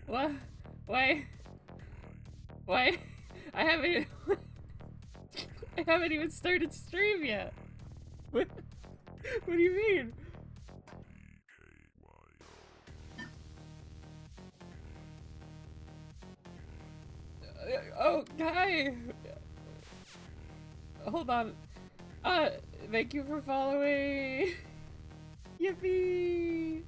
What? Why? Why? I haven't. I haven't even started stream yet. What? What do you mean? Oh, guy. Hold on. Uh, Thank you for following. Yippee!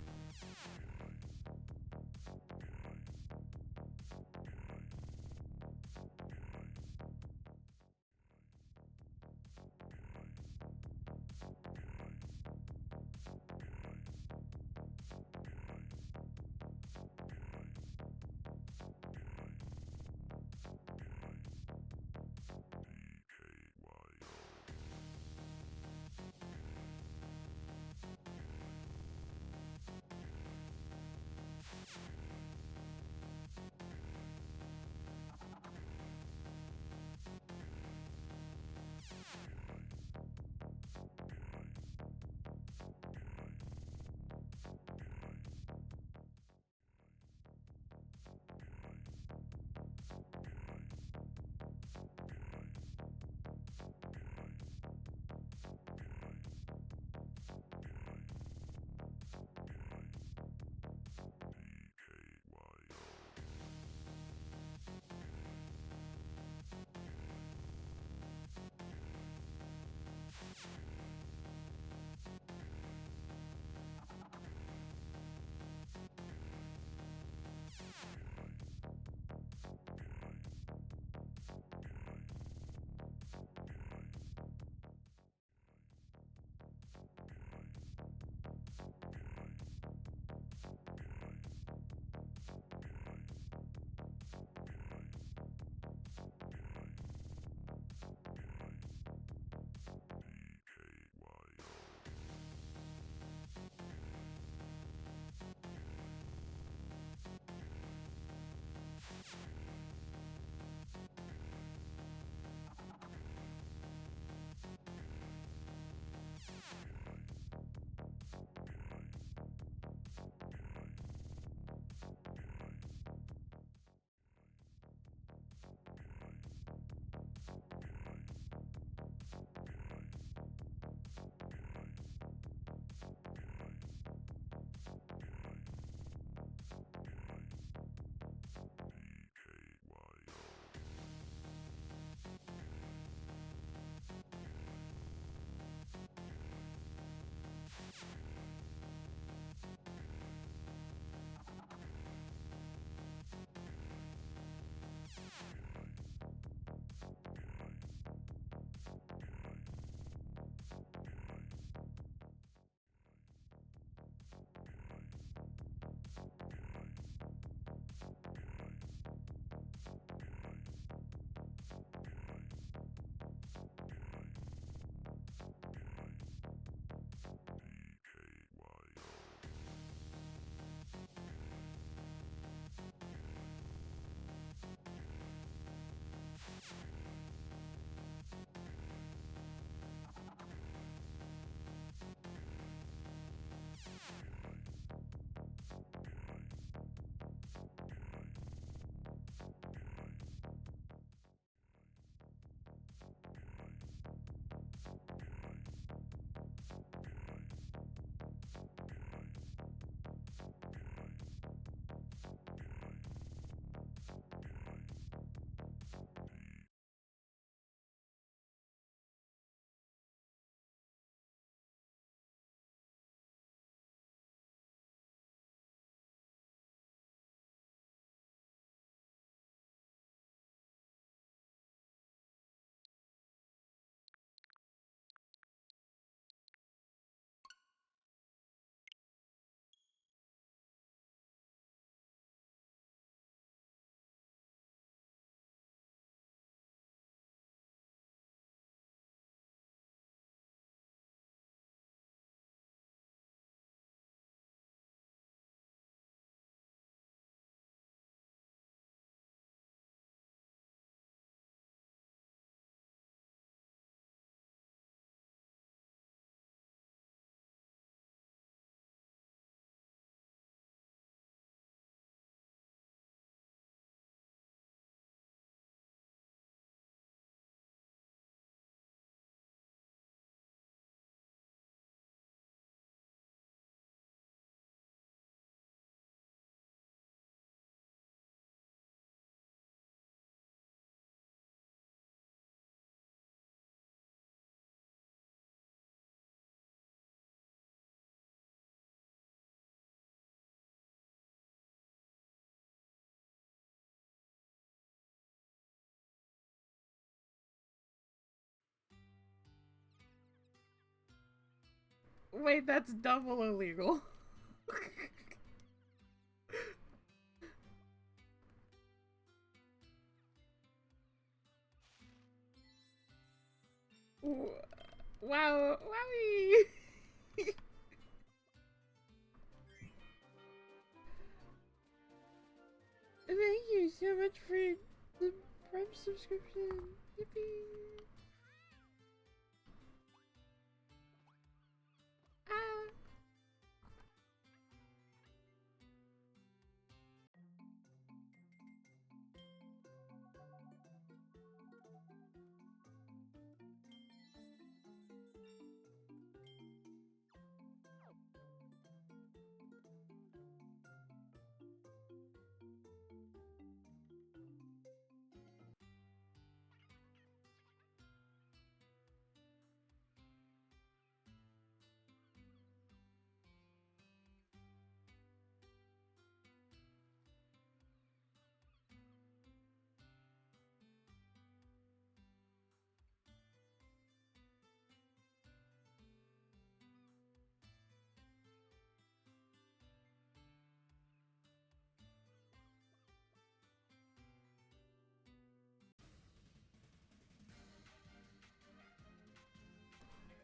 Wait, that's double illegal. Wow, wowie! Thank you so much for the Prime subscription. Yippee! Ah!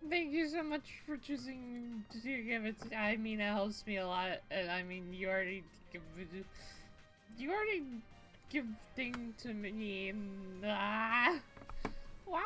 Thank you so much for choosing to give it. I mean, it helps me a lot. And I mean, you already give thing to me. Ah, wow.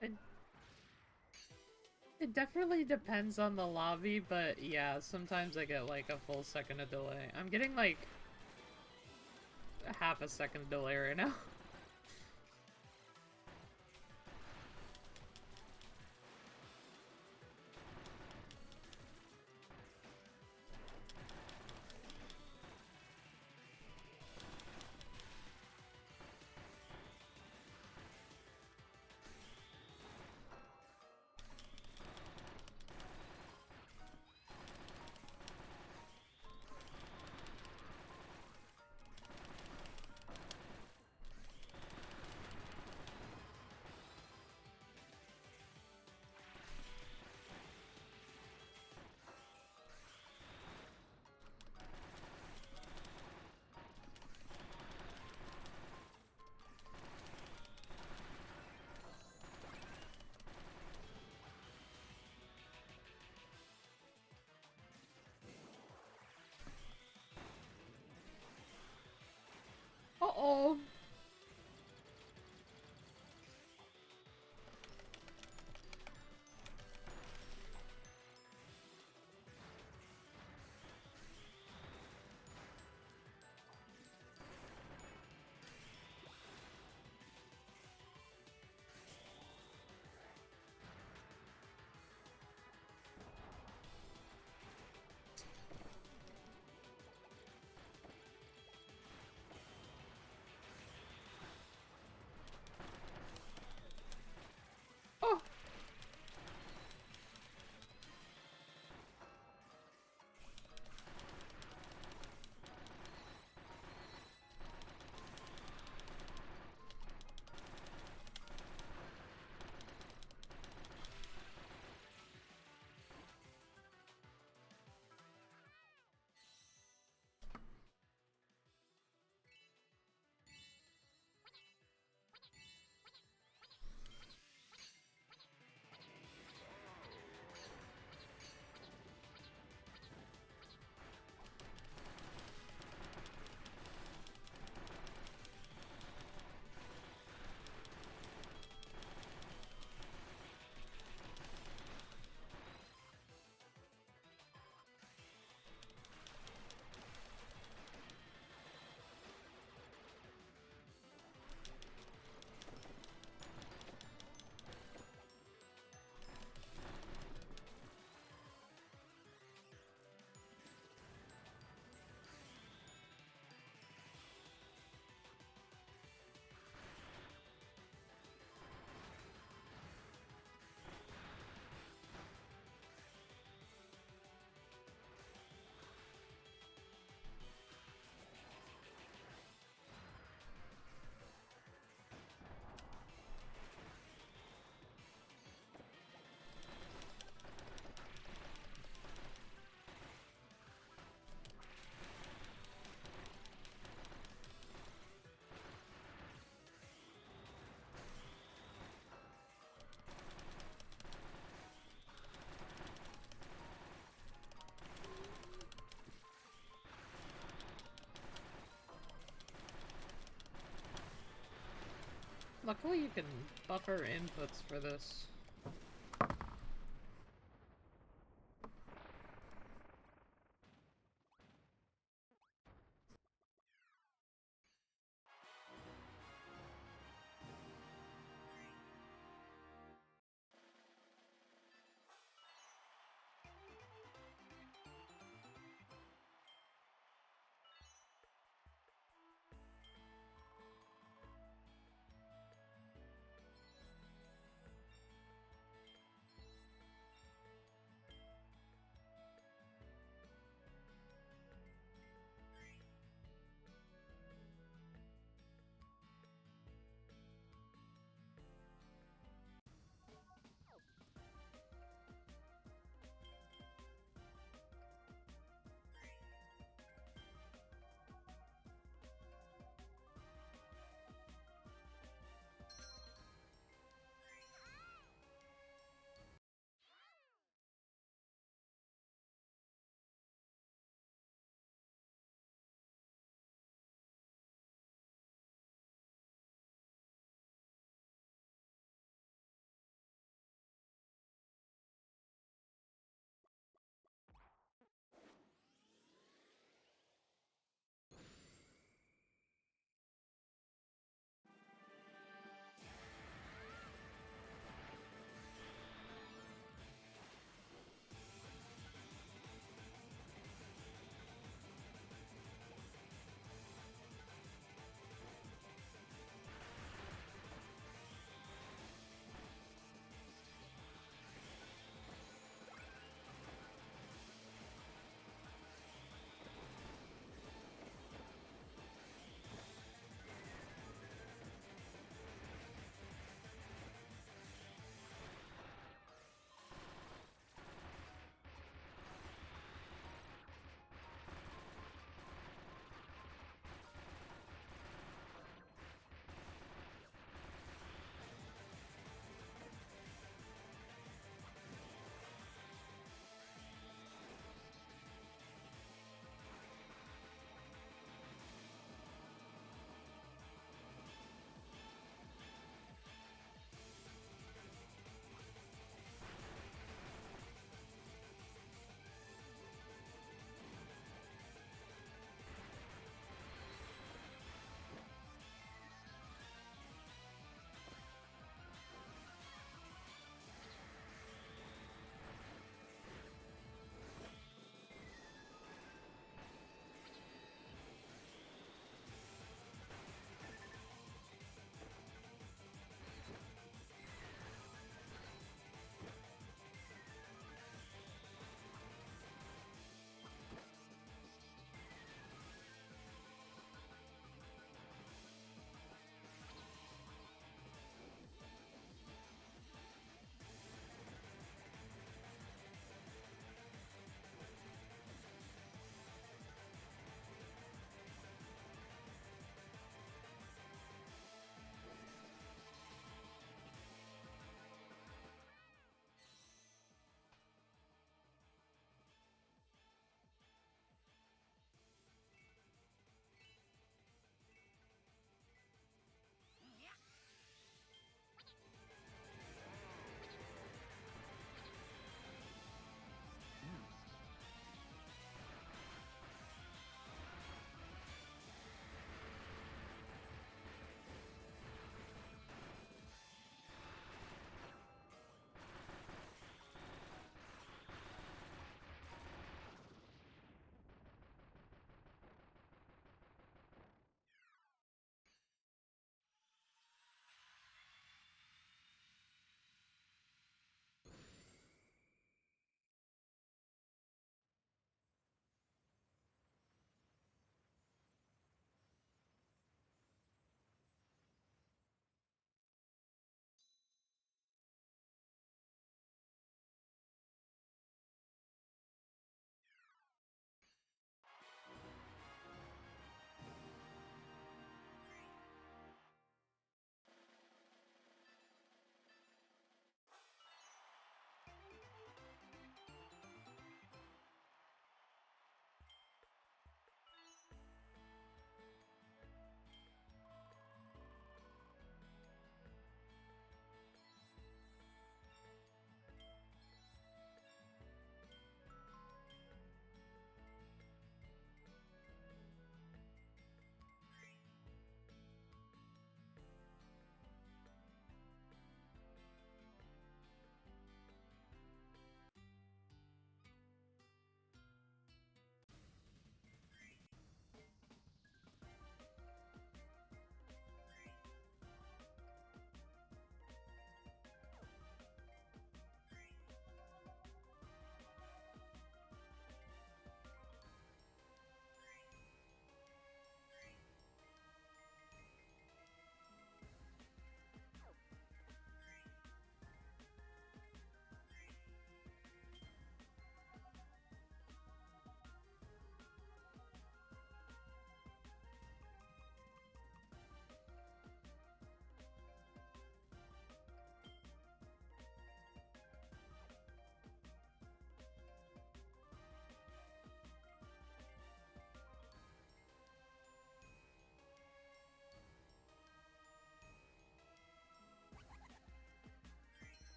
it, it definitely depends on the lobby, but yeah, sometimes I get like a full second of delay. I'm getting like half a second delay right now. Uh-oh. Luckily you can buffer inputs for this.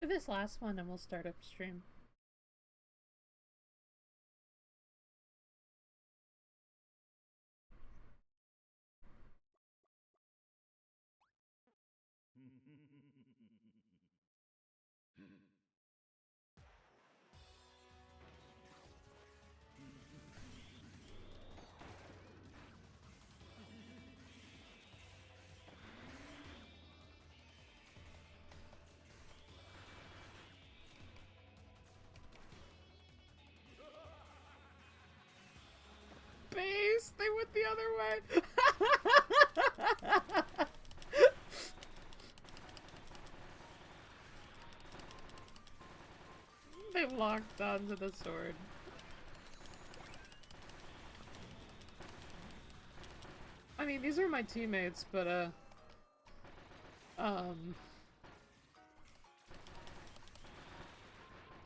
Do this last one and we'll start upstream. Base! They went the other way! They locked onto the sword. I mean, these are my teammates, but,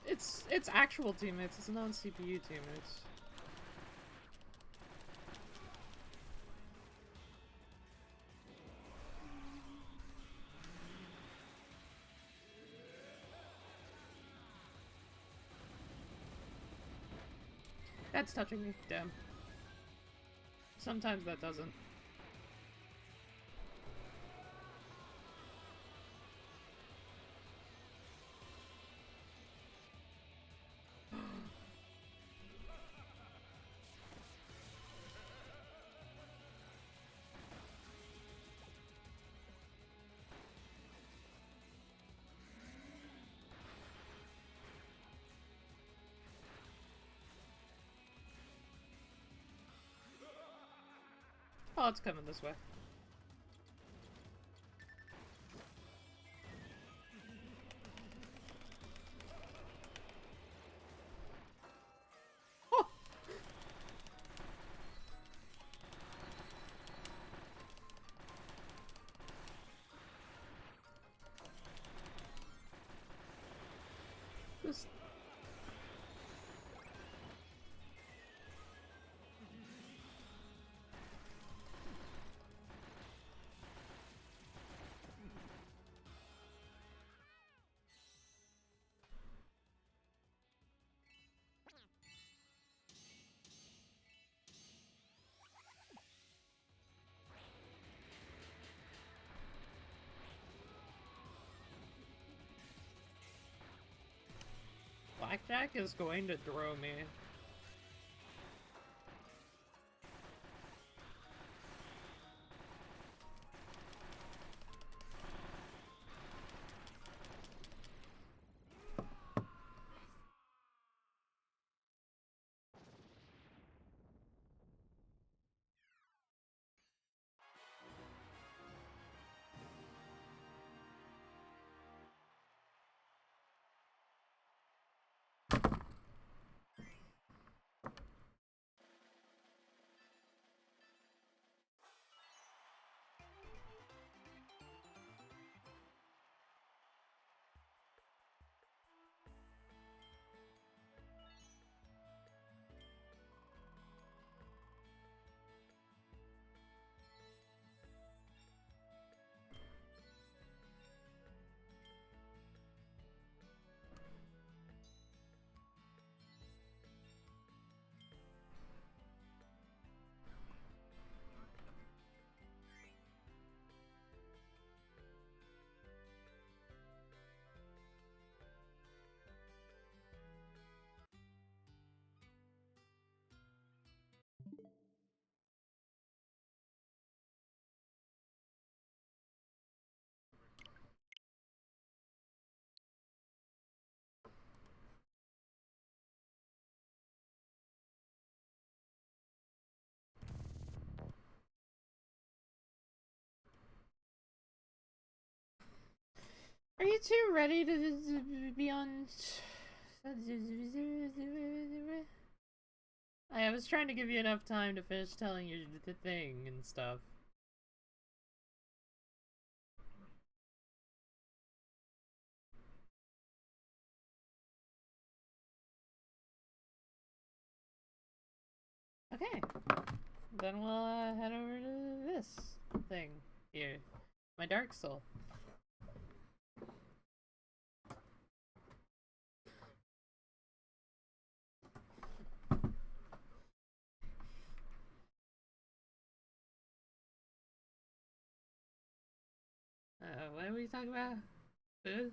It's actual teammates, it's non-CPU teammates. That's touching me. Damn. Sometimes that doesn't. Oh, it's coming this way. Oh! Just... Blackjack is going to throw me. Are you two ready to be on? I was trying to give you enough time to finish telling you the thing and stuff. Okay. Then we'll head over to this thing here. My Dark Soul. What are we talking about? Food?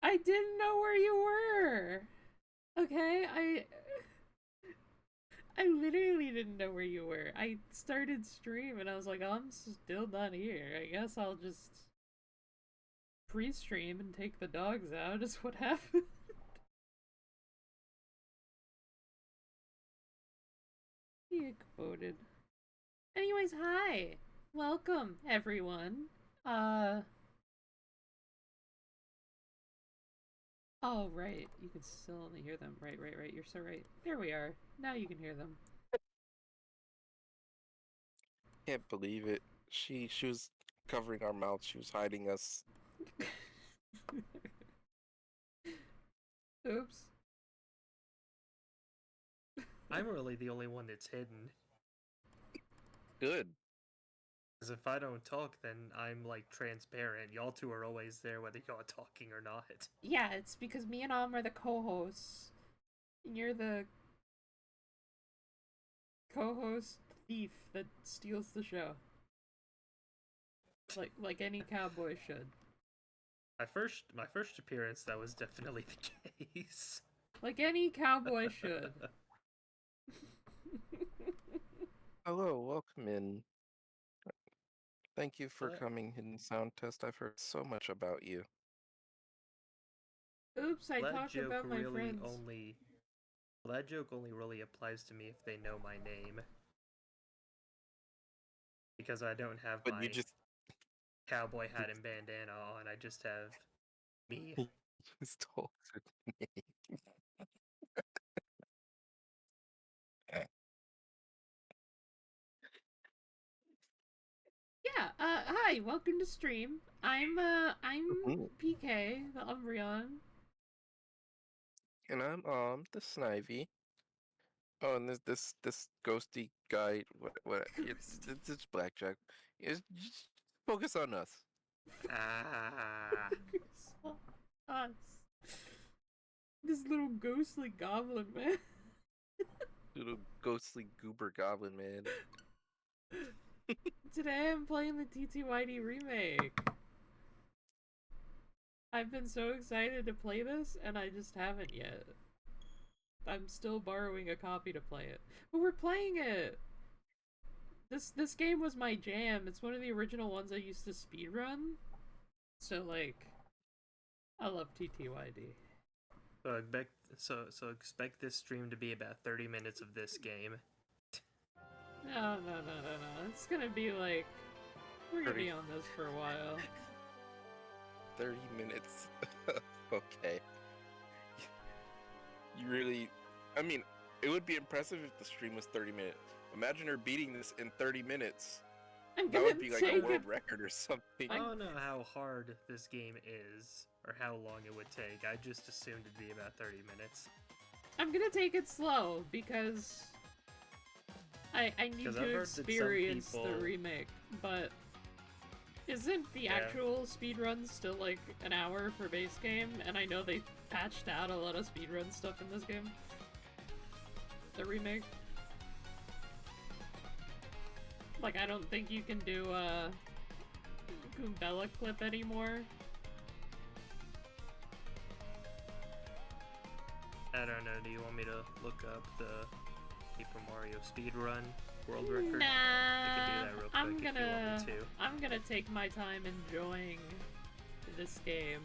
I didn't know where you were. Okay, I literally didn't know where you were. I started stream and I was like, oh, I'm still not here. I guess I'll just pre-stream and take the dogs out is what happened. He exploded. Anyways, hi. Welcome, everyone. Oh, right. You can still only hear them. Right. You're so right. There we are. Now you can hear them. Can't believe it. She was covering our mouths. She was hiding us. Oops. I'm really the only one that's hidden. Good. Because if I don't talk, then I'm like transparent. Y'all two are always there whether y'all are talking or not. Yeah, it's because me and Am are the co-hosts. And you're the co-host thief that steals the show. Like any cowboy should. My first appearance, that was definitely the case. Like any cowboy should. Hello, welcome in. Thank you for coming, Hidden Sound Test. I've heard so much about you. Oops, I that talked joke about my really friends. that joke only really applies to me if they know my name. Because I don't have But my you just cowboy hat and bandana on, I just have me. just told me. Yeah, hi, welcome to stream. I'm PK, the Umbreon. And I'm the Snivy. Oh, and this ghosty guy. What? It's Blackjack. Just focus on us. Ah. Us. This little ghostly goblin man. Little ghostly goober goblin man. Today I'm playing the TTYD remake. I've been so excited to play this, and I just haven't yet. I'm still borrowing a copy to play it. But we're playing it! This game was my jam. It's one of the original ones I used to speedrun. So, like, I love TTYD. So expect this stream to be about 30 minutes of this game. No. It's gonna be like... We're gonna be on this for a while. 30 minutes. Okay. You really... I mean, it would be impressive if the stream was 30 minutes. Imagine her beating this in 30 minutes. That would be like a world record or something. I don't know how hard this game is, or how long it would take. I just assumed it'd be about 30 minutes. I'm gonna take it slow, because... I need to experience the remake, but... Isn't the actual speedrun still like an hour for base game? And I know they patched out a lot of speedrun stuff in this game. The remake. Like, I don't think you can do a Goombella clip anymore. I don't know, do you want me to look up the Paper Mario speedrun world record? Nah, I can do that real quick if you want me to. I'm gonna take my time enjoying this game.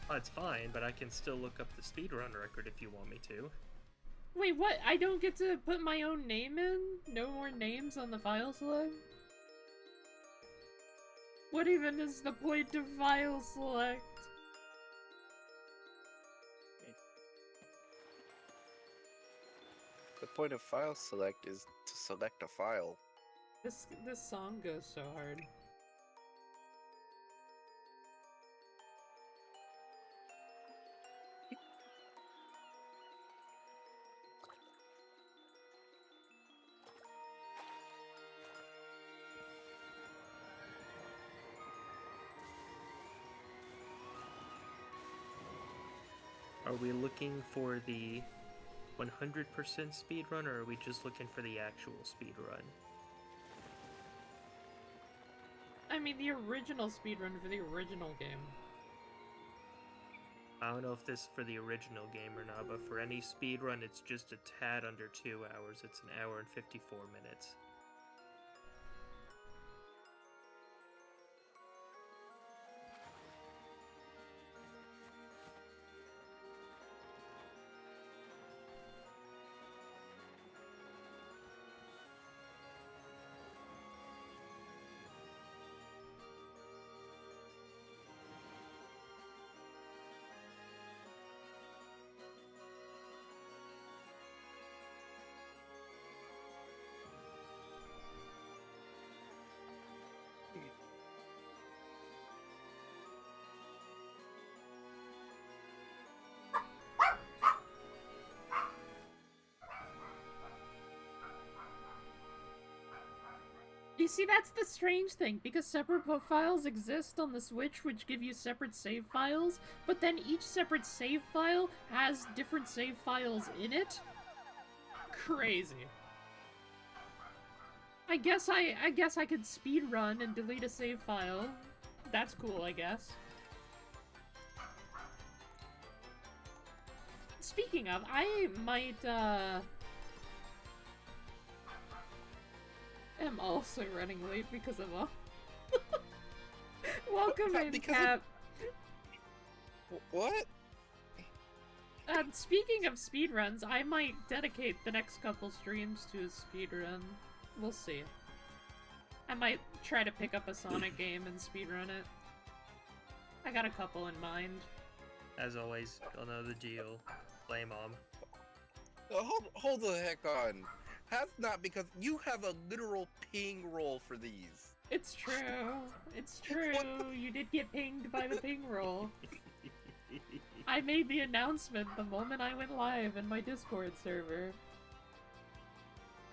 Oh, it's fine, but I can still look up the speedrun record if you want me to. Wait, what? I don't get to put my own name in? No more names on the file select? What even is the point of file select? The point of file select is to select a file. This song goes so hard. Are we looking for the 100% speedrun, or are we just looking for the actual speedrun? I mean, the original speedrun for the original game. I don't know if this is for the original game or not, but for any speedrun, it's just a tad under 2 hours. It's an hour and 54 minutes. You see, that's the strange thing, because separate files exist on the Switch which give you separate save files, but then each separate save file has different save files in it? Crazy. I guess I could speedrun and delete a save file. That's cool, I guess. Speaking of, I might, am also running late because of all. Welcome in, Cap. What? Speaking of speedruns, I might dedicate the next couple streams to a speedrun. We'll see. I might try to pick up a Sonic game and speedrun it. I got a couple in mind. As always, you'll know the deal. Play Mom. Hold the heck on. That's not because you have a literal ping roll for these. It's true. It's true. You did get pinged by the ping roll. I made the announcement the moment I went live in my Discord server.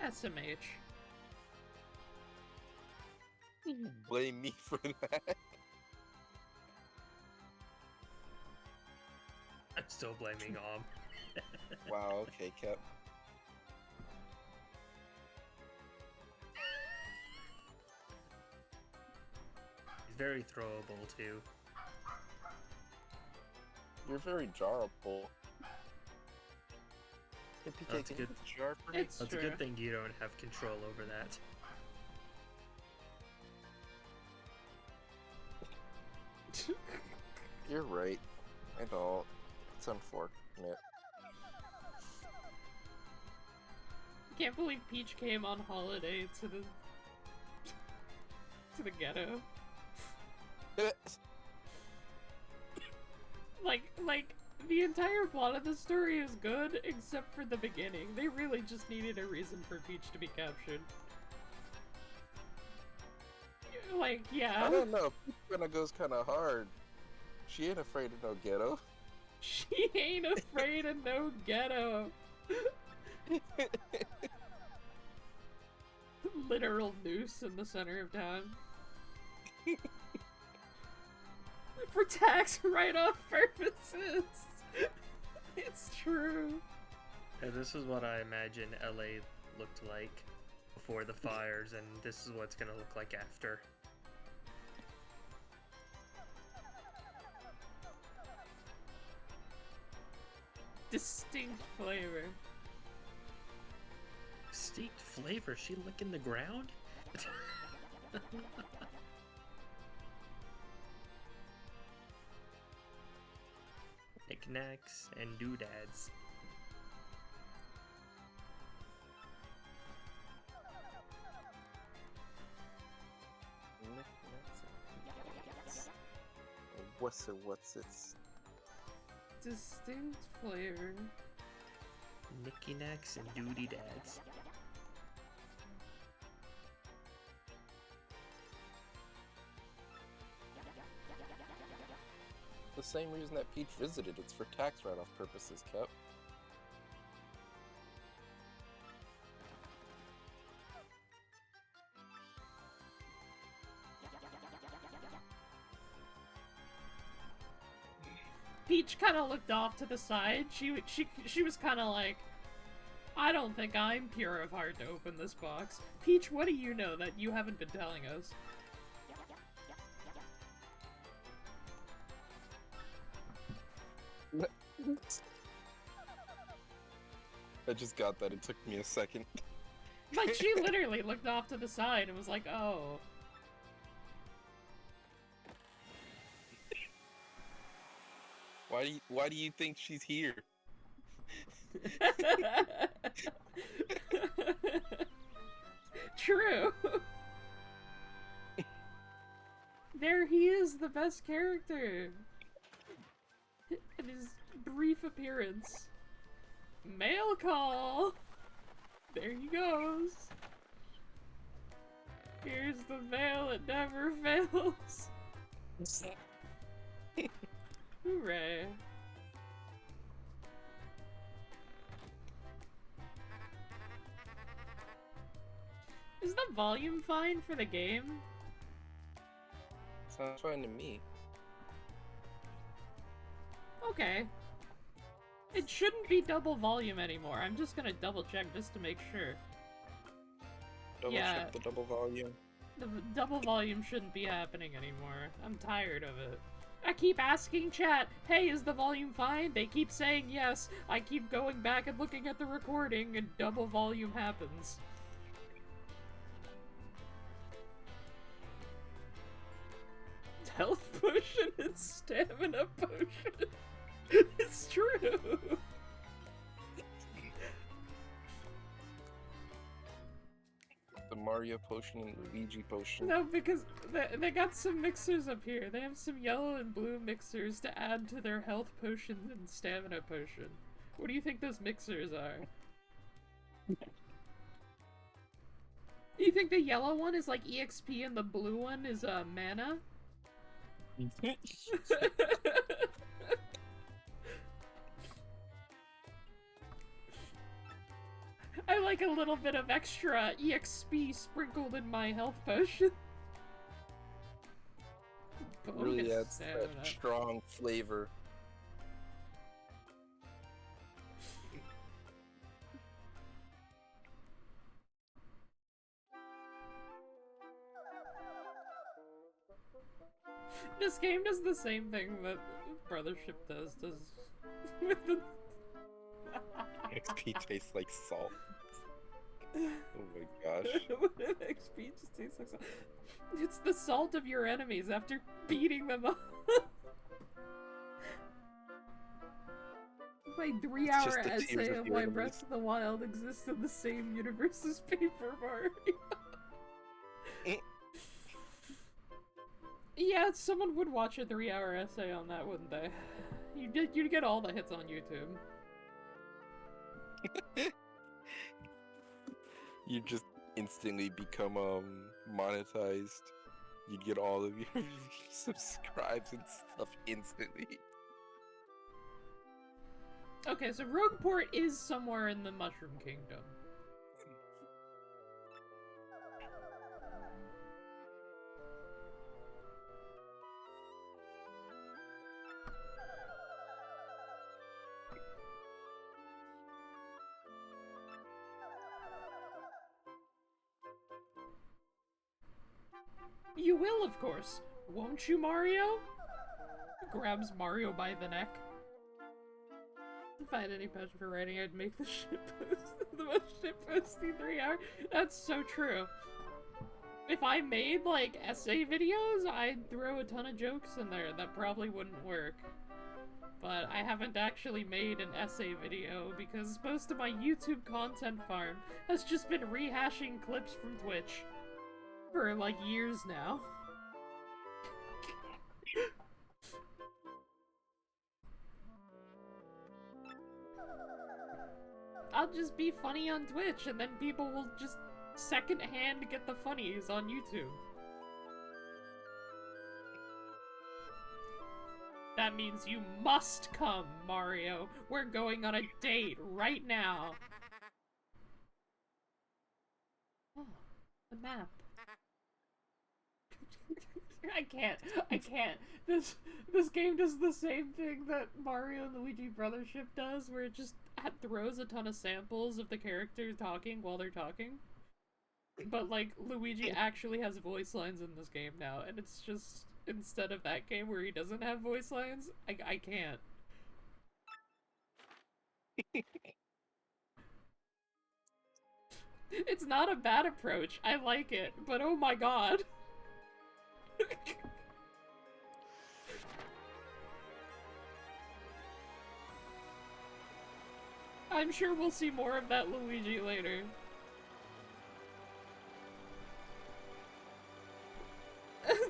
SMH. Blame me for that. I'm still blaming Om. Wow, okay, Cap. He's very throwable, too. You're very jarable. That's good. It's That's true. a good thing you don't have control over that. You're right. I don't. It's unfortunate. Can't believe Peach came on holiday to the ghetto. Like, the entire plot of the story is good, except for the beginning. They really just needed a reason for Peach to be captured. Like, yeah. I don't know. Peach kinda goes kinda hard. She ain't afraid of no ghetto. She ain't afraid of no ghetto. Literal noose in the center of town. For tax write-off purposes. It's true. Yeah, this is what I imagine LA looked like before the fires, and this is what's gonna look like after. Distinct flavor. Distinct flavor? She licking the ground? Knickknacks and doodads. What's its Distinct flavor. Knickknacks and doody dads. the same reason that Peach visited. It's for tax write-off purposes, Cap. Peach kind of looked off to the side. She was kind of like, I don't think I'm pure of heart to open this box. Peach, what do you know that you haven't been telling us? I just got that. It took me a second. Like, she literally looked off to the side and was like, oh. Why do you think she's here? True. There he is, the best character. In his brief appearance. Mail call! There he goes. Here's the mail, it never fails. Hooray. Is the volume fine for the game? Sounds fine to me. Okay. It shouldn't be double volume anymore. I'm just gonna double check just to make sure. Double check the double volume. The double volume shouldn't be happening anymore. I'm tired of it. I keep asking chat, hey, is the volume fine? They keep saying yes. I keep going back and looking at the recording and double volume happens. Health potion and stamina potion. It's true. The Mario potion and Luigi potion. No, because they got some mixers up here. They have some yellow and blue mixers to add to their health potion and stamina potion. What do you think those mixers are? You think the yellow one is like EXP and the blue one is mana? I like a little bit of extra EXP sprinkled in my health potion. Really adds that strong flavor. This game does the same thing that Brothership does with the XP tastes like salt. Oh my gosh. XP just tastes like salt. It's the salt of your enemies after beating them up. My 3-hour essay of why Breath of the Wild exists in the same universe as Paper Mario. Yeah, someone would watch a 3-hour essay on that, wouldn't they? You'd get all the hits on YouTube. You just instantly become monetized. You get all of your subscribes and stuff instantly. Okay, so Rogueport is somewhere in the Mushroom Kingdom. You will, of course. Won't you, Mario? Grabs Mario by the neck. If I had any passion for writing, I'd make the most shitposty 3-hour. That's so true. If I made, like, essay videos, I'd throw a ton of jokes in there. That probably wouldn't work. But I haven't actually made an essay video because most of my YouTube content farm has just been rehashing clips from Twitch. For, like, years now. I'll just be funny on Twitch, and then people will just secondhand get the funnies on YouTube. That means you must come, Mario. We're going on a date right now. Oh, the map. I can't. This game does the same thing that Mario and Luigi Brothership does, where it just throws a ton of samples of the characters talking while they're talking. But, like, Luigi actually has voice lines in this game now, and it's just, instead of that game where he doesn't have voice lines, I can't. It's not a bad approach. I like it, but oh my god. I'm sure we'll see more of that Luigi later.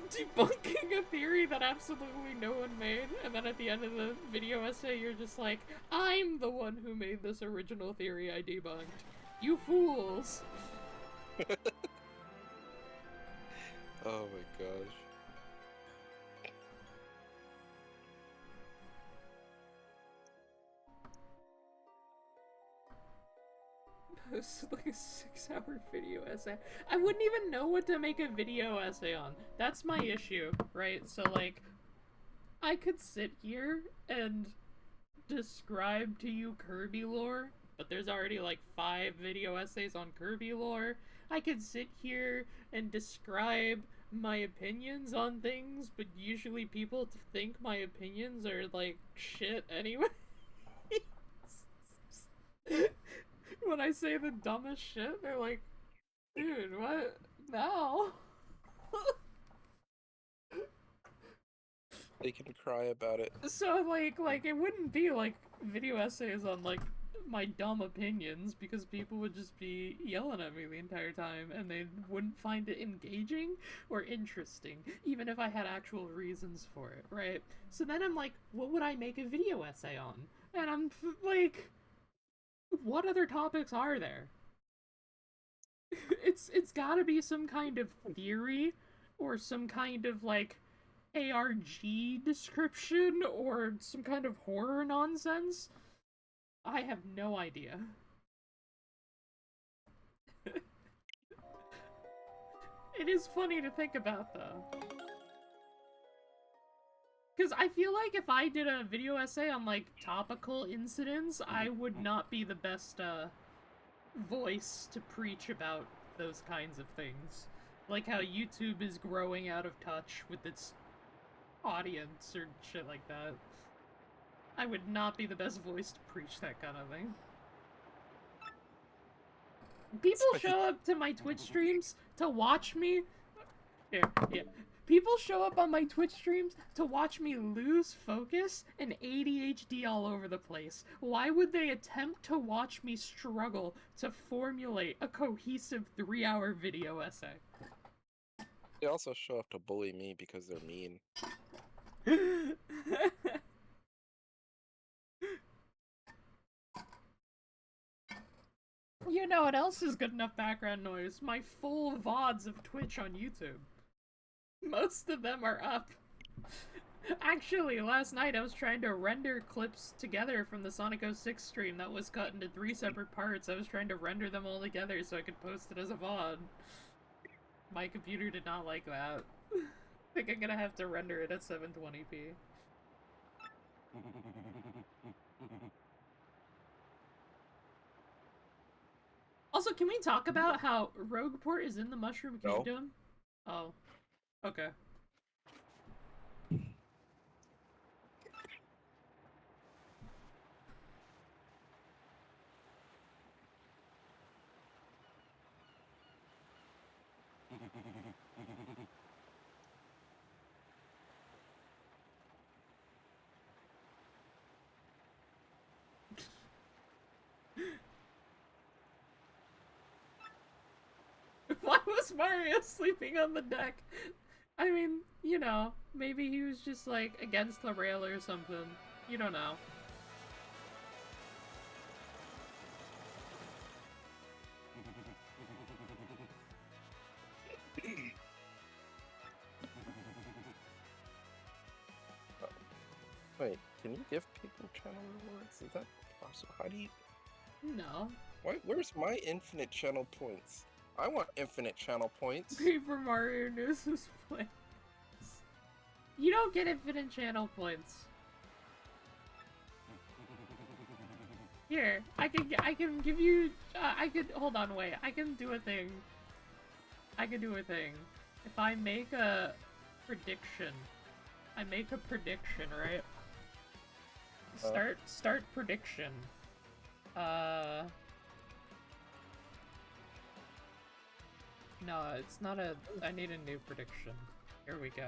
Debunking a theory that absolutely no one made, and then at the end of the video essay you're just like, I'm the one who made this original theory I debunked. You fools! Oh my gosh. Posted like a 6-hour video essay. I wouldn't even know what to make a video essay on. That's my issue, right? So, like, I could sit here and describe to you Kirby lore, but there's already like 5 video essays on Kirby lore. I could sit here and describe my opinions on things, but usually people think my opinions are like shit anyway. When I say the dumbest shit, they're like, dude, what? Now? They can cry about it. So, like, it wouldn't be, like, video essays on, like, my dumb opinions, because people would just be yelling at me the entire time, and they wouldn't find it engaging or interesting, even if I had actual reasons for it, right? So then I'm like, what would I make a video essay on? And I'm, like, what other topics are there? It's gotta be some kind of theory, or some kind of, like, ARG description, or some kind of horror nonsense. I have no idea. It is funny to think about, though. Because I feel like if I did a video essay on, like, topical incidents, I would not be the best, voice to preach about those kinds of things. Like how YouTube is growing out of touch with its audience or shit like that. I would not be the best voice to preach that kind of thing. People show up to my Twitch streams to watch me. Yeah. People show up on my Twitch streams to watch me lose focus and ADHD all over the place. Why would they attempt to watch me struggle to formulate a cohesive 3-hour video essay? They also show up to bully me because they're mean. You know what else is good enough background noise? My full VODs of Twitch on YouTube. Most of them are up. Actually, last night I was trying to render clips together from the Sonic 06 stream that was cut into 3 separate parts. I was trying to render them all together so I could post it as a VOD. My computer did not like that. I think I'm gonna have to render it at 720p. Also, can we talk about how Rogueport is in the Mushroom Kingdom? No. Oh. Okay. Why was Mario sleeping on the deck? I mean, you know, maybe he was just, like, against the rail or something. You don't know. Wait, can you give people channel rewards? Is that possible? How do you... No. Where's my infinite channel points? I want infinite channel points. Paper Mario News is playing. You don't get infinite channel points. Here, I can give you, hold on, wait, I can do a thing. If I make a prediction, right? Start prediction. No, it's not a, I need a new prediction. Here we go.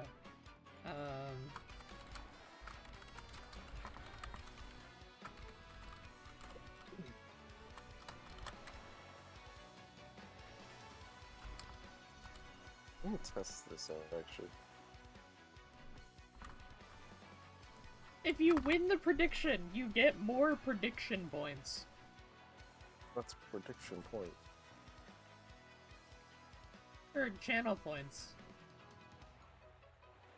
Let me test this out, actually. If you win the prediction, you get more prediction points. What's prediction point? Or channel points.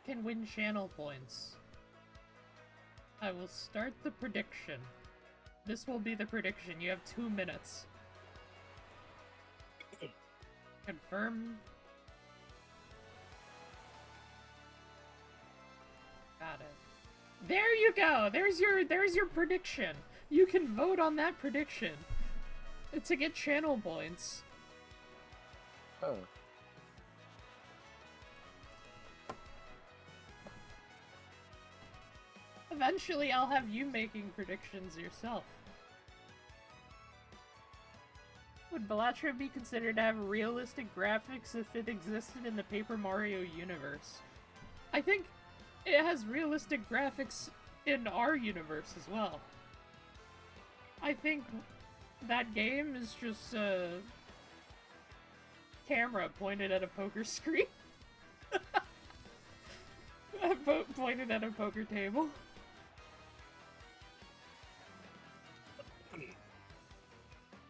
Can win channel points. I will start the prediction. This will be the prediction. You have 2 minutes. Confirm. Got it. There you go! There's your prediction! You can vote on that prediction to get channel points. Oh. Eventually, I'll have you making predictions yourself. Would Balatro be considered to have realistic graphics if it existed in the Paper Mario universe? I think it has realistic graphics in our universe as well. I think that game is just a camera pointed at a poker screen. Pointed at a poker table.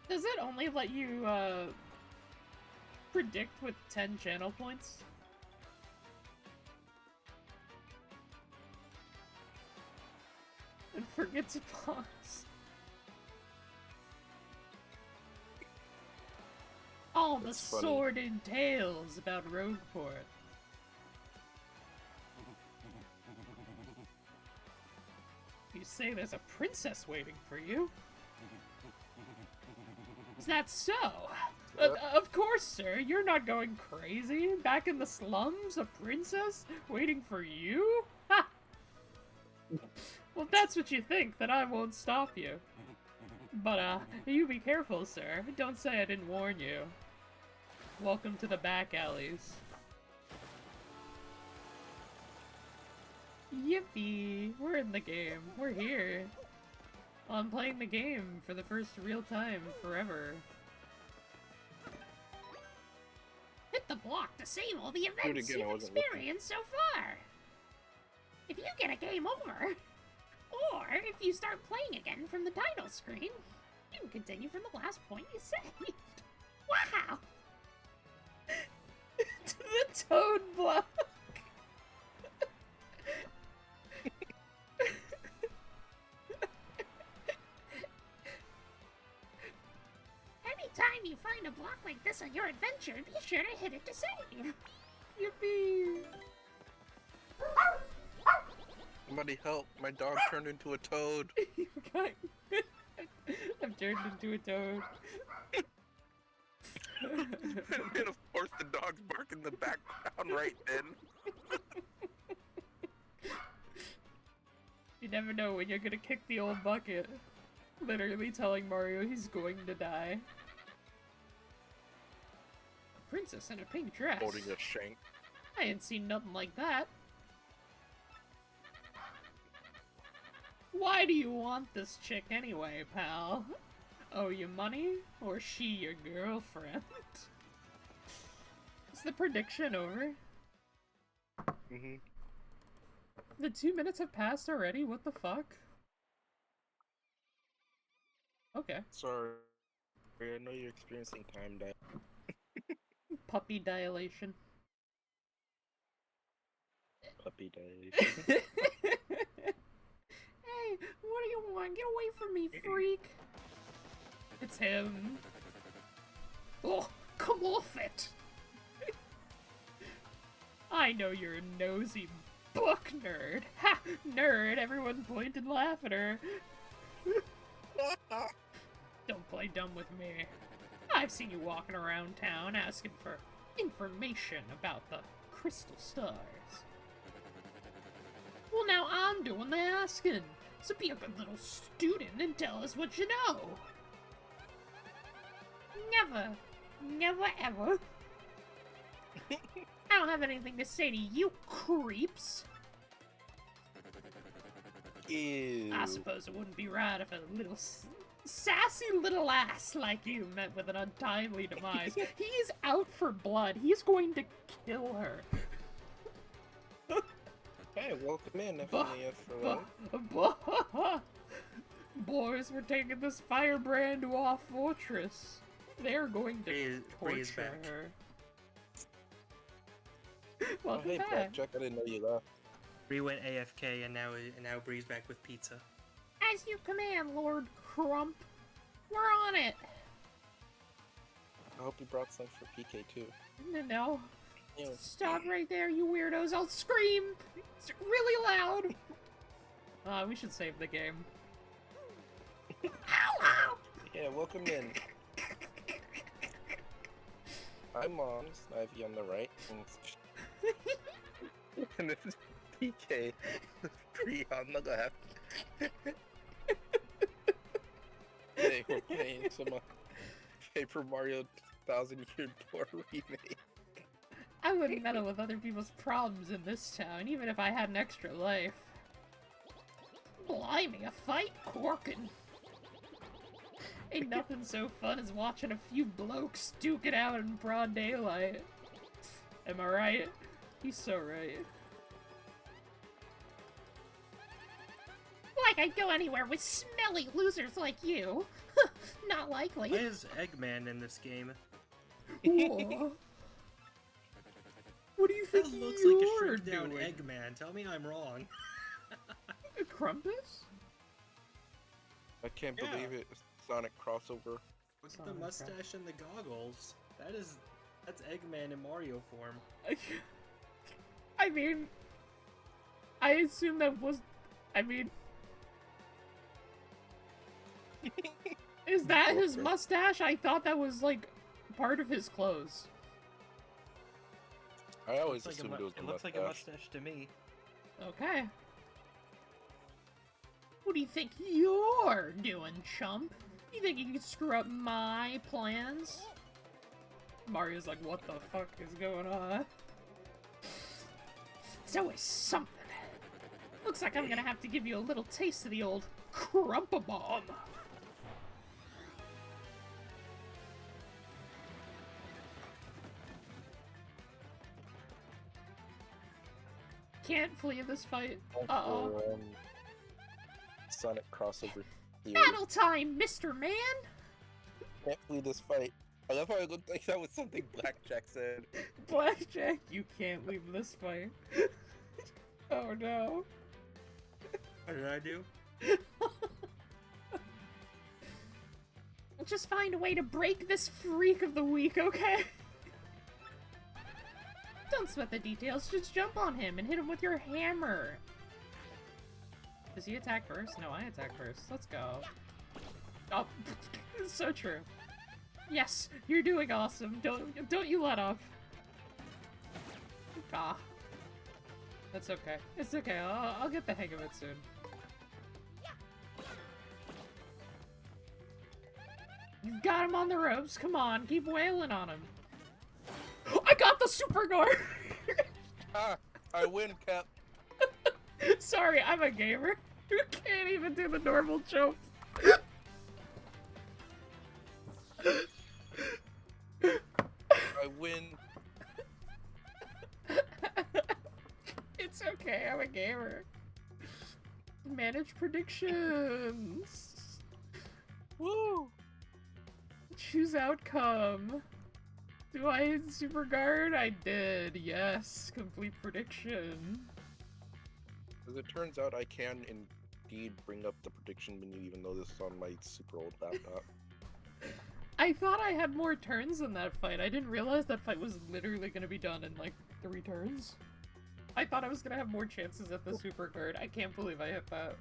Does it only let you, predict with 10 channel points? And forget to pause. All the sordid tales about Rogueport. You say there's a princess waiting for you? Is that so? Of course, sir. You're not going crazy. Back in the slums, a princess waiting for you? Ha! Well, if that's what you think, then I won't stop you. But, you be careful, sir. Don't say I didn't warn you. Welcome to the back alleys. Yippee! We're in the game. We're here. I'm playing the game for the first real time forever. Hit the block to save all the events you've experienced so far. If you get a game over, or if you start playing again from the title screen, you can continue from the last point you saved. Wow! To the Toad block! Anytime you find a block like this on your adventure, be sure to hit it to save. Yippee! Somebody help, my dog turned into a toad. I've turned into a toad. And of course the dog's barking in the background right then. You never know when you're gonna kick the old bucket. Literally telling Mario he's going to die. A princess in a pink dress. Holding a shank. I ain't seen nothing like that. Why do you want this chick anyway, pal? Owe you money? Or she your girlfriend? Is the prediction over? Mm-hmm. The 2 minutes have passed already? What the fuck? Okay. Sorry, I know you're experiencing time dilation. Puppy dilation. Puppy dilation. Hey, what do you want? Get away from me, freak! It's him. Oh, come off it! I know you're a nosy Book nerd! Ha! Nerd! Everyone point and laugh at her. Don't play dumb with me. I've seen you walking around town asking for information about the crystal stars. Well, now I'm doing the asking, so be a good little student and tell us what you know. Never ever. I don't have anything to say to you creeps. Ew. I suppose it wouldn't be right if a little sassy little ass like you met with an untimely demise. He's out for blood. He's going to kill her. Hey, welcome in, FNAF. Boys, we're taking this firebrand to our fortress. They're going to torture her. Welcome hey, back. Blackjack, I didn't know you left. Bree went AFK and now Bree's back with pizza. As you command, Lord Crump. We're on it. I hope you brought some for PK too. No. Ew. Stop right there, you weirdos. I'll scream really loud. We should save the game. Ow, ow! Yeah, welcome in. I'm Mom, Snivy on the right. And this is PK, Bree on the left. Today we're playing some Paper Mario 1000 Year Door remake. I wouldn't meddle with other people's problems in this town, even if I had an extra life. Blimey, a fight corking. Ain't nothing so fun as watching a few blokes duke it out in broad daylight. Am I right? He's so right. Like I'd go anywhere with smelly losers like you. Not likely. Why is Eggman in this game? Whoa. What do you think That looks like a you're shrink down doing? Eggman. Tell me I'm wrong. Crumpus? I can't believe it. Sonic crossover. Look at the mustache and the goggles. That's Eggman in Mario form. I mean, I assume that was. I mean, is that his mustache? I thought that was like part of his clothes. I always It assumed it was the looks like a mustache to me. Okay. What do you think you're doing, chump? You think you can screw up my plans? Mario's like, what the fuck is going on? It's always something. Looks like I'm gonna have to give you a little taste of the old Crumpa-Bomb. Can't flee this fight. Uh-oh. Sonic crossover. Here. Battle time, Mr. Man! Can't flee this fight. I love how it looked like that was something Blackjack said. Blackjack, you can't leave this fight. Oh no. What did I do? Just find a way to break this freak of the week, okay? Don't sweat the details, just jump on him and hit him with your hammer. Does he attack first? No, I attack first. Let's go. Oh, it's so true. Yes, you're doing awesome. Don't you let up. Ah. That's okay. It's okay. I'll get the hang of it soon. You've got him on the ropes. Come on, keep wailing on him. I got the super guard! Ah, I win, Cap. Sorry, I'm a gamer. You can't even do the normal jump. I win. It's okay, I'm a gamer. Manage predictions. Woo! Choose outcome. Do I hit super guard? I did, yes. Complete prediction. As it turns out, I can indeed bring up the prediction menu even though this is on my super old laptop. I thought I had more turns in that fight. I didn't realize that fight was literally gonna be done in like 3 turns. I thought I was gonna have more chances at the super card. I can't believe I hit that.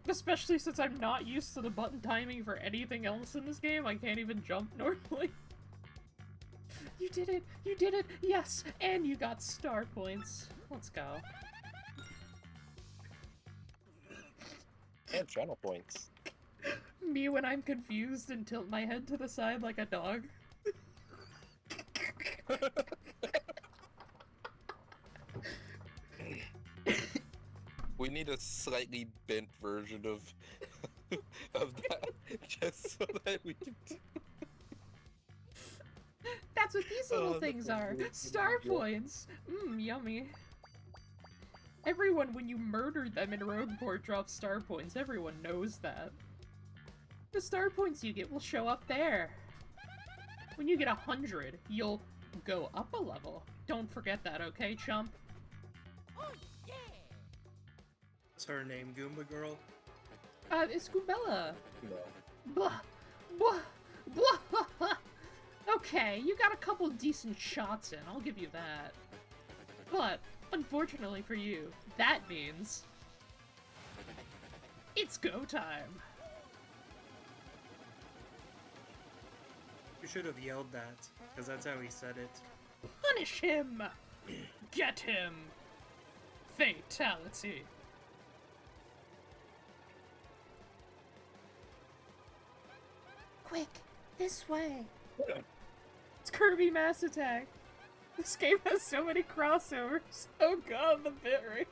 Especially since I'm not used to the button timing for anything else in this game. I can't even jump normally. You did it! You did it! Yes! And you got star points. Let's go. And channel points. Me when I'm confused and tilt my head to the side like a dog. We need a slightly bent version of that, just so that we can. That's what these little things are. Star points. Mmm, yummy. Everyone, when you murdered them in Rogueport, drops star points. Everyone knows that. The star points you get will show up there. When you get 100, you'll go up a level. Don't forget that, okay, chump? What's her name, Goomba Girl? It's Goombella. No. Blah, blah, blah, blah. Okay, you got a couple decent shots in, I'll give you that. But, unfortunately for you, that means... it's go time! You should have yelled that, because that's how he said it. Punish him! Get him! Fatality. Quick, this way. It's Kirby Mass Attack. This game has so many crossovers. Oh god, the bit rate.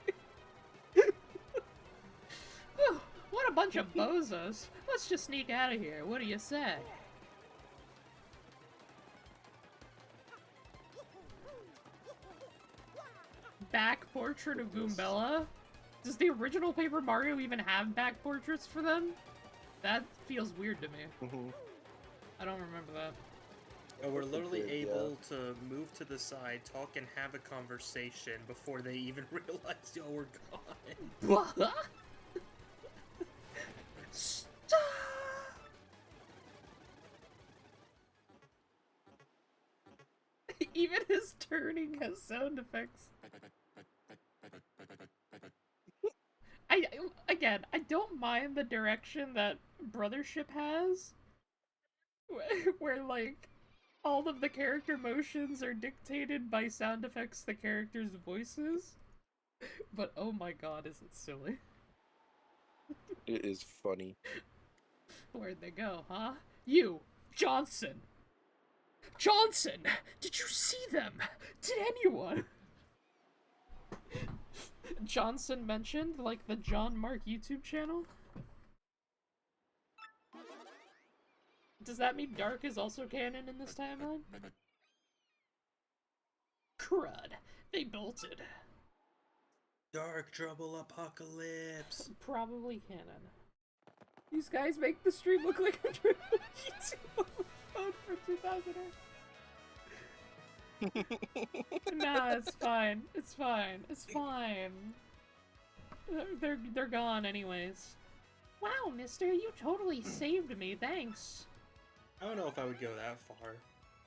Whew, what a bunch of bozos. Let's just sneak out of here. What do you say? Back portrait of Goombella? Does the original Paper Mario even have back portraits for them? That feels weird to me. I don't remember that. Oh, we're literally able to move to the side, talk, and have a conversation before they even realize, yo, we're gone. What? Stop! Even his turning has sound effects. Again, I don't mind the direction that Brothership has, where like, all of the character motions are dictated by sound effects the characters' voices, but oh my god, is it silly. It is funny. Where'd they go, huh? You, Johnson! Johnson! Did you see them? Did anyone? Johnson mentioned, like, the John Mark YouTube channel? Does that mean Dark is also canon in this timeline? Crud. They bolted. Dark Trouble Apocalypse. Probably canon. These guys make the stream look like a YouTube phone for 2008. Nah, it's fine. It's fine. It's fine. They're gone anyways. Wow, mister, you totally saved me, thanks. I don't know if I would go that far.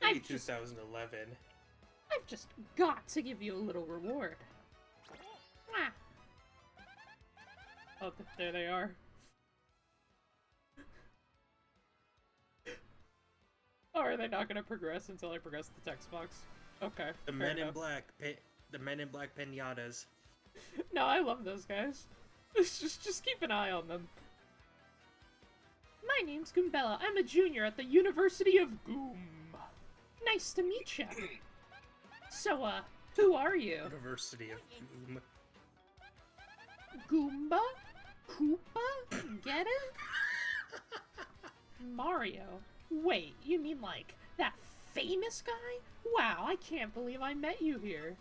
Maybe 2011. I've just got to give you a little reward. Ah. Oh, there they are. Oh, are they not gonna progress until I progress the text box? Okay. The Men in Black, the Men in Black pinatas. No, I love those guys. Just keep an eye on them. My name's Goombella. I'm a junior at the University of Goom. Nice to meet ya. So, who are you? University of Goom. Goomba? Koopa? Get it? Mario? Wait, you mean like that famous guy? Wow, I can't believe I met you here.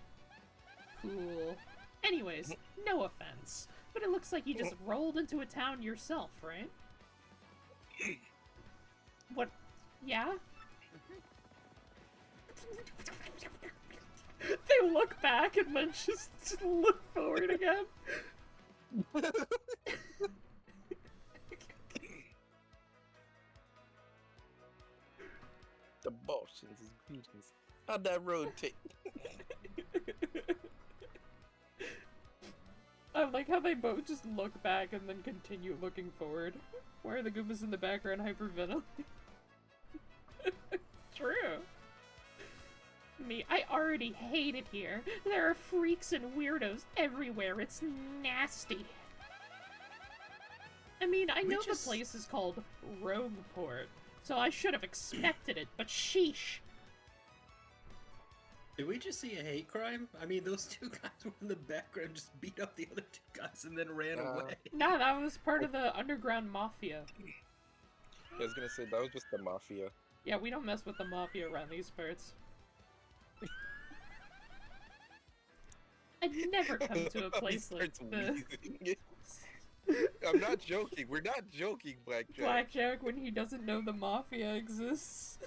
Cool. Anyways, no offense, but it looks like you just rolled into a town yourself, right? What? Yeah? They look back and then just look forward again. The boss and his greetings. How'd that road take? I like how they both just look back and then continue looking forward. Why are the Goombas in the background hyperventilating? True. Me, I already hate it here. There are freaks and weirdos everywhere. It's nasty. I mean, I know the place is called Rogueport, so I should have expected it, but sheesh. Did we just see a hate crime? I mean, those two guys were in the background, just beat up the other two guys and then ran away. No, that was part of the underground mafia. I was gonna say, that was just the mafia. Yeah, we don't mess with the mafia around these parts. I'd never come to a place like this. I'm not joking. We're not joking, Blackjack. Blackjack when he doesn't know the mafia exists.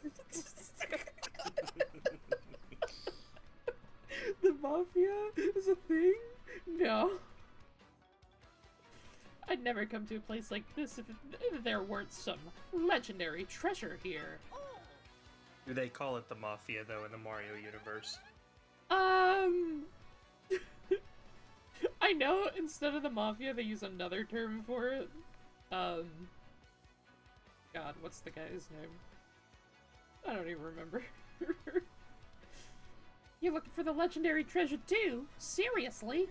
The mafia is a thing? No. I'd never come to a place like this if there weren't some legendary treasure here. Do they call it the mafia, though, in the Mario universe? I know instead of the mafia they use another term for it. God, what's the guy's name? I don't even remember. You're looking for the legendary treasure too? Seriously?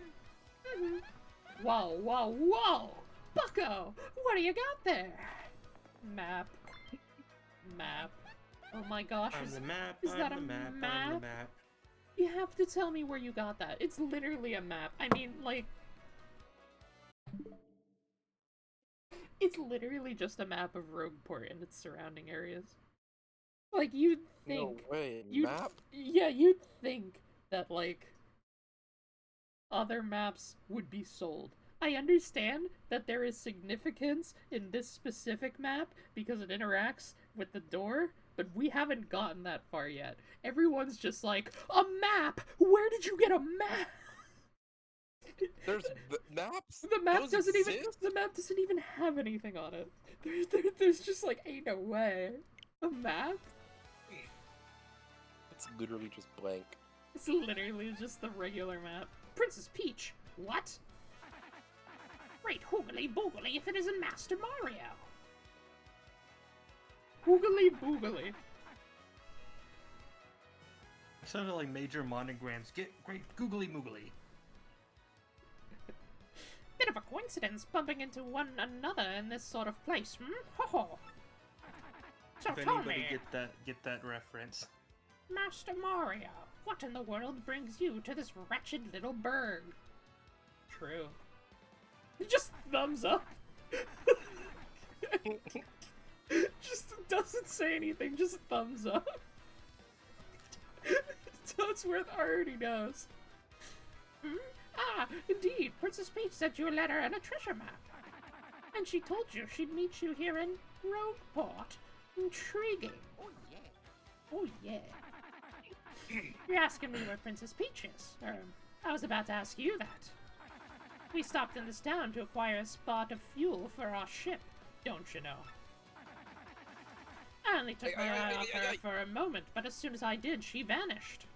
Whoa, whoa, whoa! Bucko! What do you got there? Map. Map. Oh my gosh, is that a map? You have to tell me where you got that. It's literally a map. I mean, like... It's literally just a map of Rogueport and its surrounding areas. Like, you'd think... No way, map? Yeah, you'd think that, like, other maps would be sold. I understand that there is significance in this specific map because it interacts with the door, but we haven't gotten that far yet. Everyone's just like, a map! Where did you get a map? There's maps? The map doesn't even have anything on it. There's just like, ain't no way. A map? It's literally just blank. It's literally just the regular map. Princess Peach! What? Great hoogly boogly if it isn't Master Mario! Hoogly boogly. It sounded like major monograms. Get great googly moogly. Bit of a coincidence bumping into one another in this sort of place, hmm? Ho ho! So if tell anybody me, get that reference. Master Mario, what in the world brings you to this wretched little burg? True. Just thumbs up. Just doesn't say anything, just thumbs up. Toadsworth already knows. Hmm? Ah, indeed, Princess Peach sent you a letter and a treasure map. And she told you she'd meet you here in Rogueport. Intriguing. Oh yeah. Oh yeah. You're asking me where Princess Peach is. I was about to ask you that. We stopped in this town to acquire a spot of fuel for our ship, don't you know? I only took my eye off her for a moment, but as soon as I did, she vanished.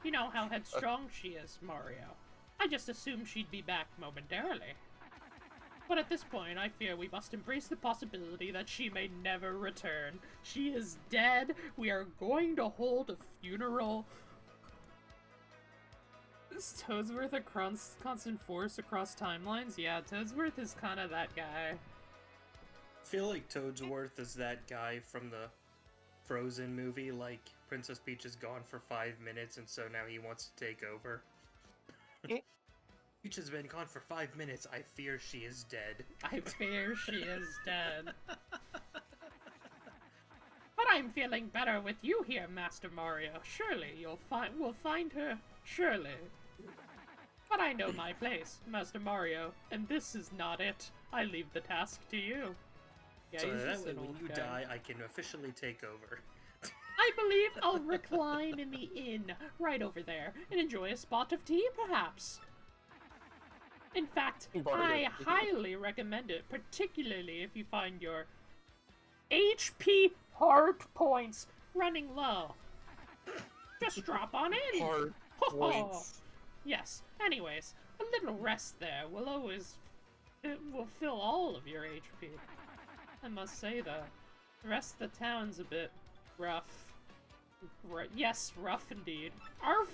You know how headstrong she is, Mario. I just assumed she'd be back momentarily. But at this point, I fear we must embrace the possibility that she may never return. She is dead. We are going to hold a funeral. Is Toadsworth a constant force across timelines? Yeah, Toadsworth is kind of that guy. I feel like Toadsworth is that guy from the Frozen movie, like Princess Peach is gone for 5 minutes and so now he wants to take over. Peach has been gone for 5 minutes, I fear she is dead. I fear she is dead. But I'm feeling better with you here, Master Mario. Surely we'll find her. Surely. But I know my place, Master Mario, and this is not it. I leave the task to you. Yeah, so that way, when you die, I can officially take over. I believe I'll recline in the inn, right over there, and enjoy a spot of tea, perhaps. In fact, I highly recommend it, particularly if you find your HP heart points running low. Just drop on in. Heart points. Yes. Anyways, a little rest there will fill all of your HP. I must say, though, the rest of the town's a bit rough. Yes, rough indeed. Arf!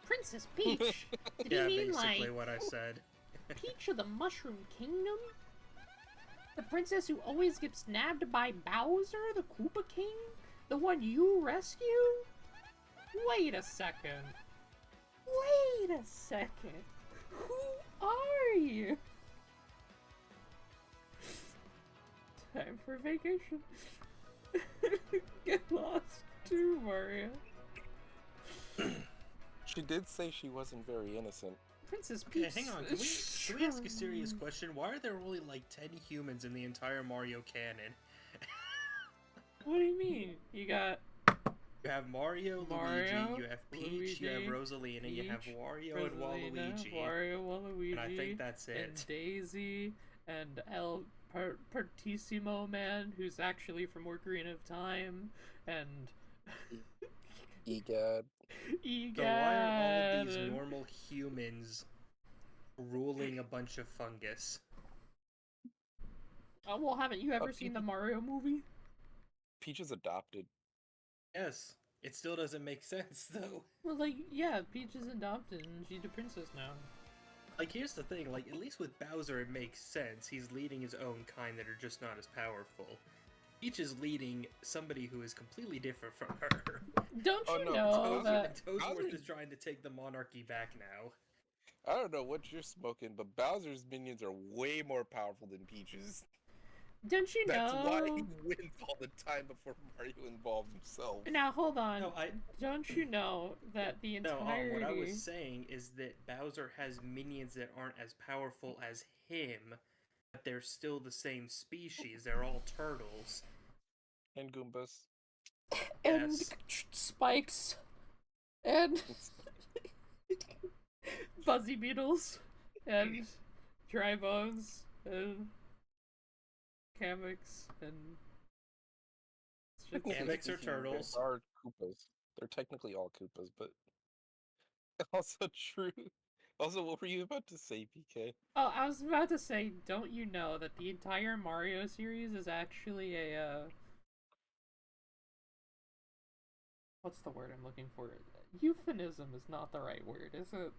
Princess Peach? Did yeah, you mean, basically like, what I said. Peach of the Mushroom Kingdom? The princess who always gets nabbed by Bowser, the Koopa King? The one you rescue? Wait a second. Wait a second. Who are you? Time for vacation. Get lost too, Mario. She did say she wasn't very innocent. Princess Peach. Okay, hang on. Can we ask a serious question? Why are there only like 10 humans in the entire Mario canon? What do you mean? You have Mario, Luigi, you have Peach, Luigi, you have Rosalina, you have Wario and Waluigi. Waluigi, and I think that's it. And Daisy, and El Partissimo Man, who's actually from Ocarina of Time, and... Egad. Egad. So why are all of these normal humans ruling a bunch of fungus? Oh, well, haven't you ever seen the Mario movie? Peach is adopted. Yes. It still doesn't make sense, though. Well, like, yeah, Peach is adopted, and she's a princess now. Like, here's the thing, like, at least with Bowser it makes sense. He's leading his own kind that are just not as powerful. Peach is leading somebody who is completely different from her. Don't you know that... Toadsworth is trying to take the monarchy back now. I don't know what you're smoking, but Bowser's minions are way more powerful than Peach's. Don't you know? That's why he wins all the time before Mario involves himself. Now, hold on. No, don't you know that the entirety... No, what I was saying is that Bowser has minions that aren't as powerful as him, but they're still the same species. They're all turtles. And Goombas. And spikes. And... fuzzy beetles. And dry bones. And... Kameks and... Kameks are turtles. They are Koopas. They're technically all Koopas, but... Also true. Also, what were you about to say, PK? Oh, I was about to say, don't you know that the entire Mario series is actually a, what's the word I'm looking for? Euphemism is not the right word, is it?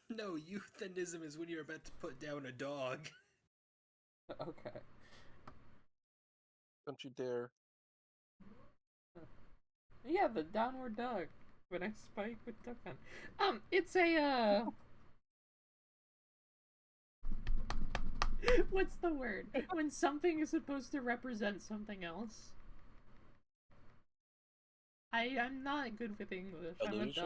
No, euphemism is when you're about to put down a dog. Okay. Don't you dare. Yeah, the downward dog. When I spike with duck on. It's a, what's the word? When something is supposed to represent something else. I'm not good with English. Illusion?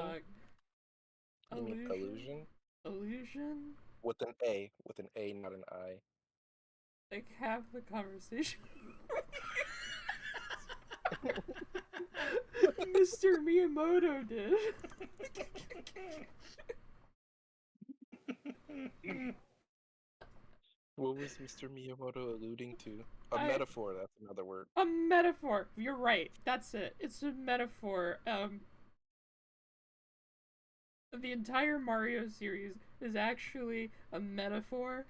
I'm a dog. You mean illusion? Illusion? With an A, not an I. Like, have the conversation. Mr. Miyamoto did. What was Mr. Miyamoto alluding to? A metaphor, that's another word. A metaphor. You're right. That's it. It's a metaphor. The entire Mario series is actually a metaphor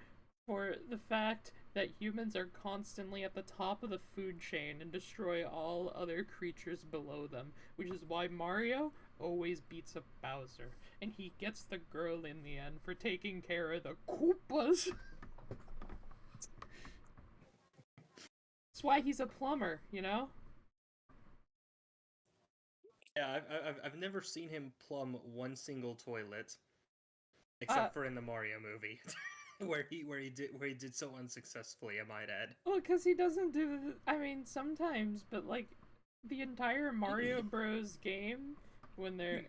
for the fact that humans are constantly at the top of the food chain and destroy all other creatures below them, which is why Mario always beats up Bowser, and he gets the girl in the end for taking care of the Koopas. That's why he's a plumber, you know? Yeah, I've never seen him plumb one single toilet, except for in the Mario movie, where he did so unsuccessfully. I might add. Well, because he doesn't do. I mean, sometimes, but like the entire Mario Bros. Game, when they're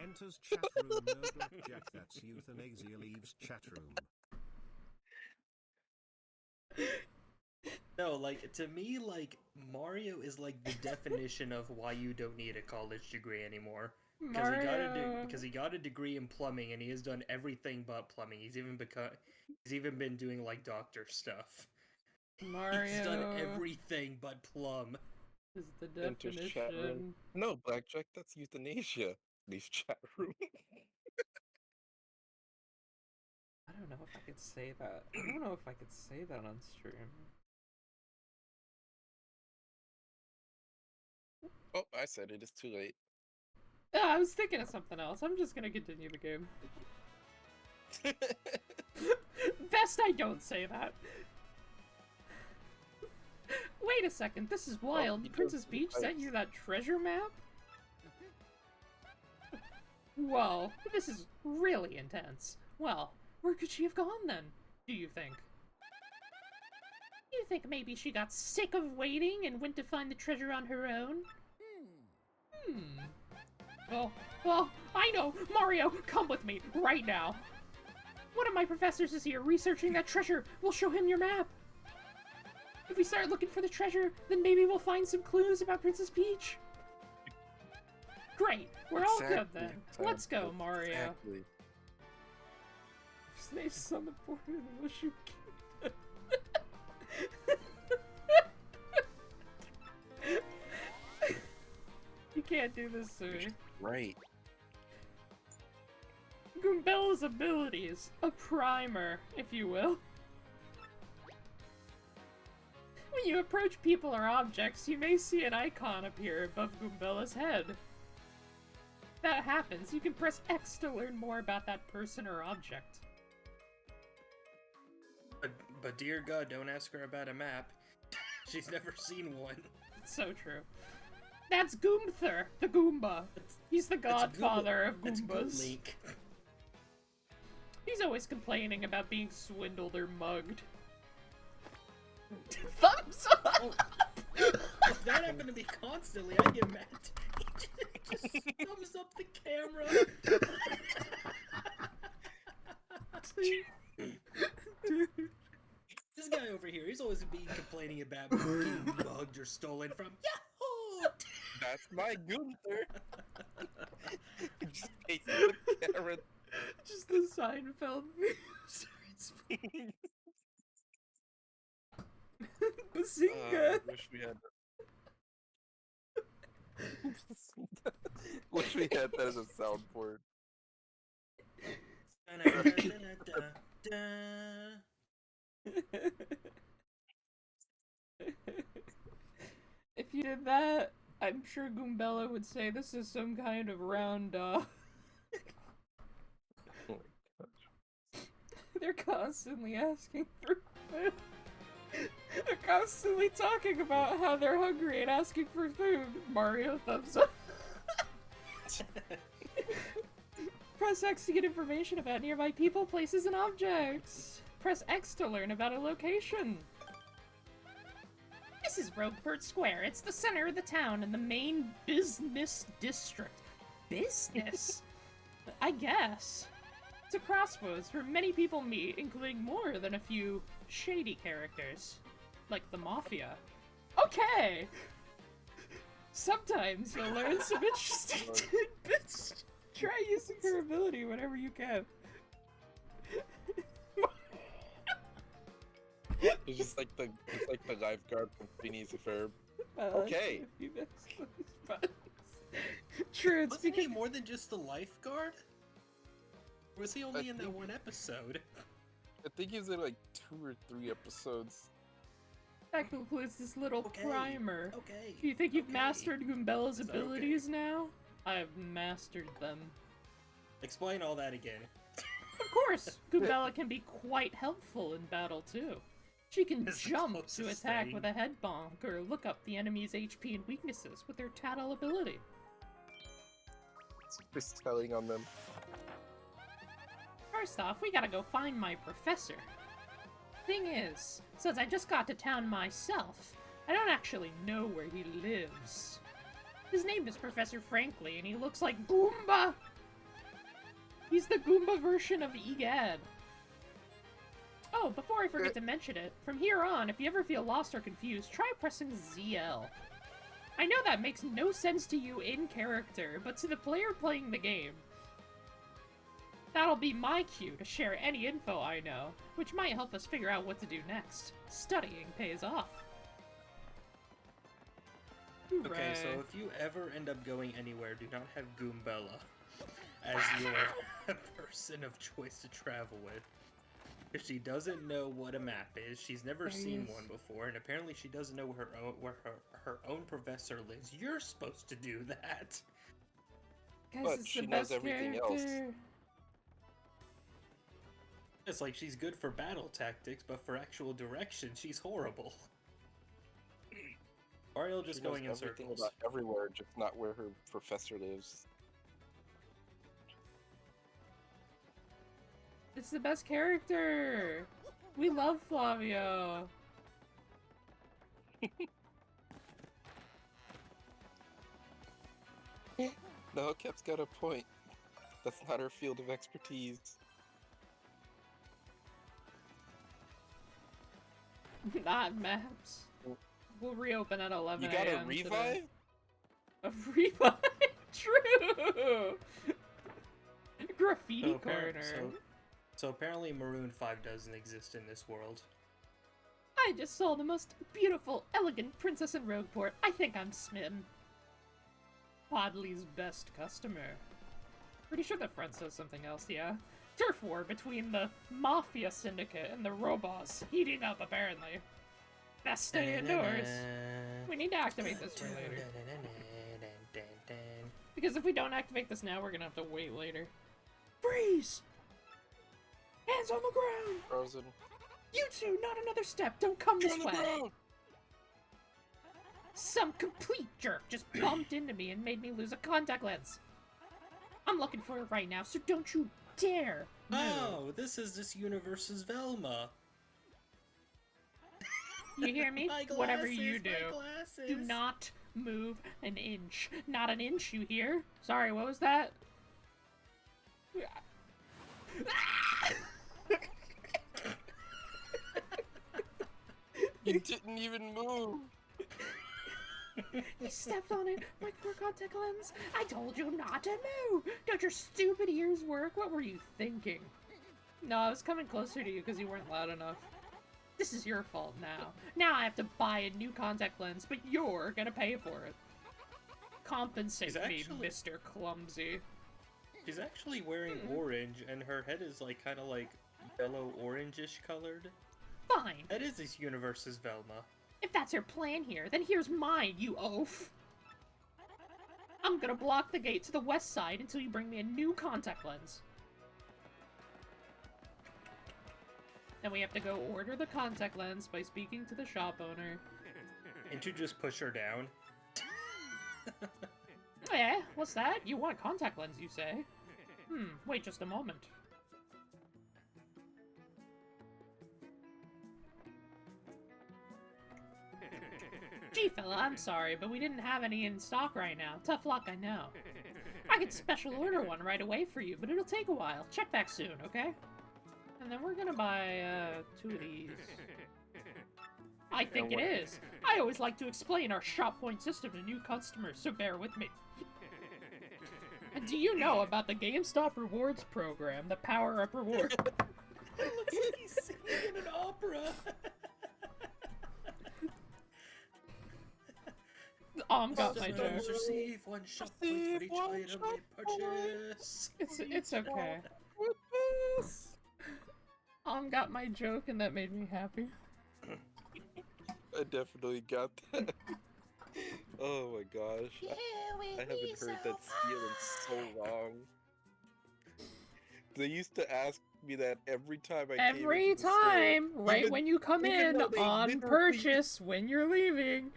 Enters chat room. Jack, that's euthanasia leaves chat room. No, like, to me, like, Mario is like the definition of why you don't need a college degree anymore. Because he got a degree in plumbing, and he has done everything but plumbing. He's even been doing like doctor stuff. Mario. He's done everything but plumb. Is the definition. No, Blackjack, that's euthanasia. Leave chat room. I don't know if I could say that. I don't know if I could say that on stream. Oh, I said it. It's too late. Yeah, I was thinking of something else. I'm just gonna continue the game. Best I don't say that. Wait a second, this is wild. Princess Peach sent you that treasure map? Whoa, this is really intense. Well, where could she have gone then, do you think? You think maybe she got sick of waiting and went to find the treasure on her own? Well, I know! Mario, come with me, right now! One of my professors is here researching that treasure. We'll show him your map. If we start looking for the treasure, then maybe we'll find some clues about Princess Peach. Great, we're all good then. Let's go, Mario. Exactly. Snape's on the board and we'll shoot. You can't do this, sir. Right. Goombella's abilities. A primer, if you will. When you approach people or objects, you may see an icon appear above Goombella's head. That happens, you can press X to learn more about that person or object. But dear God, don't ask her about a map. She's never seen one. It's so true. That's Goomther, the Goomba. He's the godfather of Goombas. Link. He's always complaining about being swindled or mugged. Thumbs up! Oh, if that happened to me constantly, I'd get mad. He just thumbs up the camera. Dude. This guy over here, he's always been complaining about being mugged or stolen from. Yahoo! That's my Gunther. Just facing the camera. Just the Seinfeld view. Bazinga! Wish we had that. Wish we had that as a soundboard. If you did that, I'm sure Goombella would say this is some kind of round dog. Oh my gosh. They're constantly asking for food. They're constantly talking about how they're hungry and asking for food. Mario thumbs up. Press X to get information about nearby people, places, and objects. Press X to learn about a location. This is Rogueport Square. It's the center of the town and the main business district. Business? I guess. It's a crossroads where many people meet, including more than a few shady characters. Like the Mafia. Okay! Sometimes you'll learn some interesting tidbits. Try using her ability whenever you can. It's just like the lifeguard from Phineas and Ferb. Okay. True, it's Wasn't he more than just the lifeguard? Or was he only in that one episode? I think he's in like 2 or 3 episodes. That concludes this little primer. Okay. Do you think you've mastered Goombella's abilities now? I have mastered them. Explain all that again. Of course! Goombella can be quite helpful in battle too. She can jump to attack with a head bonk, or look up the enemy's HP and weaknesses with her tattle ability. It's telling on them. First off, we gotta go find my professor. Thing is, since I just got to town myself, I don't actually know where he lives. His name is Professor Frankly, and he looks like Goomba! He's the Goomba version of Egad. Oh, before I forget to mention it, from here on, if you ever feel lost or confused, try pressing ZL. I know that makes no sense to you in character, but to the player playing the game, that'll be my cue to share any info I know, which might help us figure out what to do next. Studying pays off. Okay, so if you ever end up going anywhere, do not have Goombella as your person of choice to travel with. Because she doesn't know what a map is, she's never seen one before, and apparently she doesn't know where her own professor lives. You're supposed to do that! But she knows everything else. It's like she's good for battle tactics, but for actual direction, she's horrible. Ariel just going in circles. About everywhere, just not where her professor lives. It's the best character! We love Flavio! No, Kep's got a point. That's not her field of expertise. Not maps. We'll reopen at 11 a.m. You got a revive? Today. A revive? True! Graffiti corner. So apparently Maroon 5 doesn't exist in this world. I just saw the most beautiful, elegant princess in Rogueport. I think I'm smitten. Podley's best customer. Pretty sure the front says something else, yeah. Turf war between the Mafia Syndicate and the Robots heating up, apparently. Best stay indoors. We need to activate this for later. Because if we don't activate this now, we're gonna have to wait later. Freeze! Hands on the ground! Frozen. You two, not another step. Don't come this way. Some complete jerk just bumped into me and made me lose a contact lens. I'm looking for it right now, so don't you dare move. Oh, this is this universe's Velma. You hear me? My glasses, whatever you do, do glasses. not move an inch. Not an inch, you hear? Sorry, what was that? You didn't even move. You stepped on it, my poor contact lens. I told you not to move. Don't your stupid ears work? What were you thinking? No, I was coming closer to you because you weren't loud enough. This is your fault now. Now I have to buy a new contact lens, but you're gonna pay for it. Compensate me, Mr. Clumsy. She's actually wearing orange, and her head is like kind of like yellow-orangish colored. Fine. That is this universe's Velma. If that's your plan here, then here's mine, you oaf. I'm gonna block the gate to the west side until you bring me a new contact lens. Then we have to go order the contact lens by speaking to the shop owner. And to just push her down. Eh, what's that? You want a contact lens, you say? Wait just a moment. Gee, fella, I'm sorry, but we didn't have any in stock right now. Tough luck, I know. I could special order one right away for you, but it'll take a while. Check back soon, okay? And then we're gonna buy, 2 of these. I think it is. I always like to explain our shop point system to new customers, so bear with me. And do you know about the GameStop Rewards program, the Power Up Reward? It looks like he's singing in an opera. Got my joke. Receive 1 shop point for each item they purchase. It's okay. Got my joke, and that made me happy. I definitely got that. Oh my gosh. I haven't heard that steal in so long. They used to ask me that every time I came into the store. Right when you come in, on purchase, when you're leaving.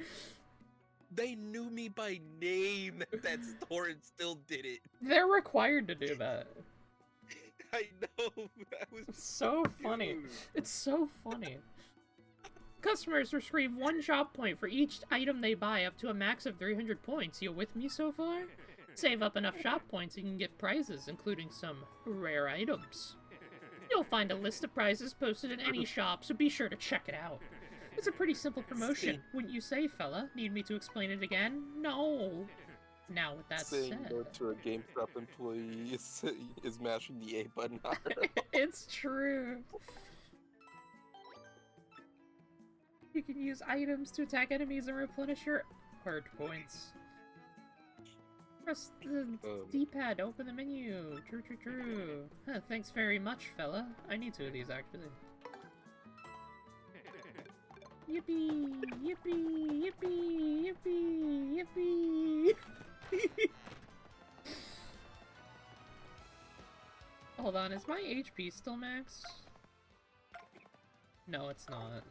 They knew me by name at that store and still did it. They're required to do that. I know. That was so funny. It's so funny. Customers receive 1 shop point for each item they buy, up to a max of 300 points. You with me so far? Save up enough shop points, you can get prizes, including some rare items. You'll find a list of prizes posted in any shop, so be sure to check it out. It's a pretty simple promotion, wouldn't you say, fella? Need me to explain it again? No. Now, with that Saying said... no to a GameStop employee is mashing the A button. It's true. You can use items to attack enemies and replenish your hard points. Press the D-pad to open the menu. True. Huh, thanks very much, fella. I need 2 of these, actually. Yippee! Yippee! Yippee! Yippee! Yippee! Hold on, is my HP still max? No, it's not.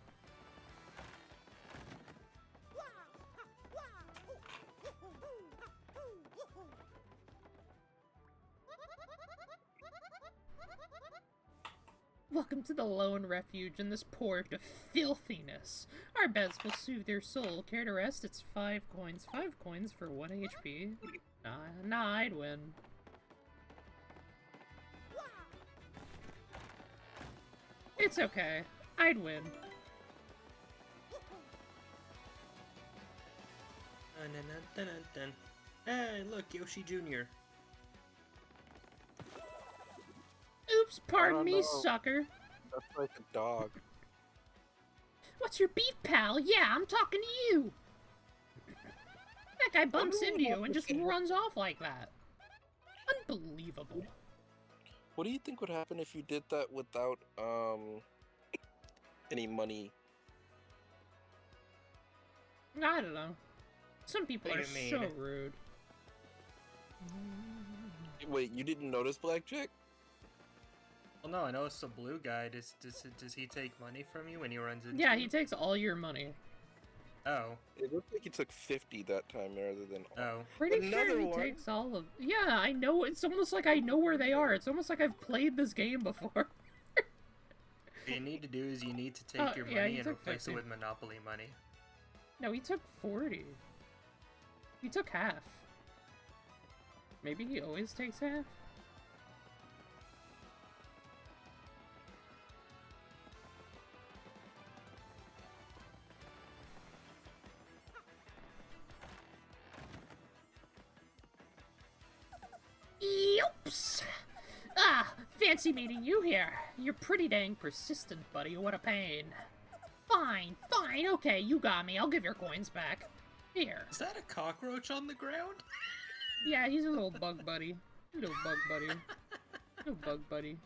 Welcome to the lone refuge in this port of filthiness. Our beds will soothe your soul. Care to rest? It's 5 coins. 5 coins for 1 HP. Nah, I'd win. It's okay. I'd win. Hey, look, Yoshi Jr. Oops, pardon me, sucker. That's like a dog. What's your beef, pal? Yeah, I'm talking to you. That guy bumps into you and just runs off like that. Unbelievable. What do you think would happen if you did that without, any money? I don't know. Some people are so rude. Wait, you didn't notice Blackjack? Well, no, I know it's the blue guy. Does he take money from you when he runs into Yeah, you? he takes all your money. Oh. It looked like he took 50 that time rather than all. Oh. Pretty sure he takes all of... Yeah, I know. It's almost like I know where they are. It's almost like I've played this game before. What you need to do is you need to take your money and replace 50. it with Monopoly money. No, he took 40. He took half. Maybe he always takes half? Oops! Ah, fancy meeting you here. You're pretty dang persistent, buddy. What a pain. Fine, okay, you got me. I'll give your coins back. Here. Is that a cockroach on the ground? Yeah, he's a little bug buddy. Little bug buddy. Little bug buddy.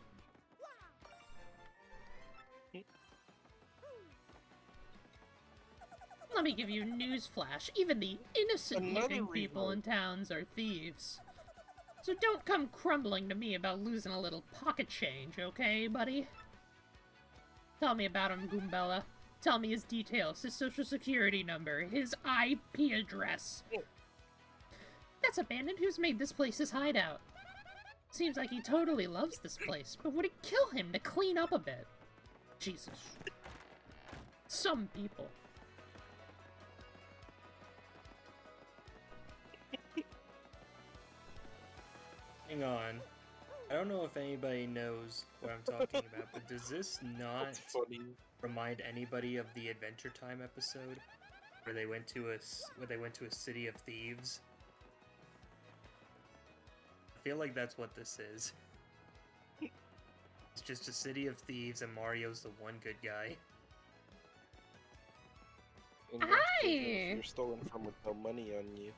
Let me give you a newsflash. Even the innocent-looking people in towns are thieves. So don't come crumbling to me about losing a little pocket change, okay, buddy? Tell me about him, Goombella. Tell me his details, his social security number, his IP address. That's a bandit who's made this place his hideout. Seems like he totally loves this place, but would it kill him to clean up a bit? Jesus. Some people. Hang on. I don't know if anybody knows what I'm talking about, but does this not remind anybody of the Adventure Time episode where they went to a city of thieves? I feel like that's what this is. It's just a city of thieves and Mario's the one good guy. Hi! You're stolen from with no money on you.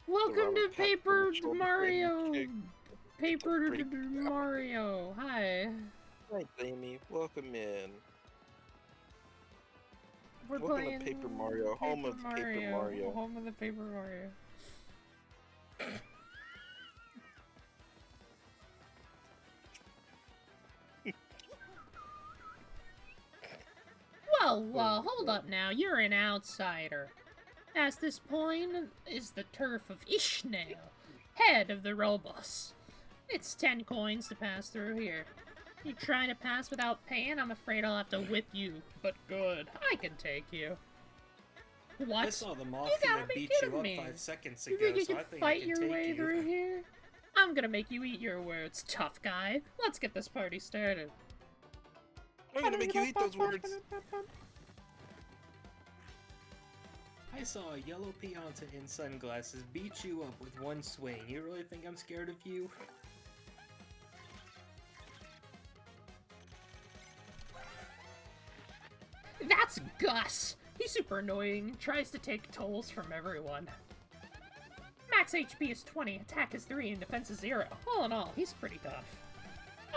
Welcome to Paper Mario! Paper Mario, hi. Hi, Amy. Welcome in. We're Welcome playing to Paper Mario, home of Paper Mario. Home of the Paper Mario. Well, hold up now. You're an outsider. As this point is the turf of Ishnael, head of the Robos. It's 10 coins to pass through here. You trying to pass without paying? I'm afraid I'll have to whip you. But good, I can take you. What? I saw the Mafia beat you up 5 seconds ago, you think you so I can think fight I can your take way you. through here? I'm gonna make you eat your words, tough guy. Let's get this party started. I'm gonna make you eat those words. I saw a yellow Pianta in sunglasses beat you up with one swing. You really think I'm scared of you? That's Gus! He's super annoying, tries to take tolls from everyone. Max HP is 20, attack is 3, and defense is 0. All in all, he's pretty tough.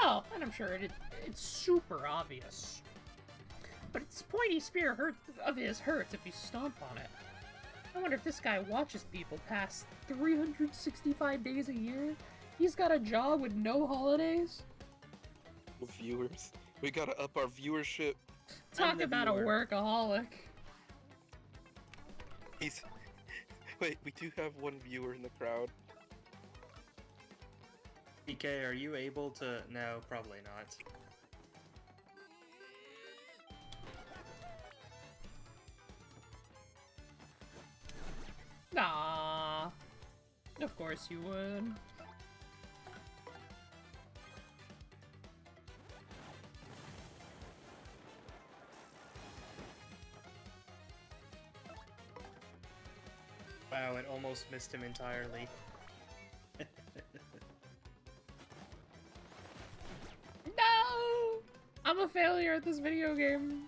Oh, and I'm sure it's super obvious. But its pointy spear of his hurts if you stomp on it. I wonder if this guy watches people pass 365 days a year? He's got a job with no holidays? Viewers. We gotta up our viewership. Talk about a workaholic. Wait, we do have one viewer in the crowd. PK, are you able to... No, probably not. Nah. Of course you would. Wow, it almost missed him entirely. No! I'm a failure at this video game.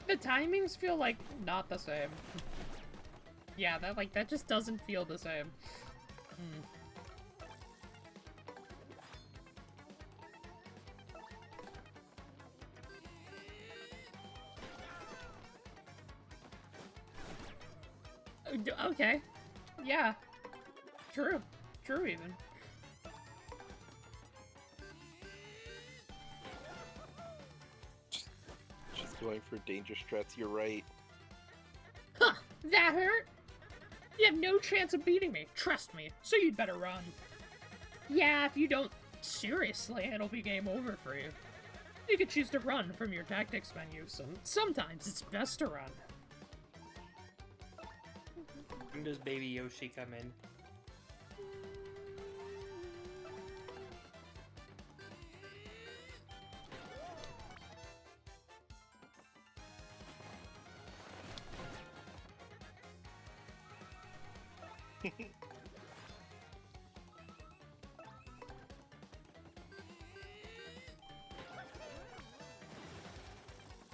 The timings feel like not the same. Yeah, that just doesn't feel the same. Okay. Yeah. True. True even. Just going for danger strats, you're right. Huh! That hurt? You have no chance of beating me, trust me, so you'd better run. Yeah, if you don't seriously, it'll be game over for you. You could choose to run from your tactics menu, so sometimes it's best to run. When does Baby Yoshi come in?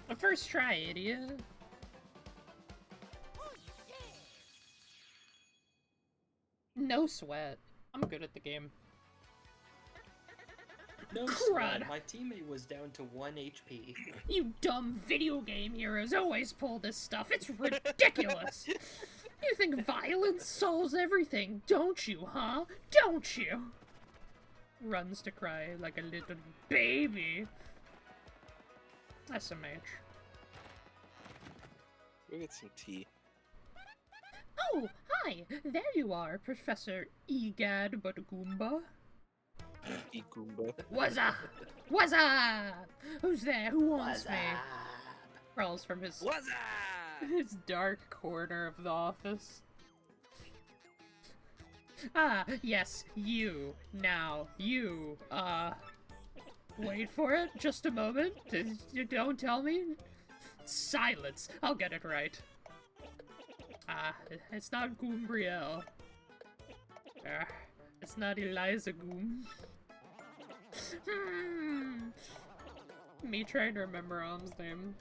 A first try, idiot. No sweat. I'm good at the game. No sweat. My teammate was down to 1 HP. You dumb video game heroes always pull this stuff. It's ridiculous. You think violence solves everything, don't you, huh? Don't you? Runs to cry like a little baby. SMH. Go get some tea. Oh, hi! There you are, Professor Egad Goomba. Goomba. What's up? Who's there? Who wants me? Crawls from his dark corner of the office. Ah, yes, you. Now, you, wait for it, just a moment. Don't tell me. Silence. I'll get it right. Ah, it's not Goombrielle. It's not Eliza Goom. Me trying to remember Om's name.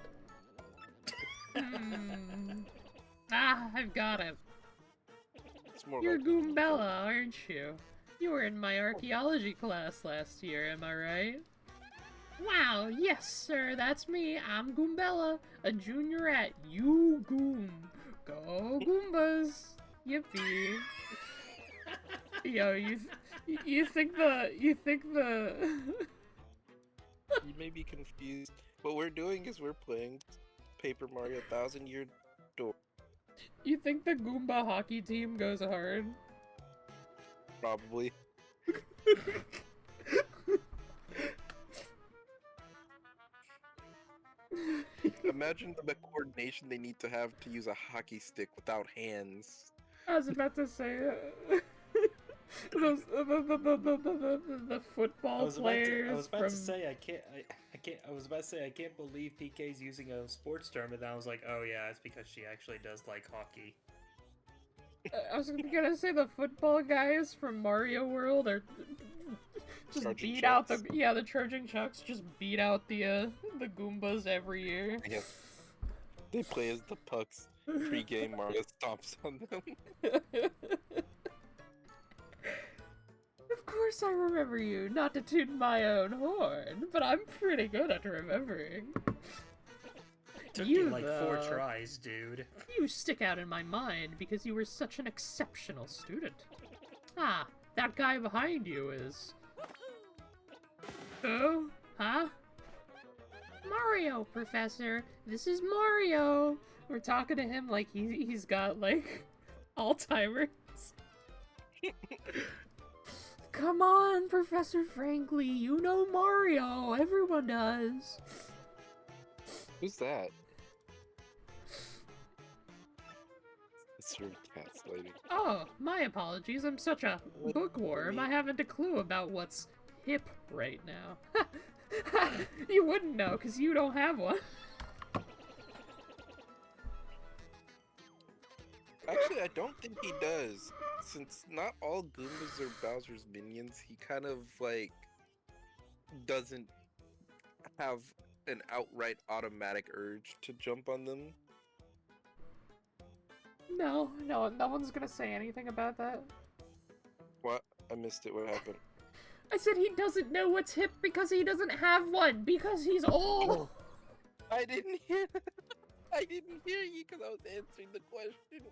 Ah, I've got it. You're like Goombella, aren't you? You were in my archaeology class last year, am I right? Wow, yes sir, that's me. I'm Goombella, a junior at U-Goom. Go Goombas! Yippee! Yo, you think the You may be confused. What we're doing is we're playing Paper Mario 1000 Year Door. You think the Goomba hockey team goes hard? Probably. Imagine the coordination they need to have to use a hockey stick without hands. I was about to say the football players. I was about to say I can't believe PK's using a sports term, and then I was like, oh yeah, it's because she actually does like hockey. I was gonna say the football guys from Mario World are just Charging beat chucks. out the charging chucks just beat out the Goombas every year. Yeah. They play as the pucks. Pre-game, Mario stomps on them. Of course I remember you, not to toot my own horn, but I'm pretty good at remembering. Took you like 4 tries, dude. You stick out in my mind because you were such an exceptional student. Ah, that guy behind you is... Who? Huh? Mario, Professor. This is Mario. We're talking to him like he's got, like, Alzheimer's. Come on, Professor Frankly. You know Mario. Everyone does. Who's that? It's your cat's lady. Oh, my apologies. I'm such a bookworm. I haven't a clue about what's hip right now. You wouldn't know, because you don't have one. Actually, I don't think he does. Since not all Goombas are Bowser's minions, he kind of, like, doesn't have an outright automatic urge to jump on them. No one's gonna say anything about that. What? I missed it. What happened? I said he doesn't know what's hip because he doesn't have one, because he's old! Oh, I didn't hear I didn't hear you because I was answering the question.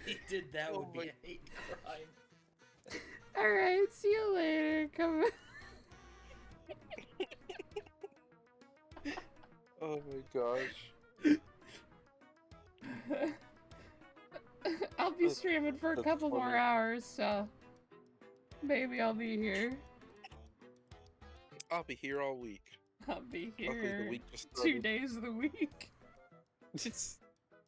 He did that would be a hate crime. Alright, see you later. Come. Oh my gosh. I'll be streaming for a couple more hours, so maybe I'll be here. I'll be here all week. I'll be Luckily, here the week just 2 started. days of the week. It's...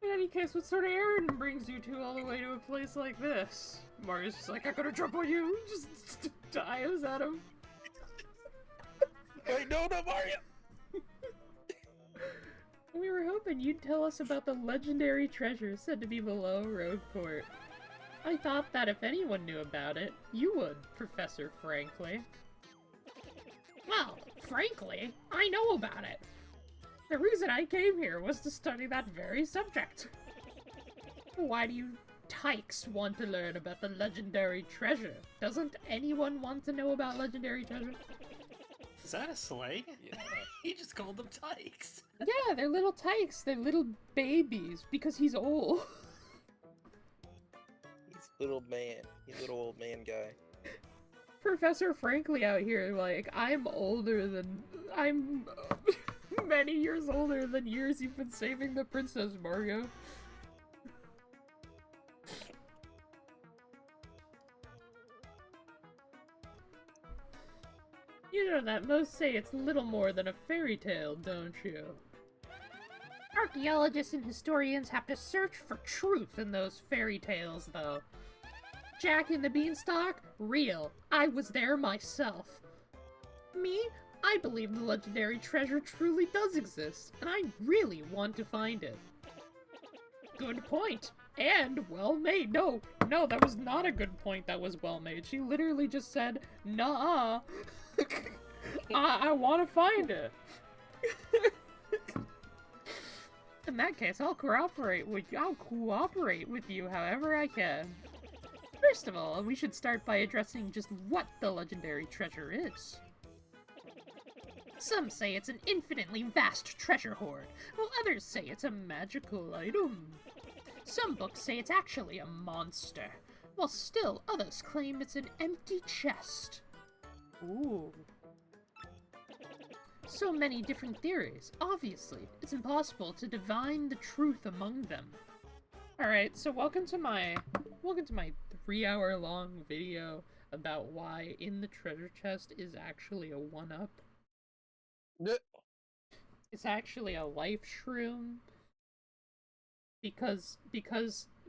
In any case, what sort of errand brings you two all the way to a place like this? Mario's just like, I'm gonna jump on you! Just dives at him. Wait, no, Mario! We were hoping you'd tell us about the legendary treasure said to be below Rogueport. I thought that if anyone knew about it, you would, Professor Frankly. Well, frankly, I know about it. The reason I came here was to study that very subject. Why do you tykes want to learn about the legendary treasure? Doesn't anyone want to know about legendary treasure? Is that a slang? Yeah. He just called them tykes. Yeah, they're little tykes. They're little babies because he's old. He's little man. He's little old man guy. Professor Frankly out here, like, I'm many years older than years you've been saving the princess, Mario. You know that most say it's little more than a fairy tale, don't you? Archaeologists and historians have to search for truth in those fairy tales, though. Jack and the Beanstalk? Real. I was there myself. Me? I believe the legendary treasure truly does exist, and I really want to find it. Good point. And well made. No, that was not a good point that was well made. She literally just said, nah. I want to find it. In that case, I'll cooperate with you however I can. First of all, we should start by addressing just what the legendary treasure is. Some say it's an infinitely vast treasure hoard, while others say it's a magical item. Some books say it's actually a monster, while still others claim it's an empty chest. Ooh. So many different theories. Obviously, it's impossible to divine the truth among them. Alright, so welcome to my 3-hour-long video about why in the treasure chest is actually a 1-up. It's actually a life shroom. Because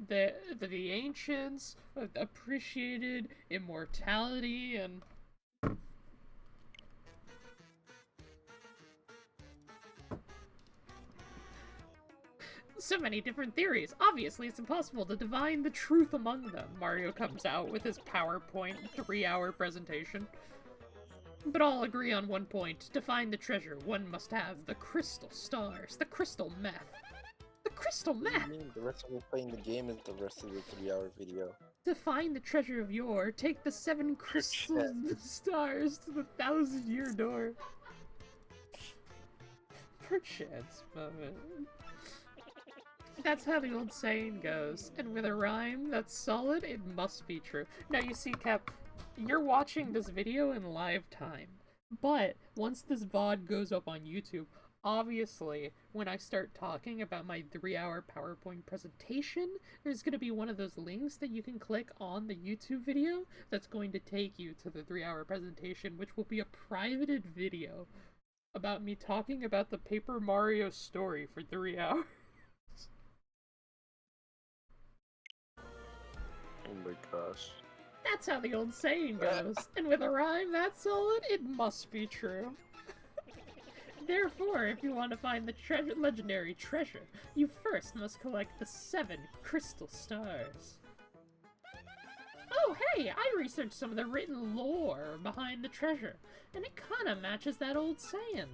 the ancients appreciated immortality and so many different theories. Obviously, it's impossible to divine the truth among them. Mario comes out with his PowerPoint 3-hour presentation. But all agree on one point. To find the treasure, one must have the crystal stars, the crystal meth. The crystal meth! The rest of you playing the game is the rest of the 3-hour video. To find the treasure of yore, take the 7 crystals of the stars to the 1,000-year door. Perchance, moment. That's how the old saying goes, and with a rhyme that's solid, it must be true. Now you see, Cap, you're watching this video in live time, but once this VOD goes up on YouTube, obviously, when I start talking about my 3-hour PowerPoint presentation, there's going to be one of those links that you can click on the YouTube video that's going to take you to the 3-hour presentation, which will be a privated video about me talking about the Paper Mario story for 3 hours. Oh my gosh. That's how the old saying goes, and with a rhyme that solid, it must be true. Therefore, if you want to find the legendary treasure, you first must collect the 7 crystal stars. Oh hey, I researched some of the written lore behind the treasure, and it kinda matches that old saying.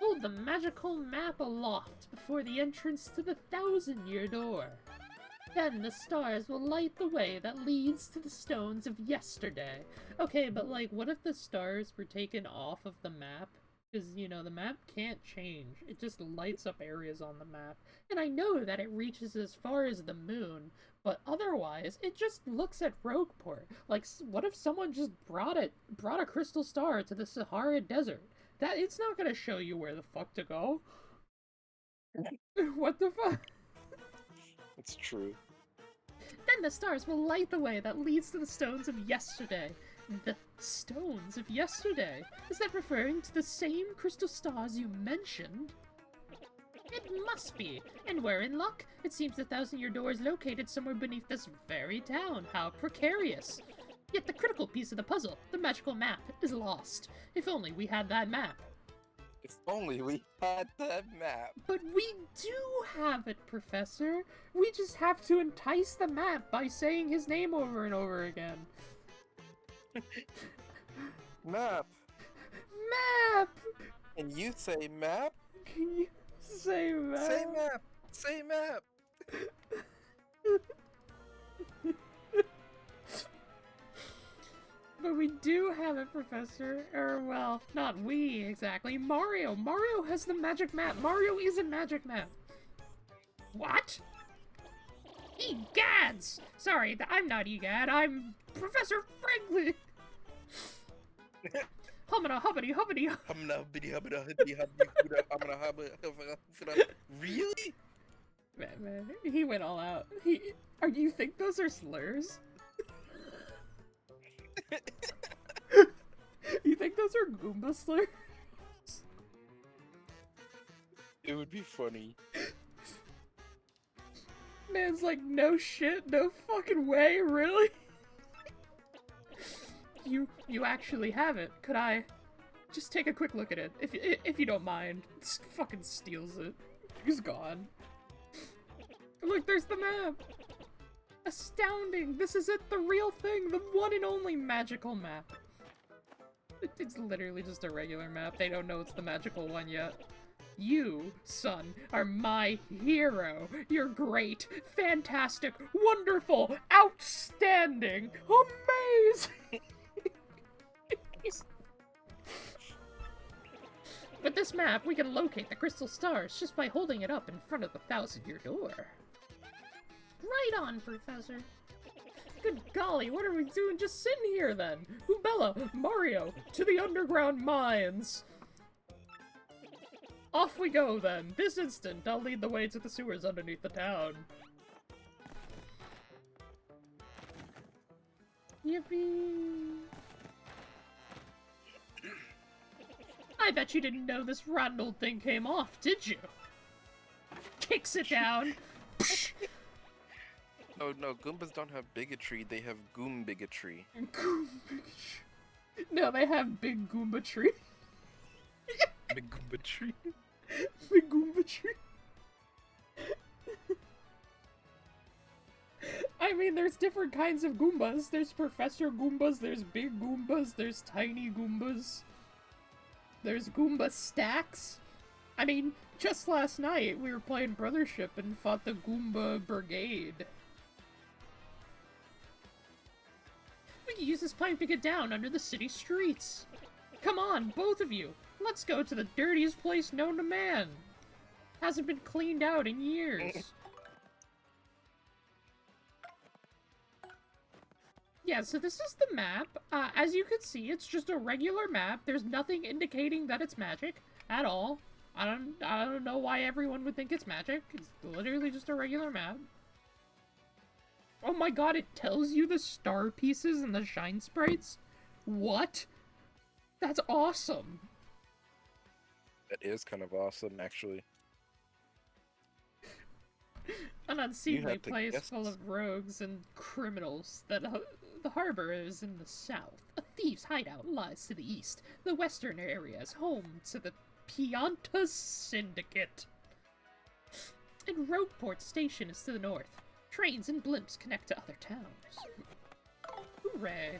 Hold the magical map aloft before the entrance to the 1,000-year door. Then the stars will light the way that leads to the stones of yesterday. Okay, but like, what if the stars were taken off of the map? Because, you know, the map can't change. It just lights up areas on the map. And I know that it reaches as far as the moon, but otherwise, it just looks at Rogueport. Like, what if someone just brought a crystal star to the Sahara Desert? It's not gonna show you where the fuck to go. What the fuck? It's true. Then the stars will light the way that leads to the stones of yesterday. The stones of yesterday? Is that referring to the same crystal stars you mentioned? It must be, and we're in luck. It seems the 1,000-year door is located somewhere beneath this very town. How precarious. Yet the critical piece of the puzzle, the magical map, is lost. If only we had that map. If only we had that map. But we do have it, Professor. We just have to entice the map by saying his name over and over again. Map. Map! And you say map? You say map. Say map. Say map. But we do have it, Professor. Or, well, not we, exactly. Mario! Mario has the magic map! Mario is a magic map! What? Egads! Sorry, I'm not Egad, I'm Professor Franklin! Humana hubbity hubbity. Humana hubbity hubbity hubbity humana hubbity. Really? Man, he went all out. You think those are slurs? You think those are Goomba slurs? It would be funny. Man's like, no shit, no fucking way, really? You actually have it. Could I just take a quick look at it? If you don't mind. Just fucking steals it. He's gone. Look, there's the map! Astounding! This is it, the real thing! The one and only magical map! It's literally just a regular map. They don't know it's the magical one yet. You, son, are my hero! You're great, fantastic, wonderful, outstanding, amazing! With this map, we can locate the crystal stars just by holding it up in front of the 1,000-year door. Right on, Professor. Good golly, what are we doing just sitting here then? Bella, Mario, to the underground mines! Off we go then. This instant, I'll lead the way to the sewers underneath the town. Yippee! I bet you didn't know this rotten old thing came off, did you? Kicks it down. Oh no, Goombas don't have bigotry, they have Goom bigotry. Goom bigotry. No, they have big Goomba tree. Big Goomba tree? Big Goomba tree. I mean, there's different kinds of Goombas. There's Professor Goombas, there's big Goombas, there's tiny Goombas. There's Goomba stacks. I mean, just last night we were playing Brothership and fought the Goomba Brigade. We could use this pipe to get down under the city streets. Come on, both of you. Let's go to the dirtiest place known to man. Hasn't been cleaned out in years. Yeah, so this is the map. As you can see, it's just a regular map. There's nothing indicating that it's magic at all. I don't know why everyone would think it's magic. It's literally just a regular map. Oh my god, it tells you the star pieces and the shine sprites? What? That's awesome. That is kind of awesome, actually. An unseemly place full of rogues and criminals. The harbor is in the south. A thieves' hideout lies to the east. The western area is home to the Pianta Syndicate. And Rogueport Station is to the north. Trains and blimps connect to other towns. Hooray!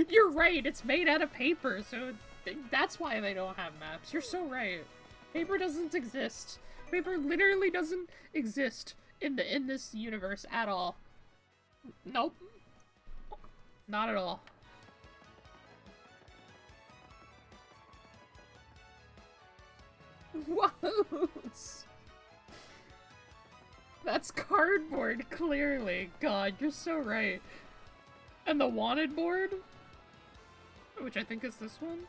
You're right, it's made out of paper, so that's why they don't have maps. You're so right. Paper doesn't exist. Paper literally doesn't exist in this universe at all. Nope. Not at all. Whoa! That's cardboard, clearly. God, you're so right. And the wanted board? Which I think is this one?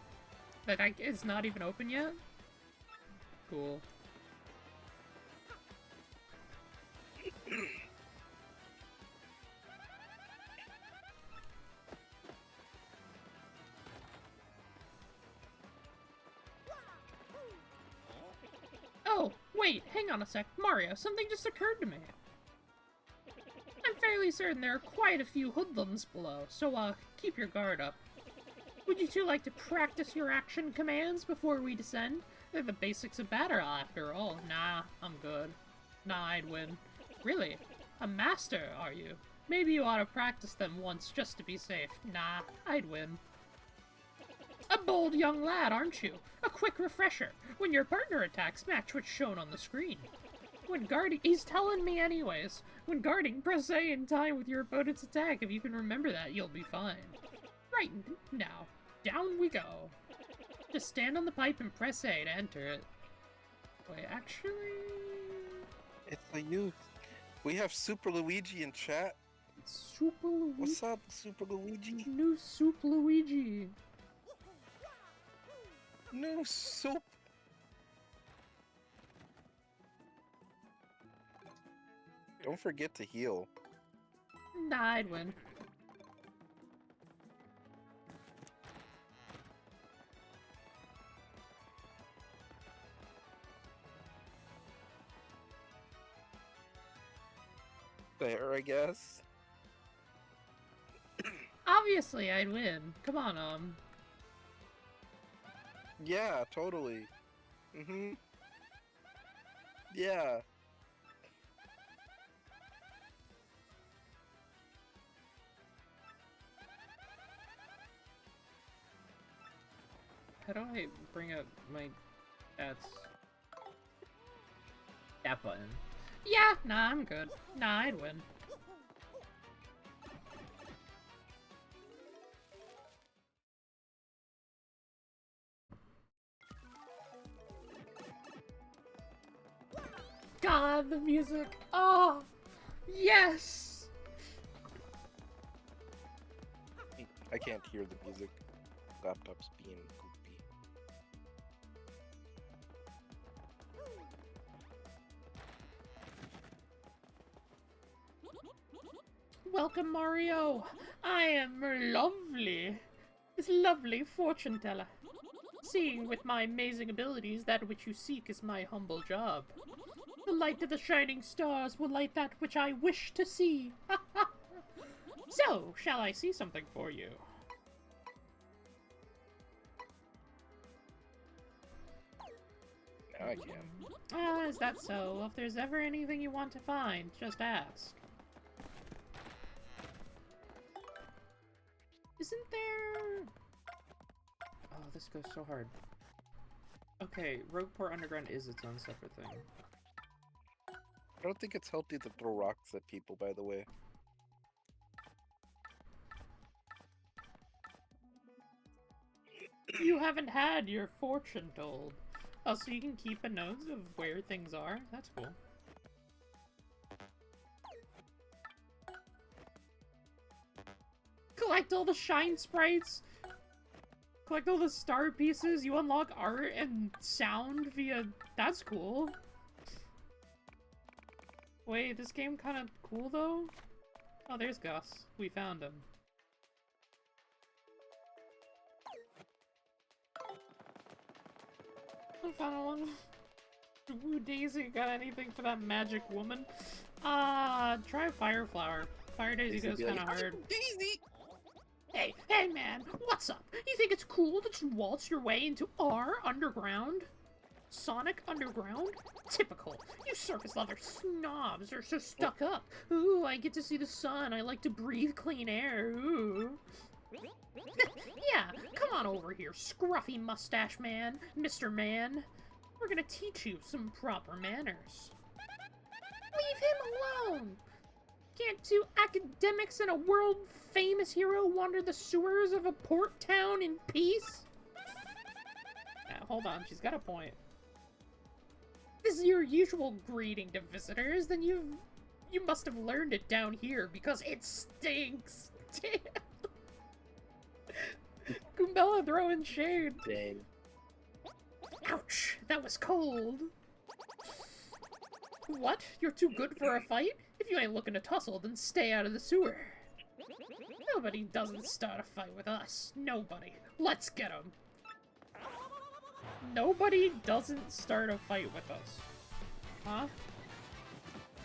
That is not even open yet? Cool. Oh, wait, hang on a sec. Mario, something just occurred to me. I'm fairly certain there are quite a few hoodlums below, so, keep your guard up. Would you two like to practice your action commands before we descend? They're the basics of battle, after all. Nah, I'm good. Nah, I'd win. Really? A master, are you? Maybe you ought to practice them once just to be safe. Nah, I'd win. A bold young lad, aren't you? A quick refresher. When your partner attacks, match what's shown on the screen. When guarding— he's telling me anyways. When guarding, press A in time with your opponent's attack. If you can remember that, you'll be fine. Right, now, down we go. Just stand on the pipe and press A to enter it. Wait, actually... It's like new. We have Super Luigi in chat. Super Luigi? What's up, Super Luigi? New Soup Luigi. No soup. Don't forget to heal. Nah, I'd win. There, I guess. Obviously, I'd win. Come on, Yeah, totally. Mm-hmm. Yeah. How do I bring up my stats? That button. Yeah, nah, I'm good. Nah, I'd win. God, the music. Oh, yes. I can't hear the music. Laptop's being goopy. Welcome, Mario. I am lovely. This lovely fortune teller. Seeing with my amazing abilities that which you seek is my humble job. The light of the shining stars will light that which I wish to see. So, shall I see something for you? Now I can. Ah, is that so? If there's ever anything you want to find, just ask. Isn't there... Oh, this goes so hard. Okay, Rogueport Underground is its own separate thing. I don't think it's healthy to throw rocks at people, by the way. You haven't had your fortune told. Oh, so you can keep a note of where things are? That's cool. Collect all the shine sprites! Collect all the star pieces, you unlock art and sound via... That's cool. Wait, this game kinda cool though? Oh, there's Gus. We found him. I found one. Ooh, Daisy, got anything for that magic woman? Try Fire Flower. Fire Daisy goes kinda hard. Daisy! Hey man, what's up? You think it's cool to just waltz your way into our underground? Sonic Underground? Typical. You surface level snobs are so stuck up. Ooh, I get to see the sun. I like to breathe clean air. Ooh. Yeah, come on over here, scruffy mustache man, Mr. Man. We're gonna teach you some proper manners. Leave him alone! Can't two academics and a world-famous hero wander the sewers of a port town in peace? Hold on, she's got a point. This is your usual greeting to visitors, then you must have learned it down here because it stinks. Damn. Goombella throwing shade. Dang. Ouch, that was cold. What? You're too good for a fight? If you ain't looking to tussle, then stay out of the sewer. Nobody doesn't start a fight with us. Nobody. Let's get him. Nobody doesn't start a fight with us. Huh?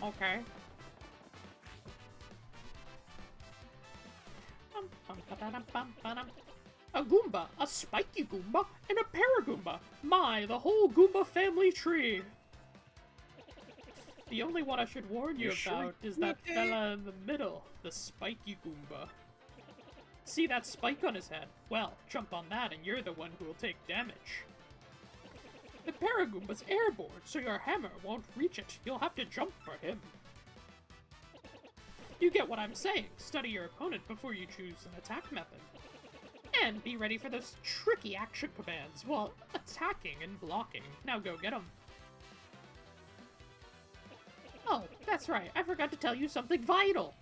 Okay. A Goomba, a spiky Goomba, and a Paragoomba. My, the whole Goomba family tree. The only one I should warn you about is that fella in the middle, the spiky Goomba. See that spike on his head? Well, jump on that and you're the one who will take damage. The Paragoomba's airborne, so your hammer won't reach it. You'll have to jump for him. You get what I'm saying. Study your opponent before you choose an attack method. And be ready for those tricky action commands while attacking and blocking. Now go get them. Oh, that's right. I forgot to tell you something vital.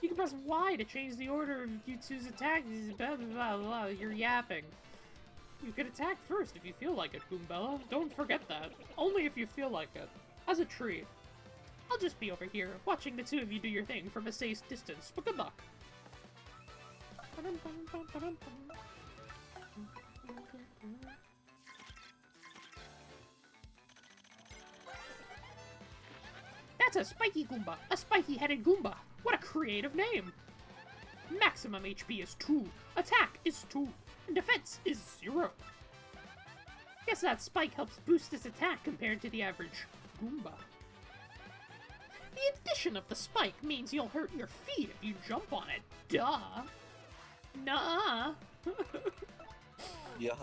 You can press Y to change the order of you two's attacks. Blah, blah, blah, blah. You're yapping. You can attack first if you feel like it, Goombella. Don't forget that. Only if you feel like it. As a treat. I'll just be over here, watching the two of you do your thing from a safe distance, but good luck. That's a spiky Goomba! A spiky-headed Goomba! What a creative name! Maximum HP is 2, attack is 2, and defense is 0. Guess that spike helps boost his attack compared to the average Goomba. The addition of the spike means you'll hurt your feet if you jump on it. Duh! Nah! Yeah.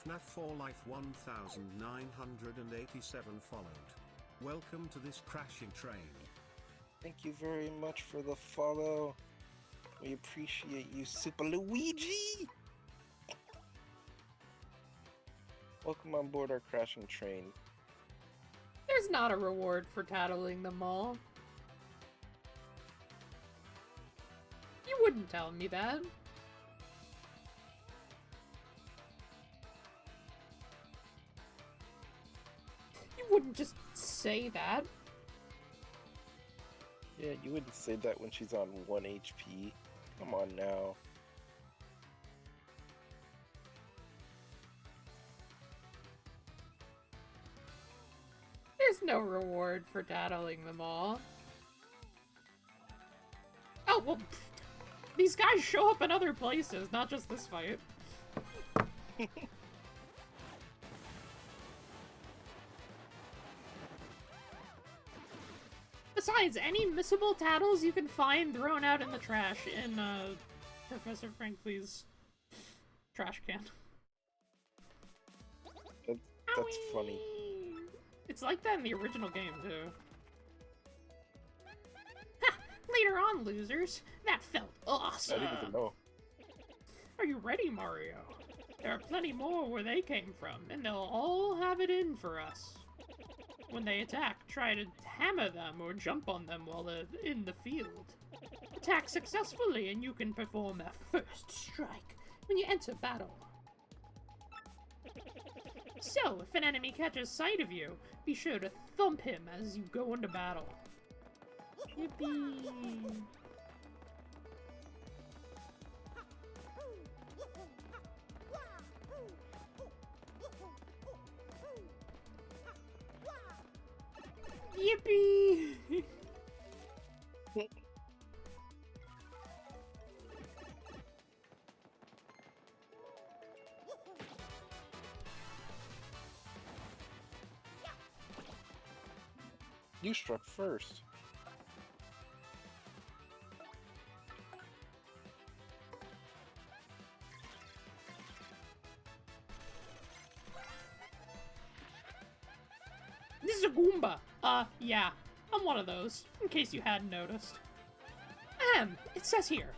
FNAF 4 Life 1987 followed. Welcome to this crashing train. Thank you very much for the follow. We appreciate you, Super Luigi! Welcome on board our crashing train. There's not a reward for tattling them all. You wouldn't tell me that. You wouldn't just say that. Yeah, you wouldn't say that when she's on 1 HP. Come on now. There's no reward for tattling them all. Oh, well, these guys show up in other places, not just this fight. Besides, any missable tattles you can find thrown out in the trash in, Professor Frankly's trash can. That's funny. It's like that in the original game, too. Ha! Later on, losers. That felt awesome. I didn't even know. Are you ready, Mario? There are plenty more where they came from, and they'll all have it in for us. When they attack, try to hammer them or jump on them while they're in the field. Attack successfully and you can perform a first strike when you enter battle. So, if an enemy catches sight of you, be sure to thump him as you go into battle. Yippee! Yippee! You struck first. This is a Goomba! Yeah. I'm one of those, in case you hadn't noticed. It says here,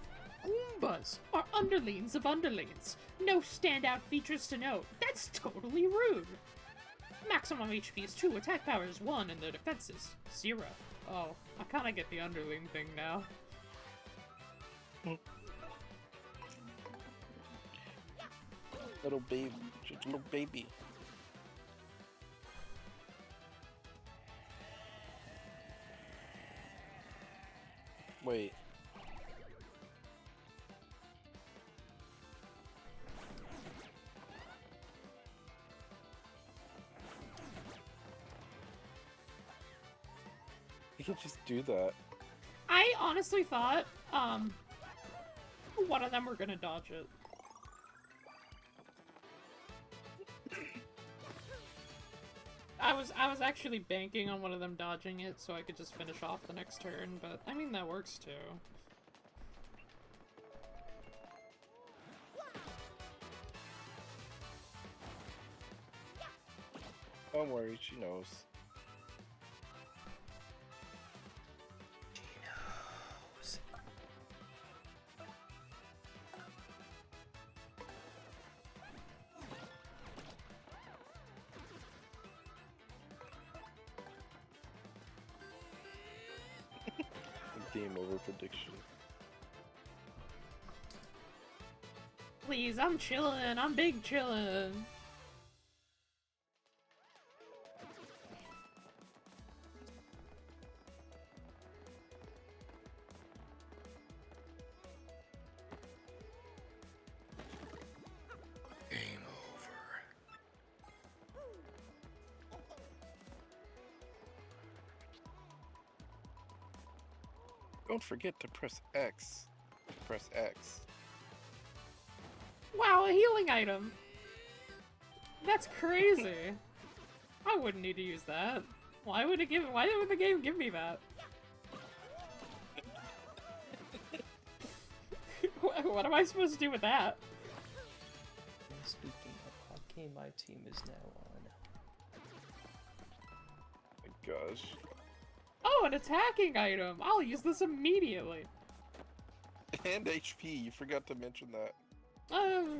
Goombas are underlings of underlings. No standout features to note. That's totally rude. Maximum HP is 2, attack power is 1, and their defense is 0. Oh, I kinda get the underling thing now. Little baby. Just little baby. Wait. You can just do that. I honestly thought, one of them were gonna dodge it. I was actually banking on one of them dodging it so I could just finish off the next turn, but I mean that works too. Don't worry, she knows. Game over prediction. Please, I'm chillin', I'm big chillin'. Game over. Don't forget to press X. Press X. Wow, a healing item! That's crazy. I wouldn't need to use that. Why would the game give me that? What am I supposed to do with that? Speaking of hockey, my team is now on. My gosh. Oh, an attacking item! I'll use this immediately! And HP, you forgot to mention that.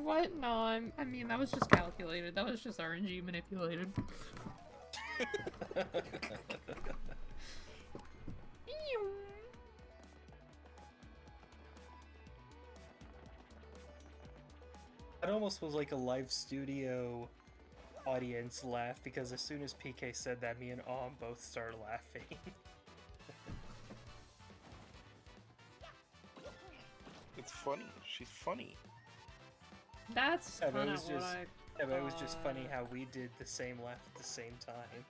What? No, I mean, that was just calculated. That was just RNG manipulated. That almost was like a live studio audience laugh, because as soon as PK said that, me and both started laughing. It's funny. She's funny. That's Yeah, but kind it of was what just, I... yeah, but it was just funny how we did the same laugh at the same time.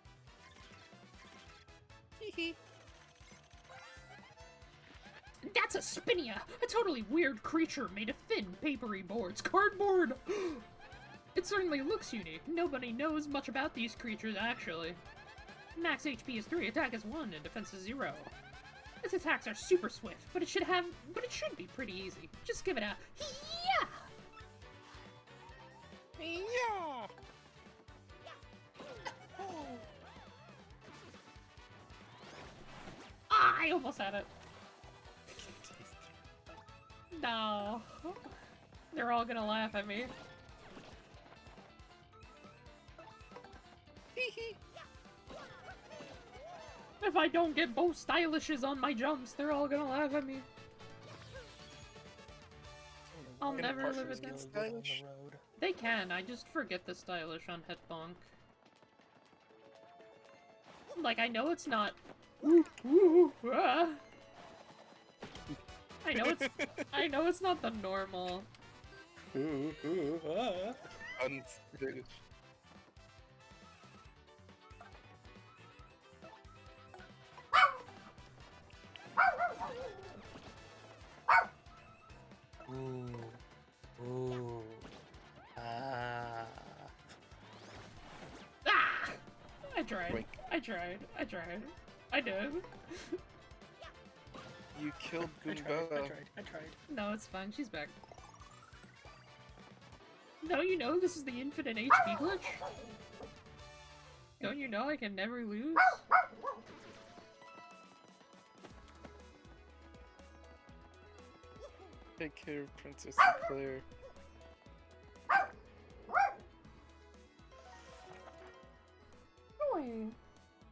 That's a spinia! A totally weird creature made of thin, papery boards. Cardboard! It certainly looks unique. Nobody knows much about these creatures, actually. Max HP is 3, attack is 1, and defense is 0. Its attacks are super swift, but it should be pretty easy. Just give it a yeah! Yeah! Ah, I almost had it. No. They're all gonna laugh at me. If I don't get both stylishes on my jumps, they're all gonna laugh at me. I'll never live it down. Stylish? They can, I just forget the stylish on Hitbonk. Like, I know it's not. Ah. I know it's not the normal. Unstylish. Ooh. Ah. Ah! I tried. Wait. I did. You killed I Goombella. tried. No, it's fine. She's back. Don't you know this is the infinite HP glitch? Don't you know I can never lose? Take care of Princess Claire.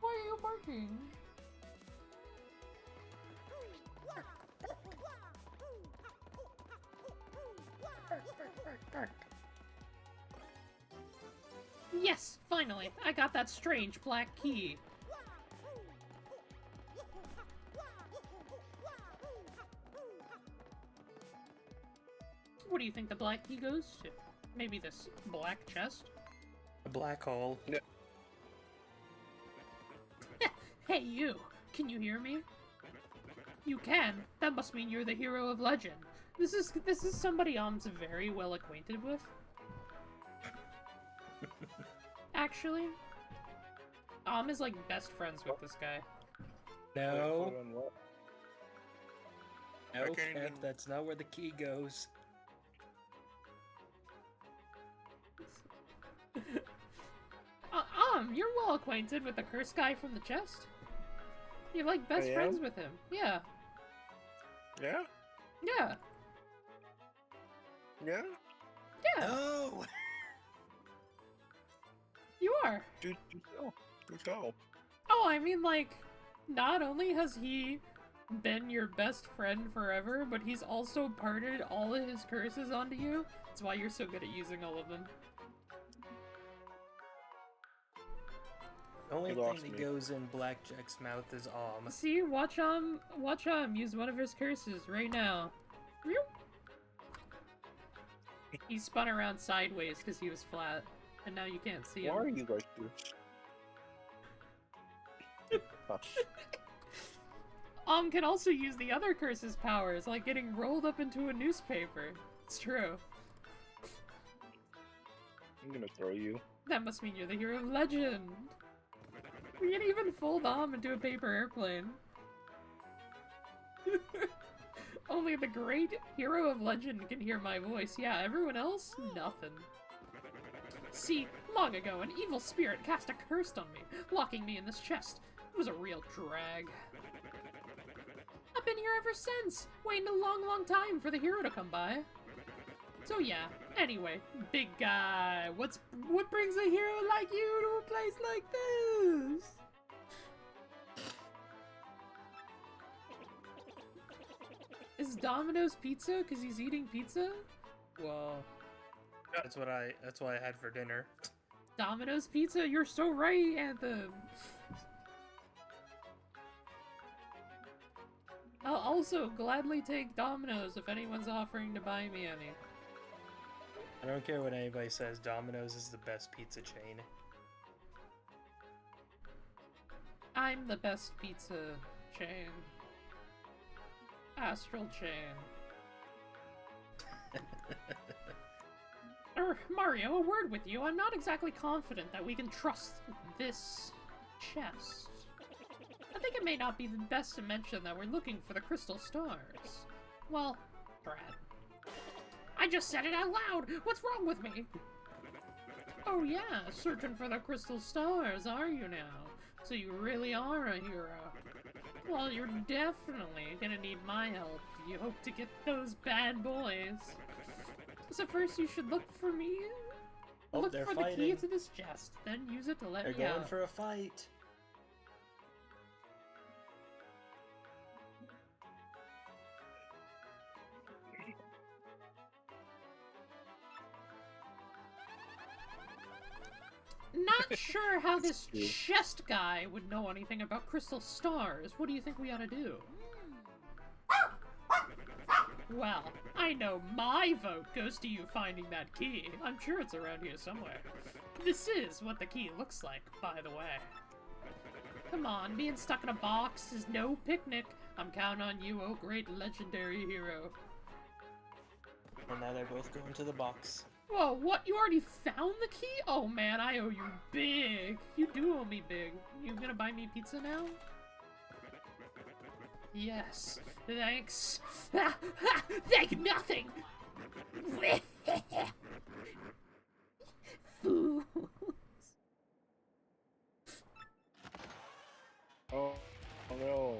Why are you barking? Yes, finally! I got that strange black key. What do you think the black key goes to? Maybe this black chest? A black hole. No. Hey you! Can you hear me? You can? That must mean you're the hero of legend. This is somebody Om's very well acquainted with. Actually, is like best friends with this guy. No. No, I can't Kev, even- that's not where the key goes. You're well acquainted with the cursed guy from the chest. You're like best I am? friends with him. Yeah. Yeah? Yeah. Yeah? Yeah. No! You are. Do tell. Oh, I mean, like, not only has he been your best friend forever, but he's also parted all of his curses onto you. That's why you're so good at using all of them. The only You thing lost that me. goes in Blackjack's mouth is See, watch use one of his curses right now. He spun around sideways because he was flat, and now you can't see Why are him. you like this? Can also use the other curse's powers, like getting rolled up into a newspaper. It's true. I'm gonna throw you. That must mean you're the hero of legend. We can even fold into a paper airplane. Only the great hero of legend can hear my voice. Yeah, everyone else, nothing. See, long ago, an evil spirit cast a curse on me, locking me in this chest. It was a real drag. I've been here ever since, waiting a long, long time for the hero to come by. So yeah, anyway, big guy, what brings a hero like you to a place like this? Is Domino's pizza because he's eating pizza? Whoa. That's what I had for dinner. Domino's pizza? You're so right, Anthem. I'll also gladly take Domino's if anyone's offering to buy me any. I don't care what anybody says, Domino's is the best pizza chain. I'm the best pizza chain. Astral chain. Mario, a word with you. I'm not exactly confident that we can trust this chest. I think it may not be the best to mention that we're looking for the crystal stars. Well, Brad. I just said it out loud! What's wrong with me? Oh yeah, searching for the crystal stars, are you now? So you really are a hero. Well, you're definitely gonna need my help if you hope to get those bad boys. So first you should look for me. Oh, look they're for fighting. the key to this chest, then use it to let me out. They're going for a fight. Not sure how this chest guy would know anything about crystal stars. What do you think we ought to do? Well, I know my vote goes to you finding that key. I'm sure it's around here somewhere. This is what the key looks like, by the way. Come on, being stuck in a box is no picnic. I'm counting on you, oh great legendary hero. And now they're both going to the box. Whoa, what? You already found the key? Oh man, I owe you big. You do owe me big. You gonna buy me pizza now? Yes, thanks. Thank nothing! Fools. Oh no.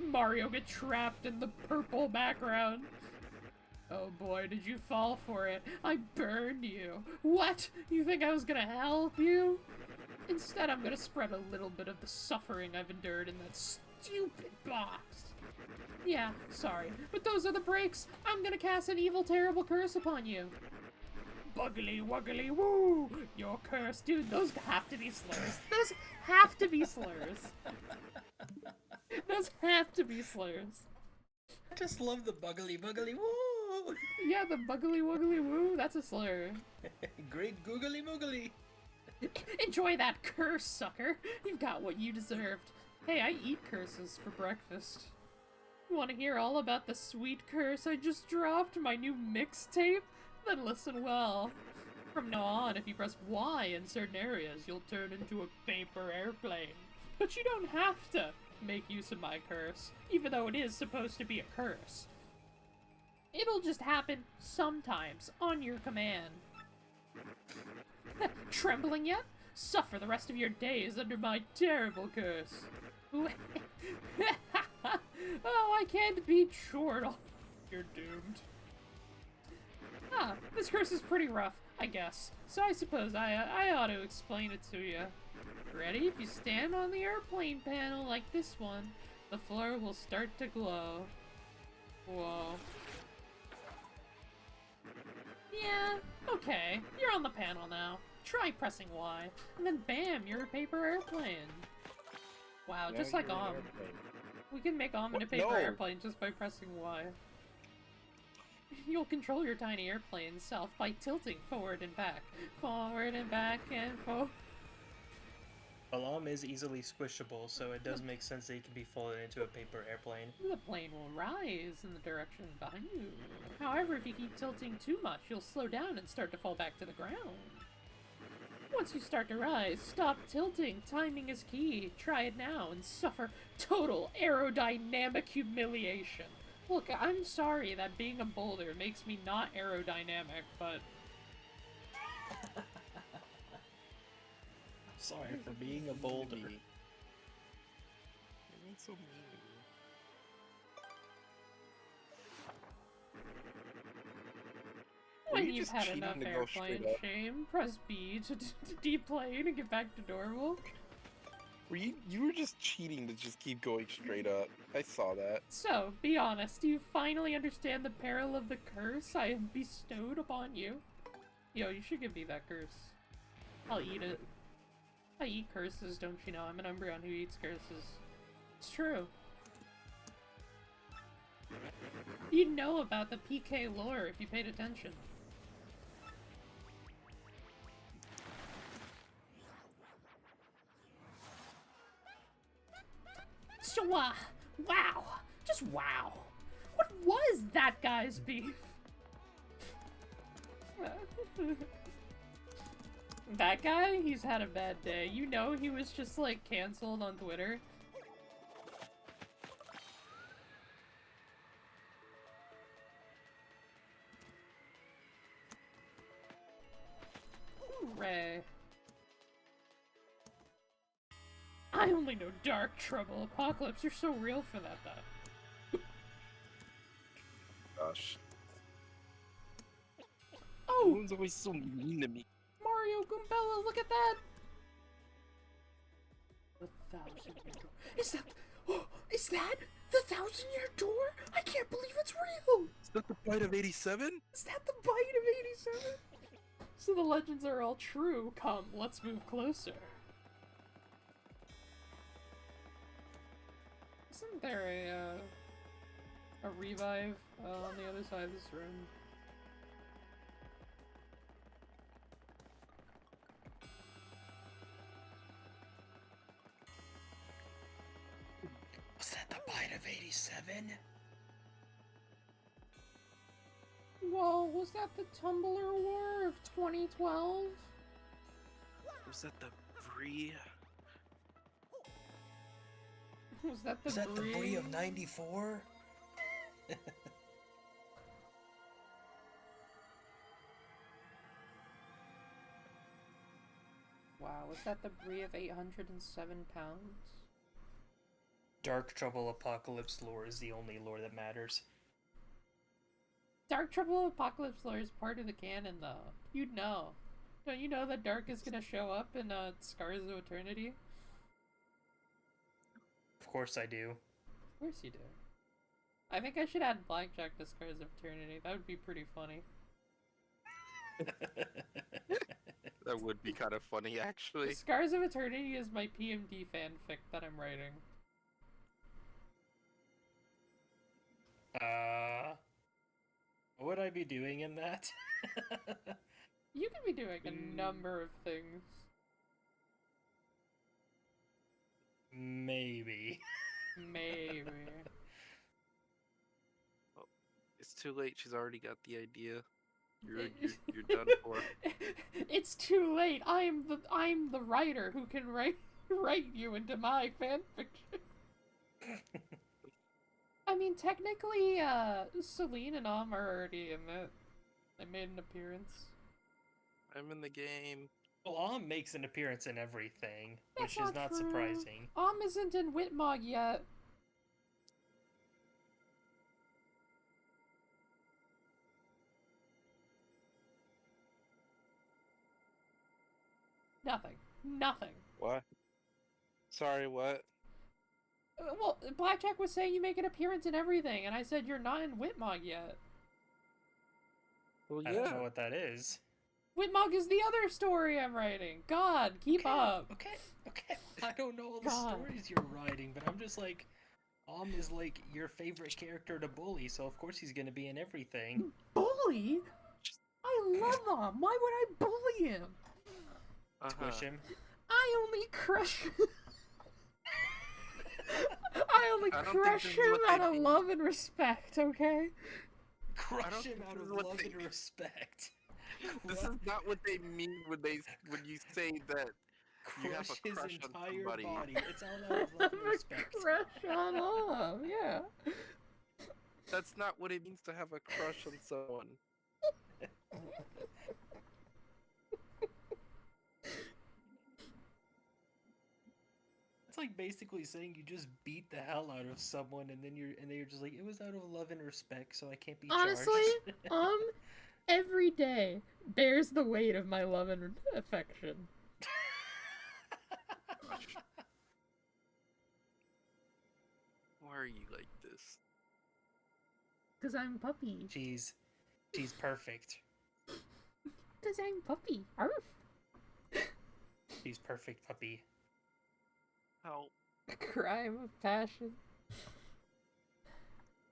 Mario get trapped in the purple background. Oh boy, did you fall for it. I burned you. What? You think I was gonna help you? Instead, I'm gonna spread a little bit of the suffering I've endured in that stupid box. Yeah, sorry, but those are the breaks. I'm gonna cast an evil, terrible curse upon you. Buggly wuggly woo! Your curse. Dude, those have to be slurs. Those have to be slurs. Those have to be slurs. I just love the buggly woo! Yeah, the buggly wuggly woo, that's a slur. Great googly moogly! Enjoy that curse, sucker! You've got what you deserved. Hey, I eat curses for breakfast. You want to hear all about the sweet curse I just dropped? My new mixtape? Then listen well. From now on, if you press Y in certain areas, you'll turn into a paper airplane. But you don't have to make use of my curse, even though it is supposed to be a curse. It'll just happen sometimes, on your command. Trembling yet? Suffer the rest of your days under my terrible curse. Oh, I can't be chortle. You're doomed. Ah, this curse is pretty rough, I guess. So I suppose I ought to explain it to you. Ready? If you stand on the airplane panel like this one, the floor will start to glow. Whoa. Yeah, okay. You're on the panel now. Try pressing Y, and then bam, you're a paper airplane. Wow, Now just like you're an Om. airplane. We can make Om into a What? paper No. airplane just by pressing Y. You'll control your tiny airplane self by tilting forward and back and forward. Alarm is easily squishable, so it does make sense that it can be folded into a paper airplane. The plane will rise in the direction behind you. However, if you keep tilting too much, you'll slow down and start to fall back to the ground. Once you start to rise, stop tilting. Timing is key. Try it now and suffer total aerodynamic humiliation. Look, I'm sorry that being a boulder makes me not aerodynamic, but... Sorry for being a boulder. You're being so mean. Were When you you've just had cheating enough to go airplane straight up? shame, press B to deplane and get back to normal. You were just cheating to just keep going straight up. I saw that. So, be honest, do you finally understand the peril of the curse I have bestowed upon you? Yo, you should give me that curse. I'll eat it. I eat curses, don't you know? I'm an Umbreon who eats curses. It's true. You'd know about the PK lore if you paid attention. Wow. Wow. Just wow. What was that guy's beef? That guy? He's had a bad day. You know he was just, like, canceled on Twitter. Hooray. I only know Dark Trouble. Apocalypse, you're so real for that, though. Gosh. Oh! Everyone's always so mean to me. Mario Goombella, look at that! The 1,000-year door. Is that... Oh, is that the 1,000-year door? I can't believe it's real! Is that the bite of 87? Is that the bite of 87? So the legends are all true. Come, let's move closer. Isn't there a revive on the other side of this room? Was that the bite of 87? Whoa, was that the Tumbler War of 2012? Was that the Brie? Was that the Was that the Brie? Brie of 94? Wow, was that the Brie of 807 pounds? Dark Trouble Apocalypse lore is the only lore that matters. Dark Trouble Apocalypse lore is part of the canon, though. You'd know. Don't you know that Dark is gonna show up in Scars of Eternity? Of course I do. Of course you do. I think I should add Blackjack to Scars of Eternity. That would be pretty funny. That would be kind of funny, actually. Scars of Eternity is my PMD fanfic that I'm writing. What would I be doing in that? You could be doing a number of things. Maybe. Maybe. Oh, it's too late. She's already got the idea. You're done for. It's too late. I'm the writer who can write you into my fanfiction. I mean, technically, Celine and Am are already in it. They made an appearance. I'm in the game. Well, Am makes an appearance in everything, That's which is not true. surprising. Am isn't in Whitmog yet. Nothing. What? Sorry, what? Well, Blackjack was saying you make an appearance in everything, and I said you're not in Whitmog yet. Well, I don't know what that is. Whitmog is the other story I'm writing. God, keep up. Okay. I don't know all the God. stories you're writing, but I'm just like, Am is like your favorite character to bully, so of course he's gonna be in everything. Bully? I love Am. Why would I bully him? Squish him. I only crush I only I don't crush think this is him what they out of mean. love and respect, okay? Crush him think out this of is what love they and mean. respect. This is not what they mean when you say that you have Crush a his crush on entire somebody. body. It's all out of love and respect. Crush on love, yeah. That's not what it means to have a crush on someone. It's like basically saying you just beat the hell out of someone, and then you're just like, it was out of love and respect, so I can't be Honestly, charged. every day bears the weight of my love and affection. Why are you like this? Cause I'm puppy. She's perfect. Cause I'm puppy. Arf. She's perfect, puppy. How? A crime of passion.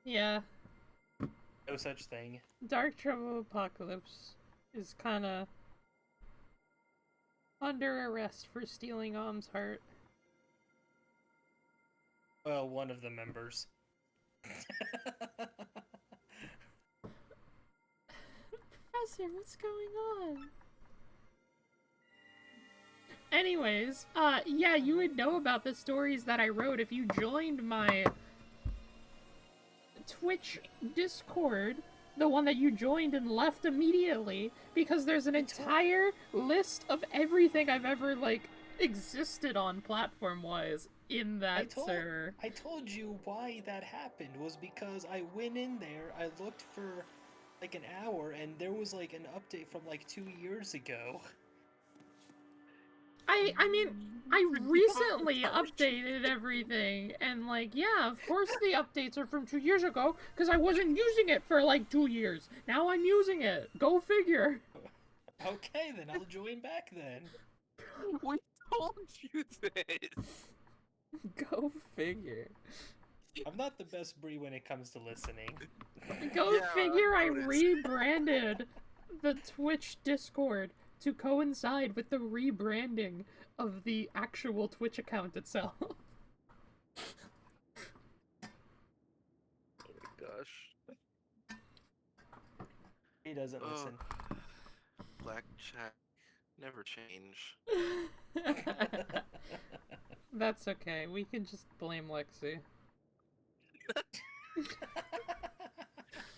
Yeah. No such thing. Dark Trouble Apocalypse is kinda under arrest for stealing Am's heart. Well, one of the members. Professor, what's going on? Anyways, yeah, you would know about the stories that I wrote if you joined my Twitch Discord, the one that you joined and left immediately, because there's an entire list of everything I've ever, like, existed on platform-wise in that server. I told you why that happened was because I went in there, I looked for like an hour, and there was like an update from like 2 years ago. I mean, I recently updated everything, and like, yeah, of course the updates are from 2 years ago, because I wasn't using it for like 2 years. Now I'm using it. Go figure. Okay, then I'll join back then. We told you this. Go figure. I'm not the best Bree when it comes to listening. Go figure, I rebranded the Twitch Discord to coincide with the rebranding of the actual Twitch account itself. Oh my gosh. He doesn't listen. Black Jack, never change. That's okay, we can just blame Lexi.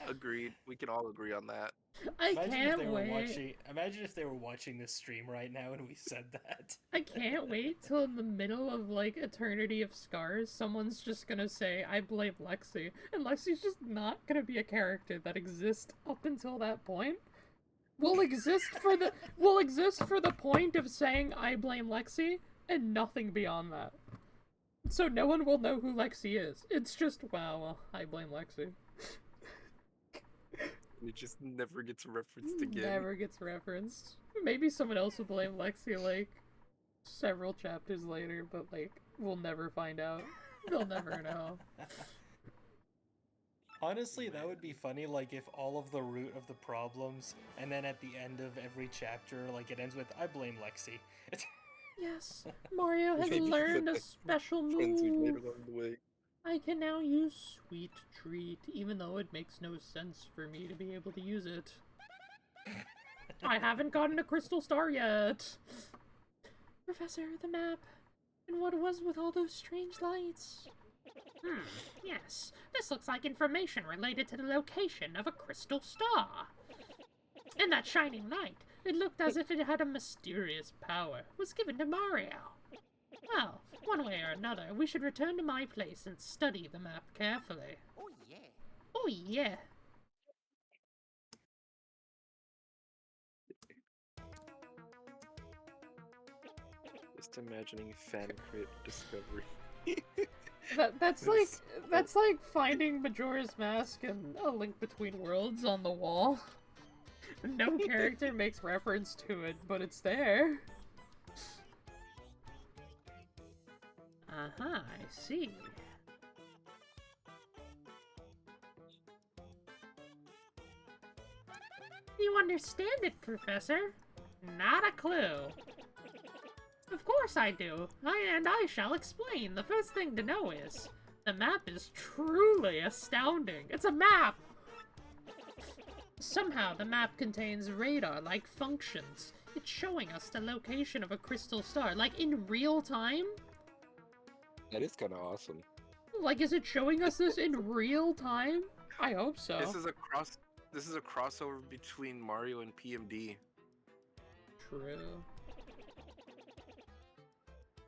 Agreed. We can all agree on that. I can't wait. Imagine if they were watching this stream right now and we said that. I can't wait till in the middle of, like, Eternity of Scars, someone's just gonna say, I blame Lexi. And Lexi's just not gonna be a character that exists up until that point. We'll exist for the point of saying, I blame Lexi, and nothing beyond that. So no one will know who Lexi is. It's just, wow, well, I blame Lexi. It just never gets referenced again. Never gets referenced. Maybe someone else will blame Lexi, like, several chapters later, but, like, we'll never find out. They'll never know. Honestly, that would be funny, like, if all of the root of the problems, and then at the end of every chapter, like, it ends with, I blame Lexi. Yes, Mario has learned a special move. I can now use Sweet Treat, even though it makes no sense for me to be able to use it. I haven't gotten a crystal star yet. Professor, the map. And what was with all those strange lights? Yes. This looks like information related to the location of a crystal star. And that shining light, it looked as if it had a mysterious power, was given to Mario. Well, one way or another, we should return to my place and study the map carefully. Oh yeah. Oh yeah. Just imagining fan crit discovery. That's like finding Majora's Mask and A Link Between Worlds on the wall. No character makes reference to it, but it's there. Uh-huh, I see. You understand it, Professor? Not a clue. Of course I do. I shall explain. The first thing to know is, the map is truly astounding. It's a map! Somehow the map contains radar-like functions. It's showing us the location of a crystal star, like in real time? That is kind of awesome. Like, is it showing us this in real time? I hope so. This is a crossover between Mario and PMD. True.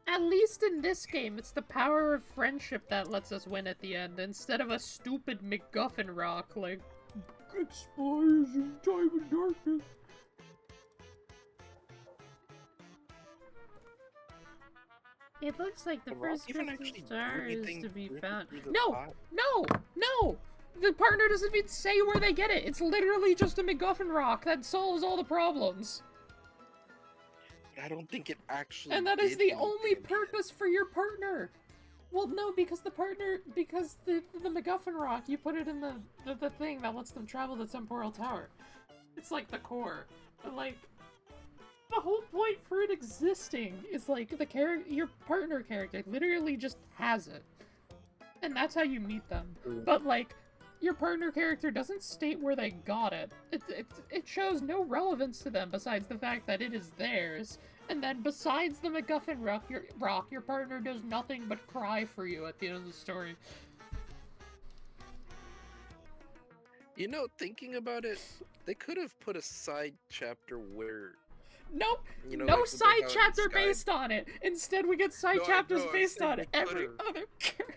At least in this game, it's the power of friendship that lets us win at the end, instead of a stupid MacGuffin rock, like, expires in time and darkness. It looks like the first crystal star is to be found. No! No! No! The partner doesn't even say where they get it. It's literally just a MacGuffin rock that solves all the problems. I don't think it actually. And that is the only purpose for your partner. Well, no, because the MacGuffin rock, you put it in the thing that lets them travel the temporal tower. It's like the core. But like, the whole point for it existing is like your partner character literally just has it. and that's how you meet them. But, like, your partner character doesn't state where they got it. It shows no relevance to them besides the fact that it is theirs. And then besides the MacGuffin rock, your partner does nothing but cry for you at the end of the story. You know, thinking about it, they could have put a side chapter where... Nope! You know, no like side chapter based on it! Instead, we get side chapters based on every other character.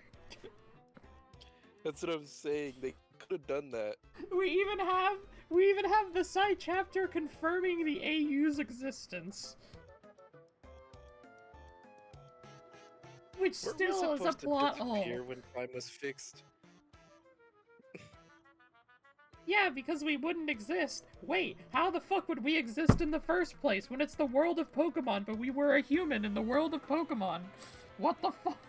That's what I'm saying. They could have done that. We even have the side chapter confirming the AU's existence. Which still is a plot hole. When time was fixed. Yeah, because we wouldn't exist. Wait, how the fuck would we exist in the first place when it's the world of Pokemon, but we were a human in the world of Pokemon? What the fuck?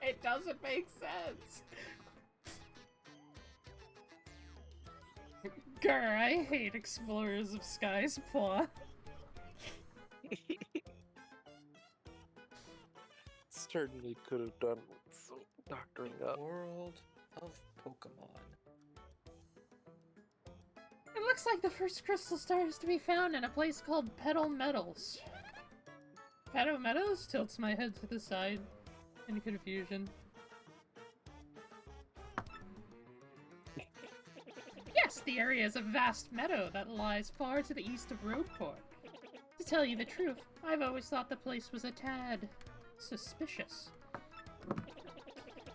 It doesn't make sense. Grr, I hate Explorers of Sky's plot. Certainly could have done with some doctoring up. World of Pokemon. It looks like the first crystal star is to be found in a place called Petal Meadows. Petal Meadows tilts my head to the side in confusion. Yes, the area is a vast meadow that lies far to the east of Roadport. To tell you the truth, I've always thought the place was a tad suspicious.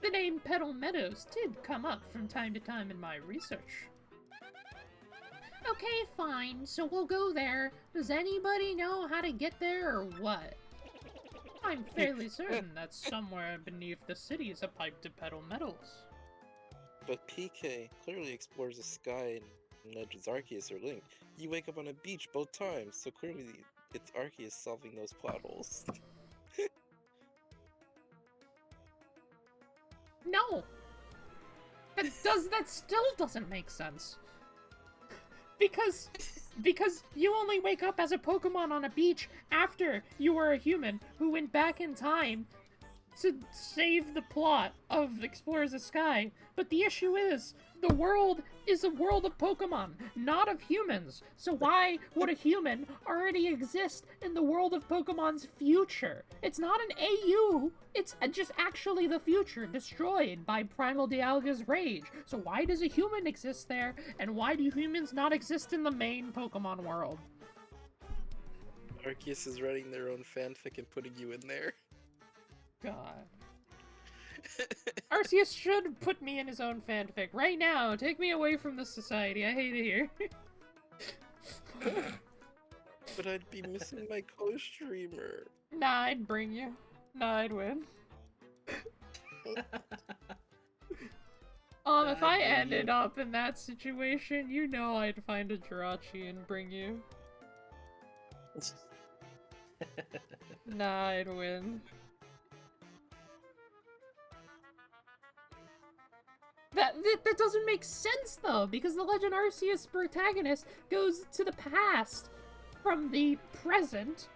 The name Petal Meadows did come up from time to time in my research. Okay, fine, so we'll go there. Does anybody know how to get there or what? I'm fairly certain that somewhere beneath the city is a pipe to Petal Meadows. But PK clearly explores the sky and nudges Arceus are linked. You wake up on a beach both times, so clearly it's Arceus solving those plot holes. No! That still doesn't make sense. Because you only wake up as a Pokemon on a beach after you were a human who went back in time to save the plot of Explorers of Sky. But the issue is, the world is a world of Pokemon, not of humans. So why would a human already exist in the world of Pokemon's future? It's not an AU, it's just actually the future, destroyed by Primal Dialga's rage. So why does a human exist there, and why do humans not exist in the main Pokemon world? Arceus is writing their own fanfic and putting you in there. God. Arceus should put me in his own fanfic. Right now, take me away from this society. I hate it here. But I'd be missing my co-streamer. Nah, I'd bring you. Nah, I'd win. If I ended up in that situation, you know I'd find a Jirachi and bring you. Nah, I'd win. That doesn't make sense, though, because the Legend Arceus protagonist goes to the past from the present,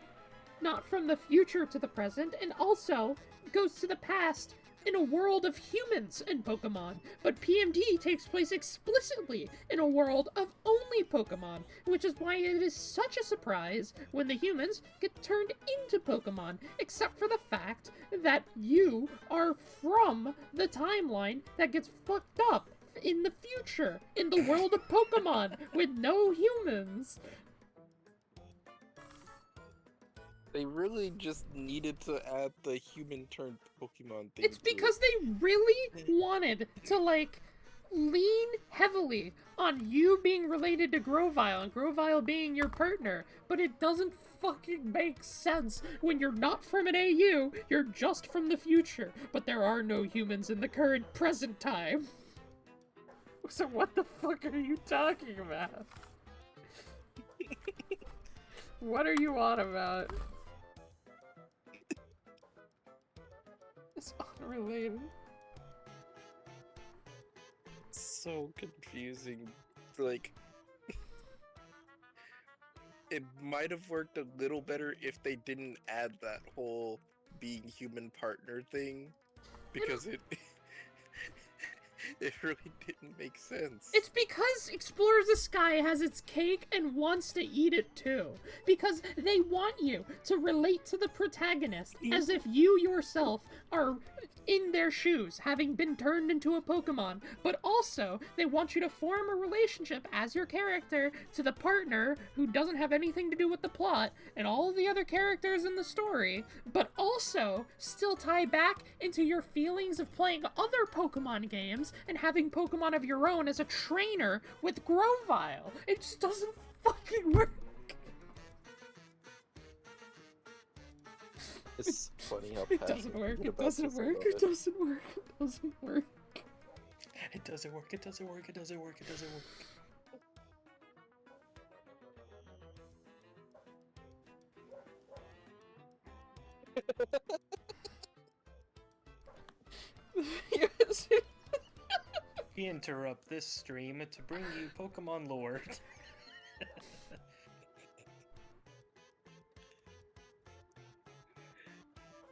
not from the future to the present, and also goes to the past in a world of humans and Pokemon. But PMD takes place explicitly in a world of only Pokemon, which is why it is such a surprise when the humans get turned into Pokemon, except for the fact that you are from the timeline that gets fucked up in the future, in the world of Pokemon, with no humans. They really just needed to add the human turned Pokemon thing. It's because they really wanted to, like, lean heavily on you being related to Grovyle and Grovyle being your partner, but it doesn't fucking make sense when you're not from an AU, you're just from the future, but there are no humans in the current present time. So what the fuck are you talking about? What are you on about? It's unrelated. So confusing. Like, it might have worked a little better if they didn't add that whole being human partner thing because it it really didn't make sense. It's because Explore the Sky has its cake and wants to eat it too. Because they want you to relate to the protagonist as if you yourself are in their shoes, having been turned into a Pokemon. But also, they want you to form a relationship as your character to the partner who doesn't have anything to do with the plot and all of the other characters in the story, but also still tie back into your feelings of playing other Pokemon games and having Pokemon of your own as a trainer with Grovyle. It just doesn't fucking work. It's funny how It doesn't work. It doesn't work. It doesn't work. It doesn't work. It doesn't work. It doesn't work. It doesn't work. It doesn't work. Yes. We interrupt this stream to bring you Pokemon lore.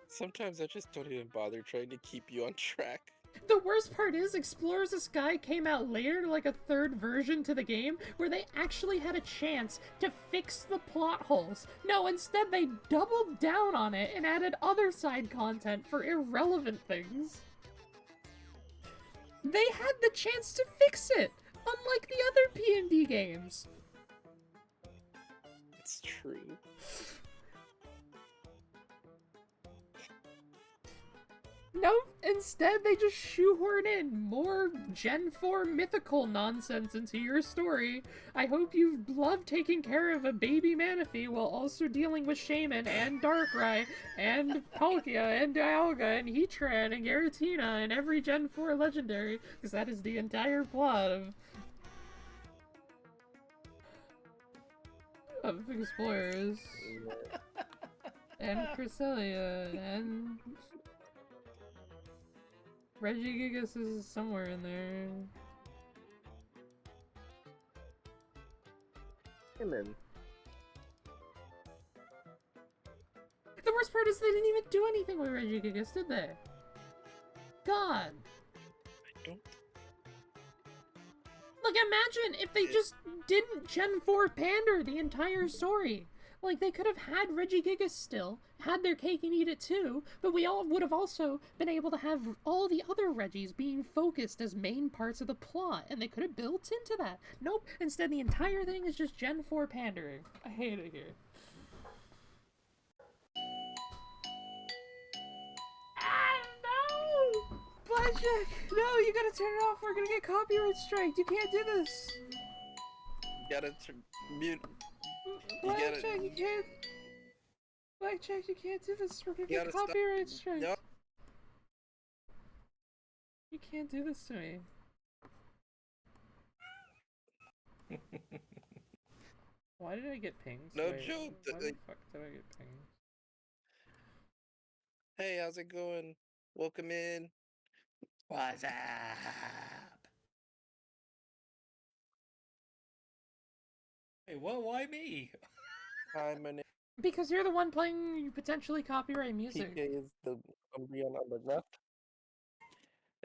Sometimes I just don't even bother trying to keep you on track. The worst part is, Explorers the Sky came out later, like a third version to the game, where they actually had a chance to fix the plot holes. No, instead they doubled down on it and added other side content for irrelevant things. They had the chance to fix it, unlike the other PMD games. It's true. No, instead they just shoehorn in more Gen 4 mythical nonsense into your story. I hope you love taking care of a baby Manaphy while also dealing with Shaman and Darkrai and Palkia and Dialga and Heatran and Giratina and every Gen 4 legendary, because that is the entire plot of Explorers. And Cresselia and Regigigas is somewhere in there. Human. The worst part is they didn't even do anything with Regigigas, did they? God. Like, imagine if they just didn't Gen 4 pander the entire story. Like, they could have had Regigigas still, had their cake and eat it too, but we all would have also been able to have all the other Regis being focused as main parts of the plot, and they could have built into that. Nope, instead the entire thing is just Gen 4 pandering. I hate it here. Ah, no! Blackjack! No, you gotta turn it off, we're gonna get copyright striked, you can't do this! You gotta mute. Blackjack, you can't. Blackjack, you can't do this. We're gonna get copyright strikes. Yep. You can't do this to me. Why did I get pinged? No Wait, joke. why the fuck did I get pinged? Hey, how's it going? Welcome in. What's up? Hey, what? Why me? Hi, my name. Because you're the one playing potentially copyright music. PK is the Umbreon on the left.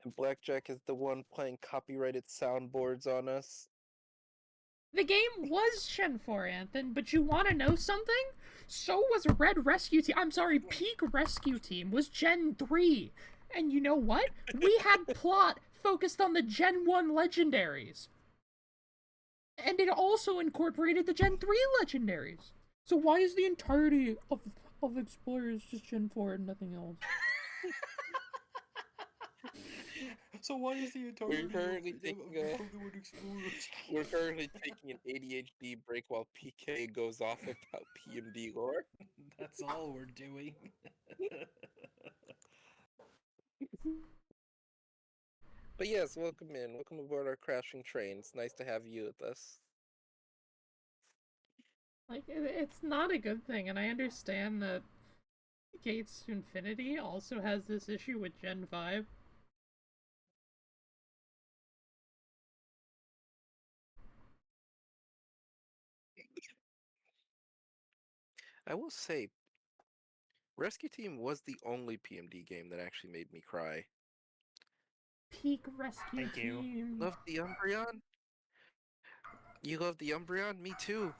And Blackjack is the one playing copyrighted soundboards on us. The game was Gen 4, Anthony, but you want to know something? So was Red Rescue Team. I'm sorry, Peak Rescue Team was Gen 3. And you know what? We had plot focused on the Gen 1 legendaries. And it also incorporated the Gen 3 legendaries. So why is the entirety of Explorers just Gen 4 and nothing else? So why is the entirety We're currently taking an ADHD break while PK goes off about PMD lore. That's all we're doing. But yes, welcome in. Welcome aboard our crashing train. It's nice to have you with us. Like, it's not a good thing, and I understand that Gates to Infinity also has this issue with Gen 5. I will say, Rescue Team was the only PMD game that actually made me cry. Peak Rescue Thank you. Team. Love the Umbreon? You love the Umbreon? Me too.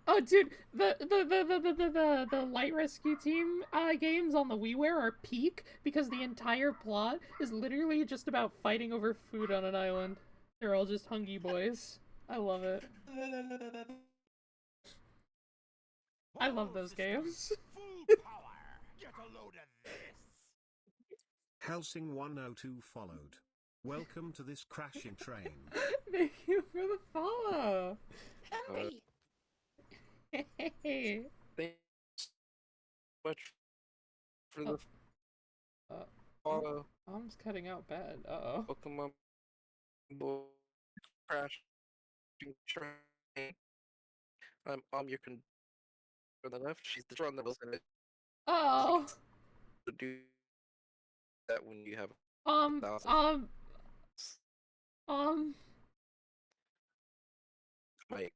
Oh, dude, the Light Rescue Team games on the WiiWare are peak because the entire plot is literally just about fighting over food on an island. They're all just hungry boys. I love it. I love those games. Full power. Get a load of this. Helsing 102 followed. Welcome to this crashing train. Thank you for the follow. Howdy. Hey. Thanks so much for the follow. Mom's cutting out bad. Uh-oh. Welcome on board Crashing Train. I'm your conductor on the left. She's the on the left. Oh. To do that when you have Mike.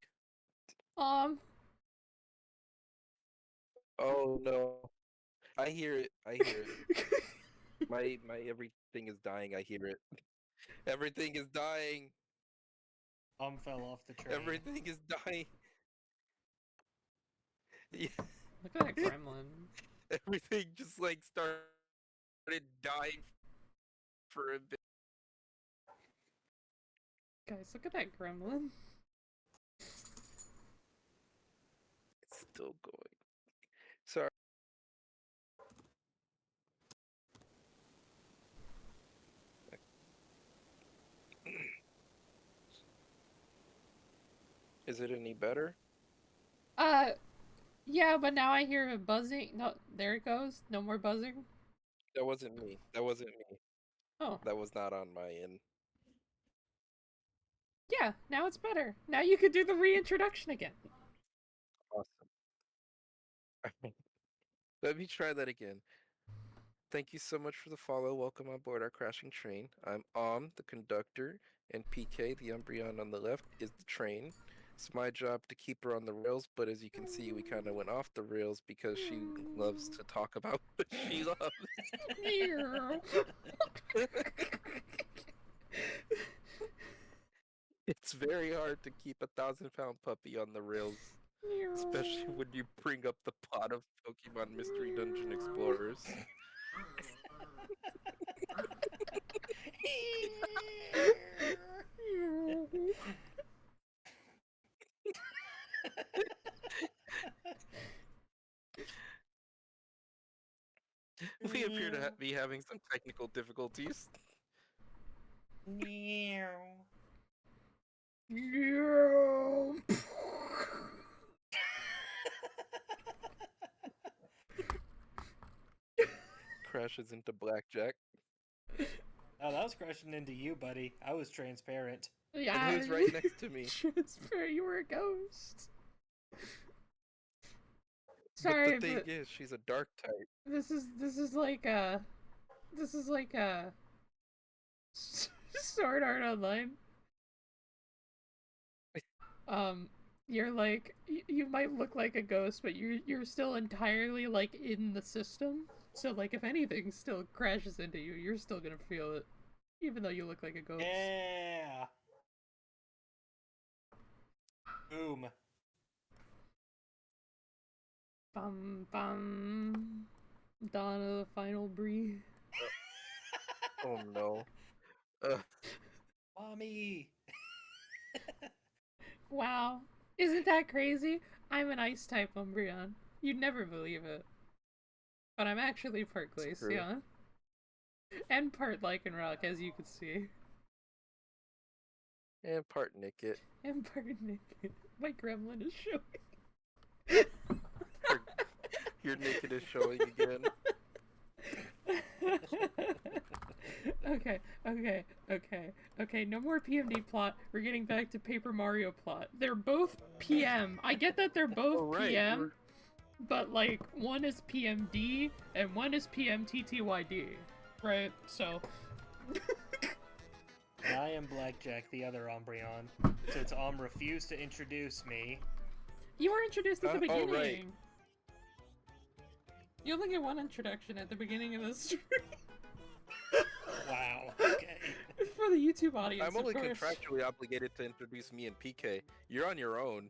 Oh no. I hear it. I hear it. my everything is dying. I hear it. Everything is dying. Fell off the train. Everything is dying. Yeah. Look at that gremlin. Everything just like started dying for a bit. Guys, look at that gremlin. It's still going. Sorry. Is it any better? Yeah, but now I hear a buzzing. No, there it goes. No more buzzing. That wasn't me. That wasn't me. Oh. That was not on my end. Yeah, now it's better. Now you could do the reintroduction again. Awesome. Let me try that again. Thank you so much for the follow. Welcome on board our crashing train. I'm the conductor, and PK, the Umbreon on the left, is the train. It's my job to keep her on the rails, but as you can see, we kind of went off the rails because she loves to talk about what she loves. It's very hard to keep a 1,000-pound puppy on the rails, especially when you bring up the plot of Pokemon Mystery Dungeon Explorers. We appear to be having some technical difficulties. Crashes into Blackjack. Oh, that was crashing into you, buddy. I was transparent. Yeah, and who's right next to me? Transparent, you were a ghost. Sorry, but the thing is, she's a dark type. This is like Sword Art Online. You're like you might look like a ghost, but you're still entirely like in the system. So like if anything still crashes into you, you're still gonna feel it, even though you look like a ghost. Yeah. Boom. Bum bum. Dawn of the final breeze. Oh no. Mommy. Wow. Isn't that crazy? I'm an ice type Umbreon. You'd never believe it. But I'm actually part Glaceon. And part Lycanroc, as you can see. And part Nickit. And part Nickit. My gremlin is showing. Your Nickit is showing again. Okay, no more PMD plot. We're getting back to Paper Mario plot. They're both PM. I get that they're both PM, but like one is PMD and one is PMTTYD, right? So. I am Blackjack, the other Umbreon. Since refused to introduce me. You were introduced at the beginning. Oh, right. You only get one introduction at the beginning of the stream. Wow. Okay. For the YouTube audience, I'm only of course. contractually obligated to introduce me and PK. You're on your own.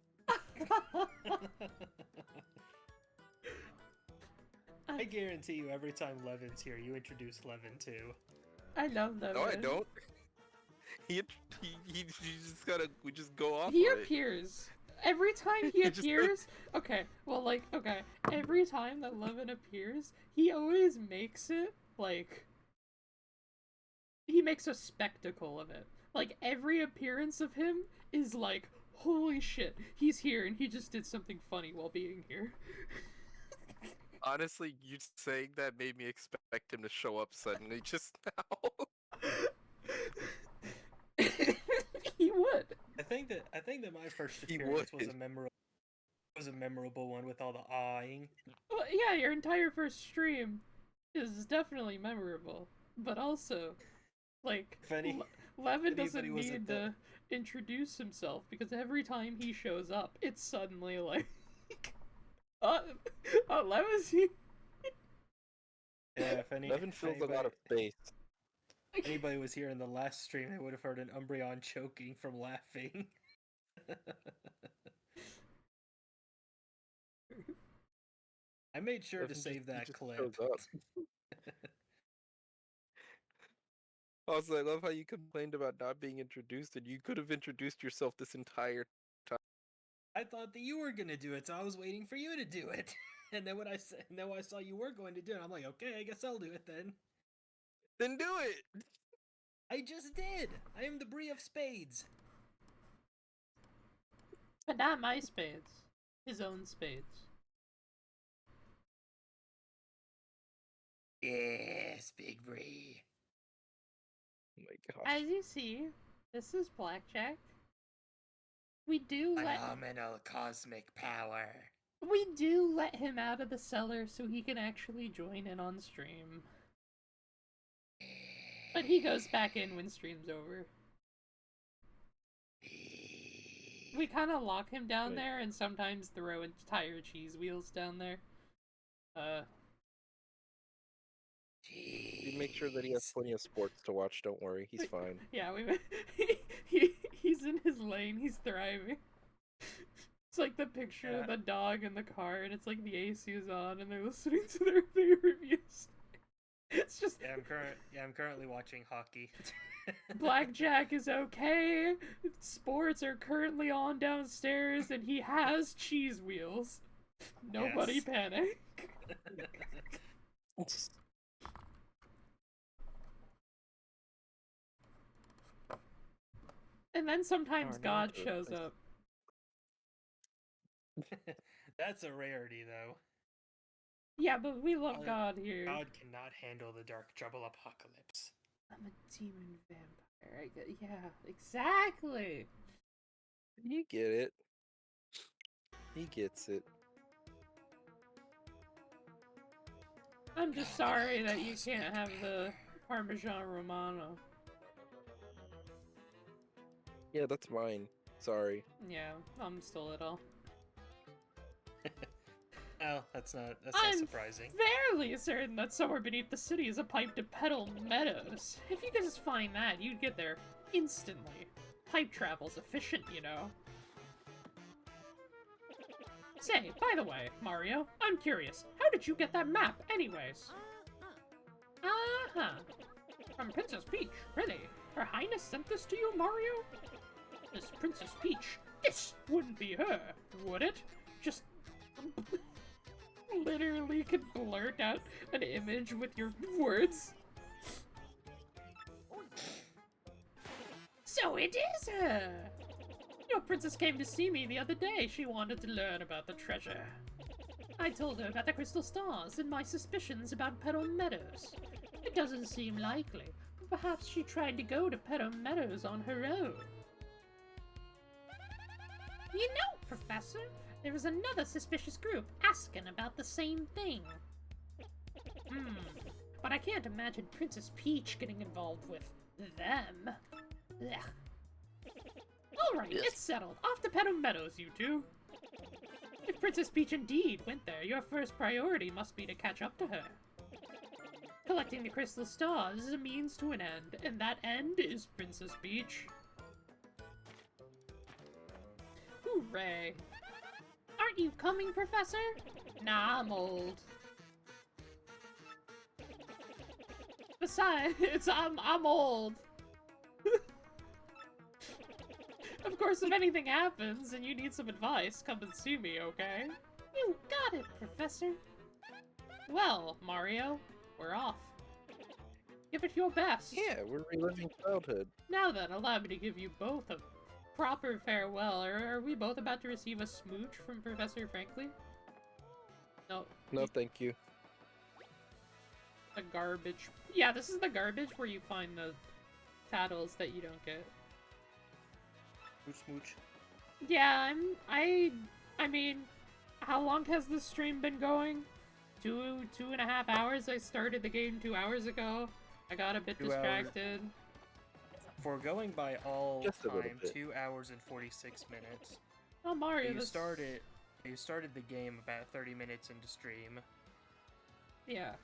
I guarantee you, every time Levin's here, you introduce Levin too. I love that. No, I man. don't. He just gotta. We just go off. He on it. appears. Every time he He just appears, okay, well, like, okay, every time that Levin appears, he always makes it, like, he makes a spectacle of it. Like, every appearance of him is like, holy shit, he's here and he just did something funny while being here. Honestly, you saying that made me expect him to show up suddenly just now. He would. I think that my first appearance was a memorable one with all the awing. Well, yeah, your entire first stream is definitely memorable, but also, like, Levin doesn't need to introduce himself because every time he shows up, it's suddenly like, oh, Levin's here. Yeah, Levin fills a lot of space. If anybody was here in the last stream, they would have heard an Umbreon choking from laughing. I made sure Levin to save that clip. Also, I love how you complained about not being introduced, and you could have introduced yourself this entire time. I thought that you were gonna do it, so I was waiting for you to do it. And then when I saw you were going to do it, I'm like, okay, I guess I'll do it then. Then do it! I just did! I am the Brie of Spades! But not my spades. His own spades. Yes, Big Brie. Oh my gosh. As you see, this is Blackjack. We do Phenomenal cosmic power. We do let him out of the cellar so he can actually join in on stream. But he goes back in when stream's over. We kind of lock him down there and sometimes throw entire cheese wheels down there. You make sure that he has plenty of sports to watch, don't worry, he's fine. Yeah, he's in his lane, he's thriving. It's like the picture of the dog in the car, and it's like the AC is on, and they're listening to their favorite music. It's just I'm currently watching hockey. Blackjack is okay. Sports are currently on downstairs, and he has cheese wheels. Nobody panic. And then sometimes God shows up. That's a rarity, though. Yeah, but we love God here. God cannot handle the dark trouble apocalypse. I'm a demon vampire. Yeah, exactly. You get it. He gets it. I'm just sorry that you can't have the Parmesan Romano. Yeah, that's mine. Sorry. Yeah, I'm still little. Oh, that's not surprising. I'm fairly certain that somewhere beneath the city is a pipe to Petal Meadows. If you could just find that, you'd get there instantly. Pipe travel's efficient, you know. Say, by the way, Mario, I'm curious, how did you get that map anyways? Uh-huh. From Princess Peach, really? Her Highness sent this to you, Mario? This Princess Peach, this wouldn't be her, would it? Just literally could blurt out an image with your words. So it is her! Your princess came to see me the other day. She wanted to learn about the treasure. I told her about the crystal stars and my suspicions about Petal Meadows. It doesn't seem likely, but perhaps she tried to go to Petal Meadows on her own. You know, Professor, there was another suspicious group asking about the same thing. But I can't imagine Princess Peach getting involved with them. Ugh. Alright, it's settled. Off to Petal Meadows, you two. If Princess Peach indeed went there. Your first priority must be to catch up to her. Collecting the crystal stars is a means to an end, and that end is Princess Peach. Hooray. Aren't you coming, Professor? Nah, I'm old. Besides, I'm old. Of course, if anything happens and you need some advice, come and see me, okay? You got it, Professor. Well, Mario, we're off. Give it your best. Yeah, we're reliving childhood. Now then, allow me to give you both a proper farewell. Are we both about to receive a smooch from Professor Frankly? No. No, thank you. The garbage. Yeah, this is the garbage where you find the tattles that you don't get. Smooch. Yeah, I mean, how long has this stream been going? 2.5 hours? I started the game 2 hours ago. I got a bit distracted. For going by all Just a little time, bit. 2 hours and 46 minutes. Oh, Mario, You started the game about 30 minutes into stream. Yeah.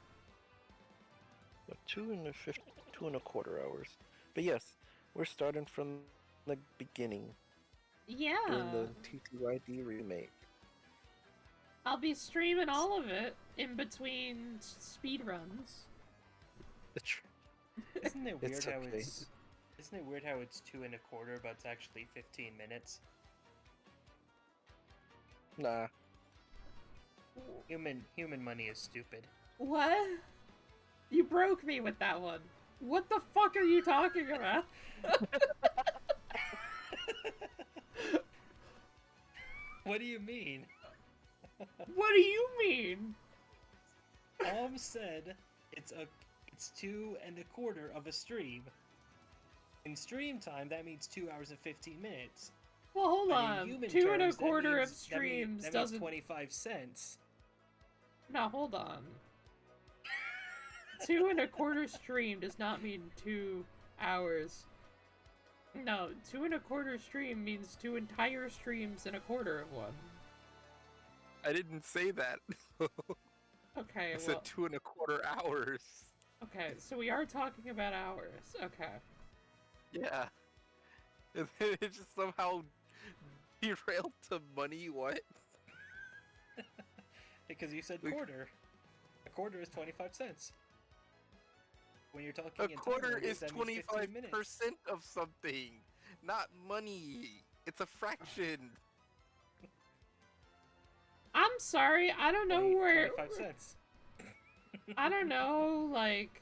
2.25 hours. But yes, we're starting from the beginning. Yeah. In the TTYD remake. I'll be streaming all of it in between speedruns. Isn't it weird It's how okay. Isn't it weird how it's 2.25, but it's actually 15 minutes? Nah. Human money is stupid. What? You broke me with that one. What the fuck are you talking about? What do you mean? What do you mean? Said it's 2.25 of a stream. In stream time, that means 2 hours and 15 minutes. Well, hold But in on. human 2.25 terms, that of streams that doesn't. means 25 cents. No, hold on. 2.25 stream does not mean 2 hours. No, 2.25 stream means 2 entire streams and a quarter of one. I didn't say that. Okay, I said 2.25 hours. Okay, so we are talking about hours. Okay. Yeah. And then it just somehow derailed to money, what? Because you said quarter. A quarter is 25 cents. When you're talking A in quarter time, is that means 15 25% minutes. of something, not money. It's a fraction. I'm sorry, I don't know where. 25 cents. I don't know, like.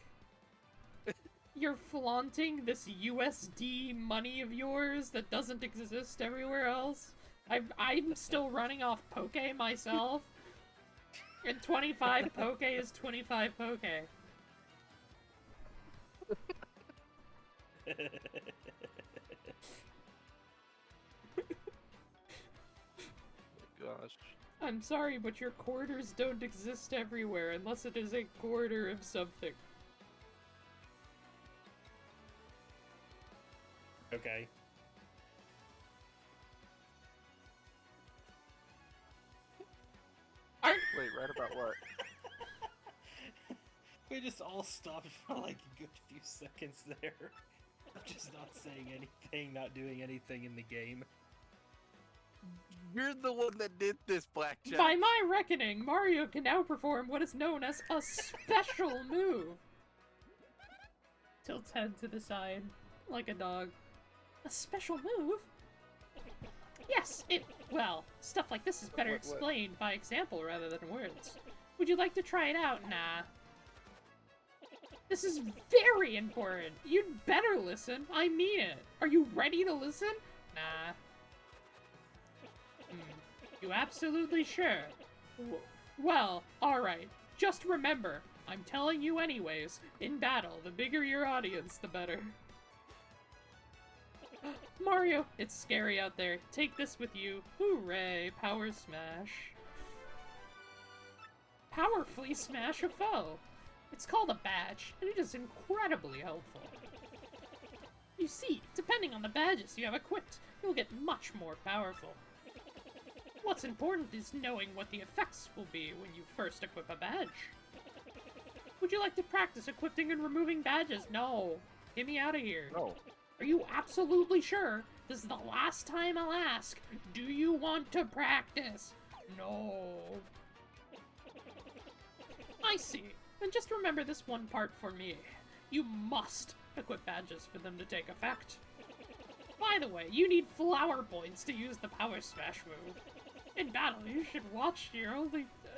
You're flaunting this USD money of yours that doesn't exist everywhere else. I'm still running off Poke myself. And 25 Poke is 25 Poke. Gosh. I'm sorry, but your quarters don't exist everywhere unless it is a quarter of something. Okay. Wait, right about what? We just all stopped for like a good few seconds there. I'm just not saying anything, not doing anything in the game. You're the one that did this, Blackjack. By my reckoning, Mario can now perform what is known as a special move. Tilts head to the side, like a dog. A special move? Yes, well, stuff like this is better What? explained by example rather than words. Would you like to try it out? Nah. This is very important. You'd better listen. I mean it. Are you ready to listen? Nah. You absolutely sure? Well, alright. Just remember, I'm telling you anyways, in battle, the bigger your audience, the better. Mario, it's scary out there. Take this with you. Hooray, power smash. Powerfully smash a foe. It's called a badge, and it is incredibly helpful. You see, depending on the badges you have equipped, you'll get much more powerful. What's important is knowing what the effects will be when you first equip a badge. Would you like to practice equipping and removing badges? No. Get me out of here. No. Are you absolutely sure? This is the last time I'll ask. Do you want to practice? No. I see. Then just remember this one part for me. You must equip badges for them to take effect. By the way, you need flower points to use the Power Smash move. In battle, you should watch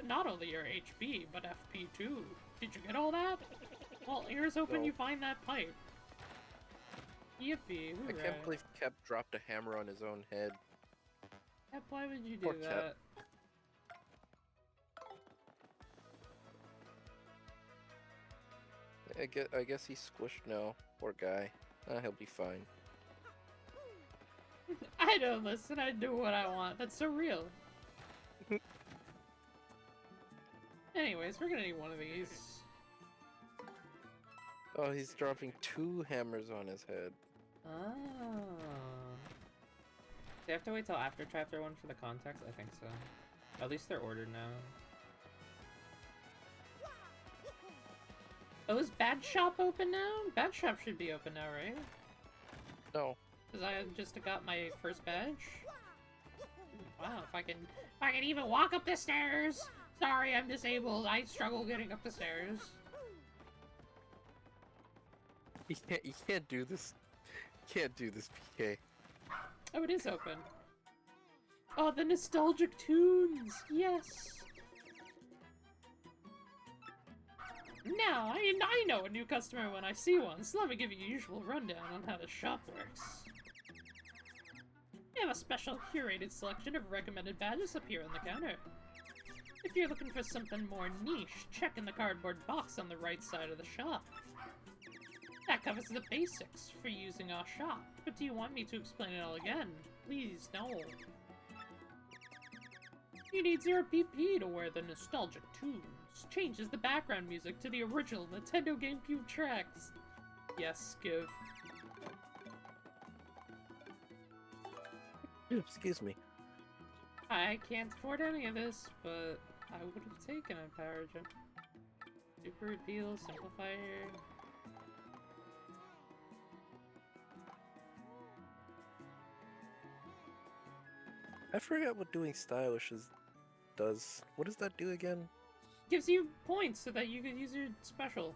not only your HP, but FP too. Did you get all that? Well, ears open, No. you find that pipe. Yippee, hooray. I can't believe Kep dropped a hammer on his own head. Kep, why would you do Poor that? Kep. I guess he's squished now. Poor guy. He'll be fine. I don't listen, I do what I want. That's so real. Anyways, we're gonna need one of these. Oh, he's dropping 2 hammers on his head. Oh. Do you have to wait till after chapter 1 for the context? I think so. At least they're ordered now. Oh, is Bad Shop open now? Bad Shop should be open now, right? No. Because I just got my first badge. Wow, if I can even walk up the stairs! Sorry, I'm disabled. I struggle getting up the stairs. You can't do this. You can't do this, PK. Oh, it is open. Oh, the nostalgic tunes! Yes! Now, I know a new customer when I see one, so let me give you a usual rundown on how the shop works. We have a special curated selection of recommended badges up here on the counter. If you're looking for something more niche, check in the cardboard box on the right side of the shop. That covers the basics for using our shop, but do you want me to explain it all again? Please, no. You need 0 PP to wear the nostalgic tunes. Changes the background music to the original Nintendo GameCube tracks. Yes, give. Excuse me. I can't afford any of this, but I would have taken a power jump. Super appeal, simplifier. I forgot what doing stylish does. What does that do again? Gives you points so that you can use your special.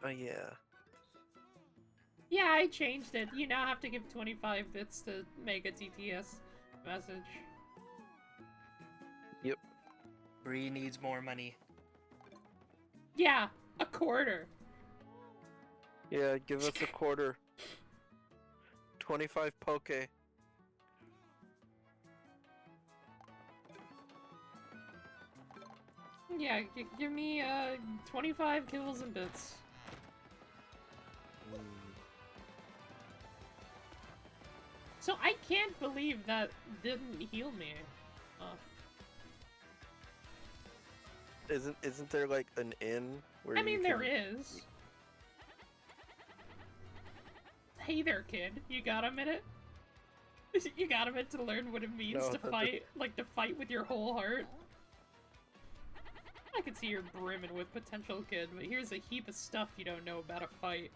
Oh yeah. Yeah, I changed it. You now have to give 25 bits to make a TTS message. Yep. Bree needs more money. Yeah, a quarter. Yeah, give us a quarter. 25 poke. Yeah, give me 25 kills and bits. So I can't believe that didn't heal me. Isn't there like an inn where I mean, there can... is. Hey there, kid. You got a minute? You got a minute to learn what it means to fight, like to fight with your whole heart? I can see you're brimming with potential, kid, but here's a heap of stuff you don't know about a fight.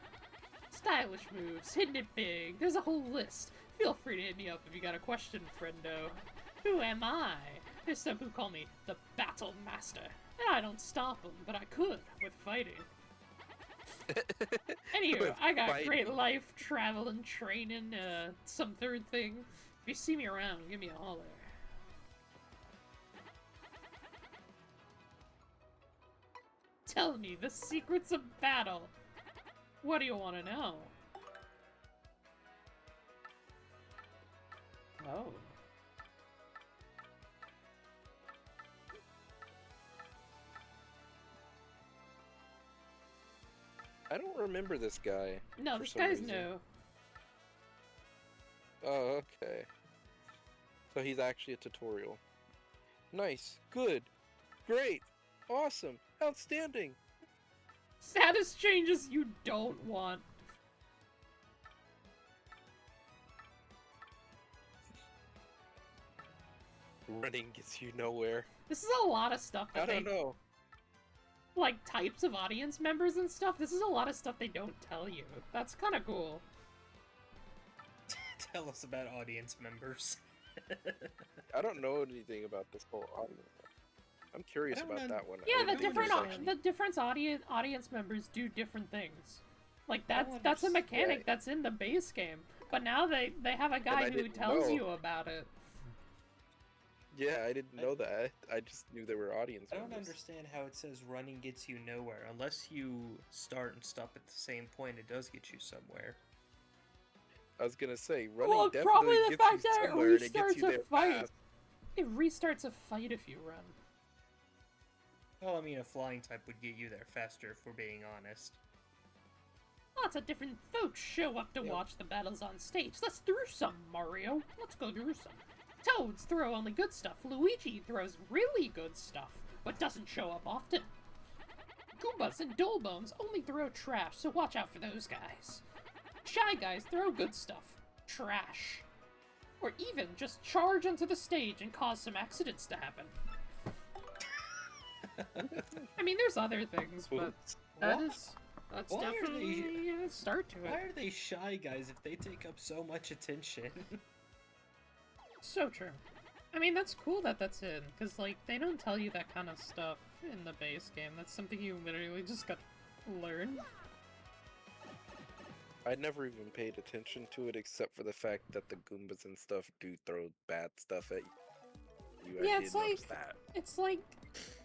Stylish moves, hitting it big, there's a whole list. Feel free to hit me up if you got a question, friendo. Who am I? There's some who call me the Battle Master, and I don't stop them, but I could with fighting. Anywho, I got great life, travel, and training, some third thing. If you see me around, give me a holler. Tell me the secrets of battle. What do you want to know? Oh. I don't remember this guy. No, this guy's new. Oh, okay. So he's actually a tutorial. Nice. Good. Great. Awesome. Outstanding. Status changes you don't want. Running gets you nowhere. This is a lot of stuff that I don't know. Like, types of audience members and stuff. This is a lot of stuff they don't tell you. That's kind of cool. Tell us about audience members. I don't know anything about this whole audience. I'm curious about that one. Yeah, I the didn't know different audience members do different things. Like that's a mechanic that's in the base game. But now they have a guy who tells you about it. Yeah, I didn't know that. I just knew there were audience members. I don't understand how it says running gets you nowhere. Unless you start and stop at the same point, it does get you somewhere. I was gonna say, running definitely probably the gets fact you that somewhere, and it gets you there fast. It restarts a fight if you run. Well, I mean, a flying type would get you there faster, if we're being honest. Lots of different folks show up to watch the battles on stage. Let's through some, Mario. Let's go through some. Toads throw only good stuff. Luigi throws really good stuff, but doesn't show up often. Goombas and Dolebones only throw trash, so watch out for those guys. Shy Guys throw good stuff. Trash. Or even just charge onto the stage and cause some accidents to happen. I mean, there's other things, but that's definitely a start to it. Why are they Shy Guys if they take up so much attention? So true. I mean, that's cool that that's in, because, like, they don't tell you that kind of stuff in the base game. That's something you literally just got to learn. I never even paid attention to it, except for the fact that the Goombas and stuff do throw bad stuff at you. Yeah, it's like,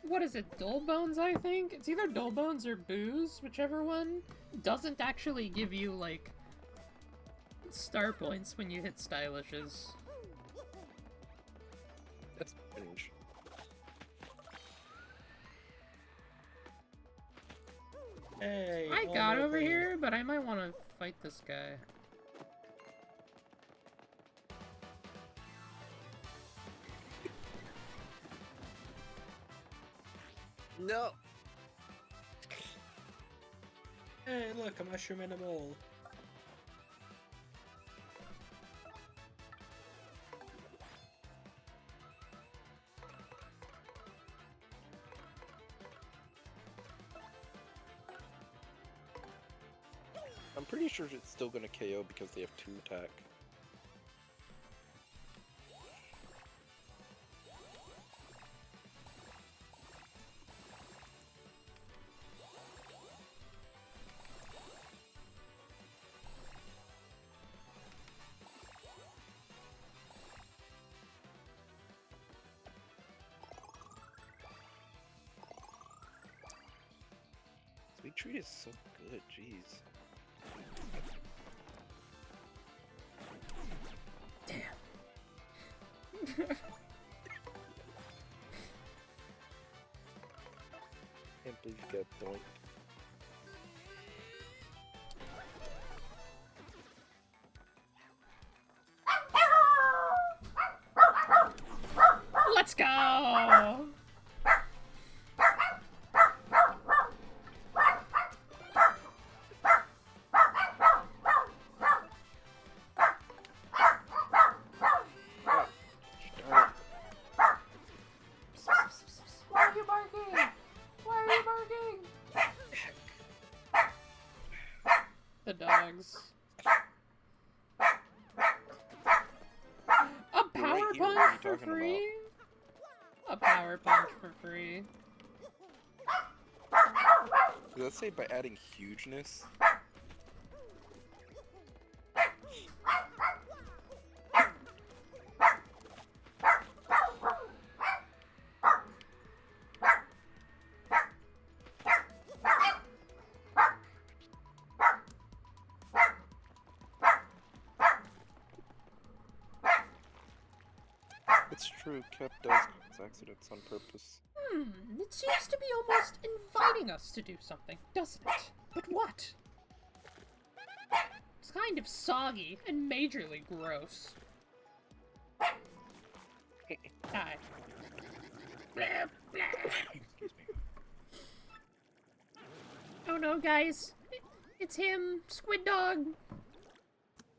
what is it, Dolebones, I think? It's either Dolebones or Booze, whichever one. Doesn't actually give you, like, star points when you hit stylishes. That's strange. Hey, I got over here, but I might want to fight this guy. No! Hey, look, a mushroom and a mole. I'm pretty sure it's still gonna KO because they have 2 attack. Sweet Treat is so good, jeez. Can't believe you got doinked. Let's go! The dogs. A power punch for free? A power punch for free. Does that say by adding hugeness? It's true, Cap does cause accidents on purpose. It seems to be almost inviting us to do something, doesn't it? But what? It's kind of soggy and majorly gross. Hi. Oh no, guys. It's him, Squid Dog.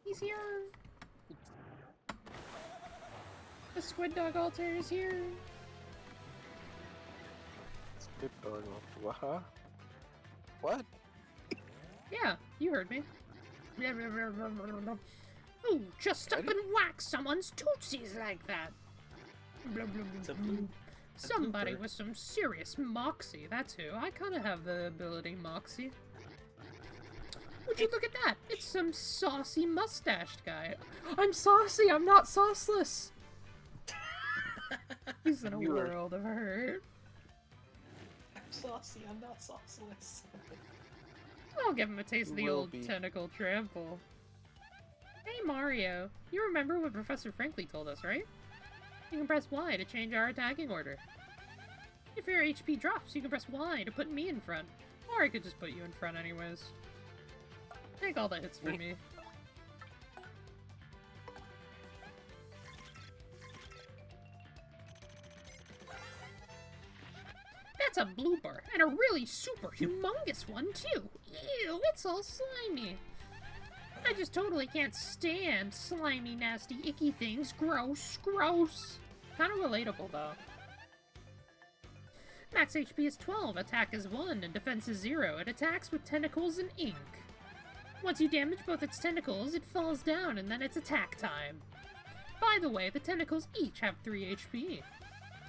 He's here. The Squid Dog altar is here. Squid Dog. What? What? Yeah, you heard me. Ooh, just up and whack someone's tootsies like that. It's a Somebody blooper. with some serious moxie, that's who. I kinda have the ability moxie. Would you look at that? It's some saucy mustached guy. I'm saucy, I'm not sauceless! He's in a You are- world of hurt. I'm saucy, I'm not sauceless. I'll give him a taste of You the will old be. tentacle trample. Hey Mario, you remember what Professor Franklin told us, right? You can press Y to change our attacking order. If your HP drops, you can press Y to put me in front. Or I could just put you in front anyways. Take all the hits for me. That's a blooper, and a really super humongous one too. Ew, it's all slimy. I just totally can't stand slimy, nasty, icky things. Gross, gross. Kind of relatable, though. Max HP is 12, attack is 1, and defense is 0. It attacks with tentacles and ink. Once you damage both its tentacles, it falls down, and then it's attack time. By the way, the tentacles each have 3 HP.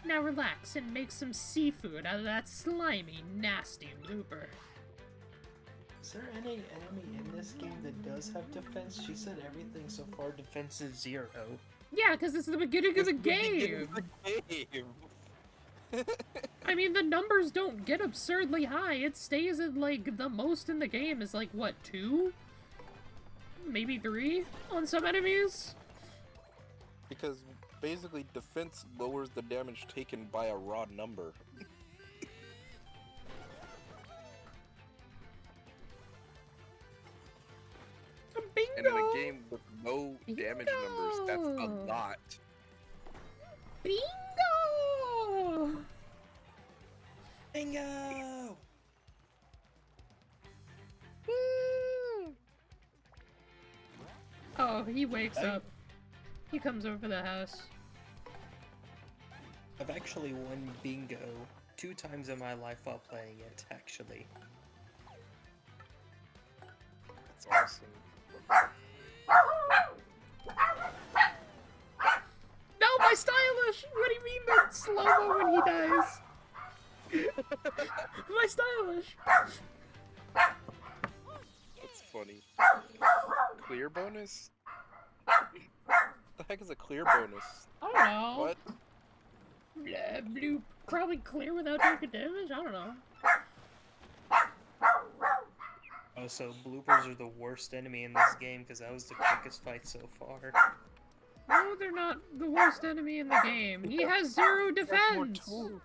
Now relax and make some seafood out of that slimy, nasty blooper. Is there any enemy in this game that does have defense? She said everything so far defense is 0. Yeah, because it's the beginning of the game! I mean, the numbers don't get absurdly high. It stays at, like, the most in the game is, like, what, 2? Maybe 3 on some enemies? Because basically defense lowers the damage taken by a raw number. Bingo! And in a game with no damage numbers, that's a Bingo! lot. Bingo! Bingo! Oh, he wakes Hey. up. He comes over the house. I've actually won bingo 2 times in my life while playing it, actually. That's awesome. No, my stylish! What do you mean that slow-mo when he dies? My stylish! That's funny. Clear bonus? The heck is a clear bonus? I don't know. What? Blah, blue. Probably clear without taking damage? I don't know. Oh, so bloopers are the worst enemy in this game because that was the quickest fight so far. No, they're not the worst enemy in the game. He has 0 She has more defense! tools.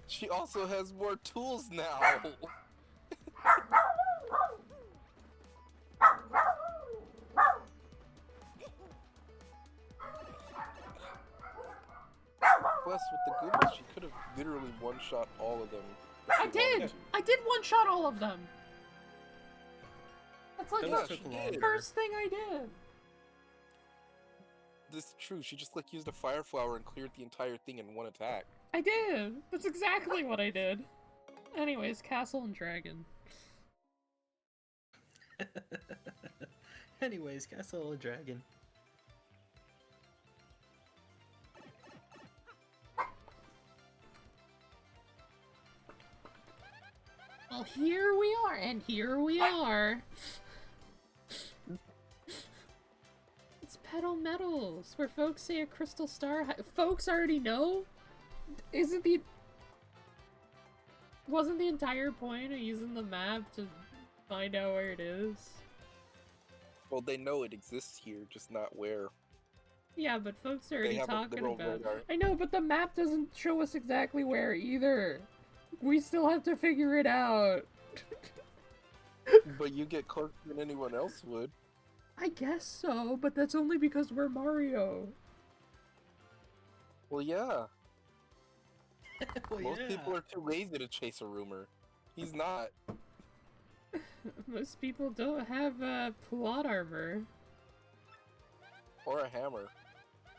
She also has more tools now. Plus, with the Goombas, she could have literally one-shot all of them. if I she did! wanted to. I did one-shot all of them! That's like Those the took longer. first thing I did! This is true. She just used a fire flower and cleared the entire thing in one attack. I did! That's exactly what I did. Anyways, Castle and Dragon. Anyways, Castle of Dragon. Well, here we are, and here we are. It's Petal Metals, where folks say a crystal star. Folks already know. Wasn't the entire point of using the map to find out where it is? Well, they know it exists here, just not where. Yeah, but folks are already have a talking literal about. radar. I know, but the map doesn't show us exactly where either. We still have to figure it out. But you get closer than anyone else would. I guess so, but that's only because we're Mario. Well, yeah. Well, Most yeah. people are too lazy to chase a rumor. He's not. Most people don't have plot armor. Or a hammer.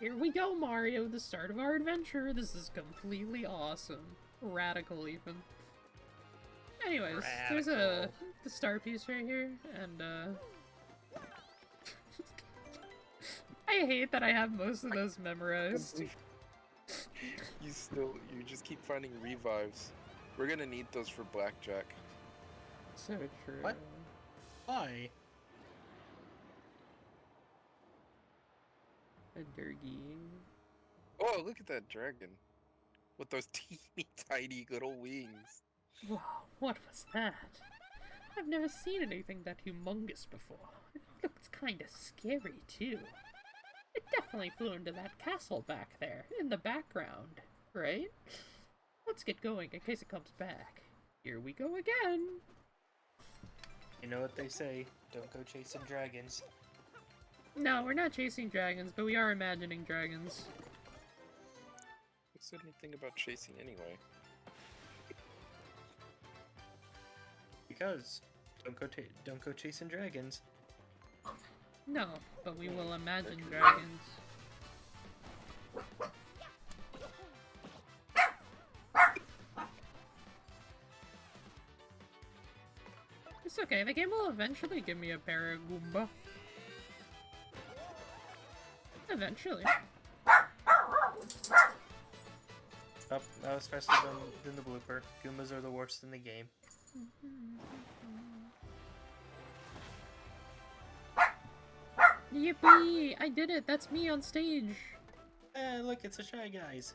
Here we go, Mario, the start of our adventure. This is completely awesome. Radical, even. Anyways, there's the star piece right here, and, I hate that I have most of those memorized. You just keep finding revives. We're gonna need those for blackjack. So true. What? Why? A Durgy. Oh, look at that dragon. With those teeny tiny little wings. Whoa, what was that? I've never seen anything that humongous before. It looks kinda scary, too. It definitely flew into that castle back there, in the background, right? Let's get going in case it comes back. Here we go again! You know what they say, don't go chasing dragons. No, we're not chasing dragons, but we are imagining dragons. Who said anything about chasing anyway? Because don't go chasing dragons. No, but we will imagine dragons. It's okay, the game will eventually give me a Paragoomba. Eventually. Oh, that was faster than the blooper. Goombas are the worst in the game. Yippee! I did it! That's me on stage! Look, it's the Shy Guys.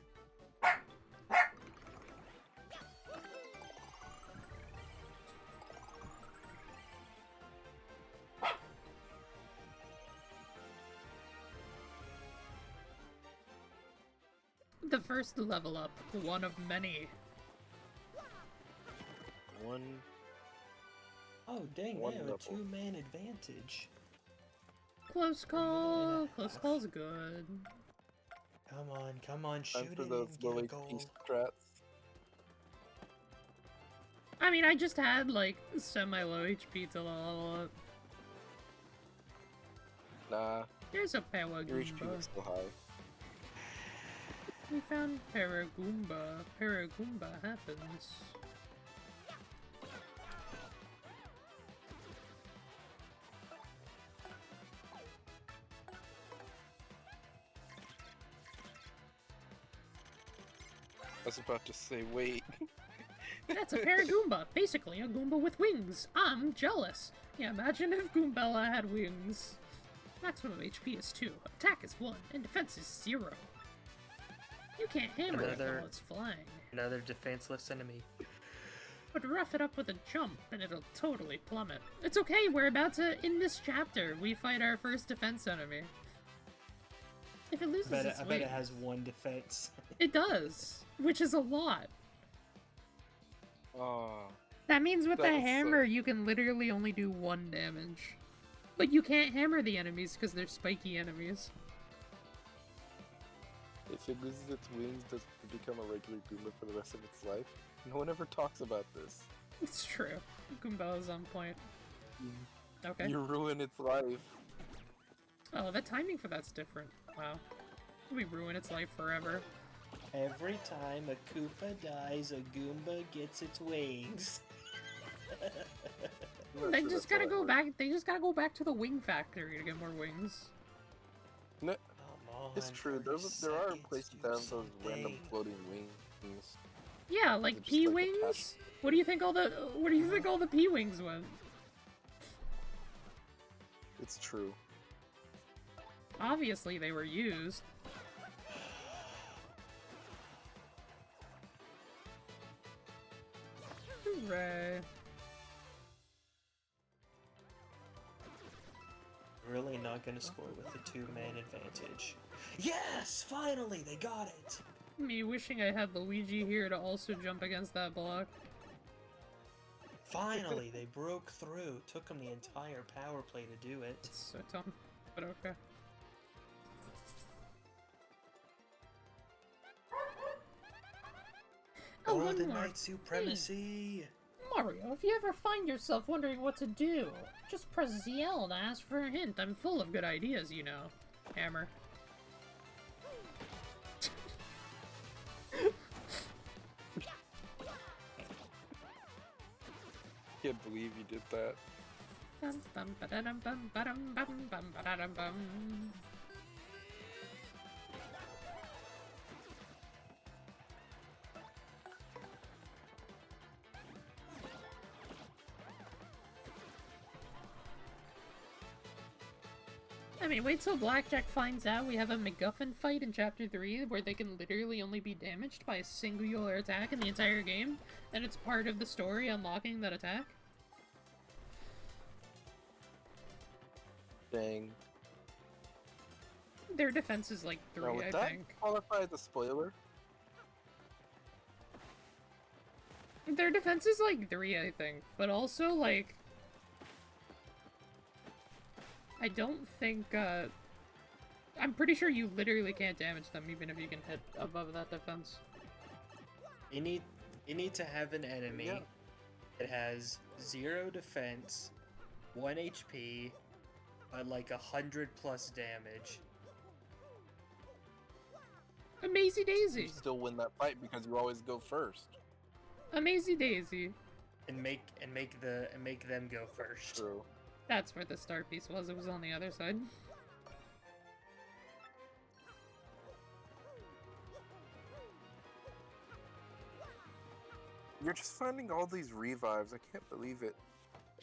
The first level up, one of many. One. Oh, dang, One they have a level. 2-man advantage. Close call! Close call's good. Come on, shoot Time for it those and get low a HP goal. strats. I mean, I just had, like, semi-low HP to level up. Nah, There's a your HP Paragoomba. is still high. We found Paragoomba. Paragoomba happens. I was about to say, wait. That's a Paragoomba. Basically, a Goomba with wings. I'm jealous. Yeah, imagine if Goombella had wings. Maximum HP is 2, attack is 1, and defense is 0. You can't hammer it while it's flying. Another defenseless enemy. But rough it up with a jump, and it'll totally plummet. It's okay, we're about to, in this chapter, we fight our first defense enemy. If it loses its I bet wings, it has 1 defense. it does, which is a lot. Oh, That means with the That hammer, you can literally only do 1 damage. But you can't hammer the enemies because they're spiky enemies. if it loses its wings, does it become a regular Goomba for the rest of its life? No one ever talks about this. It's true. Goombella's on point. Okay. You ruin its life. Oh, the timing for that's different. Wow. We ruin its life forever. Every time a Koopa dies, a Goomba gets its wings. I'm not They sure just that's gotta how go it back. They just gotta go back to the wing factory to get more wings. works. No, Come on, it's true. 30 There are seconds, places do that have those random something. floating wings. Yeah, like just, P like, wings. attached. What do you think all the P wings went? It's true. Obviously, they were used. Hooray! Really not gonna score with the 2-man advantage. Yes! Finally, they got it! Me wishing I had Luigi here to also jump against that block. Finally, they broke through. Took them the entire power play to do it. It's so dumb, but okay. Oh, one Golden more. Knight supremacy! Mario, if you ever find yourself wondering what to do, just press ZL to ask for a hint. I'm full of good ideas, you know. Hammer. can't believe you did that. Bum, bum, ba-da-dum, bum, ba-dum, bum, bum, ba-da-dum, bum. I mean, wait till Blackjack finds out we have a MacGuffin fight in Chapter 3 where they can literally only be damaged by a singular attack in the entire game, and it's part of the story unlocking that attack. Dang. Their defense is like 3, Now, would I that think. qualify as a spoiler? Their defense is like 3, I think, but also, like, I don't think, I'm pretty sure you literally can't damage them even if you can hit above that defense. You need to have an enemy that has 0 defense, 1 HP, but like 100+ damage. Amazy Daisy! You still win that fight because you always go first. Amazy Daisy. And make them go first. True. That's where the star piece was, it was on the other side. You're just finding all these revives, I can't believe it.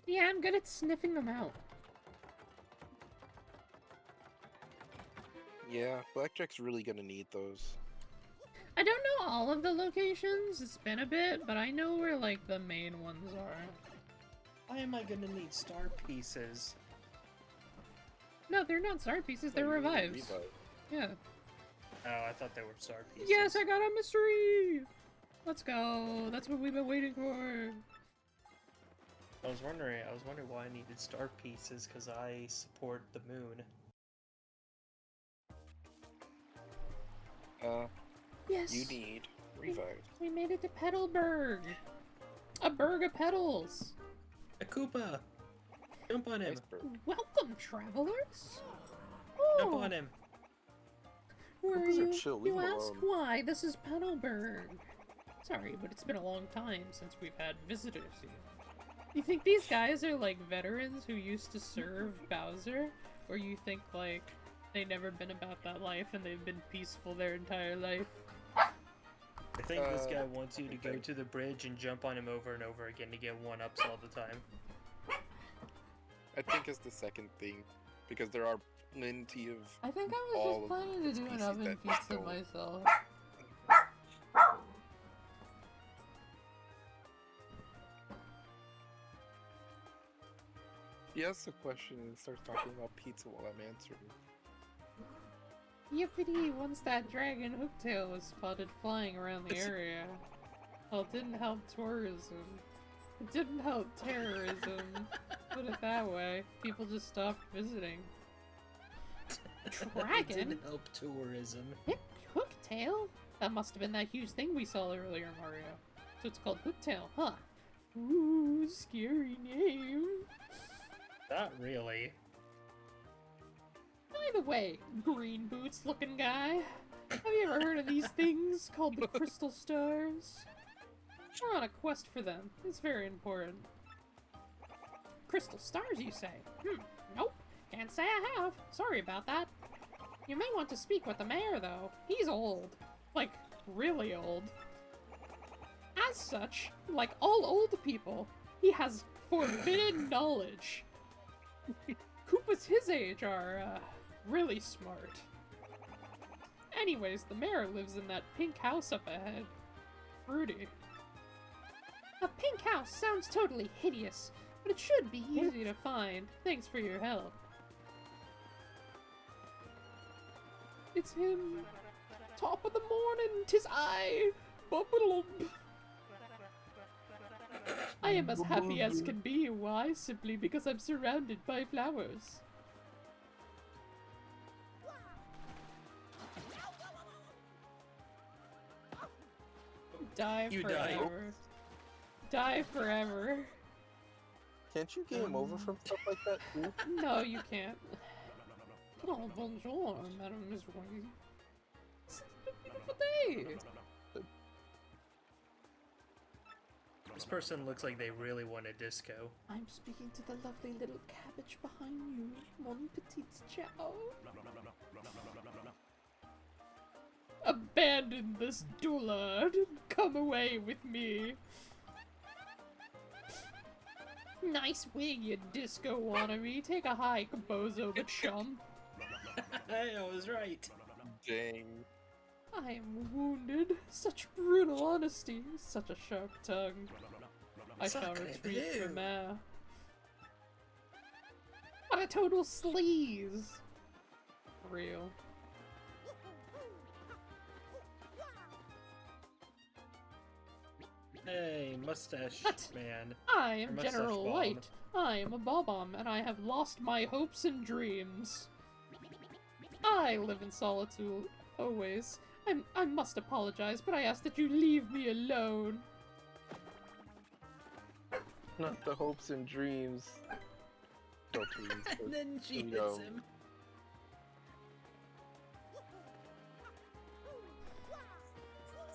Yeah, I'm good at sniffing them out. Yeah, Blackjack's really gonna need those. I don't know all of the locations, it's been a bit, but I know where, like, the main ones are. Why am I gonna need star pieces? No, they're not star pieces, they're revives. Yeah. Oh, I thought they were star pieces. Yes, I got a mystery! Let's go, that's what we've been waiting for. I was wondering why I needed star pieces, because I support the moon. Yes! You need revives. We made it to Petalburg! A burg of petals! A Koopa! Jump on him! Welcome, travelers! Jump on him! Where are Koopas are you? chill, leave You them ask alone. why? This is Petalburg. Sorry, but it's been a long time since we've had visitors here. You think these guys are like veterans who used to serve Bowser? Or you think like they've never been about that life and they've been peaceful their entire life? I think this guy wants you to go to the bridge and jump on him over and over again to get 1-ups all the time. I think it's the second thing, because there are plenty of. I think I was all just of planning the to do an species oven that pizza don't. myself. He asks a question and starts talking about pizza while I'm answering. Yippity! Once that dragon hooktail was spotted flying around the area. Well, it didn't help tourism. It didn't help terrorism. Put it that way. People just stopped visiting. It Dragon? didn't help tourism. Hooktail? That must have been that huge thing we saw earlier, Mario. So it's called Hooktail, huh? Ooh, scary name. Not really. By the way, green boots looking guy, have you ever heard of these things called the crystal stars? We're on a quest for them. It's very important. Crystal stars, you say? Nope. Can't say I have. Sorry about that. You may want to speak with the mayor, though. He's old. Like, really old. As such, like all old people, he has forbidden knowledge. Koopas his age are, really smart. Anyways, the mayor lives in that pink house up ahead. Rudy. A pink house sounds totally hideous, but it should be easy to find. Thanks for your help. It's him. Top of the morning, 'tis I. Bubble. I am as happy as can be. Why? Simply because I'm surrounded by flowers. Die You forever. Die forever. Can't you game over from stuff like that too? No, you can't. Oh, bonjour, Madame Miss Wang. It's a beautiful day. This person looks like they really want a disco. I'm speaking to the lovely little cabbage behind you. Mon petit ciao. Abandon this dullard. Come away with me. Nice wig, you disco wannabe. Take a hike, bozo the chum. I was right. Dang. I am wounded. Such brutal honesty. Such a sharp tongue. I found retreat from air. What a total sleaze. Real. Hey, mustache What? man. I am Mustache General bomb. White. I am a Bob-omb, and I have lost my hopes and dreams. I live in solitude, always. I must apologize, but I ask that you leave me alone. Not the hopes and dreams. Don't dreams. And then she hits No. him. I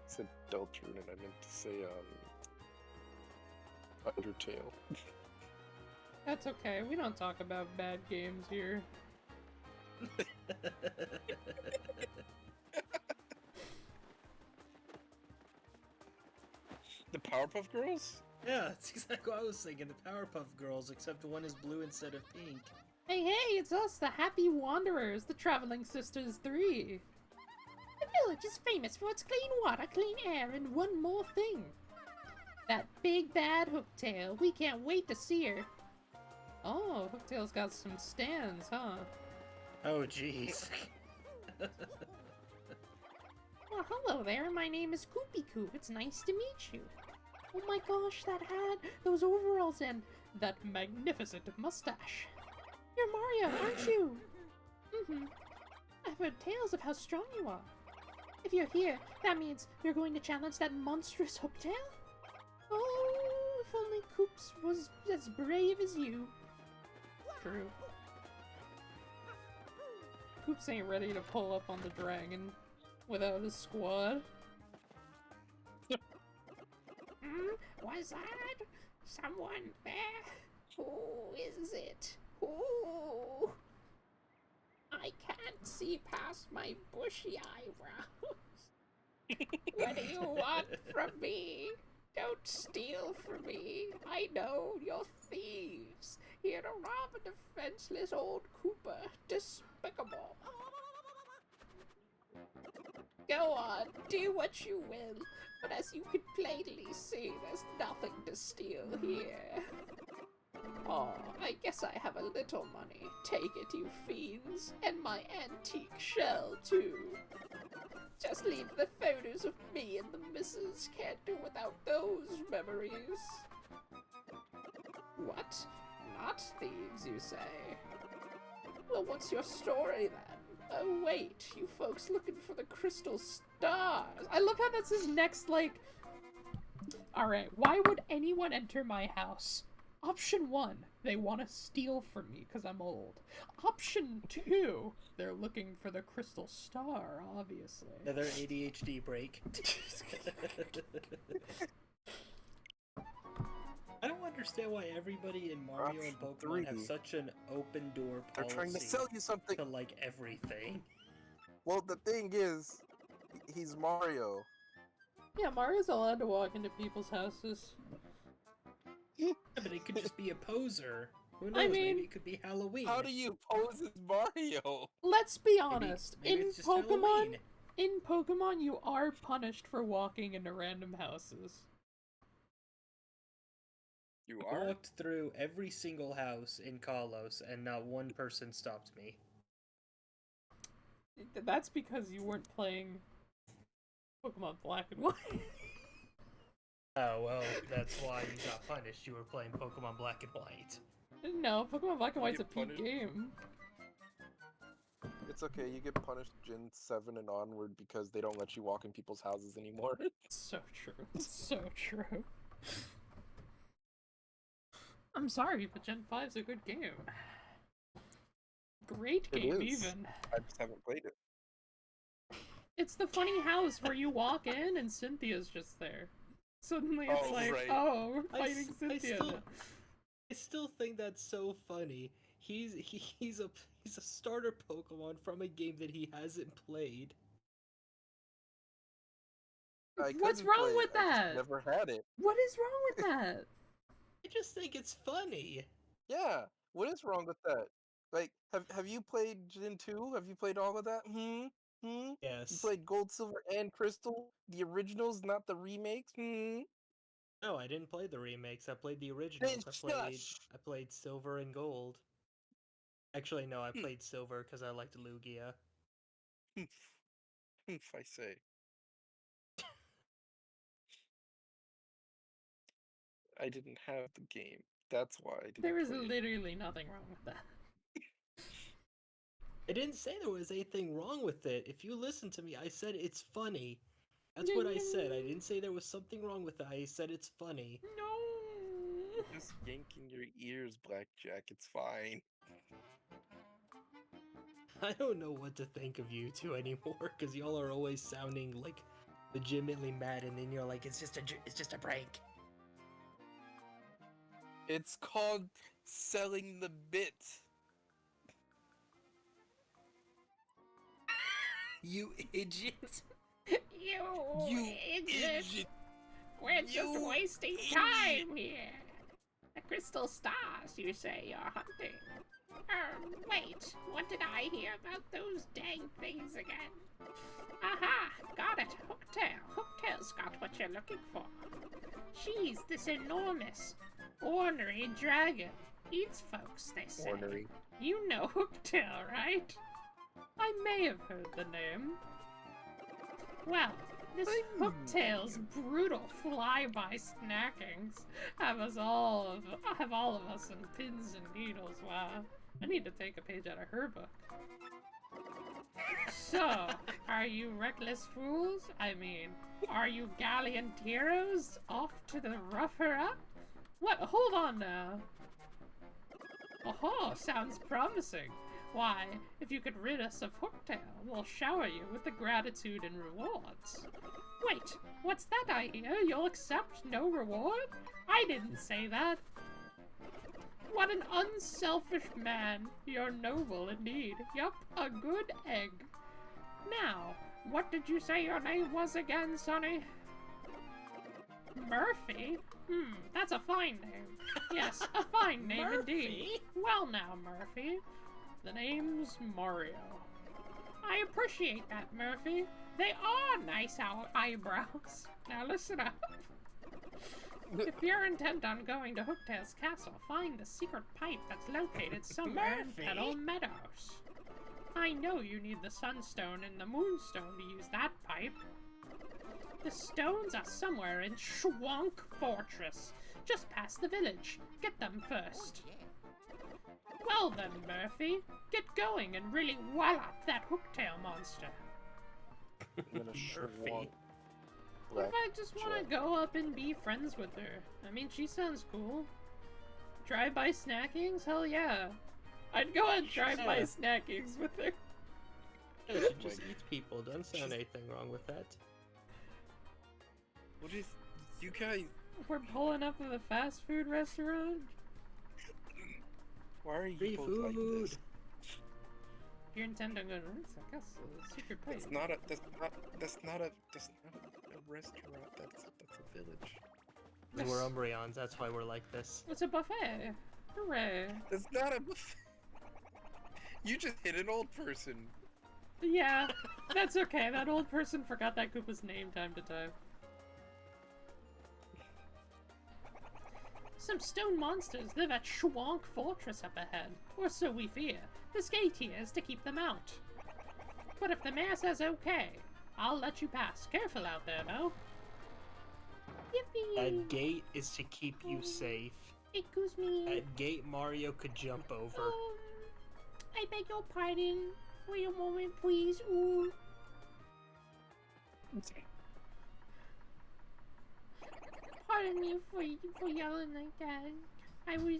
said Deltarune and I meant to say, Undertale. That's okay, we don't talk about bad games here. The Powerpuff Girls? Yeah, that's exactly what I was thinking. The Powerpuff Girls, except one is blue instead of pink. Hey, it's us, the Happy Wanderers, the Traveling Sisters 3. The village is famous for its clean water, clean air, and one more thing. That big bad Hooktail. We can't wait to see her. Oh, Hooktail's got some stands, huh? Oh, jeez. Well, hello there. My name is Koopy Koop. It's nice to meet you. Oh my gosh, that hat, those overalls, and that magnificent mustache. You're Mario, aren't you? Mm-hmm. I've heard tales of how strong you are. If you're here, that means you're going to challenge that monstrous Hooktail? Oh, if only Koops was as brave as you. True. Koops ain't ready to pull up on the dragon without a squad. Was that someone there? Who is it? Who? I can't see past my bushy eyebrows. What do you want from me? Don't steal from me. I know you're thieves. Here to rob a defenseless old Koopa. Despicable. Go on, do what you will, but as you can plainly see, there's nothing to steal here. Oh, I guess I have a little money. Take it, you fiends. And my antique shell, too. Just leave the photos of me and the missus. Can't do without those memories. What? Not thieves, you say? Well, what's your story, then? Oh, wait, you folks looking for the crystal stars. I love how that's his next, like... Alright, why would anyone enter my house? Option 1, they want to steal from me because I'm old. Option 2, they're looking for the crystal star, obviously. Another ADHD break. I don't understand why everybody in Mario and Option Pokemon have 3. such an open door They're policy trying to sell you something. to like everything. Well, the thing is, he's Mario. Yeah, Mario's allowed to walk into people's houses. Yeah, but it could just be a poser. Who knows? I mean- Maybe it could be Halloween. How do you pose as Mario? Let's be honest, maybe in it's just Pokemon, Halloween. in Pokemon, you are punished for walking into random houses. You I are? walked through every single house in Kalos, and not one person stopped me. That's because you weren't playing Pokemon Black and White. Oh, well, that's why you got punished. You were playing Pokemon Black and White. No, Pokemon Black and White's a get peak punished? game. It's okay, you get punished Gen 7 and onward because they don't let you walk in people's houses anymore. So true. So true. I'm sorry, but Gen 5's a good game. Great It game, is. even. I just haven't played it. It's the funny house where you walk in and Cynthia's just there. Suddenly it's like, right. oh, we're fighting Cynthia now. I still think that's so funny. He's a starter Pokemon from a game that he hasn't played. What's wrong with I just that? never had it. What is wrong with that? I just think it's funny. Yeah, what is wrong with that? Like, have you played Gen 2? Have you played all of that? You Yes. played Gold, Silver, and Crystal? The originals, not the remakes? No, I didn't play the remakes. I played the originals. Shush! I played Silver and Gold. Actually, no, I played Silver because I liked Lugia. I say. I didn't have the game. That's why I didn't There is play it. literally nothing wrong with that. I didn't say there was anything wrong with it. If you listen to me, I said it's funny. That's what I said. I didn't say there was something wrong with it. I said it's funny. No. Just yanking your ears, Blackjack. It's fine. I don't know what to think of you two anymore because y'all are always sounding like legitimately mad, and then you're like, it's just a prank. It's called selling the bit. You idiot! You idiot! We're just wasting time here. The crystal stars, you say you're hunting. Wait, what did I hear about those dang things again? Aha, got it, Hooktail. Hooktail's got what you're looking for. She's this enormous, ornery dragon. Eats folks, they say. Ornery. You know Hooktail, right? I may have heard the name. Well, this Hooktail's brutal flyby snackings have all of us in pins and needles. Wow, I need to take a page out of her book. So, are you reckless fools? I mean, are you gallant heroes off to the rougher up? What? Hold on now. Oh, sounds promising. Why, if you could rid us of Hooktail, we'll shower you with the gratitude and rewards. Wait, what's that I hear? You'll accept no reward? I didn't say that. What an unselfish man. You're noble indeed. Yup, a good egg. Now, what did you say your name was again, Sonny? Murphy? That's a fine name. Yes, a fine name indeed. Well now, Murphy. The name's Mario. I appreciate that, Murphy. They are nice eyebrows. Now listen up. If you're intent on going to Hooktail's castle, find the secret pipe that's located somewhere in Petal Meadows. I know you need the Sunstone and the Moonstone to use that pipe. The stones are somewhere in Schwank Fortress, just past the village. Get them first. Well then, Murphy, get going and really wallop that Hooktail monster. Murphy. What if I just want to go up and be friends with her? I mean, she sounds cool. Drive-by snackings? Hell yeah. I'd go on drive-by snackings with her. Yeah, she just eats people. Doesn't sound anything wrong with that. What is... You guys... We're pulling up to the fast food restaurant? Why are you Free both food. like this? If you're intent on going to I guess a secret pipe. That's not a restaurant. That's a village. We're Umbreons, that's why we're like this. It's a buffet. Hooray. That's not a buffet. You just hit an old person. Yeah, that's okay. That old person forgot that Koopa's name time to time. Some stone monsters live at Schwank Fortress up ahead, or so we fear. This gate here is to keep them out. But if the mayor says okay, I'll let you pass. Careful out there, though. Yippee! That gate is to keep you safe. Excuse me. That gate Mario could jump over. I beg your pardon. Wait a moment, please. Ooh. Pardon me for yelling like that. I was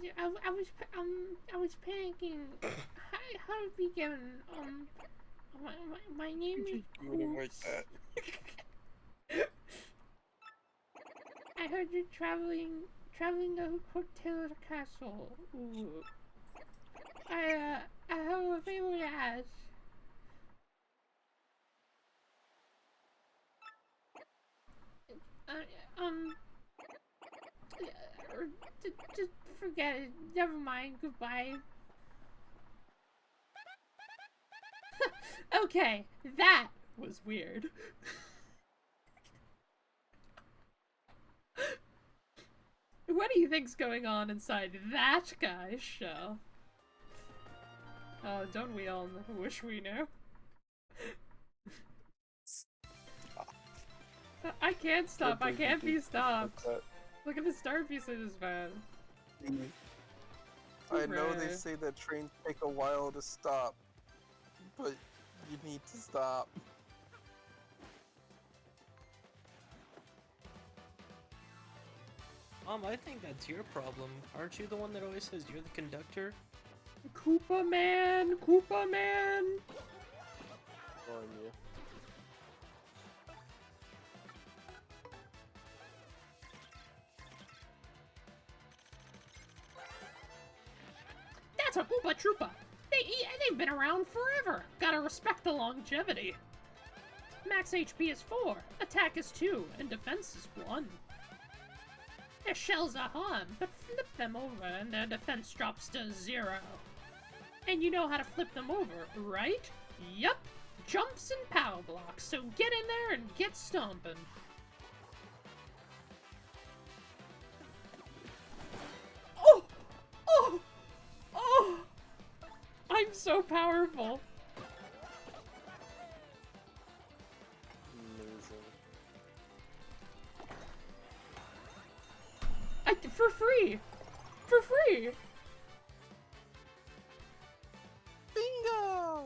panicking. How did we get my name is Like that. heard you're traveling to Hotel Castle. Ooh. I have a favor to ask. Just forget it. Never mind. Goodbye. Okay, that was weird. What do you think's going on inside that guy's shell? Oh, don't we all wish we knew? I can't stop. I can't be stopped. Look at the star pieces, man. I know they say that trains take a while to stop, but you need to stop. I think that's your problem. Aren't you the one that always says you're the conductor? Koopa Man! Koopa Man! On you. That's a Koopa Troopa! They've been around forever! Gotta respect the longevity! Max HP is 4, attack is 2, and defense is 1. Their shells are hard, but flip them over and their defense drops to 0. And you know how to flip them over, right? Yup! Jumps and power blocks, so get in there and get stomping. Oh! Oh! Oh! I'm so powerful! For free! For free! Bingo!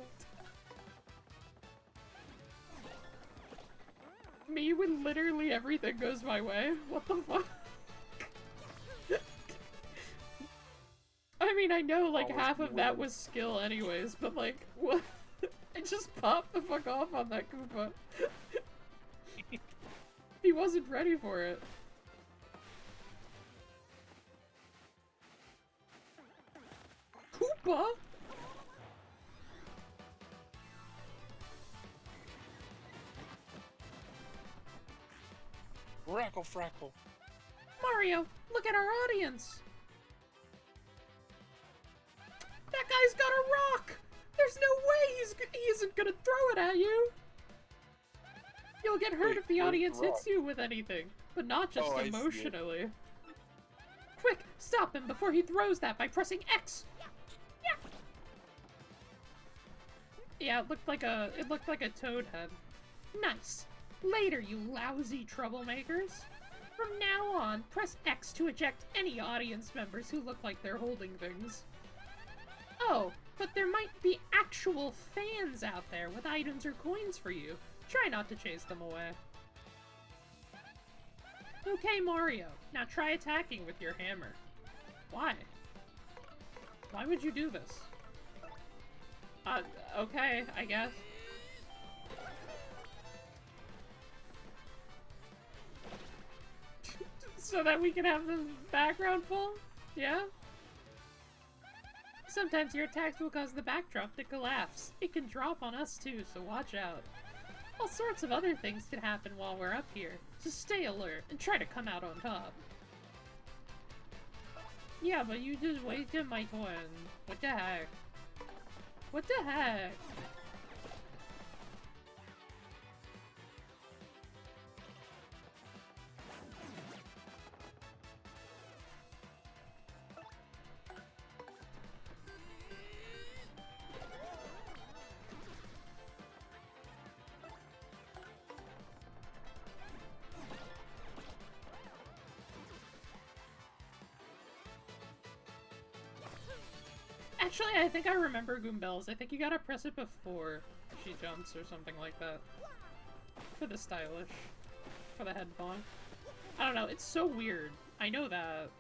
Me when literally everything goes my way? What the fuck? I mean, I know like half of that was skill anyways, but like, what? I just popped the fuck off on that Koopa. He wasn't ready for it. Koopa? Rackle frackle. Mario, look at our audience! That guy's got a rock! There's no way he isn't gonna throw it at you! You'll get hurt if the audience hits you with anything, but not just emotionally. Quick, stop him before he throws that by pressing X! Yeah, it looked like a toad head. Nice. Later, you lousy troublemakers. From now on, press X to eject any audience members who look like they're holding things. Oh, but there might be actual fans out there with items or coins for you. Try not to chase them away. Okay, Mario. Now try attacking with your hammer. Why? Why would you do this? Okay, I guess. So that we can have the background full? Yeah? Sometimes your attacks will cause the backdrop to collapse. It can drop on us too, so watch out. All sorts of other things can happen while we're up here, so stay alert and try to come out on top. Yeah, but you just wasted my coin. What the heck? What the heck? Actually, I think I remember Goombells. I think you gotta press it before she jumps or something like that. For the stylish. For the head bonk. I don't know, it's so weird. I know that.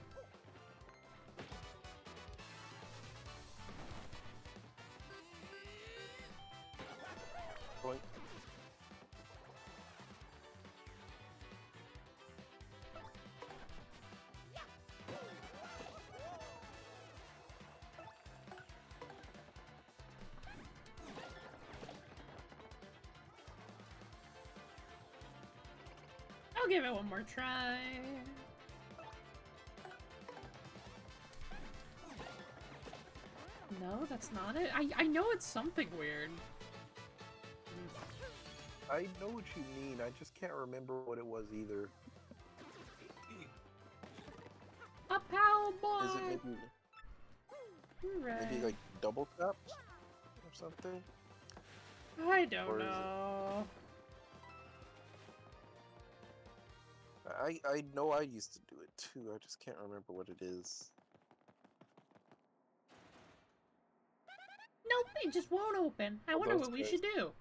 Boink. I'll give it one more try. No, that's not it. I know it's something weird. I know what you mean. I just can't remember what it was either. A power block. Is it maybe like double tap or something? I don't know. I know I used to do it too. I just can't remember what it is. Nope, it just won't open. I wonder what we should do.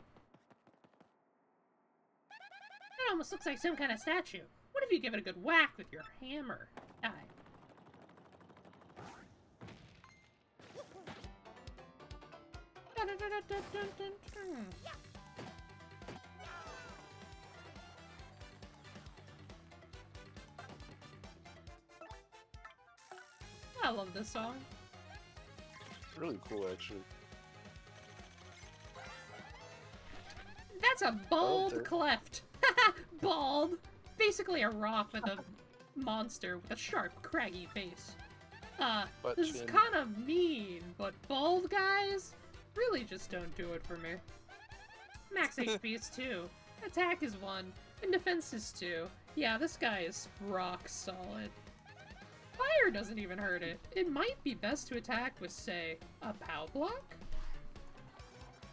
It almost looks like some kind of statue. What if you give it a good whack with your hammer? Die. I love this song. Really cool, actually. That's a bald cleft. Bald. Basically a rock with a monster with a sharp, craggy face. This is kind of mean, but bald guys really just don't do it for me. Max HP is 2, attack is 1, and defense is 2. Yeah, this guy is rock solid. Fire doesn't even hurt it. It might be best to attack with, say, a POW block?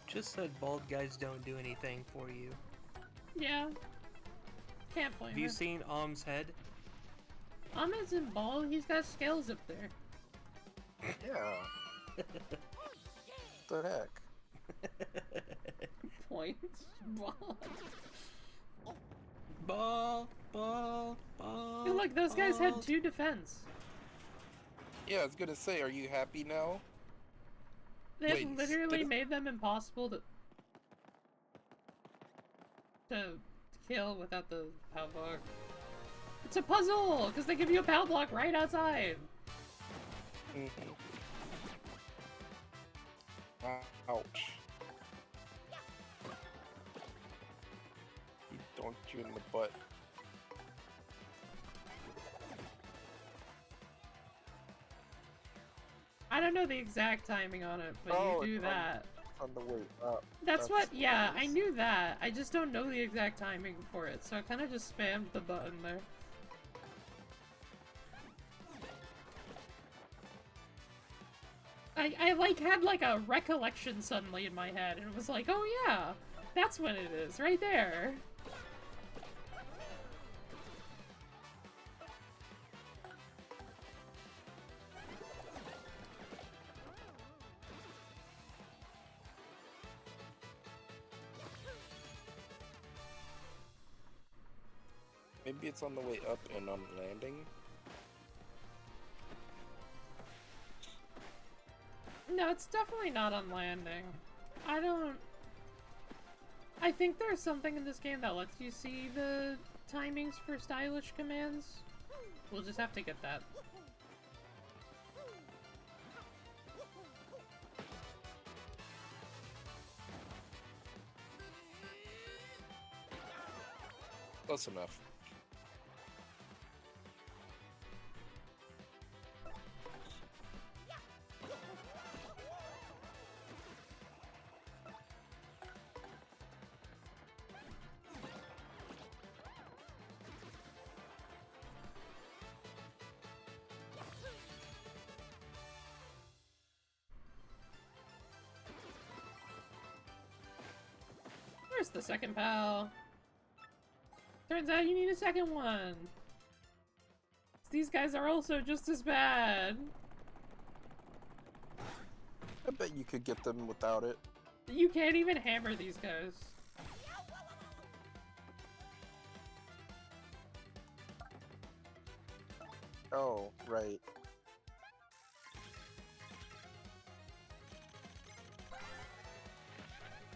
Just said bald guys don't do anything for you. Yeah. Can't blame Have you seen Om's head? Om isn't bald, he's got scales up there. Yeah. The heck? Points. Bald. Bald, bald, bald. Hey, look, those guys had 2 defense. Yeah, I was gonna say, are you happy now? They literally made them impossible to kill without the POW block. It's a puzzle, because they give you a POW block right outside. Mm-hmm. Ouch. He donked you in the butt. I don't know the exact timing on it, but you do that. On the way up. That's what, yeah, I knew that. I just don't know the exact timing for it, so I kind of just spammed the button there. I like had like a recollection suddenly in my head, and it was like, oh yeah, that's what it is, right there. Maybe it's on the way up and on landing. No, it's definitely not on landing. I think there's something in this game that lets you see the timings for stylish commands. We'll just have to get that. Close enough. Where's the second POW? Turns out you need a second one. These guys are also just as bad. I bet you could get them without it. You can't even hammer these guys. Oh, right.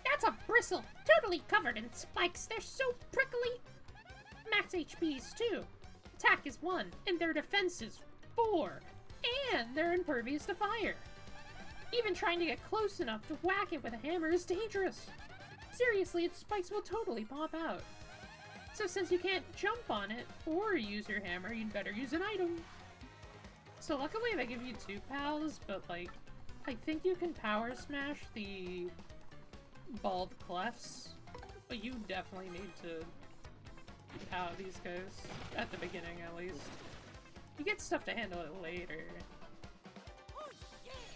That's a bristle, totally covered in spikes. They're so prickly. Max HP is 2, attack is 1, and their defense is 4. And they're impervious to fire. Even trying to get close enough to whack it with a hammer is dangerous. Seriously, its spikes will totally pop out. So since you can't jump on it or use your hammer, you'd better use an item. So luckily they give you 2 pals, but like, I think you can power smash the bald clefs, but you definitely need to power these guys, at the beginning at least. You get stuff to handle it later.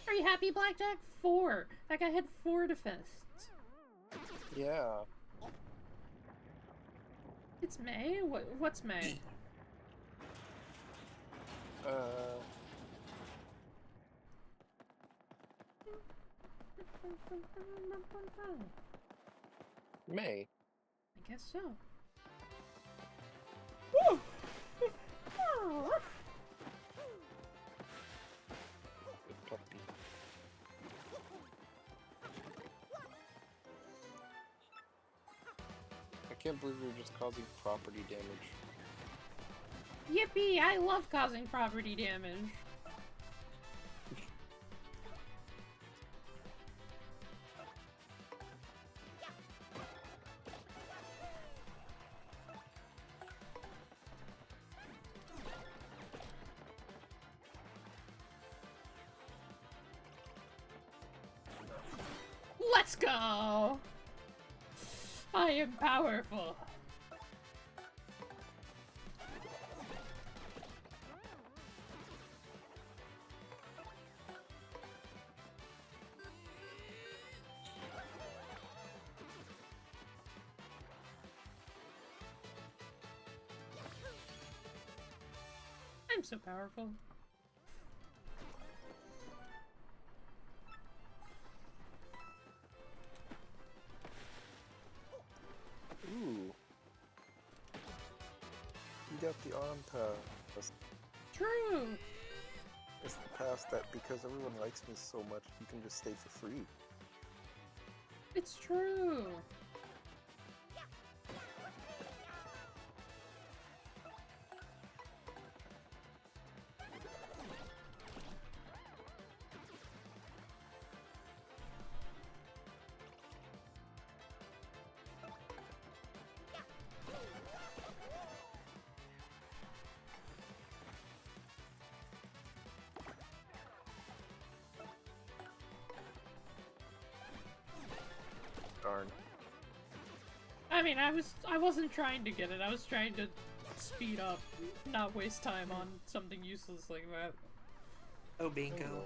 Are you happy, Blackjack? 4! That guy had 4 defense. Yeah. It's May? What's May? May. I guess so. Woo! Puppy. I can't believe you're just causing property damage. Yippee! I love causing property damage. Let's go! I am powerful. I'm so powerful. Ooh. You got the arm pass. True! It's the pass that because everyone likes me so much, you can just stay for free. It's true! Darn. I mean, I wasn't trying to get it, I was trying to speed up, not waste time on something useless like that. Oh, bingo.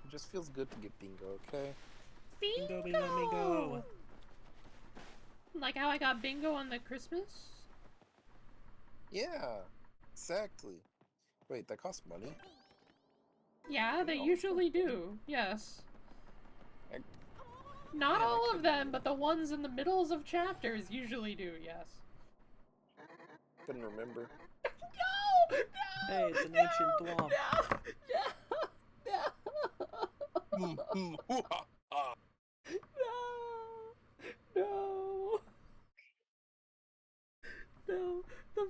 It just feels good to get bingo, okay? Bingo, bingo, bingo. Like how I got bingo on the Christmas? Yeah, exactly. Wait, that costs money? Yeah, they usually do, yes. I- Not Yeah, all that of them, but the ones in the middles of chapters usually do, yes. Couldn't remember. No! No! Hey, it's an no, ancient thwomp. No! No! No! No! The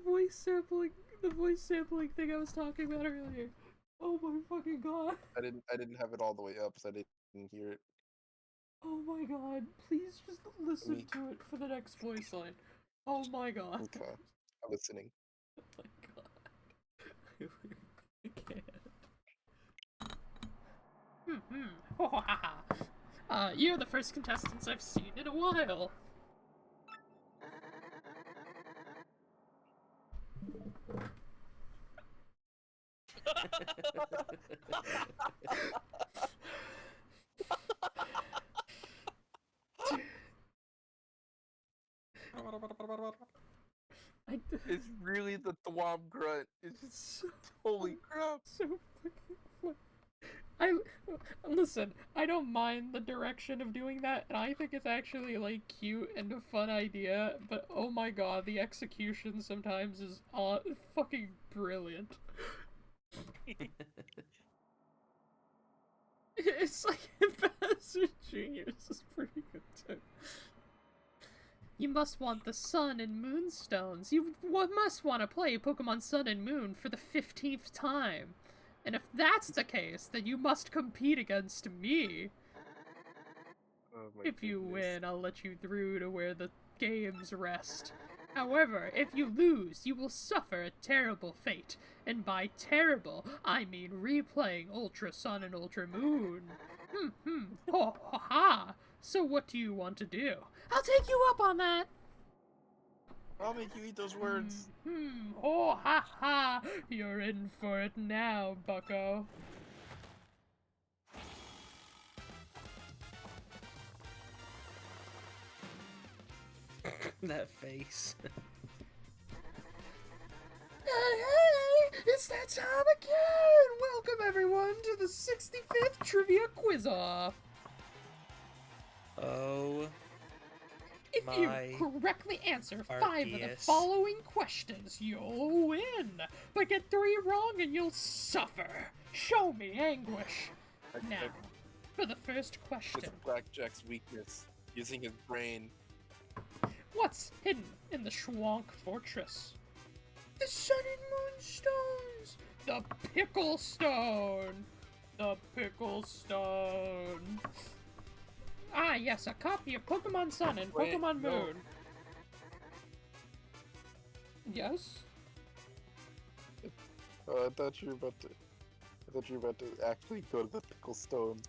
voice sampling thing I was talking about earlier. Oh my fucking god. I didn't have it all the way up, so I didn't hear it. Oh my god. Please just listen Me. to it for the next voice line. Oh my god. Okay, I'm listening. Oh my god. I can't. You're the first contestants I've seen in a while. It's really the thwomp grunt. It's just holy crap. So fucking funny. Listen, I don't mind the direction of doing that, and I think it's actually like cute and a fun idea, but oh my god, the execution sometimes is fucking brilliant. It's like Bastard Juniors is pretty good too. You must want the Sun and Moonstones. You must want to play Pokemon Sun and Moon for the 15th time. And if that's the case, then you must compete against me. Oh my If you goodness. win, I'll let you through to where the games rest. However, if you lose, you will suffer a terrible fate. And by terrible, I mean replaying Ultra Sun and Ultra Moon. Ho ha ha! So what do you want to do? I'll take you up on that! I'll make you eat those words. Oh ha ha! You're in for it now, bucko. That face. Hey, it's that time again! Welcome everyone to the 65th Trivia Quiz-Off! Oh. If you correctly answer 5 of the following questions, you'll win. But get 3 wrong and you'll suffer. Show me anguish. Now, for the first question. It's Blackjack's weakness, using his brain. What's hidden in the Schwank Fortress? The Sun and Moon Stones! The Pickle Stone! The Pickle Stone! Ah, yes, a copy of Pokemon Sun and Pokemon Moon. Yes? I thought you were about to actually go to the Pickle Stone.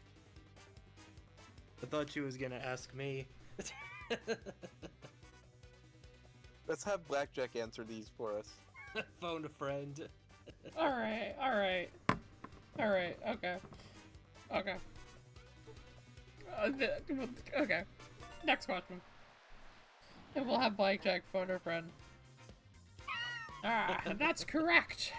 I thought you was gonna ask me. Let's have Blackjack answer these for us. Phone a friend. Alright, okay. Okay. Next question. And we'll have Blackjack phone her friend. Ah, that's correct.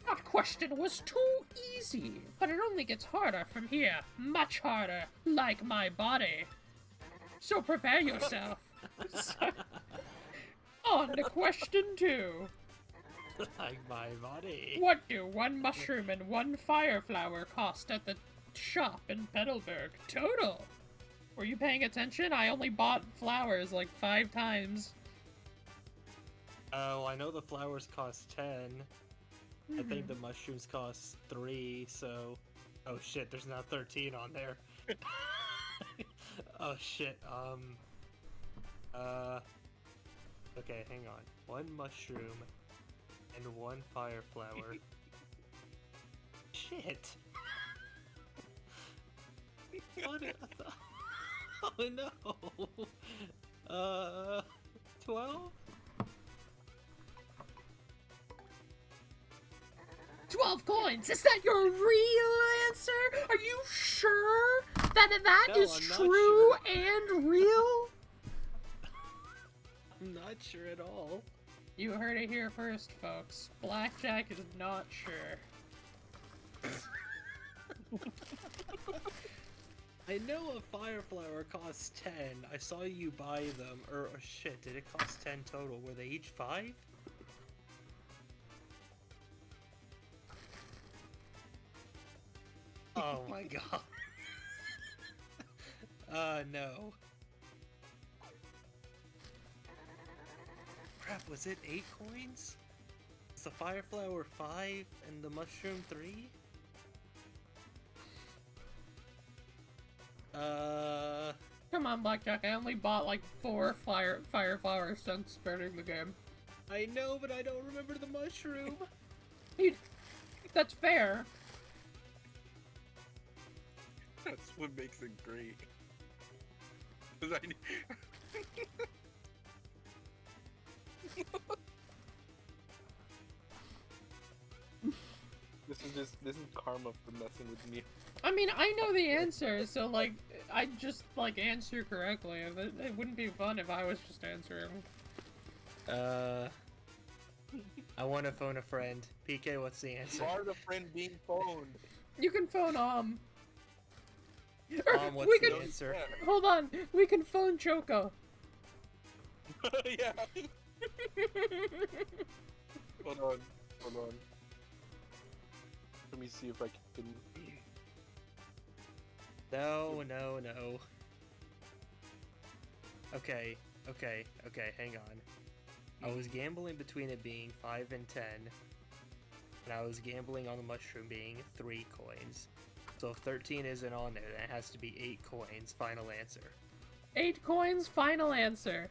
That question was too easy, but it only gets harder from here. Much harder, like my body. So prepare yourself. On to question 2. Like my body. What do 1 mushroom and 1 fire flower cost at the shop in Petalburg? Total. Were you paying attention? I only bought flowers like 5 times. Oh, I know the flowers cost 10. I think the mushrooms cost 3, so... Oh shit, there's now 13 on there. Oh shit, Okay, hang on. 1 mushroom and 1 fire flower. Shit! What? Oh no! 12? 12 coins! Is that your real answer? Are you sure that No, is I'm not true sure. and real? I'm not sure at all. You heard it here first, folks. Blackjack is not sure. I know a fire flower costs 10. I saw you buy them. Or, oh shit, did it cost 10 total? Were they each 5? Oh my god. No. Crap, was it 8 coins? Was the fire flower 5 and the mushroom 3? Come on, Blackjack. I only bought like 4 fire flowers since starting the game. I know, but I don't remember the mushroom. That's fair. That's what makes it great. 'Cause I... This is karma for messing with me. I mean, I know the answer, so like, I'd just like answer correctly. It wouldn't be fun if I was just answering. I want to phone a friend. PK, what's the answer? You are the friend being phoned. You can phone What's the answer? Hold on, we can phone Choco. Yeah. Hold on. Let me see if I can. No. Okay, hang on. I was gambling between it being 5 and 10, and I was gambling on the mushroom being 3 coins. So if 13 isn't on there, then it has to be 8 coins, final answer. 8 coins, final answer.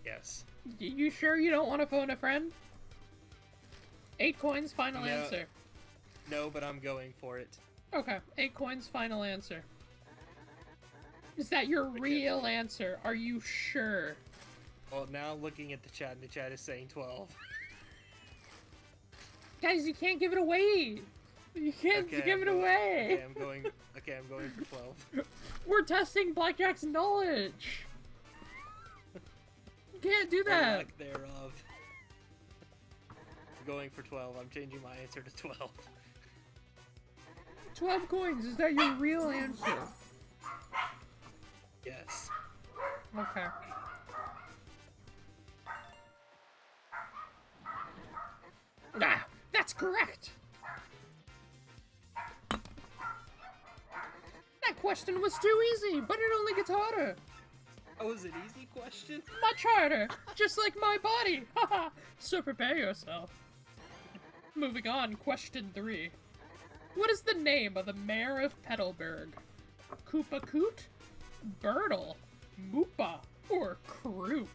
Yes. You sure you don't want to phone a friend? 8 coins, final answer. No, but I'm going for it. Okay, 8 coins, final answer. Is that your real answer? Are you sure? Well, now looking at the chat, and the chat is saying 12. Guys, you can't give it away! You can't give it away! Okay, I'm going for 12. We're testing Blackjack's knowledge! You can't do that! Lack thereof. I'm going for 12. I'm changing my answer to 12. 12 coins, is that your real answer? Yes. Okay. Ah, that's correct! That question was too easy, but it only gets harder. Oh, was it easy question? Much harder, just like my body. Haha. So prepare yourself. Moving on, question 3. What is the name of the mayor of Petalburg? Koopa Coot, Birdle, Moopa, or Croup?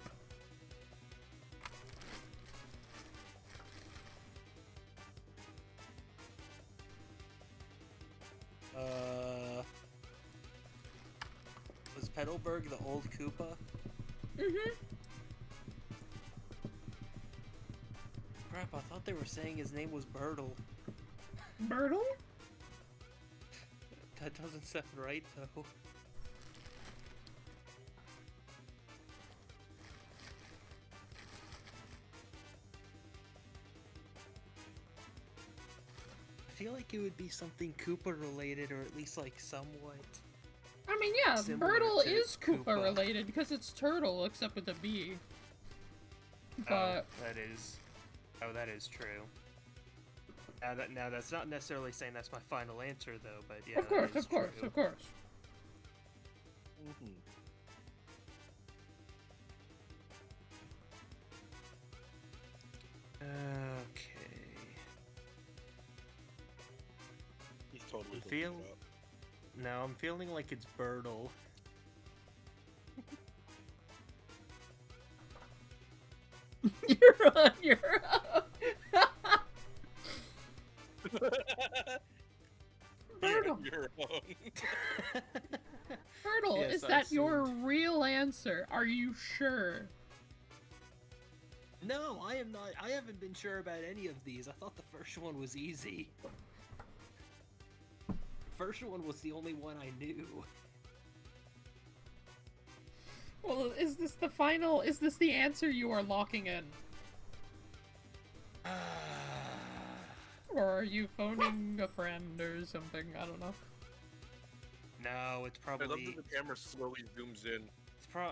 Was Petalburg the old Koopa? Mm-hmm. Crap, I thought they were saying his name was Birdle. Birdle? That doesn't sound right, though. I feel like it would be something Koopa related, or at least like somewhat. I mean, yeah, Similar Birdle to is Koopa Koopa. related because it's turtle, except with a B. But that is true. Now that's not necessarily saying that's my final answer though, but yeah. of course, that is of course, true. of course. Mm-hmm. Okay. He's totally Feel- looking it up. Now I'm feeling like it's Birdle. You're on your own. Birdle. You're wrong. Birdle, Yes, is I that your assumed. real answer? Are you sure? No, I am not. I haven't been sure about any of these. I thought the first one was easy. First one was the only one I knew. Well, is this the final? Is this the answer you are locking in? Or are you phoning a friend or something? I don't know. No, it's I love probably that the camera slowly zooms in.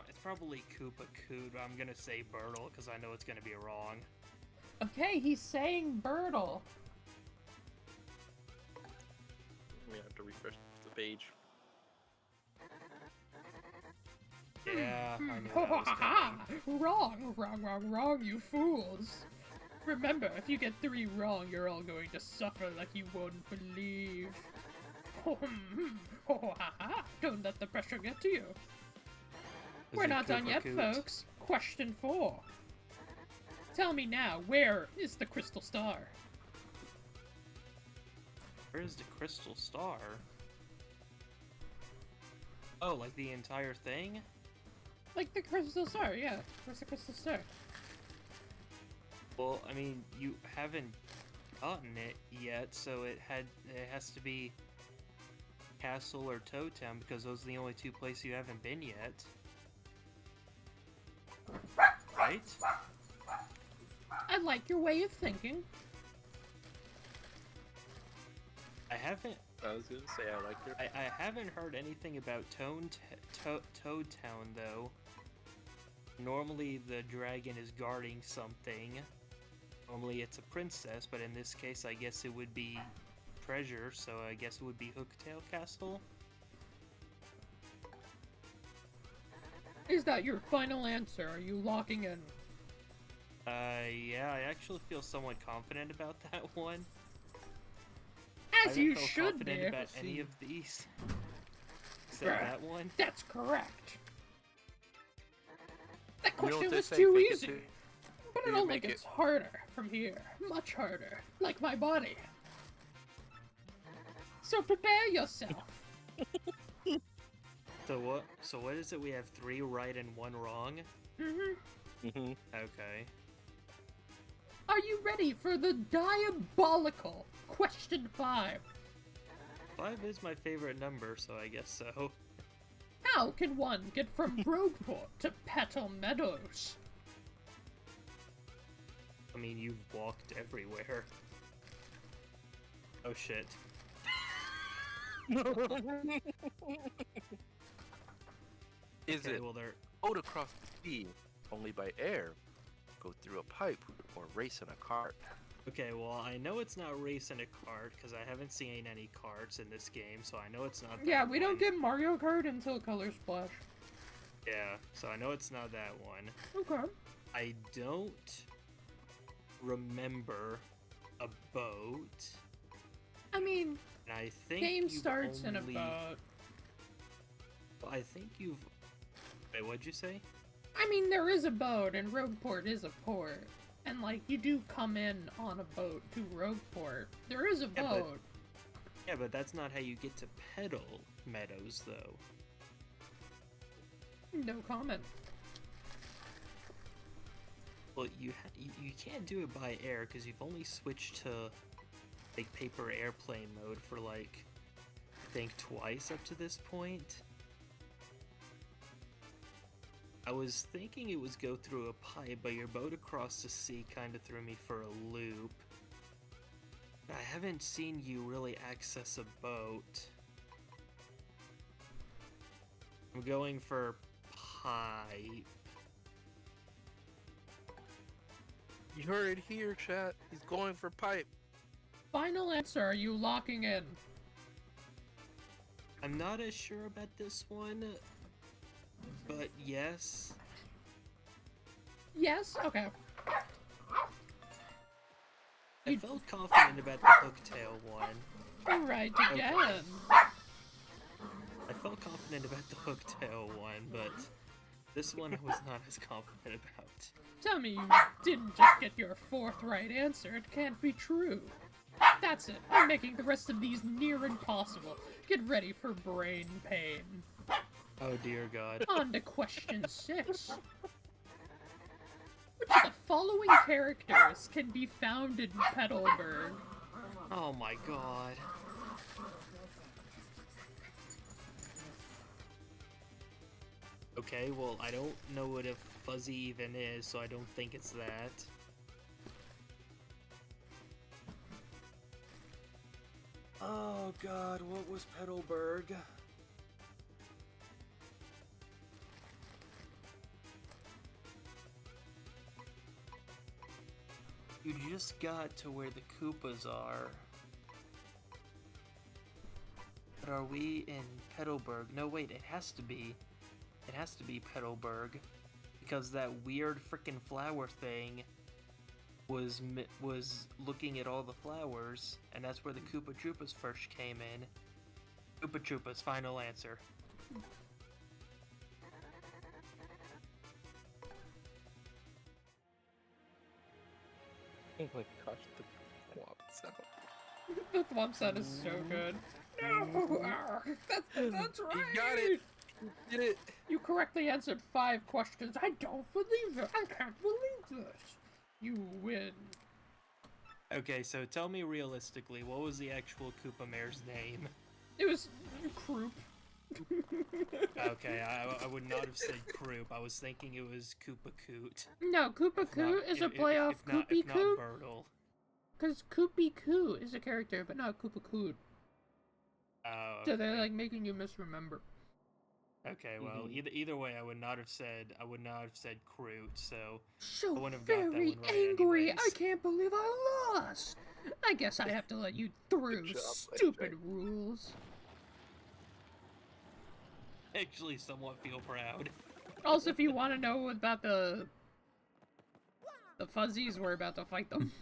it's probably Koopa Coot. I'm gonna say Birdle because I know it's gonna be wrong. Okay, he's saying Birdle. We have to refresh the page. Yeah, I knew that was coming. Wrong, you fools. Remember, if you get 3 wrong, you're all going to suffer like you won't believe. Don't let the pressure get to you. Was We're it not done Koopa yet, Coot? folks. Question 4. Tell me now, where is the crystal star? Where is the crystal star? Oh, like the entire thing? Like the crystal star, yeah. Where's the crystal star? Well, I mean, you haven't gotten it yet, so it has to be Castle or Toad Town because those are the only 2 places you haven't been yet. Right? I like your way of thinking. I haven't I was gonna say I like your. I haven't heard anything about Toad Town though. Normally the dragon is guarding something. Normally it's a princess, but in this case I guess it would be treasure, so I guess it would be Hooktail Castle. Is that your final answer? Are you locking in? Yeah, I actually feel somewhat confident about that one. As I you don't feel should confident be. about any of these. Except Bruh. that one. That's correct. That You know what question they was say, too fake it easy. till But it you only make gets it. harder from here. Much harder. Like my body. So prepare yourself. So what is it? We have 3 right and 1 wrong? Mm-hmm. Okay. Are you ready for the diabolical question 5? 5 is my favorite number, so I guess so. How can one get from Rogueport to Petal Meadows? I mean, you've walked everywhere. Oh shit. Is Okay, it well they're... float across the sea only by air, go through a pipe, or race in a cart? Okay, well, I know it's not racing a cart, because I haven't seen any carts in this game, so I know it's not that Yeah, we don't one. get Mario Kart until Color Splash. Yeah, so I know it's not that one. Okay. I don't remember a boat. I mean, And I think game you've starts in a only... boat. I think you've... Wait, what'd you say? I mean, there is a boat, and Rogueport is a port. And, like, you do come in on a boat to Rogueport. There is a Yeah, boat. Yeah, but that's not how you get to Petal Meadows, though. No comment. Well, you can't do it by air, because you've only switched to, like, paper airplane mode for, like, I think twice up to this point. I was thinking it was go through a pipe, but your boat across the sea kind of threw me for a loop. I haven't seen you really access a boat. I'm going for pipe. You heard it here, chat. He's going for pipe. Final answer, are you locking in? I'm not as sure about this one, but yes. Yes? Okay. I felt confident about the hooktail one. Right again. I felt confident about the hooktail one, but this one I was not as confident about. Tell me you didn't just get your 4th right answer. It can't be true. That's it. I'm making the rest of these near impossible. Get ready for brain pain. Oh dear God. On to question 6. Which of the following characters can be found in Petalburg? Oh my God. Okay, well, I don't know what a fuzzy even is, so I don't think it's that. Oh God, what was Petalburg? You just got to where the Koopas are. But are we in Petalburg? No, wait, it has to be. It has to be Petalburg. Because that weird frickin' flower thing was looking at all the flowers, and that's where the Koopa Troopas first came in. Koopa Troopas, final answer. Oh my gosh, the Thwomp sound. The Thwomp sound is so good. No! That's right! You got it! You did it! You correctly answered 5 questions. I don't believe it. I can't believe this. You win. Okay, so tell me realistically, what was the actual Koopa Mare's name? It was Croup. Okay, I would not have said Croup. I was thinking it was Koopa Coot. No, Koopa Coot is a play off Koopy Coot. Birdle. Because Koopy Coot is a character, but not Koopa Coot. Oh, okay. So they're like making you misremember. Okay, well, either way, I would not have said Kroot, so I So wouldn't have got that very one right angry. anyways. I can't believe I lost. I guess I have to let you through. Good job, Stupid rules. I actually somewhat feel proud. Also, if you want to know about the fuzzies, we're about to fight them.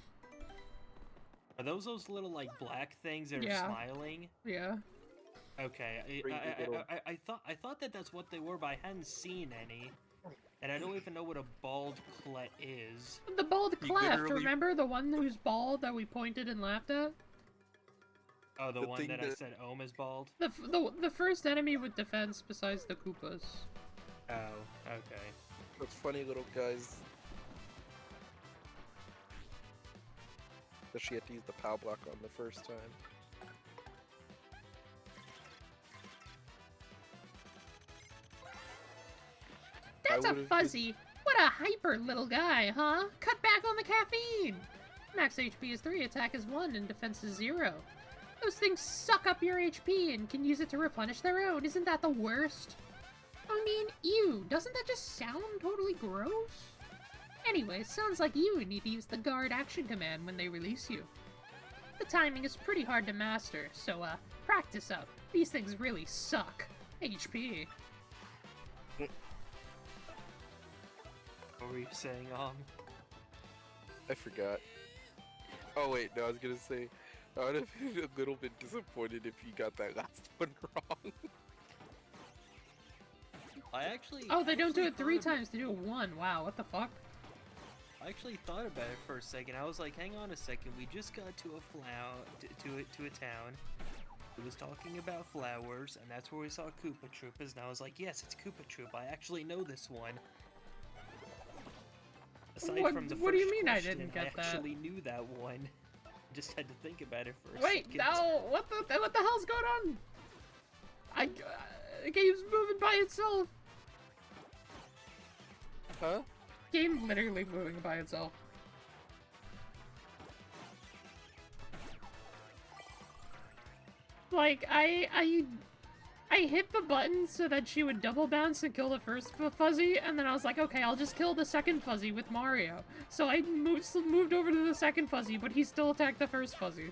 Are those little like black things that are smiling? Yeah. Okay, I thought that that's what they were, but I hadn't seen any. And I don't even know what a bald clet is. The bald He cleft, literally- remember? The one who's bald that we pointed and laughed at? Oh, the The one thing that I that- said Ohm is bald? The first enemy with defense besides the Koopas. Oh, okay. Those funny little guys. But she had to use the POW block on the first time. That's a would've fuzzy! What a hyper little guy, huh? Cut back on the caffeine! Max HP is 3, attack is 1, and defense is 0. Those things suck up your HP and can use it to replenish their own. Isn't that the worst? I mean, ew, doesn't that just sound totally gross? Anyway, sounds like you need to use the guard action command when they release you. The timing is pretty hard to master, so practice up. These things really suck. HP. What were you saying, I forgot. Oh wait, no, I was gonna say, I would have been a little bit disappointed if you got that last one wrong. I actually... Oh, they don't do it 3 thought of- times, they do it 1. Wow, what the fuck? I actually thought about it for a second. I was like, hang on a second, we just got to a town. It was talking about flowers, and that's where we saw Koopa Troopas, and I was like, yes, it's Koopa Troop. I actually know this one. Aside What- from the what do you first mean I question, didn't get that? I actually knew that one. Just had to think about it for a Wait, second. no! What the hell's going on? The game's moving by itself. Huh? Game literally moving by itself. Like, I hit the button so that she would double bounce and kill the first fuzzy, and then I was like, okay, I'll just kill the second fuzzy with Mario. So I moved over to the second fuzzy, but he still attacked the first fuzzy.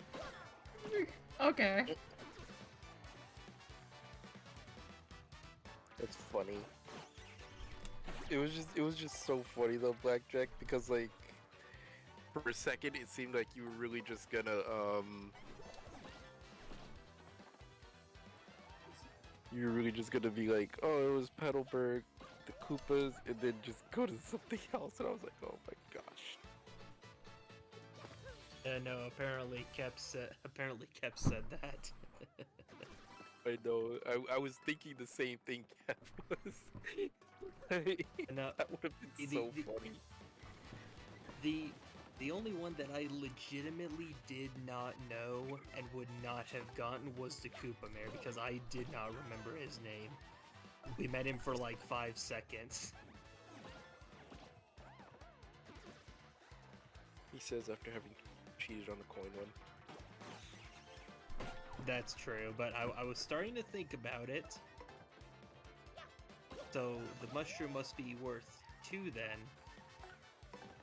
Okay. That's funny. It was just so funny though, Blackjack, because like for a second it seemed like you were really just gonna you're really just gonna be like, oh, it was Petalburg, the Koopas, and then just go to something else, and I was like, oh my gosh. No, apparently Kep said that. I know. I was thinking the same thing Kev was. No, That would have been so funny. The only one that I legitimately did not know and would not have gotten was the Koopa Mare, because I did not remember his name. We met him for like 5 seconds. He says after having cheated on the coin one. That's true, but I was starting to think about it. So the mushroom must be worth 2 then,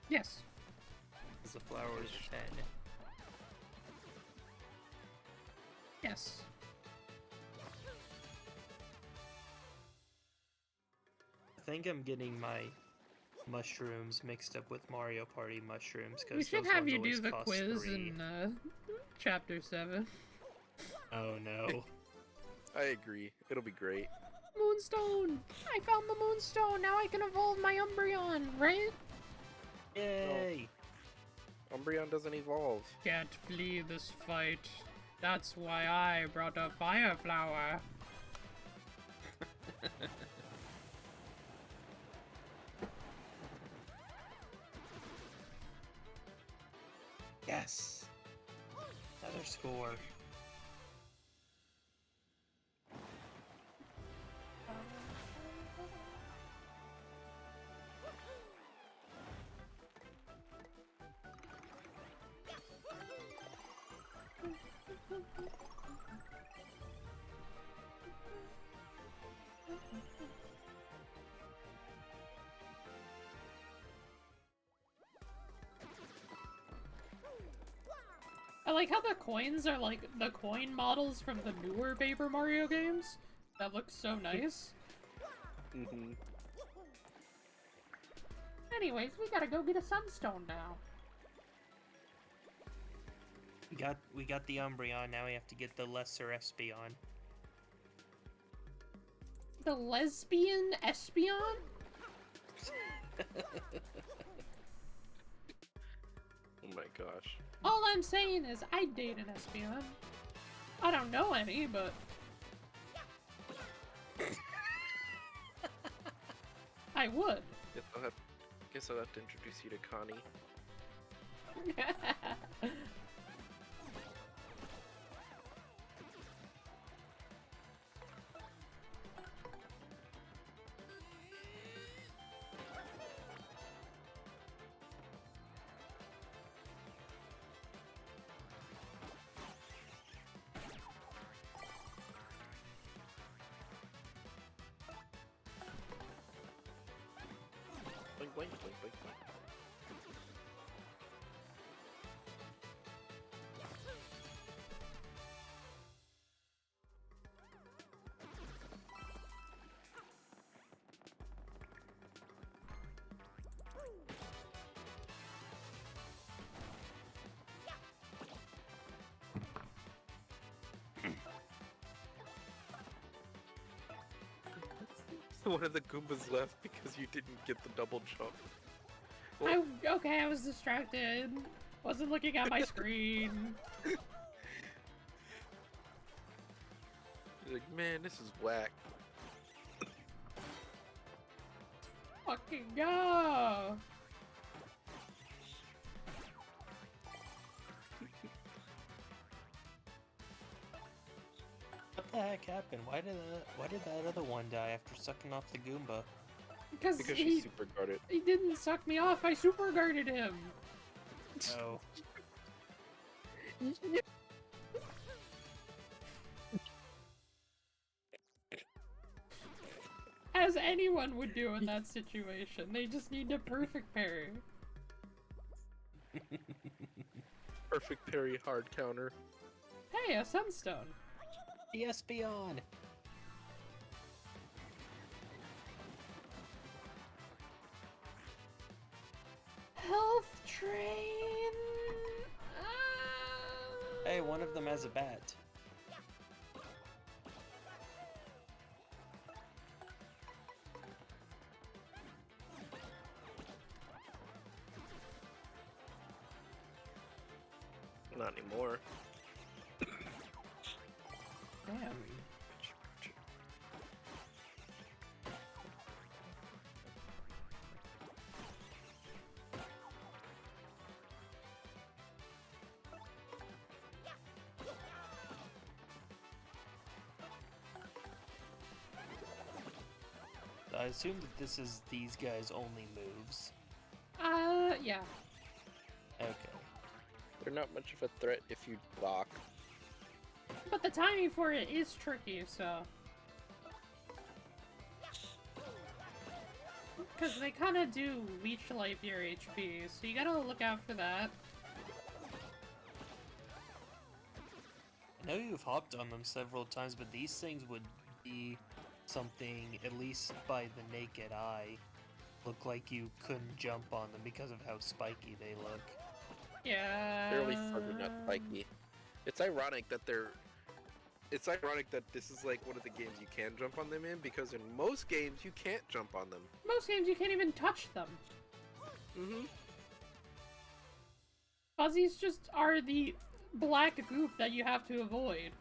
Yes. because the flower is 10. Yes. I think I'm getting my mushrooms mixed up with Mario Party mushrooms, We because should have you do the quiz in chapter 7. Oh no. I agree. It'll be great. Moonstone! I found the Moonstone! Now I can evolve my Umbreon, right? Yay! Umbreon doesn't evolve. Can't flee this fight. That's why I brought a fire flower. Yes! Another score. I like how the coins are like the coin models from the newer Paper Mario games. That looks so nice. Mm-hmm. Anyways, we gotta go get a Sunstone now. We got the Umbreon, now we have to get the Lesser Espeon. The lesbian Espeon? Oh my gosh. All I'm saying is I'd date an Espeon. I don't know any, but... I would. Guess I'll have to introduce you to Connie. Blink, blink, blink, blink, blink. One of the Goombas left because you didn't get the double jump. Well, Okay, I was distracted. Wasn't looking at my screen. you're like, man, this is whack. Fucking go! What the heck happened? Why did that other one die after sucking off the Goomba? Because Because he she super guarded. didn't suck me off, I super guarded him! Oh. As anyone would do in that situation. They just need to perfect parry. Perfect parry hard counter. Hey, a sunstone. Yes, beyond. Health train. Hey, one of them has a bat. Not anymore. Damn. I assume that this is these guys' only moves. Yeah. Okay. They're not much of a threat if you block. But the timing for it is tricky, so... Because they kind of do leech life your HP, so you gotta look out for that. I know you've hopped on them several times, but these things would be something, at least by the naked eye, look like you couldn't jump on them because of how spiky they look. Yeah. They're really fucking not spiky. It's ironic that this is like one of the games you can jump on them in, because in most games you can't jump on them. Most games you can't even touch them. Mm-hmm. Fuzzies just are the black goop that you have to avoid.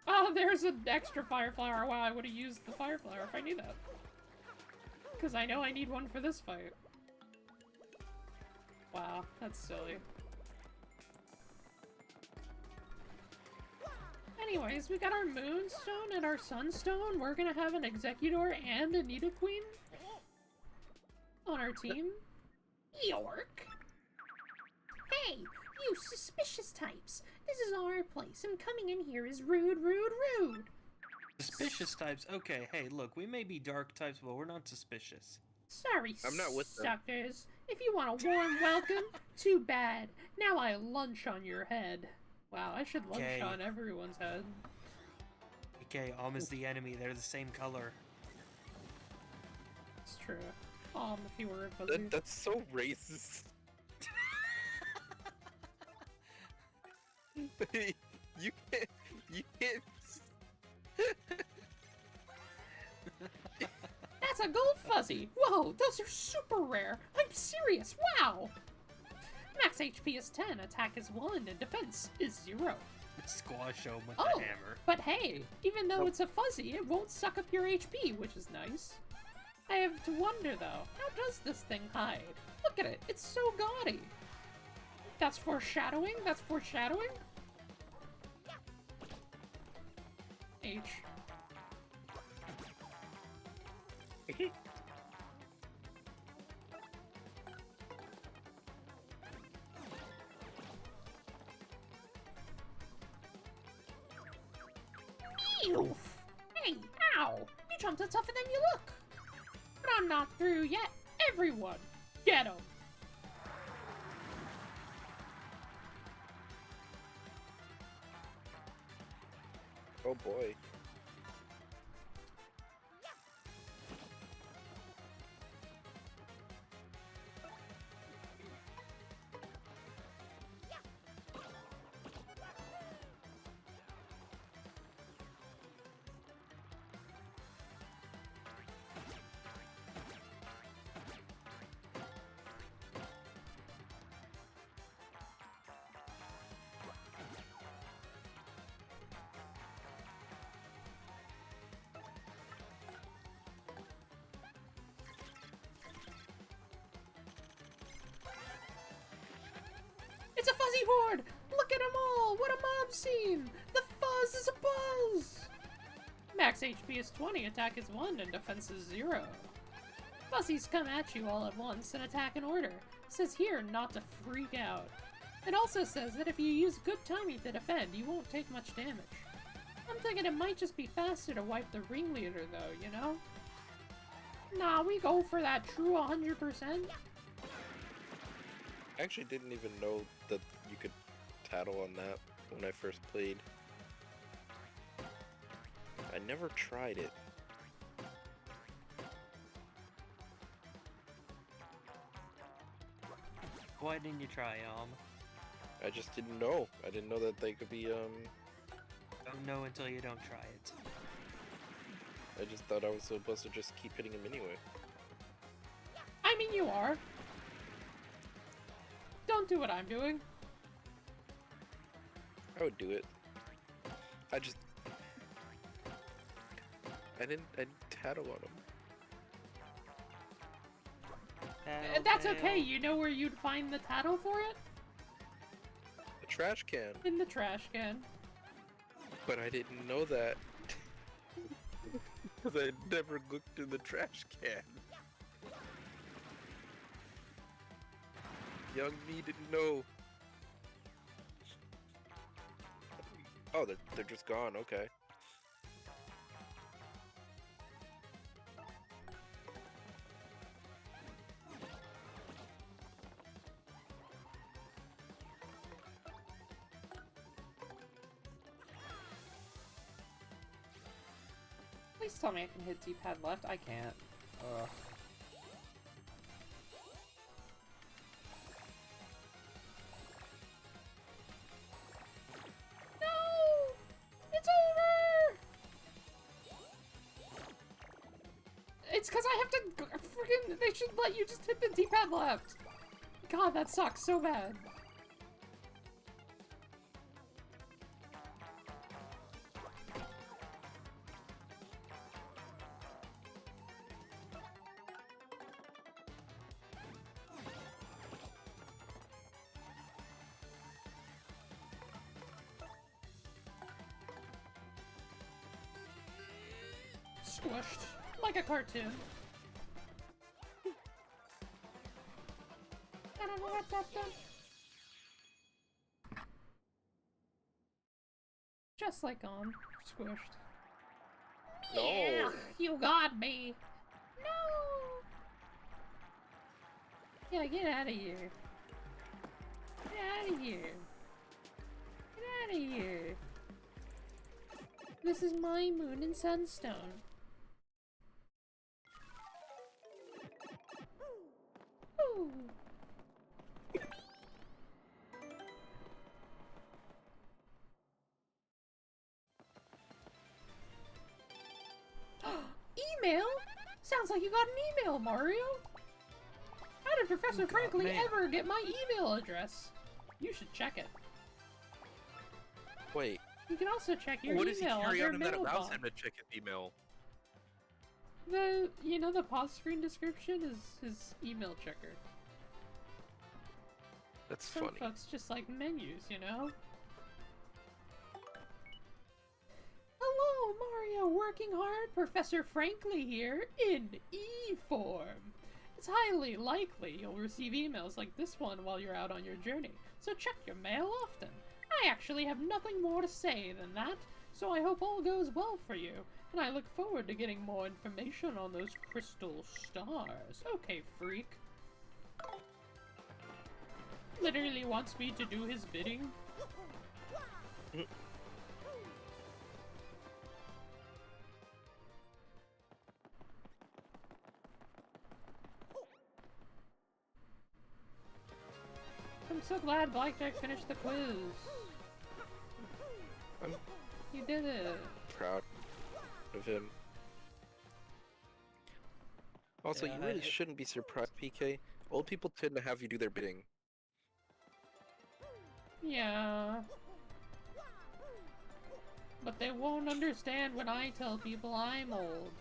Oh, there's an extra fire flower. Wow, I would have used the fire flower if I knew that. Because I know I need one for this fight. Wow, that's silly. Anyways, we got our Moonstone and our Sunstone. We're gonna have an Executor and a Nidoqueen on our team. York! Hey, you suspicious types! This is our place, and coming in here is rude, rude, rude! Suspicious types? Okay, hey, look, we may be dark types, but we're not suspicious. Sorry, I'm not with them. suckers. If you want a warm welcome, too bad. Now I lunch on your head. Wow, I should lunch Okay. on everyone's head. Okay, is the enemy, they're the same color. It's true. If you were a fuzzy. That's so racist. you can't. That's a gold fuzzy! Whoa, those are super rare! I'm serious, wow! Max HP is 10, attack is 1, and defense is 0. Squash him with Oh, the hammer. but hey, even though Nope. it's a fuzzy, it won't suck up your HP, which is nice. I have to wonder, though, how does this thing hide? Look at it, it's so gaudy! That's foreshadowing? That's foreshadowing? H. Ew! Hey, ow! You jumped it tougher than you look! But I'm not through yet. Everyone, get 'em! Oh boy. It's a fuzzy horde! Look at 'em all! What a mob scene! The fuzz is a buzz! Max HP is 20, attack is 1, and defense is 0. Fuzzies come at you all at once and attack in order. It says here not to freak out. It also says that if you use good timing to defend, you won't take much damage. I'm thinking it might just be faster to wipe the ringleader though, you know? Nah, we go for that true 100%. I actually didn't even know that you could tattle on that when I first played. I never tried it. Why didn't you try, I just didn't know. I didn't know that they could be, Don't know until you don't try it. I just thought I was supposed to just keep hitting him anyway. I mean, you are. Don't do what I'm doing. I would do it. I didn't tattle on him. That's okay, you know where you'd find the tattle for it? The trash can. In the trash can. But I didn't know that. Because I never looked in the trash can. Young me didn't know. Oh, they're just gone, okay. Please tell me I can hit D-pad left. I can't. Ugh. No! It's over! It's because I have to freaking. They should let you just hit the D-pad left. God, that sucks so bad. Squished. Like a cartoon. I don't know what that done. Just like squished. No. Yeah, you got me. No. Yeah, get out of here. Get out of here. Get out of here. This is my moon and sunstone. Ooh. Sounds like you got an email, Mario! How did Professor Frankly ever get my email address? You should check it. Wait. You can also check your what email does he carry on on your him that allows mailbox. him to check his email? The pause screen description is his email checker. That's Some funny. folks just like menus, you know? Hello, Mario, working hard? Professor Frankly here, in E-form. It's highly likely you'll receive emails like this one while you're out on your journey, so check your mail often. I actually have nothing more to say than that, so I hope all goes well for you, and I look forward to getting more information on those crystal stars. Okay, freak. Literally wants me to do his bidding. I'm so glad Blackjack finished the quiz. You did it. Proud of him. Also, you really shouldn't be surprised, PK. Old people tend to have you do their bidding. Yeah. But they won't understand when I tell people I'm old.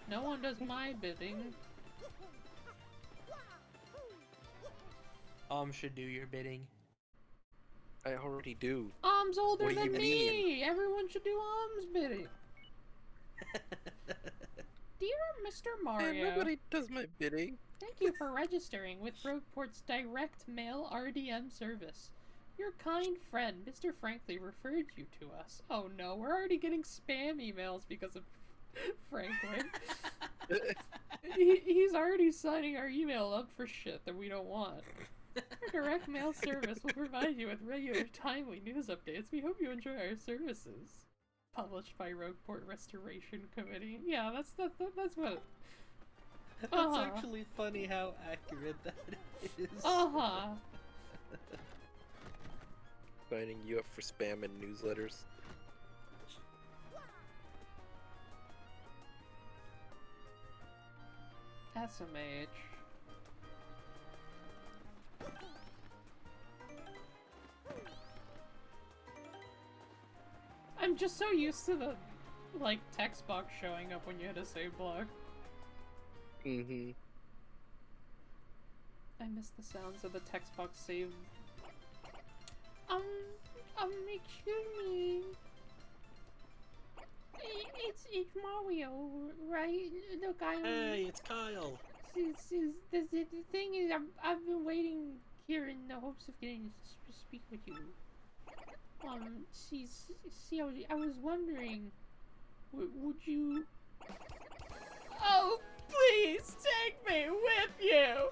No one does my bidding. Should do your bidding. I already do. Om's older What do than you me! mean? Everyone should do Om's bidding. Dear Mr. Mario, Nobody does my bidding. thank you for registering with Rogueport's direct mail RDM service. Your kind friend, Mr. Frankly, referred you to us. Oh no, we're already getting spam emails because of Franklin. He's already signing our email up for shit that we don't want. Our direct mail service will provide you with regular, timely news updates. We hope you enjoy our services. Published by Rogueport Restoration Committee. Yeah, that's what. That's actually funny how accurate that is. Signing you up for spam and newsletters. SMH. I'm just so used to the, like, text box showing up when you hit a save block. Mm-hmm. I miss the sounds of the text box save. Excuse me. It's Mario, right? Look, Hey, it's Kyle. The thing is, I've been waiting here in the hopes of getting to speak with you. I was wondering, would you... Oh, please take me with you!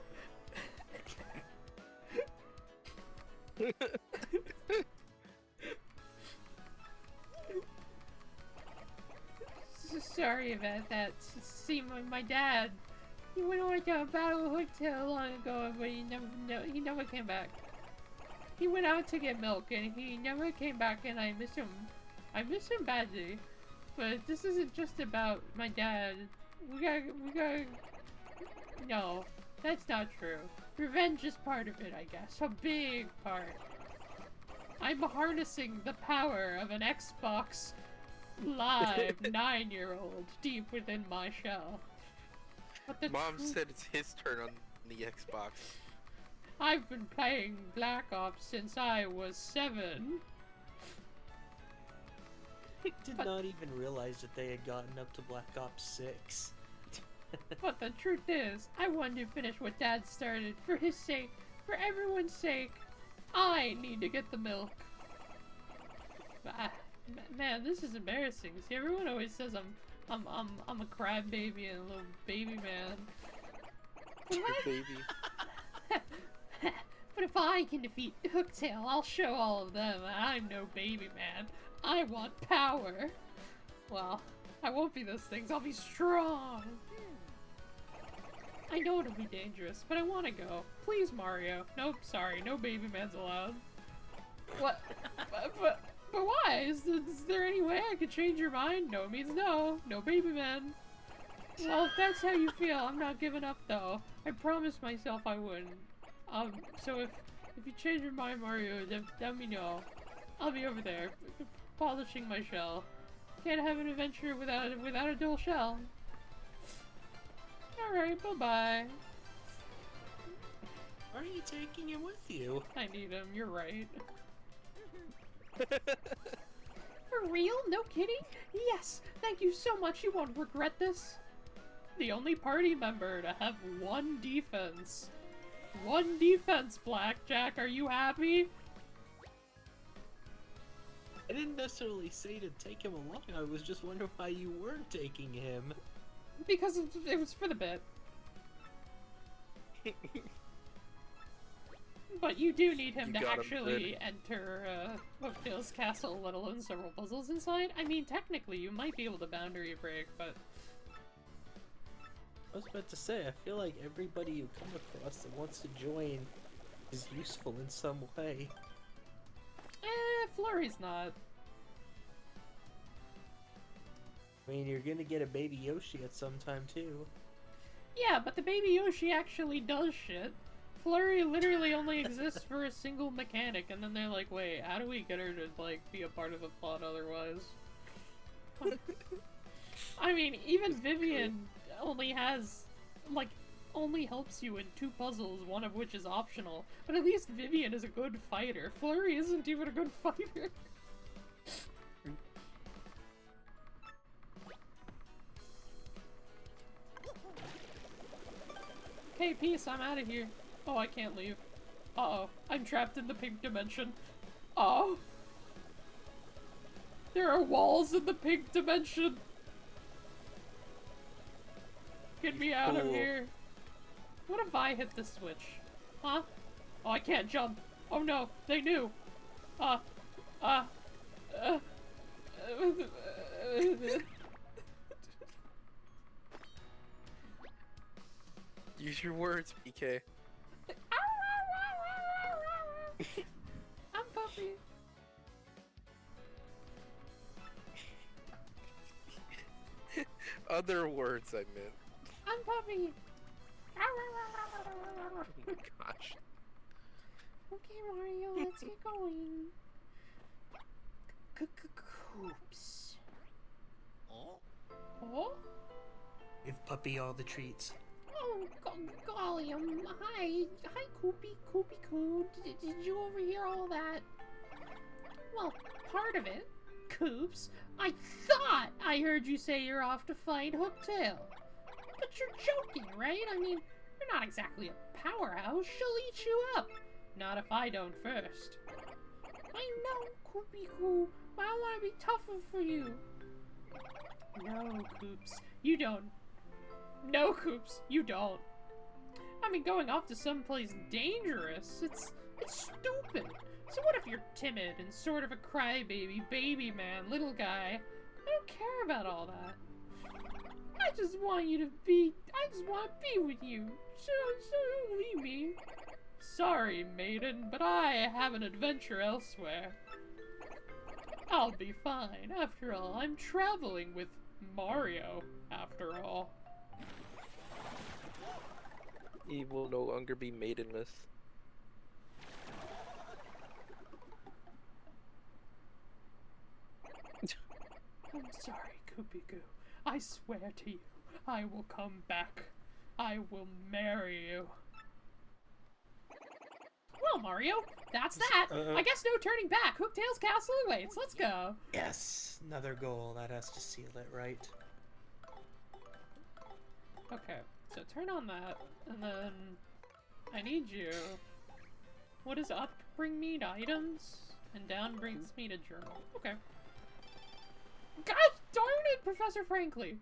Sorry about that. See, my dad, he went over to a battle hotel long ago, but he never came back. He went out to get milk, and he never came back, and I miss him. I miss him badly. But this isn't just about my dad. We gotta... No, that's not true. Revenge is part of it, I guess. A big part. I'm harnessing the power of an Xbox Live 9-year-old deep within my shell. But the Mom said it's his turn on the Xbox. I've been playing Black Ops since I was 7. I did not even realize that they had gotten up to Black Ops 6. But the truth is, I wanted to finish what Dad started. For his sake, for everyone's sake, I need to get the milk. Man, this is embarrassing. See, everyone always says I'm a crybaby and a little baby man. Baby. But if I can defeat Hooktail, I'll show all of them that I'm no baby man. I want power. Well, I won't be those things. I'll be strong. I know it'll be dangerous, but I want to go. Please, Mario. Nope, sorry. No baby mans allowed. What? But why? Is there any way I could change your mind? No means no. No baby man. Well, if that's how you feel, I'm not giving up, though. I promised myself I wouldn't. So if you change your mind, Mario, then let me know. I'll be over there, polishing my shell. Can't have an adventure without a dull shell. Alright, bye-bye. Why are you taking him with you? I need him, you're right. For real? No kidding? Yes! Thank you so much, you won't regret this. The only party member to have one defense. One defense, Blackjack, are you happy? I didn't necessarily say to take him along, I was just wondering why you weren't taking him. Because it was for the bit. But you do need him to actually enter Hooktail's castle, let alone several puzzles inside. I mean, technically, you might be able to boundary break, but... I was about to say, I feel like everybody you come across that wants to join is useful in some way. Flurry's not. I mean, you're gonna get a baby Yoshi at some time, too. Yeah, but the baby Yoshi actually does shit. Flurry literally only exists for a single mechanic, and then they're like, wait, how do we get her to, like, be a part of the plot otherwise? I mean, even Vivian only has, like, only helps you in 2 puzzles, one of which is optional. But at least Vivian is a good fighter. Flurry isn't even a good fighter. Okay, peace, I'm out of here. Oh, I can't leave. Uh-oh, I'm trapped in the pink dimension. Uh-oh. There are walls in the pink dimension. Get me out of here. What if I hit the switch? Huh? Oh, I can't jump. Oh no, they knew. Use your words, PK. I'm Puppy. Other words I meant. I'm Puppy. Oh my gosh. Okay, Mario, let's get going. Coops. Oh? Give Puppy all the treats. Oh, golly, hi, Koopy Coo. Did you overhear all that? Well, part of it, Coops. I thought I heard you say you're off to fight Hooktail. But you're joking, right? I mean, you're not exactly a powerhouse. She'll eat you up. Not if I don't first. I know, Koopy Coo, but I want to be tougher for you. No, Coops, you don't. No, Coops, you don't. I mean, going off to someplace dangerous, it's stupid. So what if you're timid and sort of a crybaby, baby man, little guy? I don't care about all that. I just want to be with you. So don't leave me. Sorry, maiden, but I have an adventure elsewhere. I'll be fine. After all, I'm traveling with Mario, after all. He will no longer be maidenless. I'm sorry, Koopy Goo. I swear to you, I will come back. I will marry you. Well, Mario, that's that. I guess no turning back. Hooktail's castle awaits. Let's go. Yes, another goal. That has to seal it, right? Okay, so turn on that, and then I need you. What does up bring me to items? And down brings me to journal. Okay. Gosh darn it, Professor Frankly!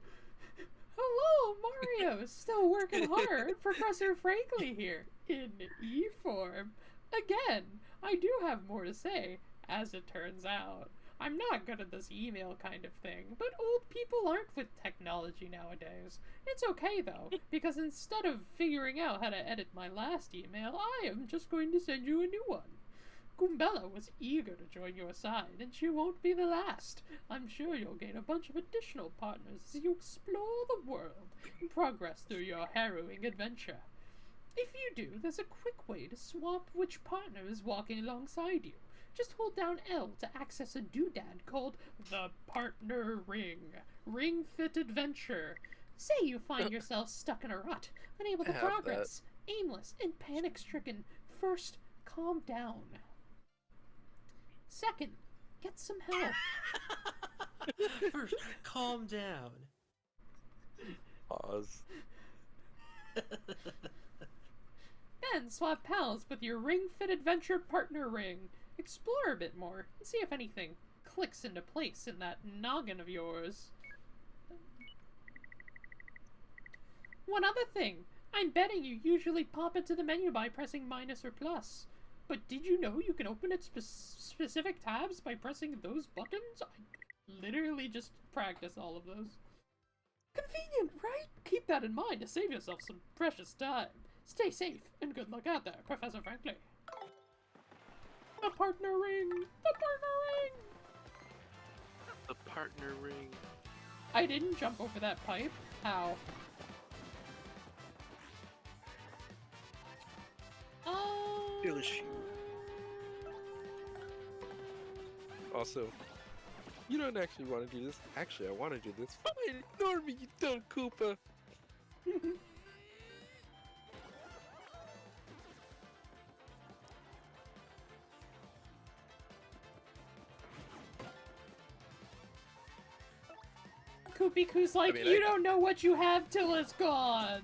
Hello, Mario! Still working hard. Professor Frankly here, in E-form. Again, I do have more to say, as it turns out. I'm not good at this email kind of thing, but old people aren't with technology nowadays. It's okay though, because instead of figuring out how to edit my last email, I am just going to send you a new one. Goombella was eager to join your side, and she won't be the last. I'm sure you'll gain a bunch of additional partners as you explore the world. and progress through your harrowing adventure. If you do, there's a quick way to swap which partner is walking alongside you. Just hold down L to access a doodad called the Partner Ring. Ring Fit Adventure. Say you find yourself stuck in a rut, unable to progress, aimless, and panic-stricken. First, calm down. Second, get some help. First, calm down. Pause. Then swap pals with your Ring Fit Adventure Partner Ring. Explore a bit more and see if anything clicks into place in that noggin of yours. One other thing, I'm betting you usually pop into the menu by pressing minus or plus. But did you know you can open it specific tabs by pressing those buttons? I literally just practice all of those. Convenient, right? Keep that in mind to save yourself some precious time. Stay safe and good luck out there, Professor Frankly. The Partner Ring! The Partner Ring! The Partner Ring. I didn't jump over that pipe. How? Also, you don't actually want to do this. Actually, I want to do this. Fine, ignore me, you dumb Koopa. Koopy-Koo's like, you don't know what you have till it's gone.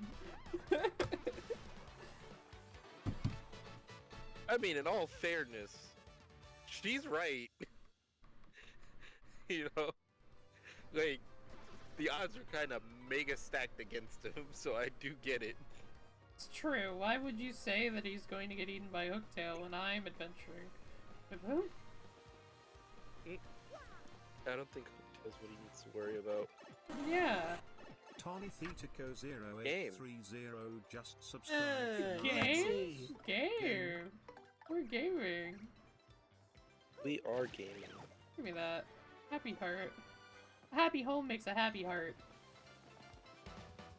I mean, in all fairness, she's right. You know, like, the odds are kind of mega stacked against him, so I do get it. It's true. Why would you say that he's going to get eaten by Hooktail when I'm adventuring with who? I don't think Hooktail's what he needs to worry about. Yeah. Tony Thetaco 0830 just subscribed. Game? Game. We're gaming. We are gaming. Give me that. Happy heart. A happy home makes a happy heart.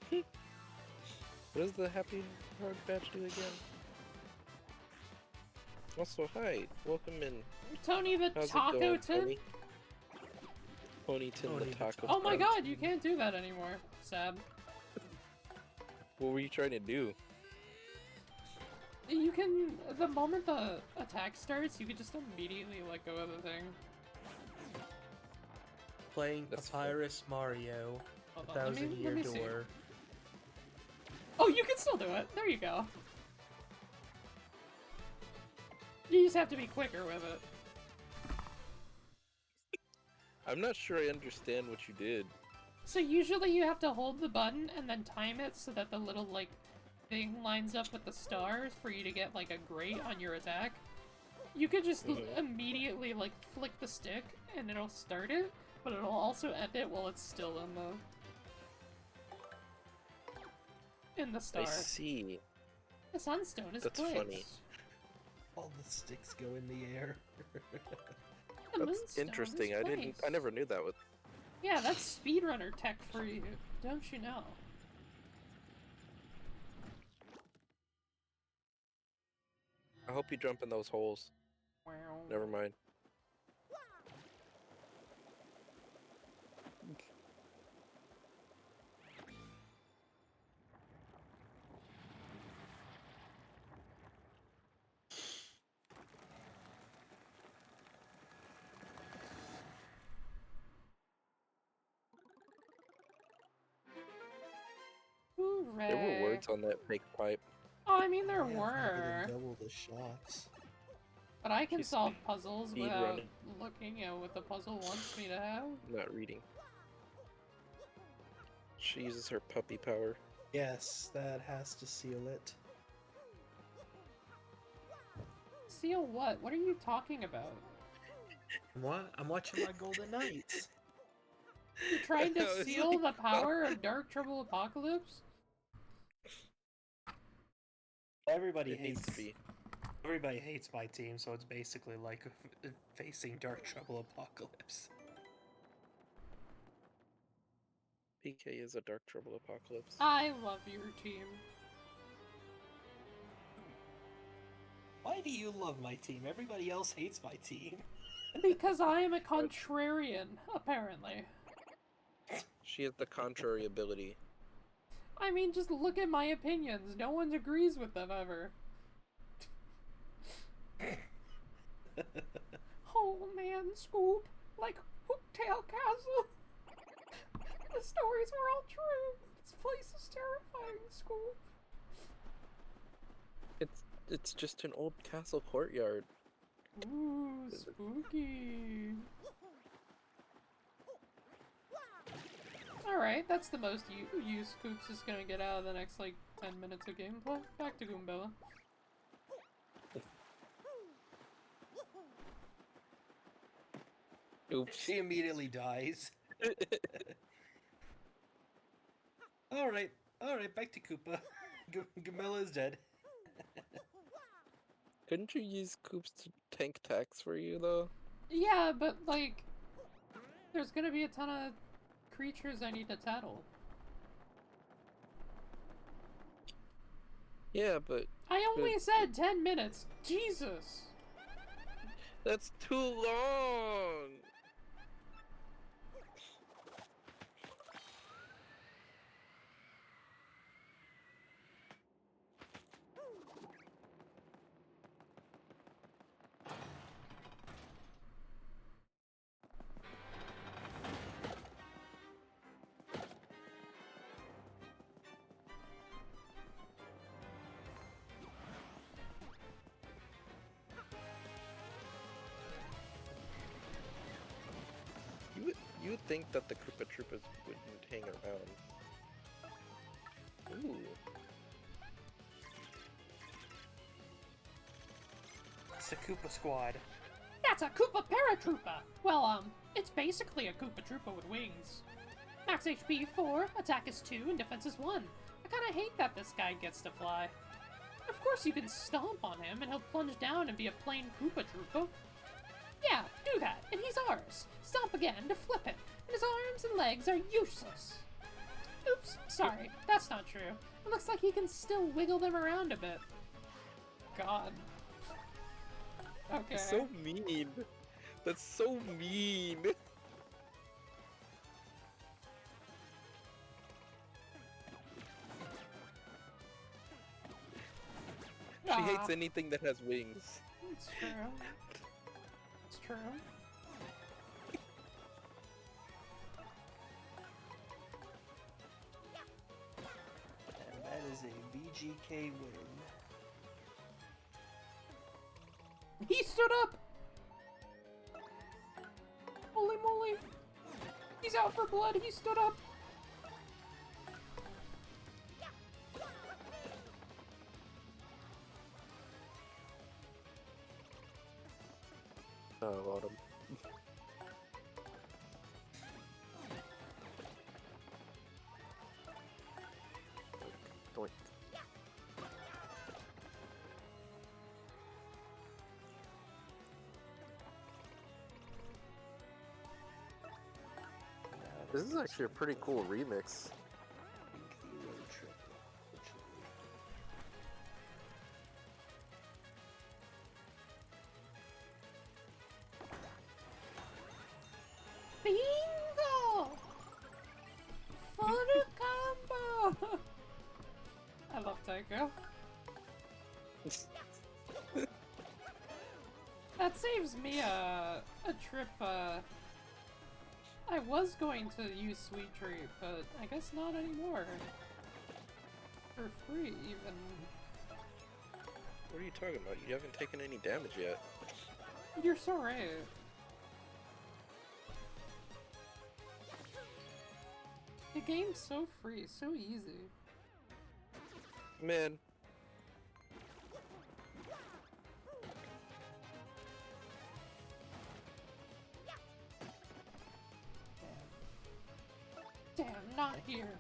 What does the happy heart badge do again? Also, hi. Welcome in. Tony the How's Taco it going, Tin? Tony? Ponyton the Taco. Oh my god, you can't do that anymore. Sad. What were you trying to do? You can, the moment the attack starts, you can just immediately let go of the thing. Playing Papyrus Mario, Hold A on, Thousand Year see. Door. Oh, you can still do it. There you go. You just have to be quicker with it. I'm not sure I understand what you did. So usually you have to hold the button and then time it so that the little, like, thing lines up with the stars for you to get, like, a grate on your attack. You could just immediately, like, flick the stick and it'll start it, but it'll also end it while it's still in the star. I see. The sunstone is That's placed. funny. All the sticks go in the air. The That's moonstone interesting. is I never knew that was. Yeah, that's speedrunner tech for you, don't you know? I hope you jump in those holes. Wow. Never mind. Hooray. There were words on that fake pipe. Oh, I mean, there Yeah, were. double the shots. But I can She's solve puzzles speed without running. looking at what the puzzle wants me to have. Not reading. She uses her puppy power. Yes, that has to seal it. Seal what? What are you talking about? What? I'm watching my Golden Knights. You're trying to No, it's seal like- the power of Dark Trouble Apocalypse? Everybody It needs hates. to be. Everybody hates my team, so it's basically like facing Dark Trouble Apocalypse. PK is a Dark Trouble Apocalypse. I love your team. Why do you love my team? Everybody else hates my team. Because I am a contrarian, apparently. She has the contrary ability. I mean, just look at my opinions. No one agrees with them ever. Oh man, Scoop. Like Hooktail Castle. The stories were all true. This place is terrifying, Scoop. It's just an old castle courtyard. Ooh, spooky. Alright, that's the most use Scoops is gonna get out of the next, like, 10 minutes of gameplay. Back to Goombella. Oops. She immediately dies. Alright, back to Koopa. Gamella is dead. Couldn't you use Coops to tank attacks for you, though? Yeah, but, like, there's gonna be a ton of creatures I need to tattle. Yeah, but... I only said 10 minutes! Jesus! That's too long! You would think that the Koopa Troopas wouldn't hang around. Ooh. It's the Koopa Squad. That's a Koopa Paratroopa! Well, it's basically a Koopa Troopa with wings. Max HP 4, attack is 2, and defense is 1. I kinda hate that this guy gets to fly. Of course you can stomp on him and he'll plunge down and be a plain Koopa Troopa. Yeah, do that, and he's ours. Stomp again to flip him, and his arms and legs are useless. Oops, sorry, that's not true. It looks like he can still wiggle them around a bit. God. Okay. That's so mean. That's so mean. She hates anything that has wings. It's true. It's true. And that is a VGK win. He stood up! Holy moly! He's out for blood, he stood up! Oh, Autumn. Doink. This is actually a pretty cool remix. Bingo! Full combo! I love Taiko. That saves me a trip, I was going to use Sweet Treat, but I guess not anymore. For free, even. What are you talking about? You haven't taken any damage yet. You're so right. The game's so free, so easy. Man. Damn, not here.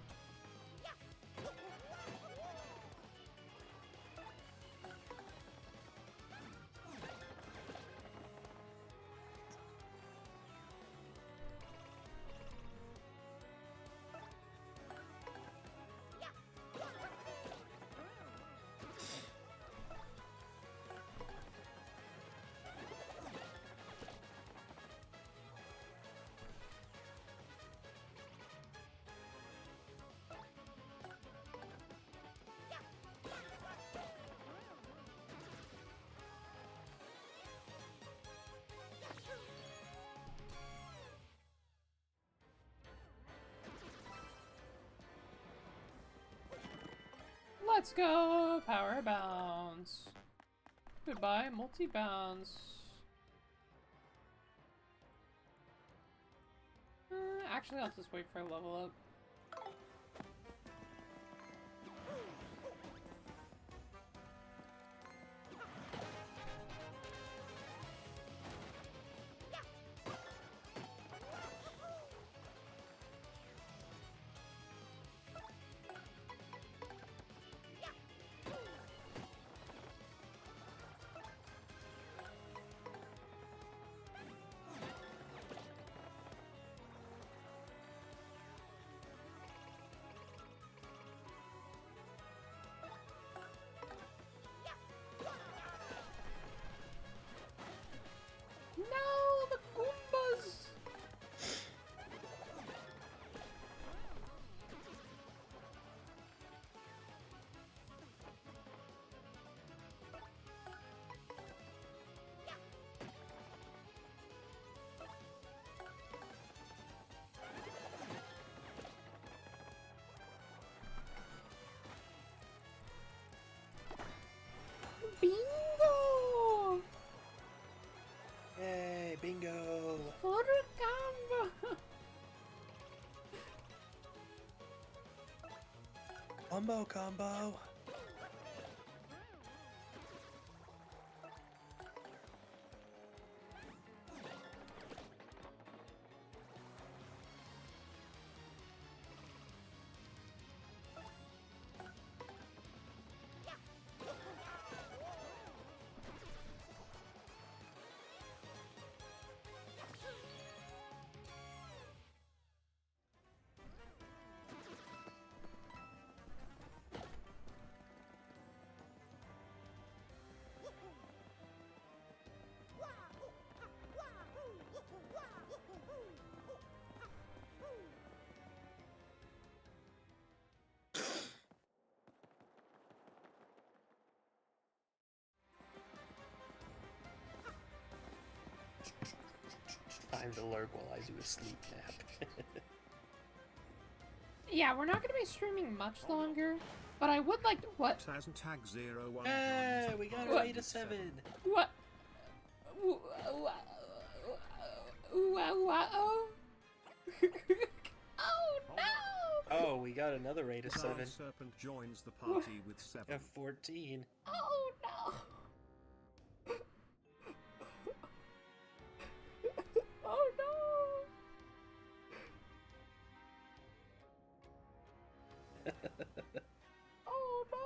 Let's go! Power bounce. Goodbye, multi-bounce. Actually, I'll just wait for a level up. No, the Goombas! Bingo! Yay, bingo! For a combo! Combo! Time to lurk while I do a sleep nap. Yeah, we're not gonna be streaming much longer, but I would like to— what? Hey, we got a rate of 7. What? Oh? Oh no! Oh, we got another rate of 7. Serpent joins the party with 7. F 14. Oh no! Oh no! Oh no!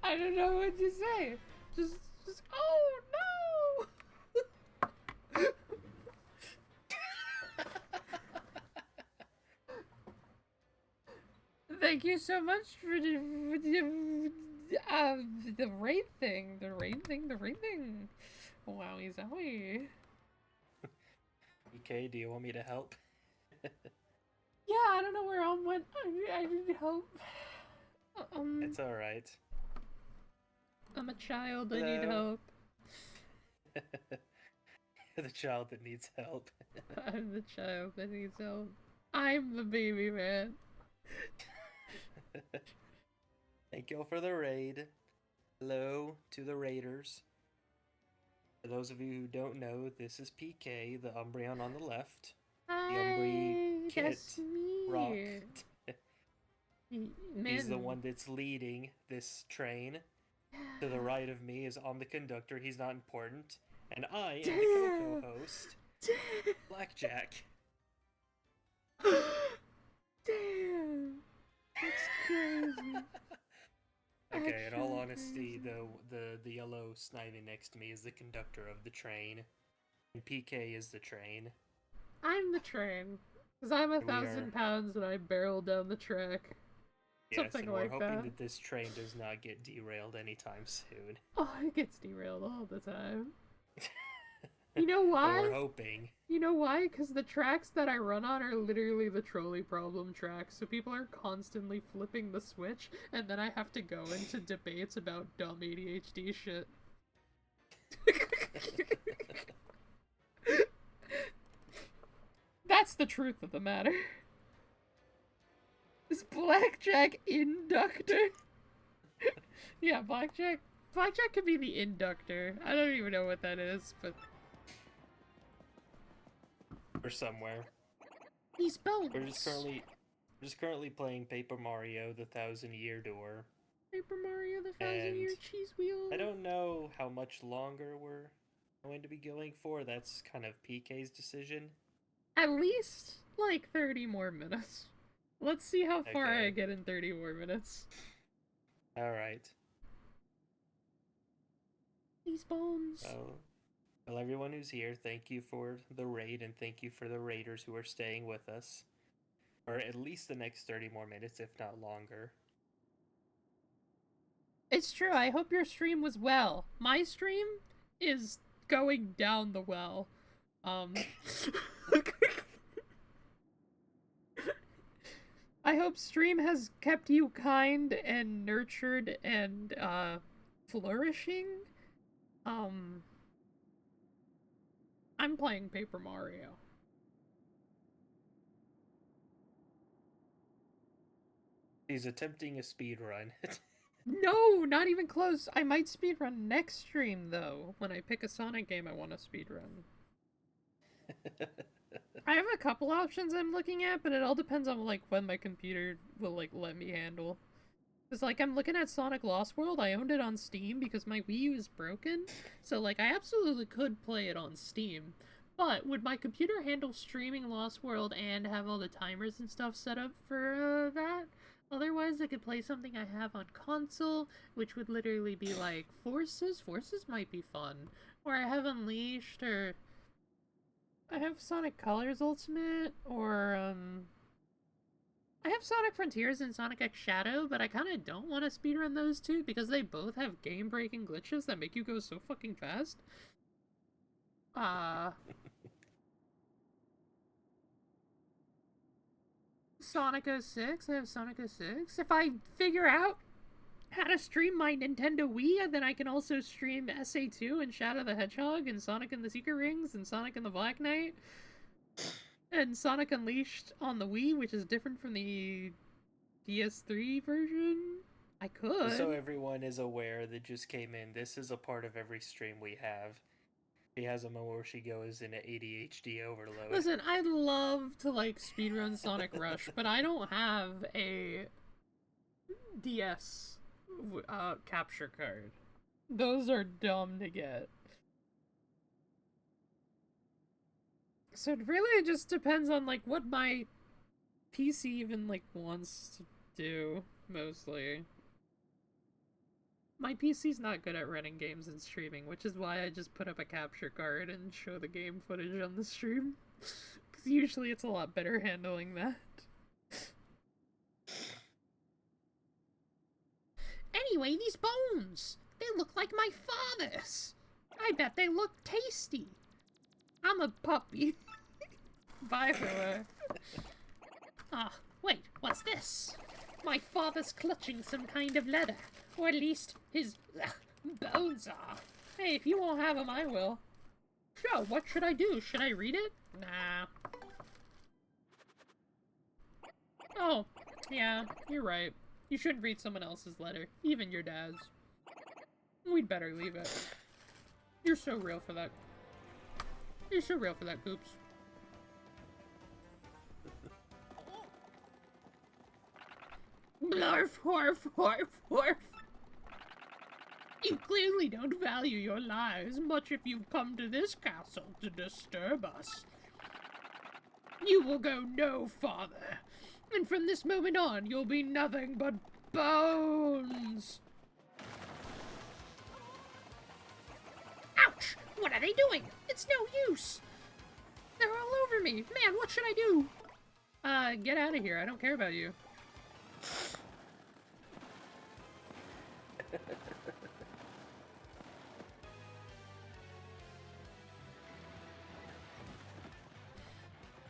I don't know what to say. Just oh no! Thank you so much for the raid thing. The raid thing. Wowie zowie. Okay, do you want me to help? Yeah, I don't know where went. I need help. It's alright. I'm a child. I Hello. need help. The child that needs help. I'm the child that needs help. I'm the baby man. Thank you all for the raid. Hello to the raiders. For those of you who don't know, this is PK, the Umbreon on the left. Hi, Umbri Kit that's me. Rock. Man. He's the one that's leading this train. To the right of me is On the Conductor. He's not important. And I am the co-host, Blackjack. Damn. That's crazy. Okay, in all honesty, the yellow snivy next to me is the conductor of the train. And PK is the train. I'm the train. Because I'm 1,000 pounds and I barrel down the track. Yes, Something and we're like hoping that. that this train does not get derailed anytime soon. Oh, it gets derailed all the time. You know But why? we're hoping. You know why? Because the tracks that I run on are literally the trolley problem tracks, so people are constantly flipping the switch, and then I have to go into debates about dumb ADHD shit. the truth of the matter. Is Blackjack inductor? Yeah, Blackjack. Blackjack could be the inductor. I don't even know what that is, but... Or somewhere. These bones! We're just currently playing Paper Mario, the 1,000-Year Door. Paper Mario, the 1,000-Year Cheese Wheel. I don't know how much longer we're going to be going for. That's kind of PK's decision. At least, like, 30 more minutes. Let's see how far I get in 30 more minutes. Alright. These bones. Well, everyone who's here, thank you for the raid, and thank you for the raiders who are staying with us. For at least the next 30 more minutes, if not longer. It's true, I hope your stream was well. My stream is going down the well. I hope stream has kept you kind and nurtured and, flourishing. I'm playing Paper Mario. He's attempting a speed run. No, not even close. I might speedrun next stream, though, when I pick a Sonic game I want to speedrun. I have a couple options I'm looking at, but it all depends on, like, when my computer will, like, let me handle. Because, like, I'm looking at Sonic Lost World. I owned it on Steam because my Wii U is broken. So, like, I absolutely could play it on Steam. But would my computer handle streaming Lost World and have all the timers and stuff set up for that? Otherwise, I could play something I have on console, which would literally be like Forces. Forces might be fun. Or I have Unleashed, or I have Sonic Colors Ultimate, or I have Sonic Frontiers and Sonic X Shadow, but I kind of don't want to speedrun those two because they both have game-breaking glitches that make you go so fucking fast. Sonic 06, I have Sonic 06. If I figure out how to stream my Nintendo Wii, then I can also stream SA2 and Shadow the Hedgehog and Sonic and the Secret Rings and Sonic and the Black Knight. And Sonic Unleashed on the Wii, which is different from the PS3 version. I could. So everyone is aware that just came in, this is a part of every stream we have. She has a moment where she goes into ADHD overload. Listen, I'd love to, like, speedrun Sonic Rush, but I don't have a DS capture card. Those are dumb to get. So it really just depends on, like, what my PC even, like, wants to do, mostly. My PC's not good at running games and streaming, which is why I just put up a capture card and show the game footage on the stream. Because usually it's a lot better handling that. Anyway, these bones! They look like my father's! I bet they look tasty! I'm a puppy. Bye, Willa. Ah, wait, what's this? My father's clutching some kind of leather. Or at least his bones are. Hey, if you won't have them, I will. So, what should I do? Should I read it? Nah. Oh, yeah, you're right. You shouldn't read someone else's letter, even your dad's. We'd better leave it. You're so real for that. You're so real for that, Goops. Blarf, horf, horf, horf. You clearly don't value your lives much if you've come to this castle to disturb us. You will go no farther, and from this moment on, you'll be nothing but bones. Ouch! What are they doing? It's no use. They're all over me. Man, what should I do? Get out of here. I don't care about you.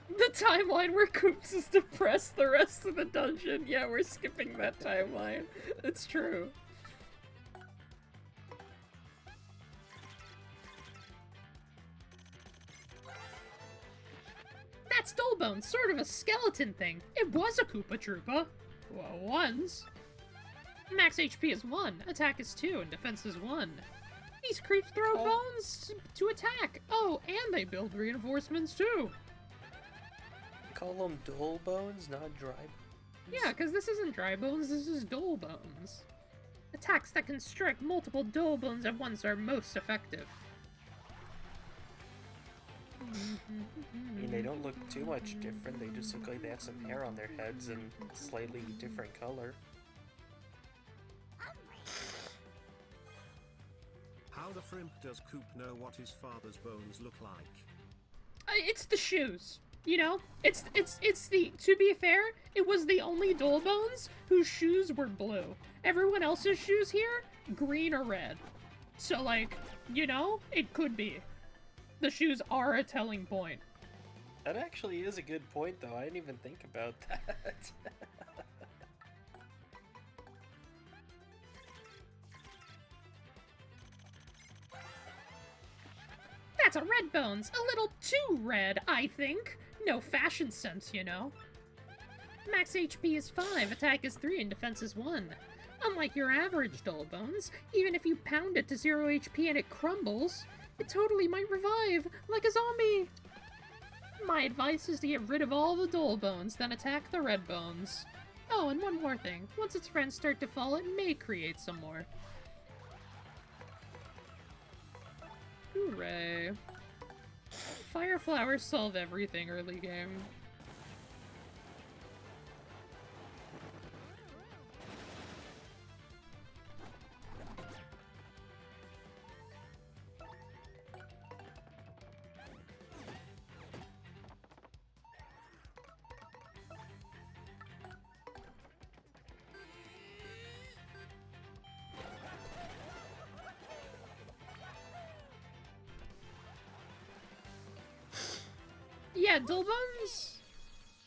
The timeline where Koops is depressed the rest of the dungeon. Yeah, we're skipping that timeline. It's true. That's Stolebone, sort of a skeleton thing. It was a Koopa Troopa. Well, once. Max HP is 1, attack is 2, and defense is 1. These creeps throw bones to attack. Oh, and they build reinforcements too. Call them dull bones, not dry bones? Yeah, because this isn't dry bones, this is dull bones. Attacks that can strike multiple dull bones at once are most effective. I mean, they don't look too much different. They just look like they have some hair on their heads and slightly different color. How the frimp does Coop know what his father's bones look like? It's the shoes. You know, it's the, to be fair, it was the only dull bones whose shoes were blue. Everyone else's shoes here, green or red. So, like, you know, it could be. The shoes are a telling point. That actually is a good point, though. I didn't even think about that. That's a red bones. A little too red, I think. No fashion sense, you know. Max HP is 5, attack is 3, and defense is 1. Unlike your average dull bones, even if you pound it to 0 HP and it crumbles, it totally might revive, like a zombie. My advice is to get rid of all the dull bones, then attack the red bones. Oh, and one more thing. Once its friends start to fall, it may create some more. Hooray. Fire flowers solve everything early game. Yeah, Dullbones,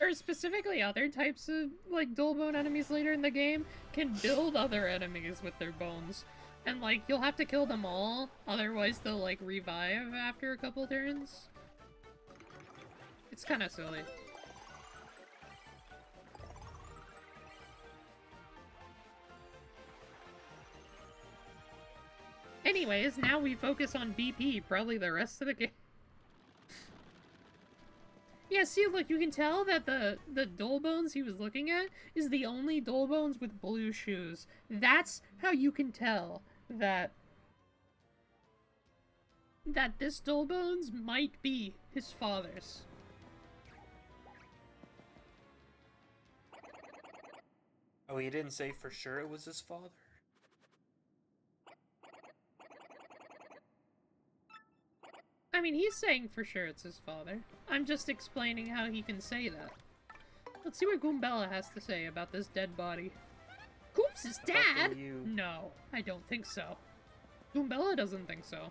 or specifically other types of, like, Dullbone enemies later in the game, can build other enemies with their bones. And, like, you'll have to kill them all, otherwise they'll, like, revive after a couple turns. It's kinda silly. Anyways, now we focus on BP, probably the rest of the game. Yeah, see, look, you can tell that the Dullbones he was looking at is the only Dullbones with blue shoes. That's how you can tell that this Dullbones might be his father's. Oh, he didn't say for sure it was his father? I mean, he's saying for sure it's his father. I'm just explaining how he can say that. Let's see what Goombella has to say about this dead body. Koops' dad? No, I don't think so. Goombella doesn't think so.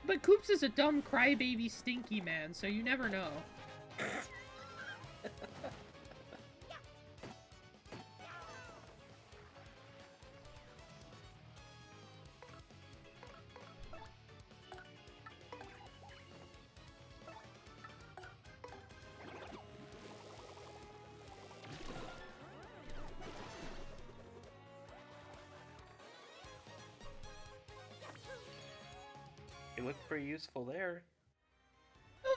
But Koops is a dumb crybaby stinky man, so you never know. He looked pretty useful there.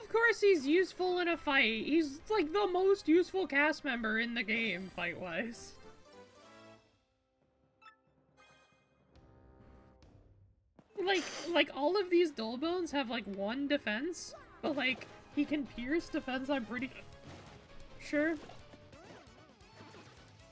Of course he's useful in a fight. He's like the most useful cast member in the game, fight-wise. Like all of these Dullbones have like 1 defense, but like he can pierce defense, I'm pretty sure.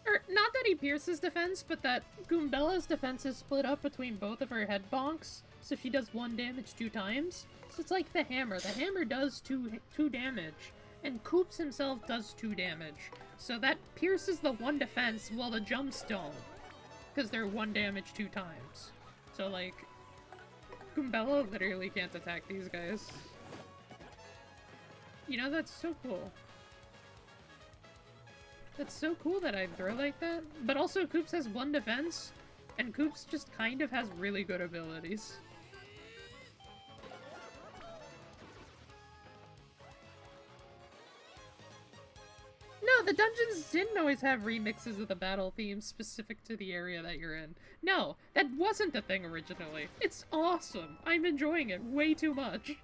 Or, not that he pierces defense, but that Goombella's defense is split up between both of her head bonks, so she does 1 damage 2 times. So it's like the hammer. The hammer does 2 damage, and Koops himself does 2 damage. So that pierces the 1 defense while the jumps don't, because they're 1 damage 2 times. So like, Goombella literally can't attack these guys. You know, that's so cool. That's so cool that I throw like that. But also, Koops has 1 defense, and Koops just kind of has really good abilities. the dungeons didn't always have remixes of the battle theme specific to the area that you're in. No, that wasn't the thing originally. It's awesome. I'm enjoying it way too much.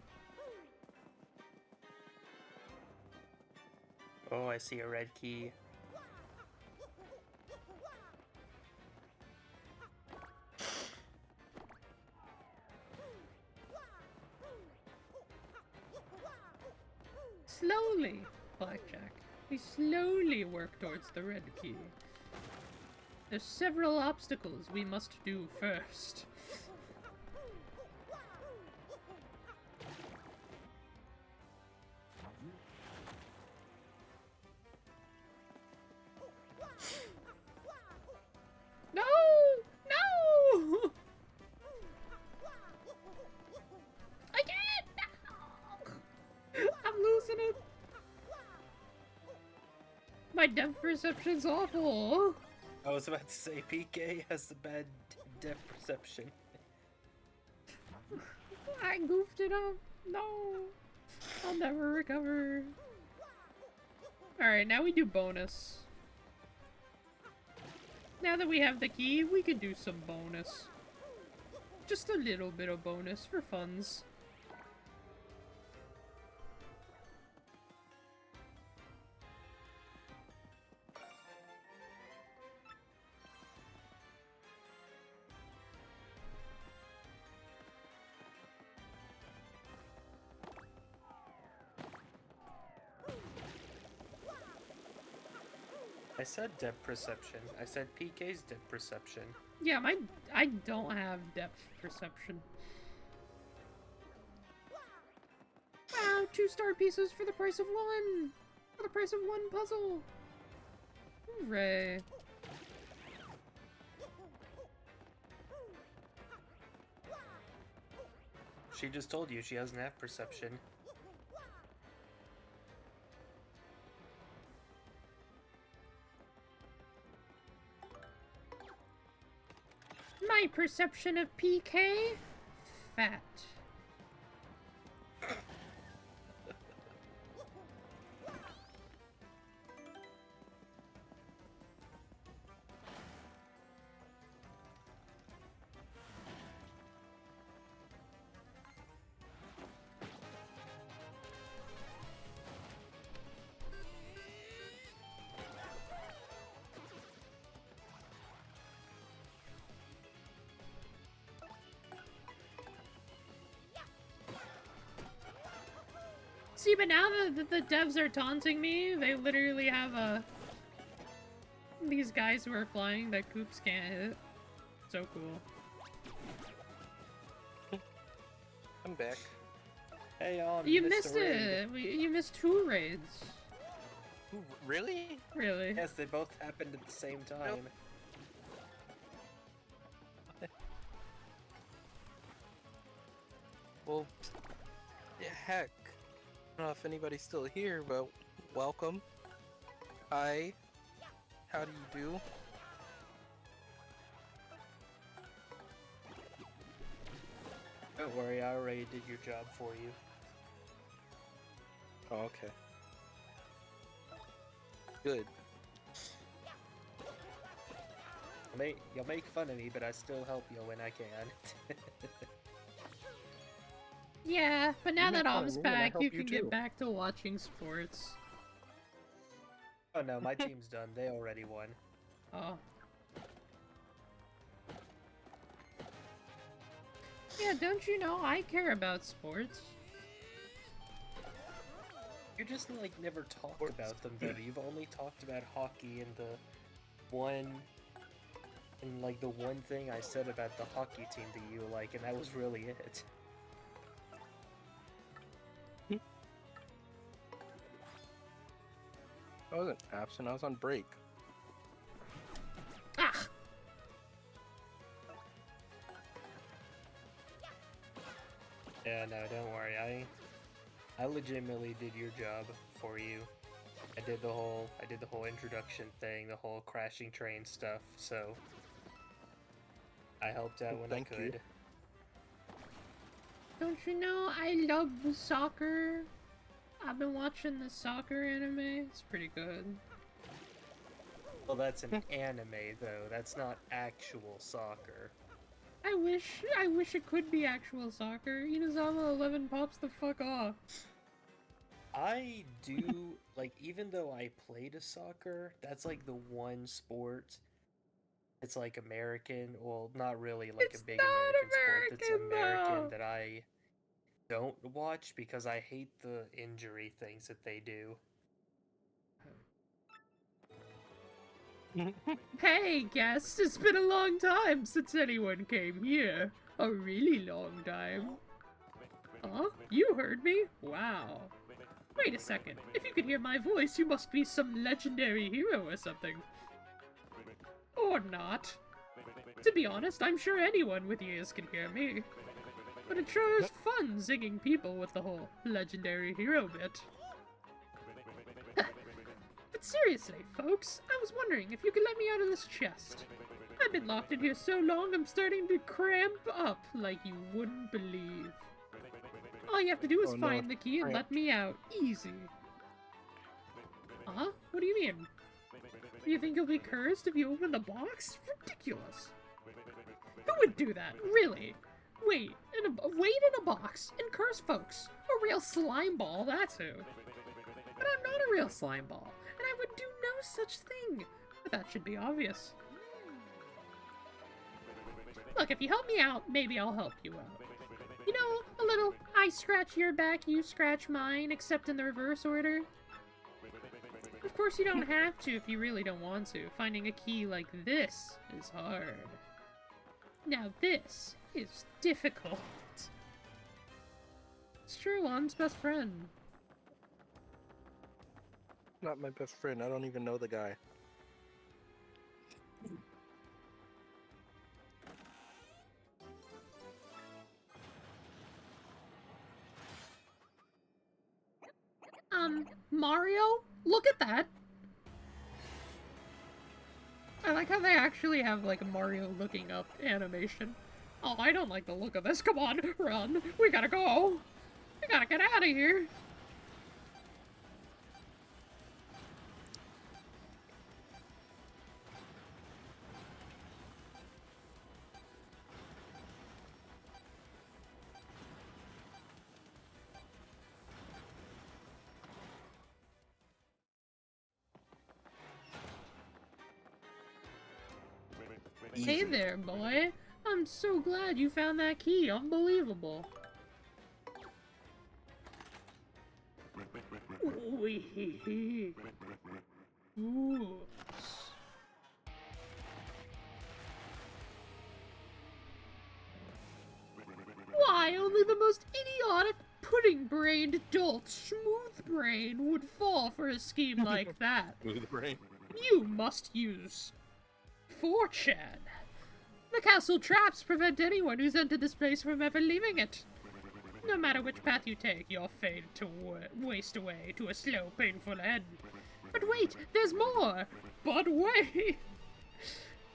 Oh, I see a red key. Slowly, Blackjack. We slowly work towards the red key. There's several obstacles we must do first. No! No! I can't! No! I'm losing it. My depth perception's awful. I was about to say PK has the bad depth perception. I goofed it up. No. I'll never recover. Alright, now we do bonus. Now that we have the key, we can do some bonus. Just a little bit of bonus for funs. I said depth perception. I said PK's depth perception. Yeah, I don't have depth perception. Wow, 2-star pieces for the price of 1! For the price of 1 puzzle! Hooray. She just told you she doesn't have perception. My perception of PK? Fat. See, but now that the devs are taunting me, they literally have these guys who are flying that Koops can't hit. So cool. I'm back. Hey, you missed it! You missed 2 raids. Ooh, really? Really? Yes, they both happened at the same time. Well, yeah, heck. I don't know if anybody's still here, but welcome. Hi. How do you do? Don't worry, I already did your job for you. Oh, okay. Good. You'll make fun of me, but I still help you when I can. Yeah, but now that Om's back, you can too. get back to watching sports. Oh no, my team's done. They already won. Oh. Yeah, don't you know I care about sports? You just like never talk about them though. You've only talked about hockey and the one thing I said about the hockey team that you like, and that was really it. I wasn't absent, I was on break. Ah! Yeah, no, don't worry. I legitimately did your job for you. I did the whole introduction thing, the whole crashing train stuff, so I helped out when I could. Don't you know I love soccer? I've been watching the soccer anime. It's pretty good. Well, that's an anime, though. That's not actual soccer. I wish it could be actual soccer. Inazuma 11 pops the fuck off. I do, like, even though I played a soccer, that's like the one sport. It's like American, well, not really like It's a big not American sport. It's American though. that I don't watch because I hate the injury things that they do. Hey, guests, it's been a long time since anyone came here. A really long time. Huh? You heard me? Wow. Wait a second. If you can hear my voice, you must be some legendary hero or something. Or not. To be honest, I'm sure anyone with ears can hear me. But it sure is fun zinging people with the whole legendary hero bit. But seriously, folks, I was wondering if you could let me out of this chest. I've been locked in here so long I'm starting to cramp up like you wouldn't believe. All you have to do is find the key and let me out. Easy. Huh? What do you mean? Do you think you'll be cursed if you open the box? Ridiculous. Who would do that? Really? Wait in a box and curse folks. A real slime ball, that's who. But I'm not a real slime ball, and I would do no such thing. But that should be obvious. Look, if you help me out, maybe I'll help you out. You know, a little I scratch your back, you scratch mine, except in the reverse order. Of course you don't have to if you really don't want to. Finding a key like this is hard. Now this is difficult. It's true, Lon's best friend. Not my best friend. I don't even know the guy. Mario? Look at that! I like how they actually have, like, a Mario looking up animation. Oh, I don't like the look of this. Come on, run! We gotta go! We gotta get out of here! Hey there, boy. I'm so glad you found that key. Unbelievable. Ooh. Why, only the most idiotic, pudding-brained adult smooth brain would fall for a scheme like that. Smooth brain. You must use 4chan. The castle traps prevent anyone who's entered this place from ever leaving it. No matter which path you take, you're fated to waste away to a slow, painful end. But wait, there's more! But wait!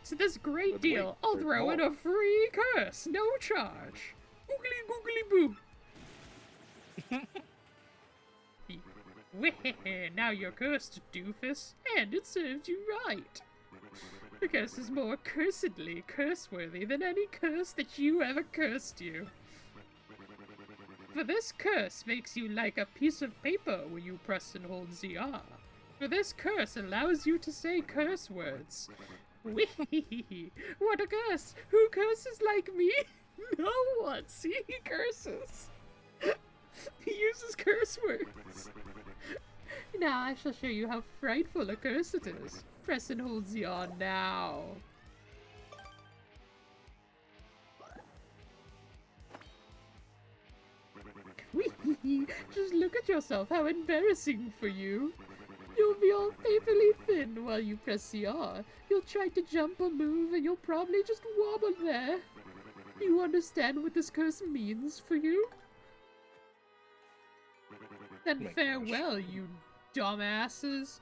To this great deal, I'll throw in a free curse, no charge. Googly googly boo. Now you're cursed, doofus, and it serves you right. The curse is more cursedly curse-worthy than any curse that you ever cursed you. For this curse makes you like a piece of paper when you press and hold ZR. For this curse allows you to say curse words. Whee! What a curse! Who curses like me? No one! See, he curses! He uses curse words! Now I shall show you how frightful a curse it is. Press and hold ZR now. Whee! Just look at yourself, how embarrassing for you. You'll be all paperly thin while you press CR. You'll try to jump or move and you'll probably just wobble there. You understand what this curse means for you? Then farewell, you dumbasses.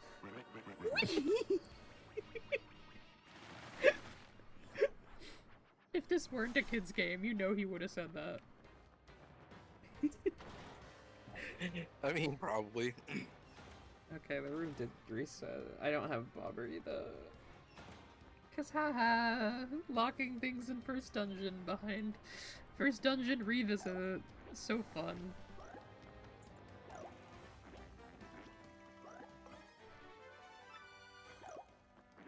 If this weren't a kid's game, you know he would have said that. I mean, probably. Okay, the room did reset. I don't have Bobbery though. Cause haha, locking things in first dungeon behind first dungeon revisit. So fun.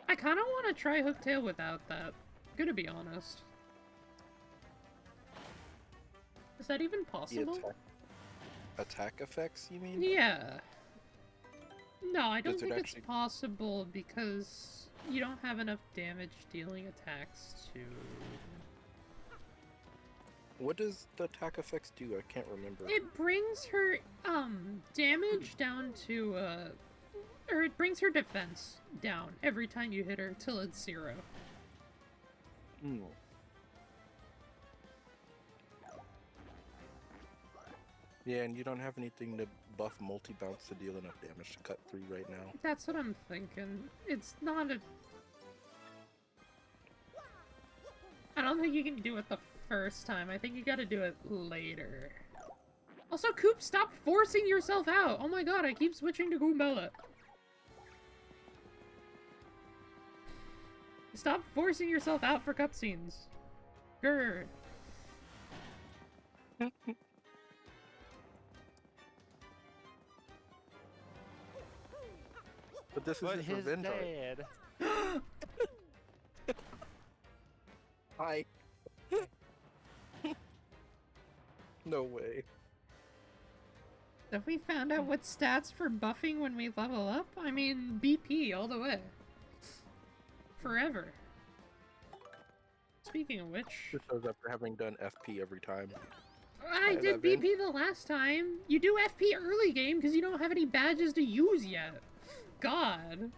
I kinda wanna try Hooktail without that. Gonna be honest. Is that even The possible? attack effects, you mean? Yeah. No, I don't Does it think actually- it's possible because you don't have enough damage dealing attacks to... What does the attack effects do? I can't remember. It brings her, damage down to, or it brings her defense down every time you hit her till it's 0. Hmm. Yeah, and you don't have anything to buff multi-bounce to deal enough damage to cut through right now. That's what I'm thinking. It's not a... I don't think you can do it the first time. I think you gotta do it later. Also, Coop, stop forcing yourself out! Oh my god, I keep switching to Goombella. Stop forcing yourself out for cutscenes. Grr. But this is his revenge arc. dad. Hi. No way. Have we found out what stats for buffing when we level up? I mean, BP all the way. Forever. Speaking of which... Just shows up for having done FP every time. I Hi, did Evan. BP the last time. You do FP early game because you don't have any badges to use yet. God.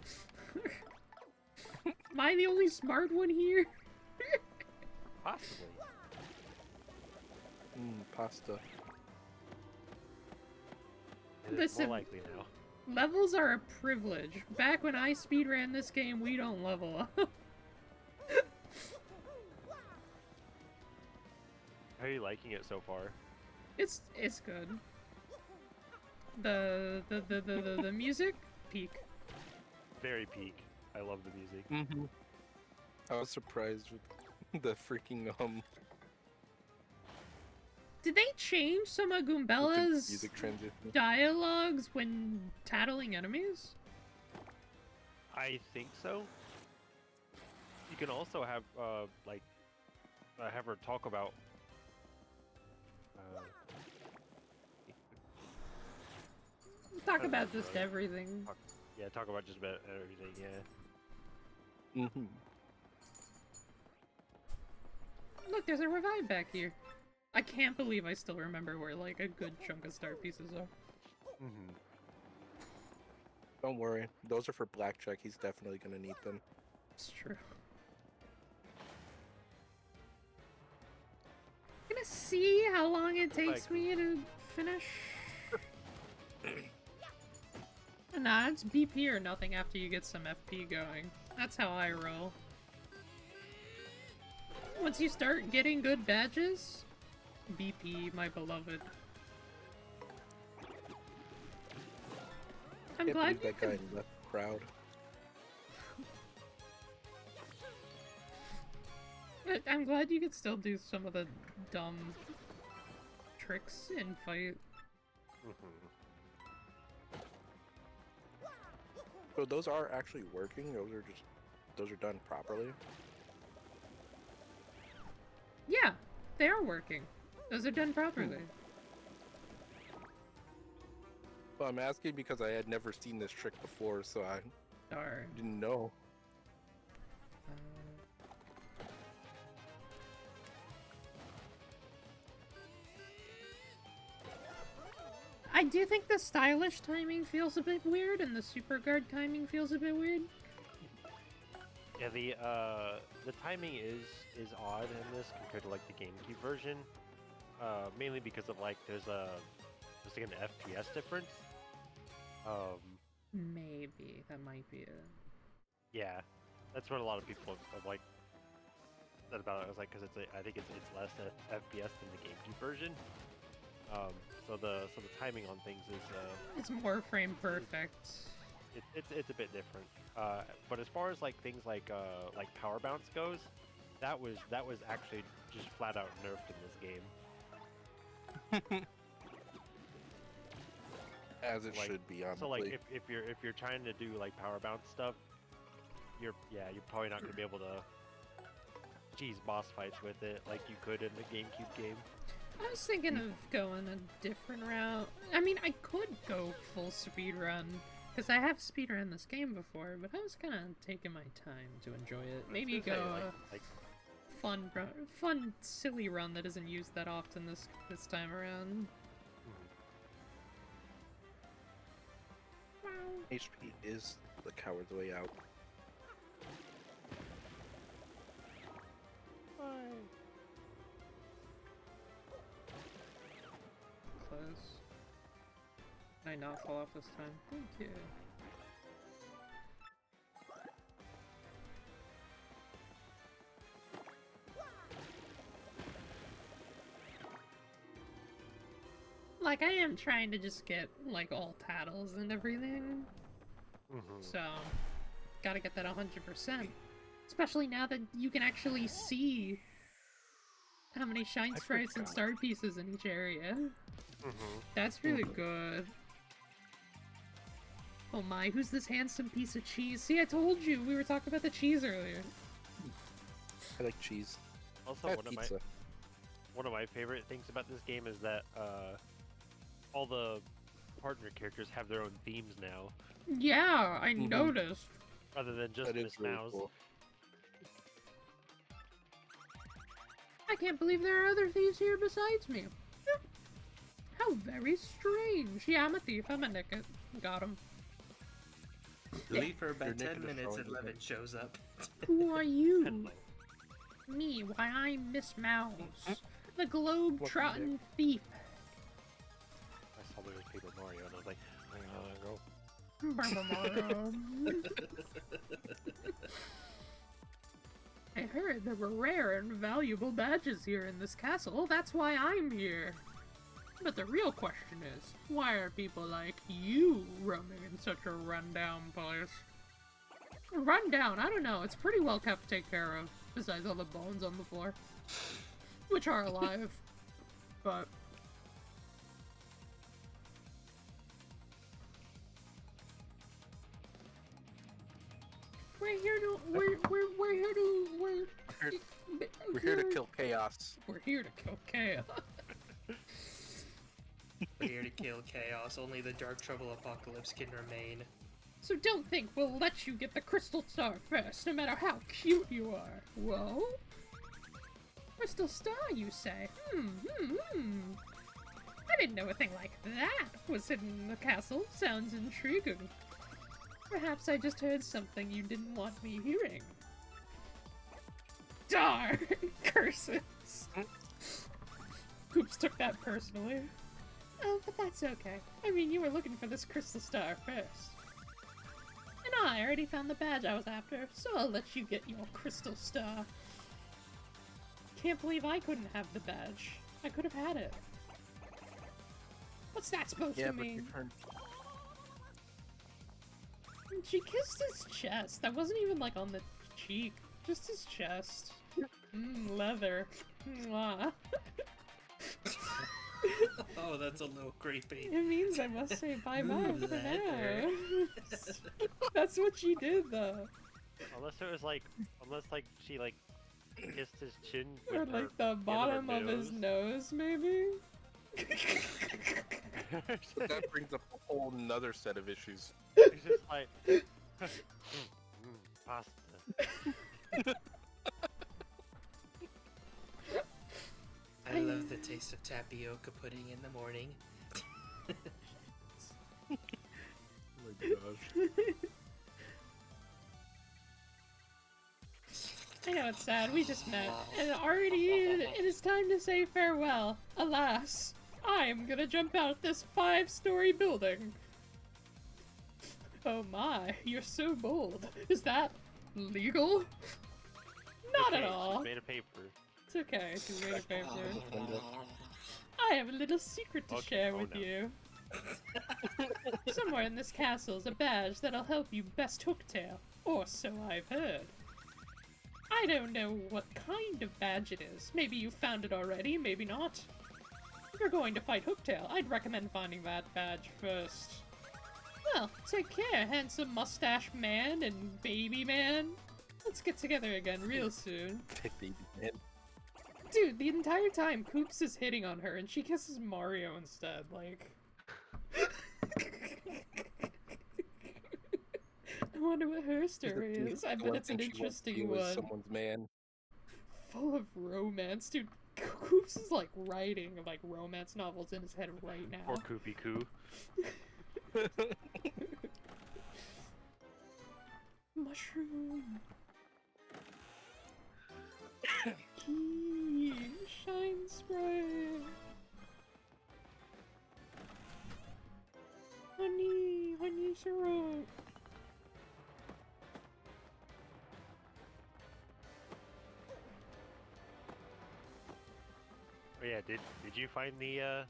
Am I the only smart one here? Possibly. Pasta. It is Listen. more likely now. Levels are a privilege. Back when I speedran this game, we don't level up. How are you liking it so far? It's good. The music peak. Very peak. I love the music. Mm-hmm. I was surprised with the freaking Did they change some of with the Goombella's music transition. dialogues when tattling enemies? I think so. You can also have like have her talk about Talk I don't about know, just right? everything. talk about just about everything. Yeah. Mm-hmm. Look, there's a revive back here. I can't believe I still remember where, like, a good chunk of star pieces are. Mm-hmm. Don't worry, those are for Blackjack. He's definitely gonna need them. It's true. Gonna see how long it takes me to finish. Nah, it's BP or nothing after you get some FP going. That's how I roll. Once you start getting good badges, BP, my beloved. I'm Can't glad believe you that guy could... left crowd. I'm glad you could still do some of the dumb tricks in fight. Mm-hmm. So those are actually working. Those are done properly. Yeah, they are working. Those are done properly. Well, I'm asking because I had never seen this trick before, so I Darn. didn't know. I do think the stylish timing feels a bit weird, and the super guard timing feels a bit weird. Yeah, the timing is odd in this compared to like the GameCube version, mainly because of like there's like an FPS difference. Maybe that might be it. Yeah, that's what a lot of people have like said about it. I was like, because I think it's less FPS than the GameCube version. So the timing on things is It's more frame perfect. it's a bit different. But as far as like things like power bounce goes, that was actually just flat out nerfed in this game. As it Like, should be, honestly. So like if you're trying to do like power bounce stuff, you're probably not gonna be able to cheese boss fights with it like you could in the GameCube game. I was thinking of going a different route. I mean, I could go full speed run because I have speed run this game before, but I was kind of taking my time to enjoy it. Maybe go like fun silly run that isn't used that often this time around. HP is the coward's way out. Close. Can I not fall off this time? Thank you. Like, I am trying to just get, like, all titles and everything. So, gotta get that 100%. Especially now that you can actually see how many shine sprites and star pieces in each area. That's really good. Oh my, who's this handsome piece of cheese? See, I told you! We were talking about the cheese earlier. I like cheese. Also, one of my favorite things about this game is that all the partner characters have their own themes now. Yeah, I noticed. Other than just Miss really Mouse. cool. I can't believe there are other thieves here besides me. How very strange. Yeah, I'm a thief. I'm a Nicket. Got him. Leave for about Your 10 Nicket is minutes showing and Levin shows up. Who are you? Me. Why, I'm Miss Mouse. The globe-trotting thief. I saw there was Paper Mario and I was like, go. I heard there were rare and valuable badges here in this castle. That's why I'm here. But the real question is, why are people like you roaming in such a rundown place? Rundown? I don't know. It's pretty well kept to take care of, besides all the bones on the floor. Which are alive. But... We're here to kill chaos. We're here to kill chaos. We're here to kill chaos. Only the Dark Trouble Apocalypse can remain. So don't think we'll let you get the Crystal Star first, no matter how cute you are. Whoa? Crystal Star, you say? I didn't know a thing like that was hidden in the castle. Sounds intriguing. Perhaps I just heard something you didn't want me hearing. Darn! Curses! Coops took that personally. Oh, but that's okay. I mean, you were looking for this Crystal Star first. And I already found the badge I was after, so I'll let you get your Crystal Star. Can't believe I couldn't have the badge. I could have had it. What's that supposed to mean? She kissed his chest. That wasn't even like on the cheek. Just his chest. Leather. Mwah. Oh, that's a little creepy. It means I must say bye-bye for now. That's what she did, though. Unless it was like, she like kissed his chin Or with like the bottom of his nose, maybe? That brings up a whole nother set of issues. He's just like, pasta. I love the taste of tapioca pudding in the morning. Oh my gosh. I know it's sad, we just met, and already it is time to say farewell. Alas, I'm gonna jump out this 5-story building. Oh my, you're so bold. Is that legal? Not at all. She's made of paper. It's okay, she's made of paper. I have a little secret to share with you. Somewhere in this castle is a badge that'll help you best Hooktail, or so I've heard. I don't know what kind of badge it is. Maybe you found it already, maybe not. If you're going to fight Hooktail, I'd recommend finding that badge first. Well, take care, handsome mustache man and baby man. Let's get together again real soon. Baby man. Dude, the entire time Koops is hitting on her and she kisses Mario instead, like... I wonder what her story is. I bet it's an interesting one. Someone's man. Full of romance. Dude, Koops is like writing like romance novels in his head right now. Poor Koopy Koo. Mushroom. Key. Shine spray. Honey syrup. Oh yeah, did you find the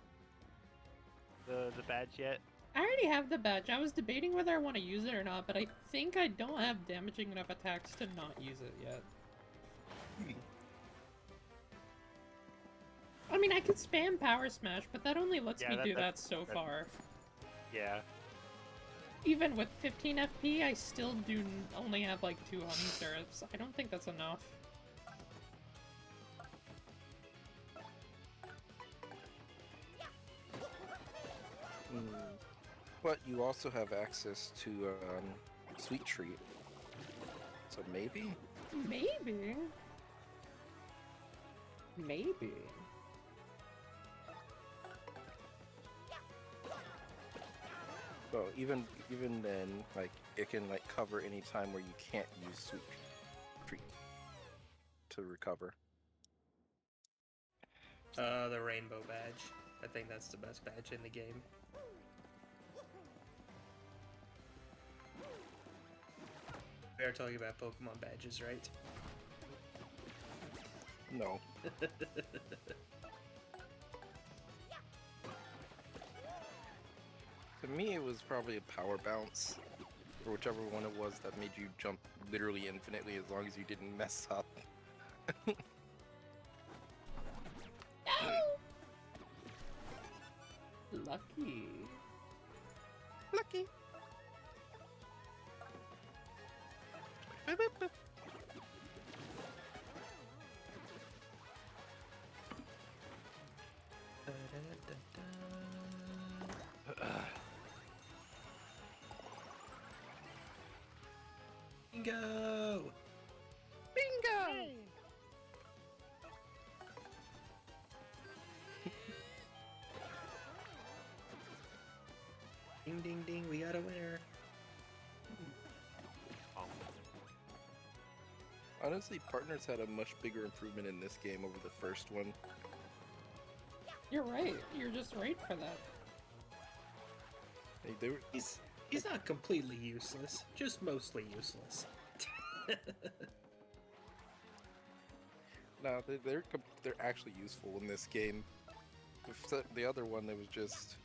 badge yet? I already have the badge. I was debating whether I want to use it or not, but I think I don't have damaging enough attacks to not use it yet. I mean, I could spam Power Smash, but that only lets me do that so far. Yeah. Even with 15 FP, I still do only have like 2 honey syrups. I don't think that's enough. But you also have access to Sweet Treat. So maybe? Maybe. Maybe. So even then, like, it can like cover any time where you can't use Sweet Treat to recover. The rainbow badge. I think that's the best badge in the game. We are talking about Pokemon badges, right? No. To me, it was probably a power bounce, or whichever one it was that made you jump literally infinitely as long as you didn't mess up. Lucky. Lucky. Bingo! Bingo! Ding ding ding, we got a winner. Honestly, Partners had a much bigger improvement in this game over the first one. You're right. You're just right for that. They were... He's not completely useless, just mostly useless. No, they're actually useful in this game. The other one, they were just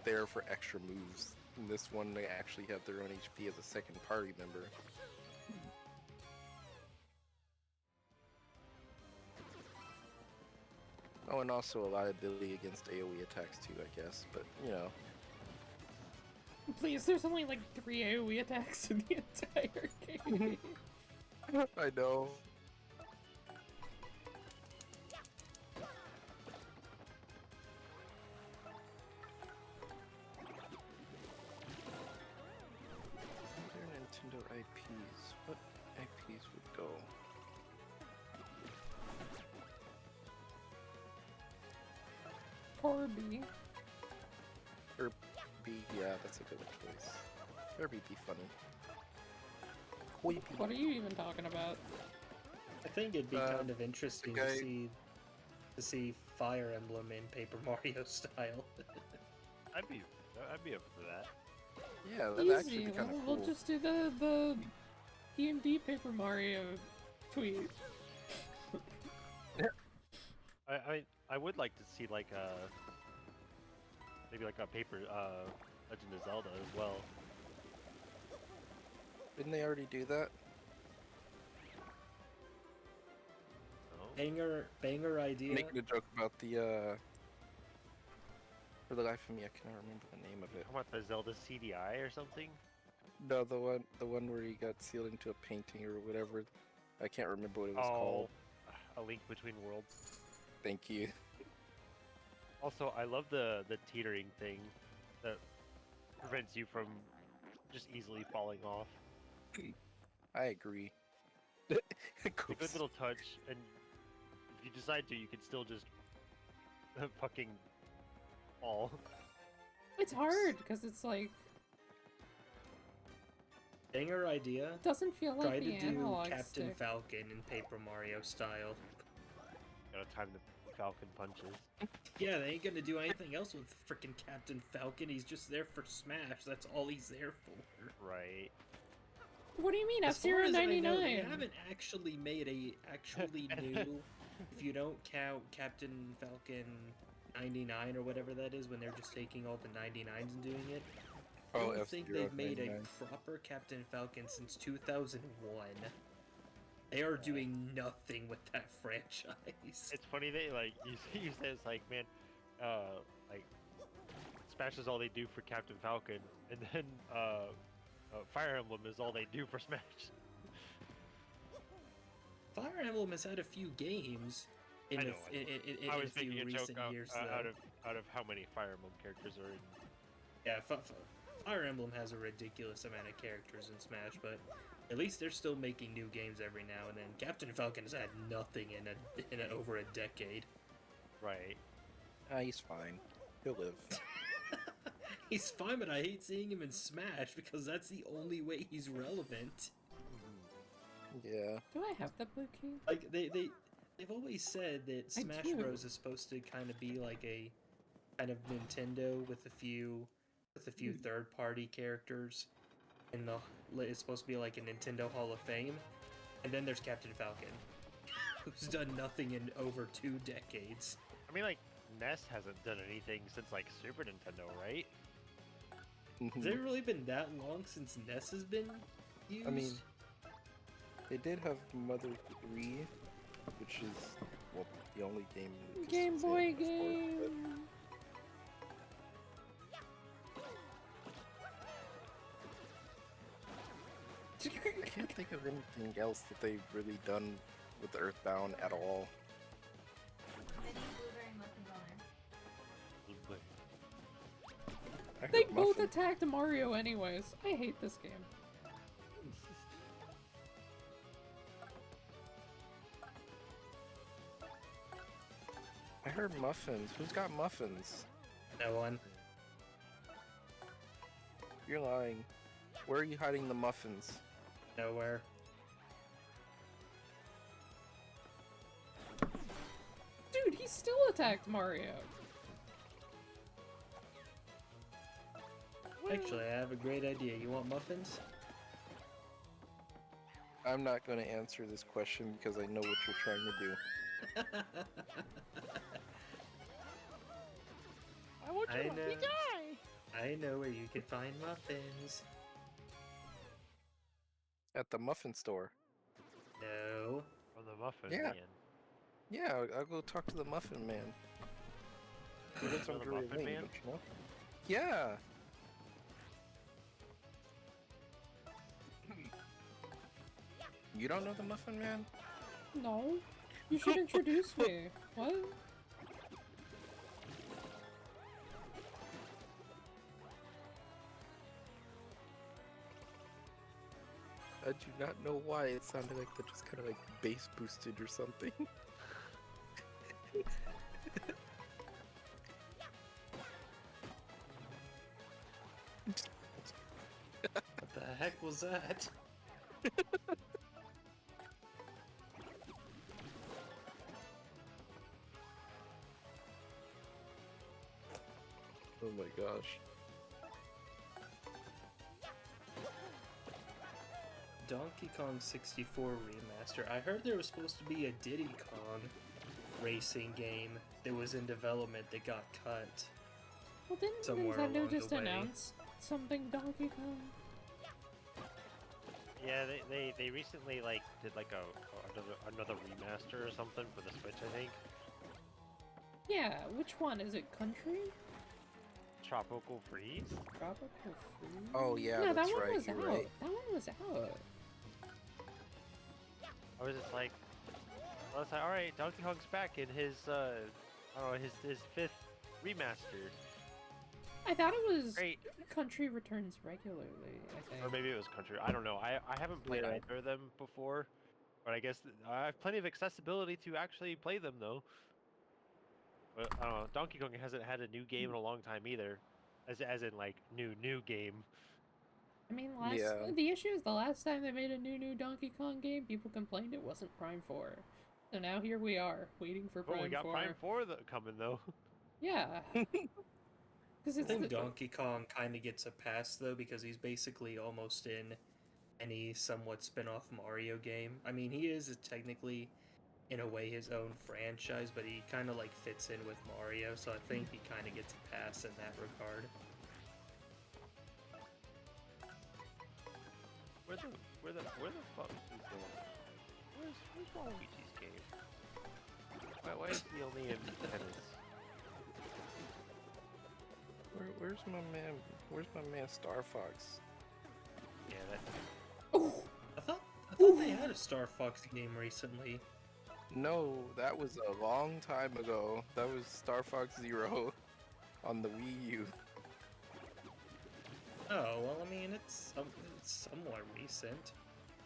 there for extra moves. In this one, they actually have their own HP as a second party member. Oh, and also a liability against AoE attacks too, I guess. But you know. Please, there's only like 3 AoE attacks in the entire game. I know. Other Nintendo IPs. What IPs would go? Corby. Kirby, yeah, that's a good choice. Kirby be funny. Kirby. What are you even talking about? I think it'd be kind of interesting to see Fire Emblem in Paper Mario style. I'd be up for that. Yeah, that'd Easy. actually be kind of cool. We'll just do the D&D Paper Mario tweet. I would like to see like maybe like a paper Legend of Zelda as well. Didn't they already do that? No? Banger idea. Making a joke about the for the life of me, I cannot remember the name of it. How about the Zelda CDI or something? No, the one where he got sealed into a painting or whatever. I can't remember what it was called. A Link Between Worlds. Thank you. Also, I love the teetering thing that prevents you from just easily falling off. I agree. It's a good little touch, and if you decide to, you can still just fucking fall. It's hard because it's like Banger idea. doesn't feel like Try the to do analog Captain stick. Falcon in Paper Mario style. Gotta time the Falcon punches. Yeah, they ain't gonna do anything else with frickin' Captain Falcon. He's just there for Smash. That's all he's there for. Right. What do you mean? As far F-Zero as I know, 99. they haven't actually made a actually new. If you don't count Captain Falcon 99 or whatever that is, when they're just taking all the 99s and doing it. I don't think they've made a proper Captain Falcon since 2001. They are doing nothing with that franchise. It's funny that like you say it's like, man, like Smash is all they do for Captain Falcon, and then Fire Emblem is all they do for Smash. Fire Emblem has had a few games in I know. I a was few making a joke recent years. out of how many Fire Emblem characters are in. Yeah, Fire Emblem has a ridiculous amount of characters in Smash, but at least they're still making new games every now and then. Captain Falcon has had nothing in over a decade. Right. He's fine. He'll live. He's fine, but I hate seeing him in Smash because that's the only way he's relevant. Yeah. Do I have the blue key? Like they've always said that I Smash do. Bros is supposed to kind of be like a kind of Nintendo with a few third-party characters, and it's supposed to be like a Nintendo Hall of Fame. And then there's Captain Falcon, who's done nothing in over 2 decades. I mean, like NES hasn't done anything since like Super Nintendo, right? Has it really been that long since NES has been used? I mean, they did have Mother 3, which is, well, the only game. that Game was Boy in before, game. I can't think of anything else that they've really done with Earthbound at all. Many blueberry muffins on there. I They heard both Muffin. attacked Mario anyways. I hate this game. I heard muffins. Who's got muffins? No one. You're lying. Where are you hiding the muffins? Nowhere. Dude, he still attacked Mario. Actually, I have a great idea. You want muffins? I'm not going to answer this question because I know what you're trying to do. I want I know. I know where you can find muffins. At the muffin store. No. From the Muffin Yeah. Man. Yeah, I'll go talk to the muffin man. He lives on The Drury Muffin Lane, Man? don't you know? Yeah. You don't know the muffin man? No. You should introduce me. What? I do not know why it sounded like that, just kind of like bass boosted or something. What the heck was that? Oh my gosh. Donkey Kong 64 remaster. I heard there was supposed to be a Diddy Kong. racing game that was in development that got cut. Well, didn't Somewhere Nintendo along just the way. announce something Donkey Kong? Yeah, they recently like did like another remaster or something for the Switch, I think. Yeah, which one? Is it Country? Tropical Freeze. Tropical Freeze? Oh yeah, no, that's that one right. was You're out. right. That one was out. I was just like, I was like, all right, Donkey Kong's back in his I don't know, his fifth remaster. I thought it was Great. Country Returns regularly, I think. Or maybe it was Country. I don't know. I haven't played Yeah. either of them before, but I guess I have plenty of accessibility to actually play them though. But I don't know. Donkey Kong hasn't had a new game in a long time either, as in like new game. I mean, Yeah. the issue is the last time they made a new Donkey Kong game, people complained it wasn't Prime 4. So now here we are, waiting for Prime 4. Oh, we got Prime 4 coming though. Yeah. Because I it's think Donkey Kong kind of gets a pass though because he's basically almost in any somewhat spin-off Mario game. I mean, he is technically, in a way, his own franchise, but he kind of like fits in with Mario, so I think he kind of gets a pass in that regard. Where the fuck is he going? Where's Waluigi's game? Why is he only in tennis? Where's my man? Where's my man Star Fox? Yeah, that. Oh! I thought they had a Star Fox game recently. No, that was a long time ago. That was Star Fox Zero on the Wii U. Oh, well, I mean, it's somewhat recent.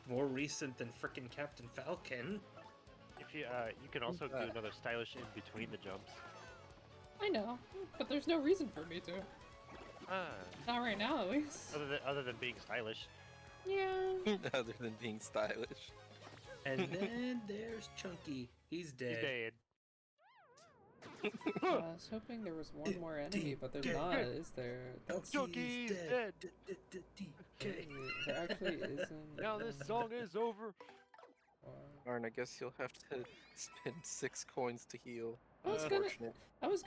More recent than frickin' Captain Falcon. If you can also do another stylish in between the jumps. I know, but there's no reason for me to. Not right now, at least. Other than being stylish. Yeah. Other than being stylish. And then there's Chunky. He's dead. He's dead. I was hoping there was one more enemy, but there's not, is there? Chunky's dead. There actually isn't. Now this song is over. Arn, I guess you'll have to spend 6 coins to heal. I was going to I love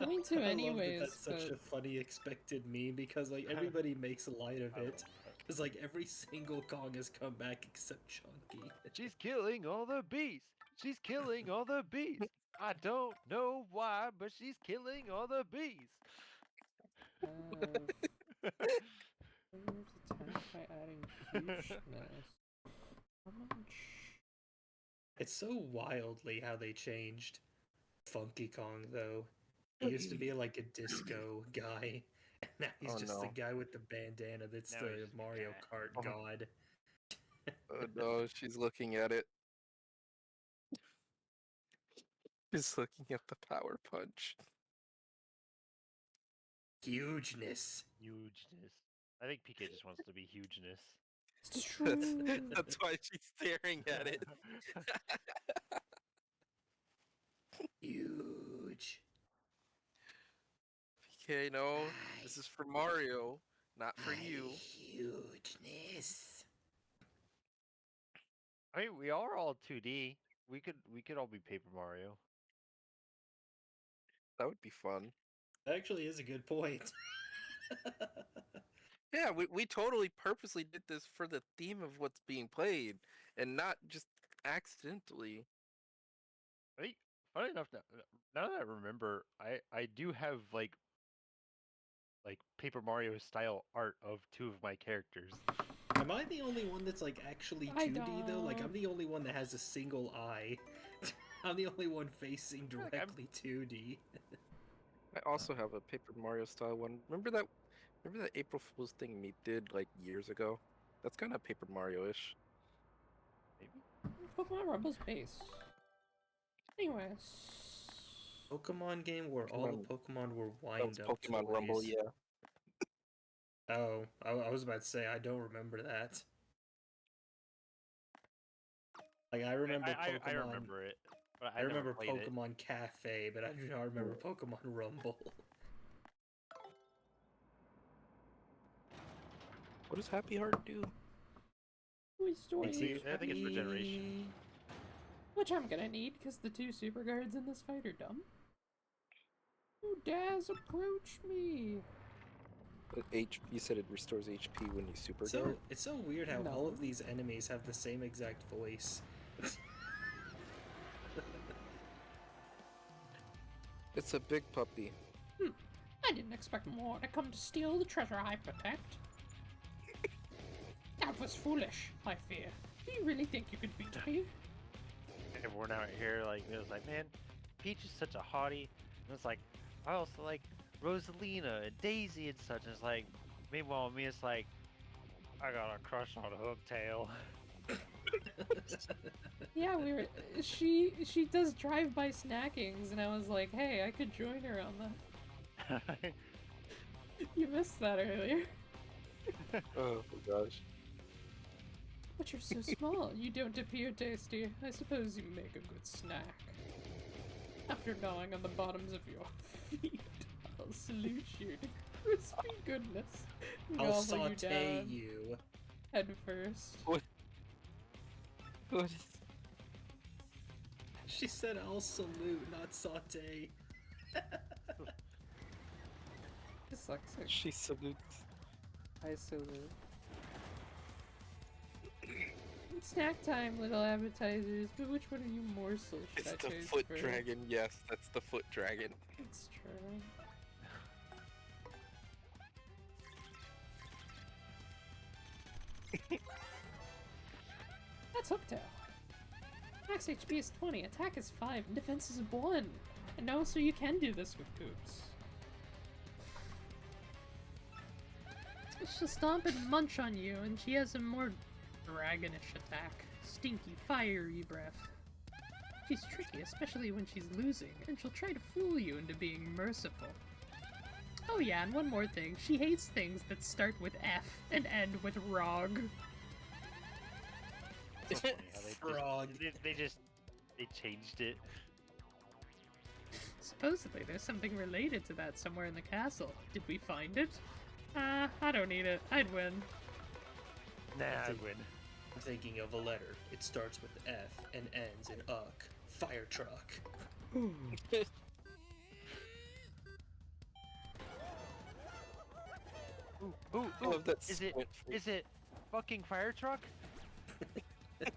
anyways. that that's such a funny expected meme because like everybody makes light of it. Because like every single Kong has come back except Chunky. She's killing all the bees. She's killing all the bees. I don't know why, but she's killing all the bees. Attack by adding hugeness. How much? It's so wildly how they changed Funky Kong though. He used to be like a disco guy, and now he's just the guy with the bandana that's Now the he's just the Mario guy. Kart god. Oh no, she's looking at it. She's looking at the power punch. Hugeness. Hugeness. I think PK just wants to be hugeness. It's true. That's why she's staring at it. Huge. PK, no, this is for Mario, not for you. Hugeness. I mean, we are all 2D. We could all be Paper Mario. That would be fun. That actually is a good point. Yeah, we totally purposely did this for the theme of what's being played, and not just accidentally. I think, funny enough, now that I remember, I do have like Paper Mario style art of 2 of my characters. Am I the only one that's like actually 2D though? Like I'm the only one that has a single eye. I'm the only one facing directly 2D. I also have a Paper Mario style one. Remember that April Fool's thing me did like years ago? That's kind of Paper Mario-ish. Maybe. Pokemon Rumble's base. Anyways. Pokemon game where all the Pokemon were That was wind up Pokemon toys. Rumble, yeah. Oh, I was about to say I don't remember that. Like I remember Pokemon. I remember it. But I remember never played Pokemon Cafe, but I do not remember Pokemon Rumble. What does Happy Heart do? Toy Story. I think it's regeneration. Which I'm gonna need, because the 2 super guards in this fight are dumb. Who dares approach me? You said it restores HP when you super So guard? it's so weird how No. all of these enemies have the same exact voice. It's a big puppy. I didn't expect more to come to steal the treasure I protect. That was foolish, I fear. Do you really think you could beat me? Everyone out here, like, it was like, man, Peach is such a hottie. And it's like, I also like Rosalina and Daisy and such. And it's like, meanwhile, me, it's like, I got a crush on Hooktail. Yeah, she does drive-by snackings, and I was like, hey, I could join her on that. You missed that earlier. Oh my gosh. But you're so small, you don't appear tasty. I suppose you make a good snack. After gnawing on the bottoms of your feet, I'll salute you to crispy goodness. I'll Gobble saute you. you. Down head first. What? She said I'll salute, not saute. Dyslexic. She salutes. I salute. It's snack time, little appetizers, but which one of you morsels should It's I the choose foot first? dragon. Yes, that's the foot dragon. It's true. That's Hooktail. Max HP is 20, attack is 5, and defense is 1. And also you can do this with Poops. She'll stomp and munch on you, and she has a more dragonish attack. Stinky, fiery breath. She's tricky, especially when she's losing, and she'll try to fool you into being merciful. Oh yeah, and one more thing. She hates things that start with F and end with ROG. It's so funny how Frog. they changed it. Supposedly there's something related to that somewhere in the castle. Did we find it? I don't need it. I'd win. Nah, I'd win. I'm thinking of a letter. It starts with F and ends in uck. Fire truck. Ooh, I love that is it squint. is it fucking fire truck? Alright,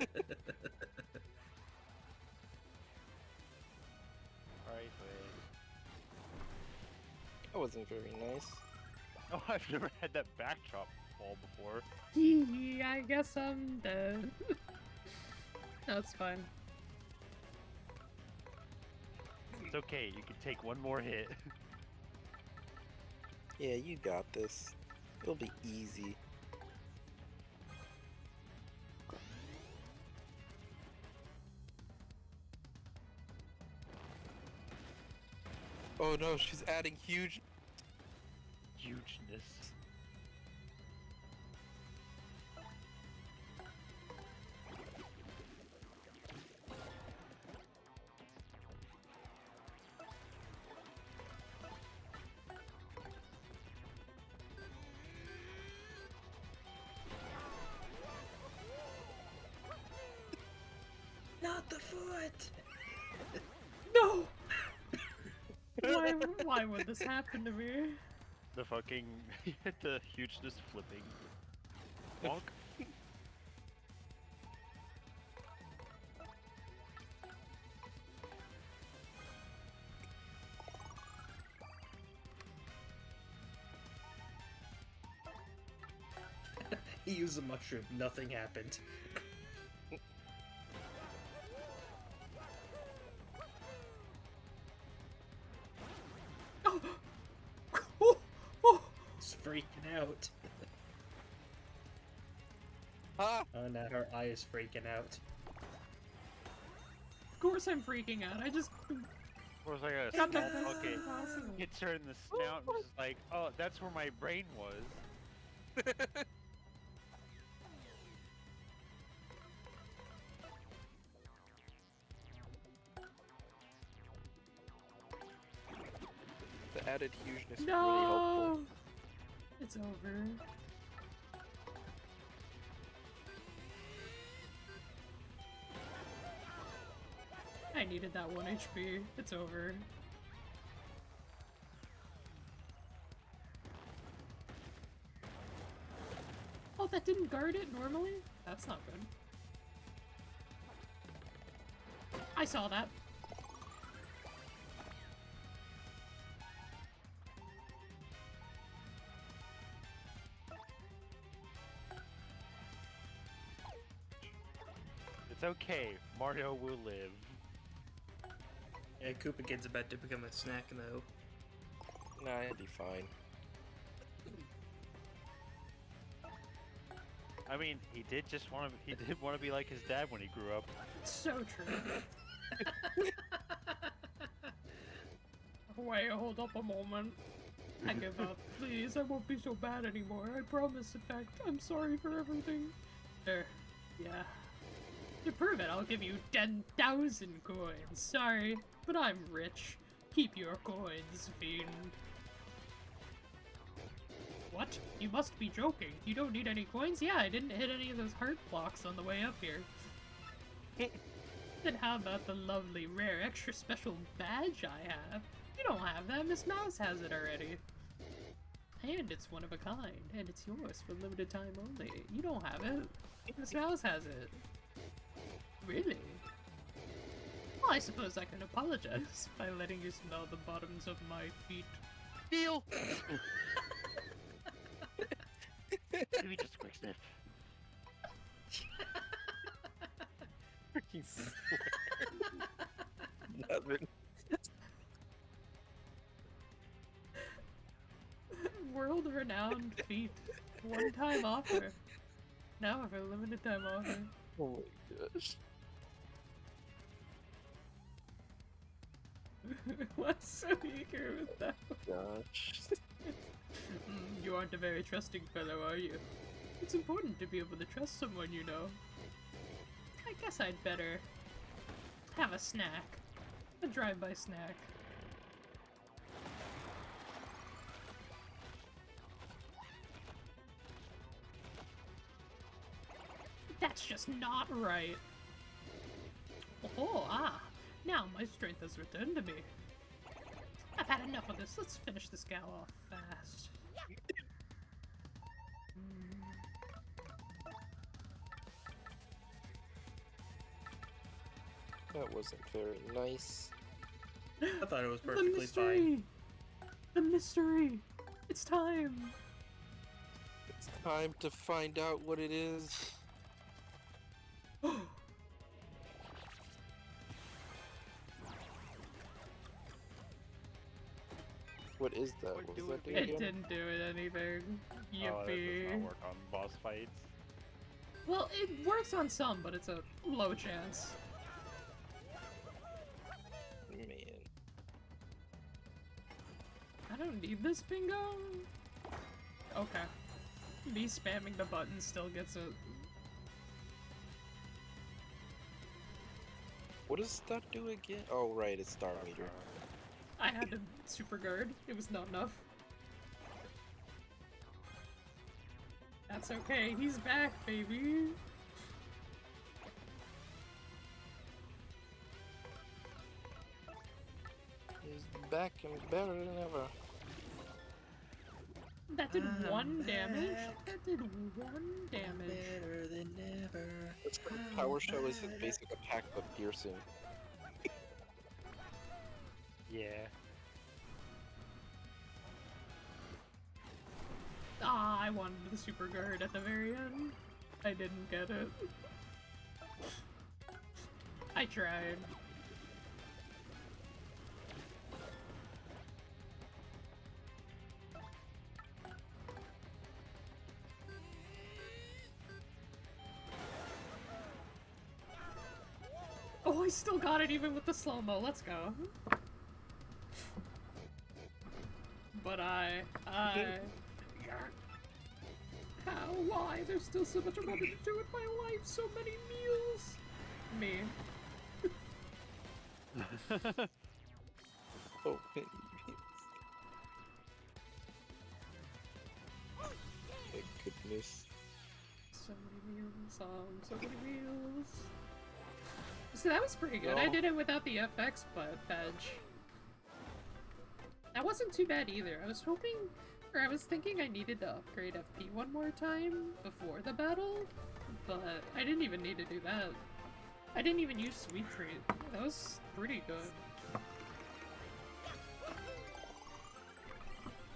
wait. That wasn't very nice. Oh, I've never had that backdrop fall before. Hee I guess I'm dead. That's fine. It's okay, you can take one more hit. Yeah, you got this. It'll be easy. Oh no, she's adding huge. Hugeness. Not the foot! No! Why would this happen to me? The fucking the hugeness flipping. Bonk. He used a mushroom, nothing happened. Oh! Oh! Oh! He's freaking out. Ah! Oh, now her eye is freaking out. Of course I'm freaking out. I just... Or it's like a Not small that this is bucket impossible. hits her in the snout and just like, oh, that's where my brain was. The added hugeness is really No! helpful. It's over. I needed that 1 HP. It's over. Oh, that didn't guard it normally? That's not good. I saw that. It's okay. Mario will live. Yeah, Koopa Kid's about to become a snack though. Nah, it'd be fine. I mean, he did want to be like his dad when he grew up. So true. Wait, hold up a moment. I give up. Please, I won't be so bad anymore. I promise. In fact, I'm sorry for everything. There. Yeah. To prove it, I'll give you 10,000 coins. Sorry, but I'm rich. Keep your coins, fiend. What? You must be joking. You don't need any coins? Yeah, I didn't hit any of those heart blocks on the way up here. Then how about the lovely, rare, extra special badge I have? You don't have that. Miss Mouse has it already. And it's one of a kind, and it's yours for limited time only. You don't have it. Miss Mouse has it. Really? Well, I suppose I can apologize by letting you smell the bottoms of my feet. Deal! Maybe just a quick sniff. Freaking swear. Nothing. World-renowned feat. One-time offer. Now for a limited time offer. Oh my gosh. What's so eager with that? Gosh. You aren't a very trusting fellow, are you? It's important to be able to trust someone you know. I guess I'd better have a snack. A drive-by snack. That's just not right. Oh, now my strength has returned to me. I've had enough of this. Let's finish this gal off fast. That wasn't very nice. I thought it was The perfectly mystery! fine. The mystery! It's time! It's time to find out what it is. What is that? What was that do It again? didn't do it anything. Oh, that does Yippee. not work on boss fights. Well, it works on some, but it's a low chance. Man. I don't need this bingo. Okay. Me spamming the button still gets it. What does that do again? Oh, right, it's Star Meter. I had to super guard. It was not enough. That's okay. He's back, baby. He's back and better than ever. That did 1 damage? That did 1 damage. Better than ever. It's like Power Shell is his basic attack but piercing. Yeah. Ah, I wanted the super guard at the very end. I didn't get it. I tried. Oh, I still got it even with the slow-mo. Let's go. But how? Why? There's still so much I wanted to do with my life. So many meals. Me. Oh, thank goodness. So many meals. So many meals. So that was pretty good. I did it without the FX badge. That wasn't too bad either. I was hoping, or I was thinking I needed to upgrade FP one more time before the battle, but I didn't even need to do that. I didn't even use Sweet Treat. That was pretty good.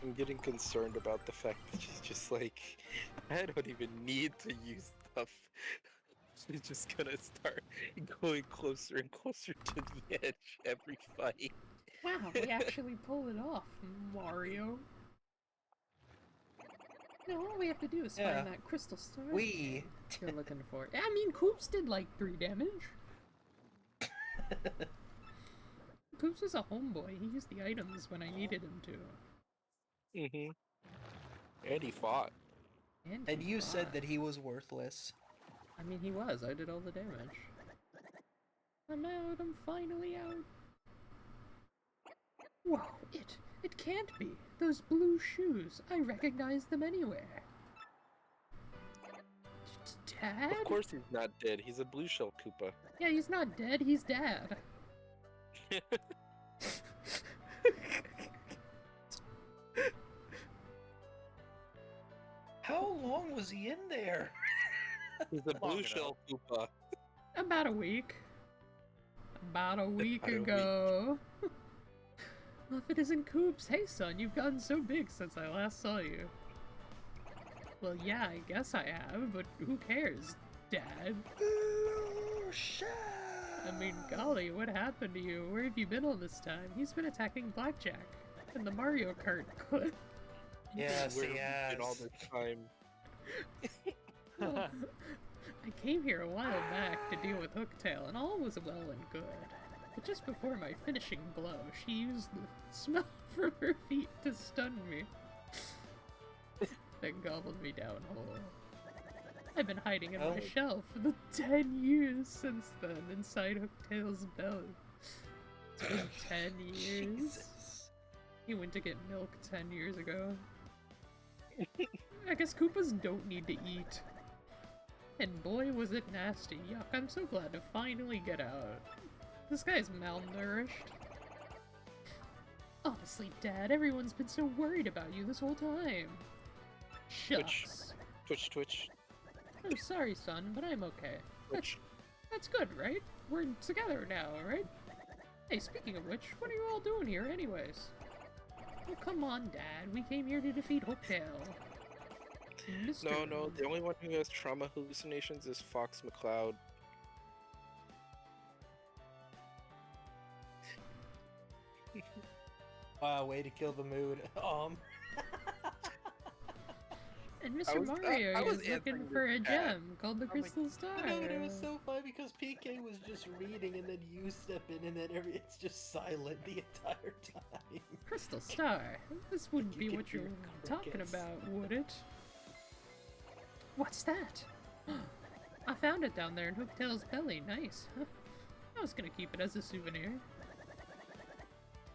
I'm getting concerned about the fact that she's just like, I don't even need to use stuff. She's just gonna start going closer and closer to the edge every fight. Wow, we actually pulled it off, Mario. No, all we have to do is find that crystal star you're looking for. I mean, Koops did like 3 damage. Koops was a homeboy. He used the items when I needed him to. Mm-hmm. And he fought. And you said that he was worthless. I mean, he was. I did all the damage. I'm out. I'm finally out. Whoa, it can't be. Those blue shoes. I recognize them anywhere. Dad? Of course he's not dead. He's a blue shell Koopa. Yeah, he's not dead. He's Dad. How long was he in there? He's a blue shell Koopa. About a week. About a week ago. Well, if it isn't Koops, hey son, you've gotten so big since I last saw you. Well, yeah, I guess I have, but who cares, Dad? I mean, golly, what happened to you? Where have you been all this time? He's been attacking Blackjack and the Mario Kart Kut. Yes, Where he have you has. been all this time? Well, I came here a while back to deal with Hooktail, and all was well and good. But just before my finishing blow, she used the smell from her feet to stun me. Then gobbled me down whole. I've been hiding in my shell for the 10 years since then, inside Hooktail's belly. It's been 10 years. Jesus. He went to get milk 10 years ago. I guess Koopas don't need to eat. And boy was it nasty. Yuck, I'm so glad to finally get out. This guy's malnourished. Honestly, Dad, everyone's been so worried about you this whole time. Shucks. Twitch. I'm sorry, son, but I'm okay. That's good, right? We're together now, right? Hey, speaking of which, what are you all doing here anyways? Oh, come on, Dad. We came here to defeat Hooktail. No, the only one who has trauma hallucinations is Fox McCloud. Wow, way to kill the mood. And Mr. Mario is looking for a gem called the Crystal Star. I know, but it was so funny because PK was just reading and then you step in and then it's just silent the entire time. Crystal Star? This wouldn't be what you're talking about, would it? What's that? I found it down there in Hooktail's belly. Nice. Huh? I was gonna keep it as a souvenir.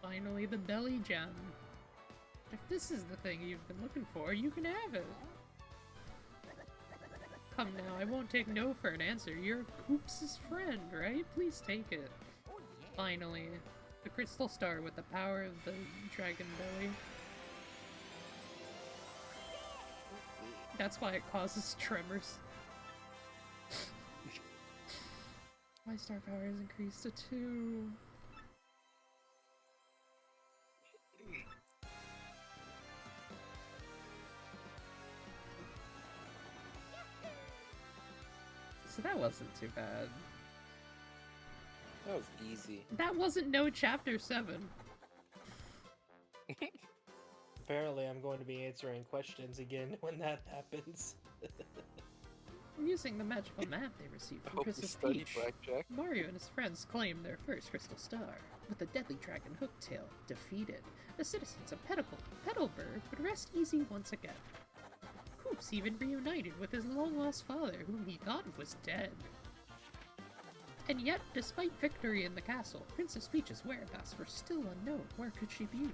Finally, the belly gem. If this is the thing you've been looking for, you can have it. Come now, I won't take no for an answer. You're Koops' friend, right? Please take it. Finally, the crystal star with the power of the dragon belly. That's why it causes tremors. My star power has increased to 2. So that wasn't too bad. That was easy. That wasn't no chapter 7. Apparently I'm going to be answering questions again when that happens. Using the magical map they received from Princess Peach, Mario and his friends claimed their first crystal star. With the deadly dragon Hooktail defeated, the citizens of Petalburg would rest easy once again. Koops even reunited with his long-lost father, whom he thought was dead. And yet, despite victory in the castle, Princess Peach's whereabouts were still unknown. Where could she be?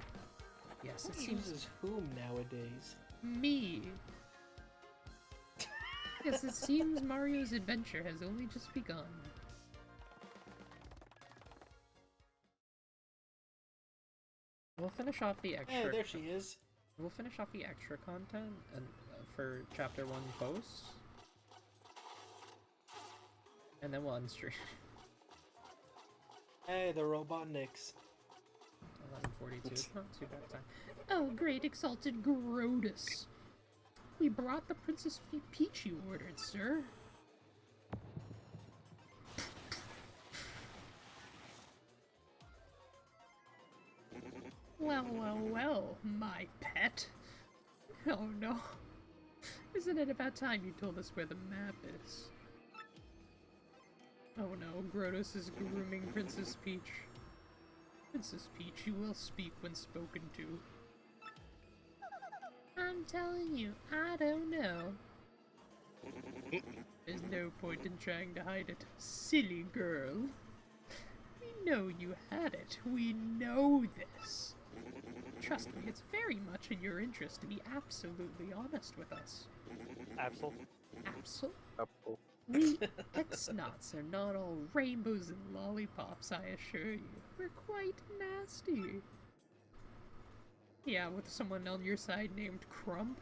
Yes, it seems... uses whom nowadays? Me. Yes, it seems Mario's adventure has only just begun. We'll finish off the extra. Hey, there she is. We'll finish off the extra content and for Chapter 1 posts. And then we'll unstream. Hey, the Robotniks. 11:42. It's not too bad time. Oh, great exalted Grotus. We brought the Princess Peach you ordered, sir. Well, well, well, my pet. Oh no. Isn't it about time you told us where the map is? Oh no, Grotus is grooming Princess Peach. Princess Peach, you will speak when spoken to. I'm telling you, I don't know. There's no point in trying to hide it, silly girl. We know you had it. We know this. Trust me, it's very much in your interest to be absolutely honest with us. Absol? Absol? Apple. We X-Knots are not all rainbows and lollipops, I assure you. We're quite nasty. Yeah, with someone on your side named Crump.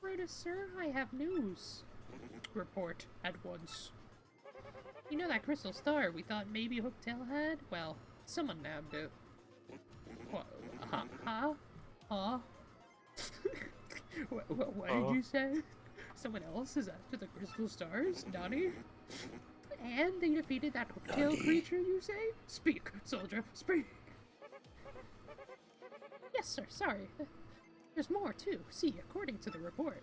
Rhoda, sir, I have news. Report at once. You know that crystal star we thought maybe Hooktail had? Well, someone nabbed it. What? Huh? What did you say? Someone else is after the crystal stars, Donnie? And they defeated that hooktail creature, you say? Speak, soldier, speak! Yes, sir, sorry. There's more, too. See, according to the report,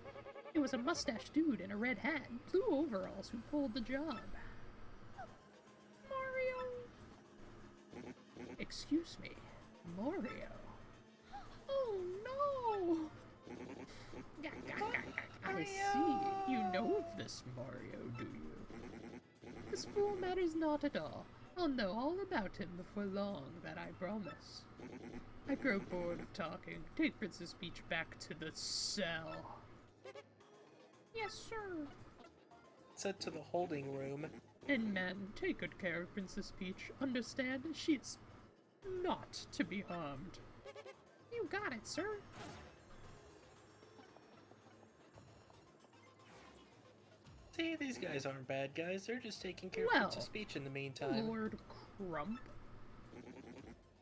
it was a mustached dude in a red hat and blue overalls who pulled the job. Mario! Excuse me, Mario. Oh, no! I see. You know of this, Mario, do you? This fool matters not at all. I'll know all about him before long, that I promise. I grow bored of talking. Take Princess Peach back to the cell. Yes, sir. Set to the holding room. And men, take good care of Princess Peach. Understand? She's not to be harmed. You got it, sir. See, these guys aren't bad guys. They're just taking care of Princess Peach in the meantime. Lord Crump.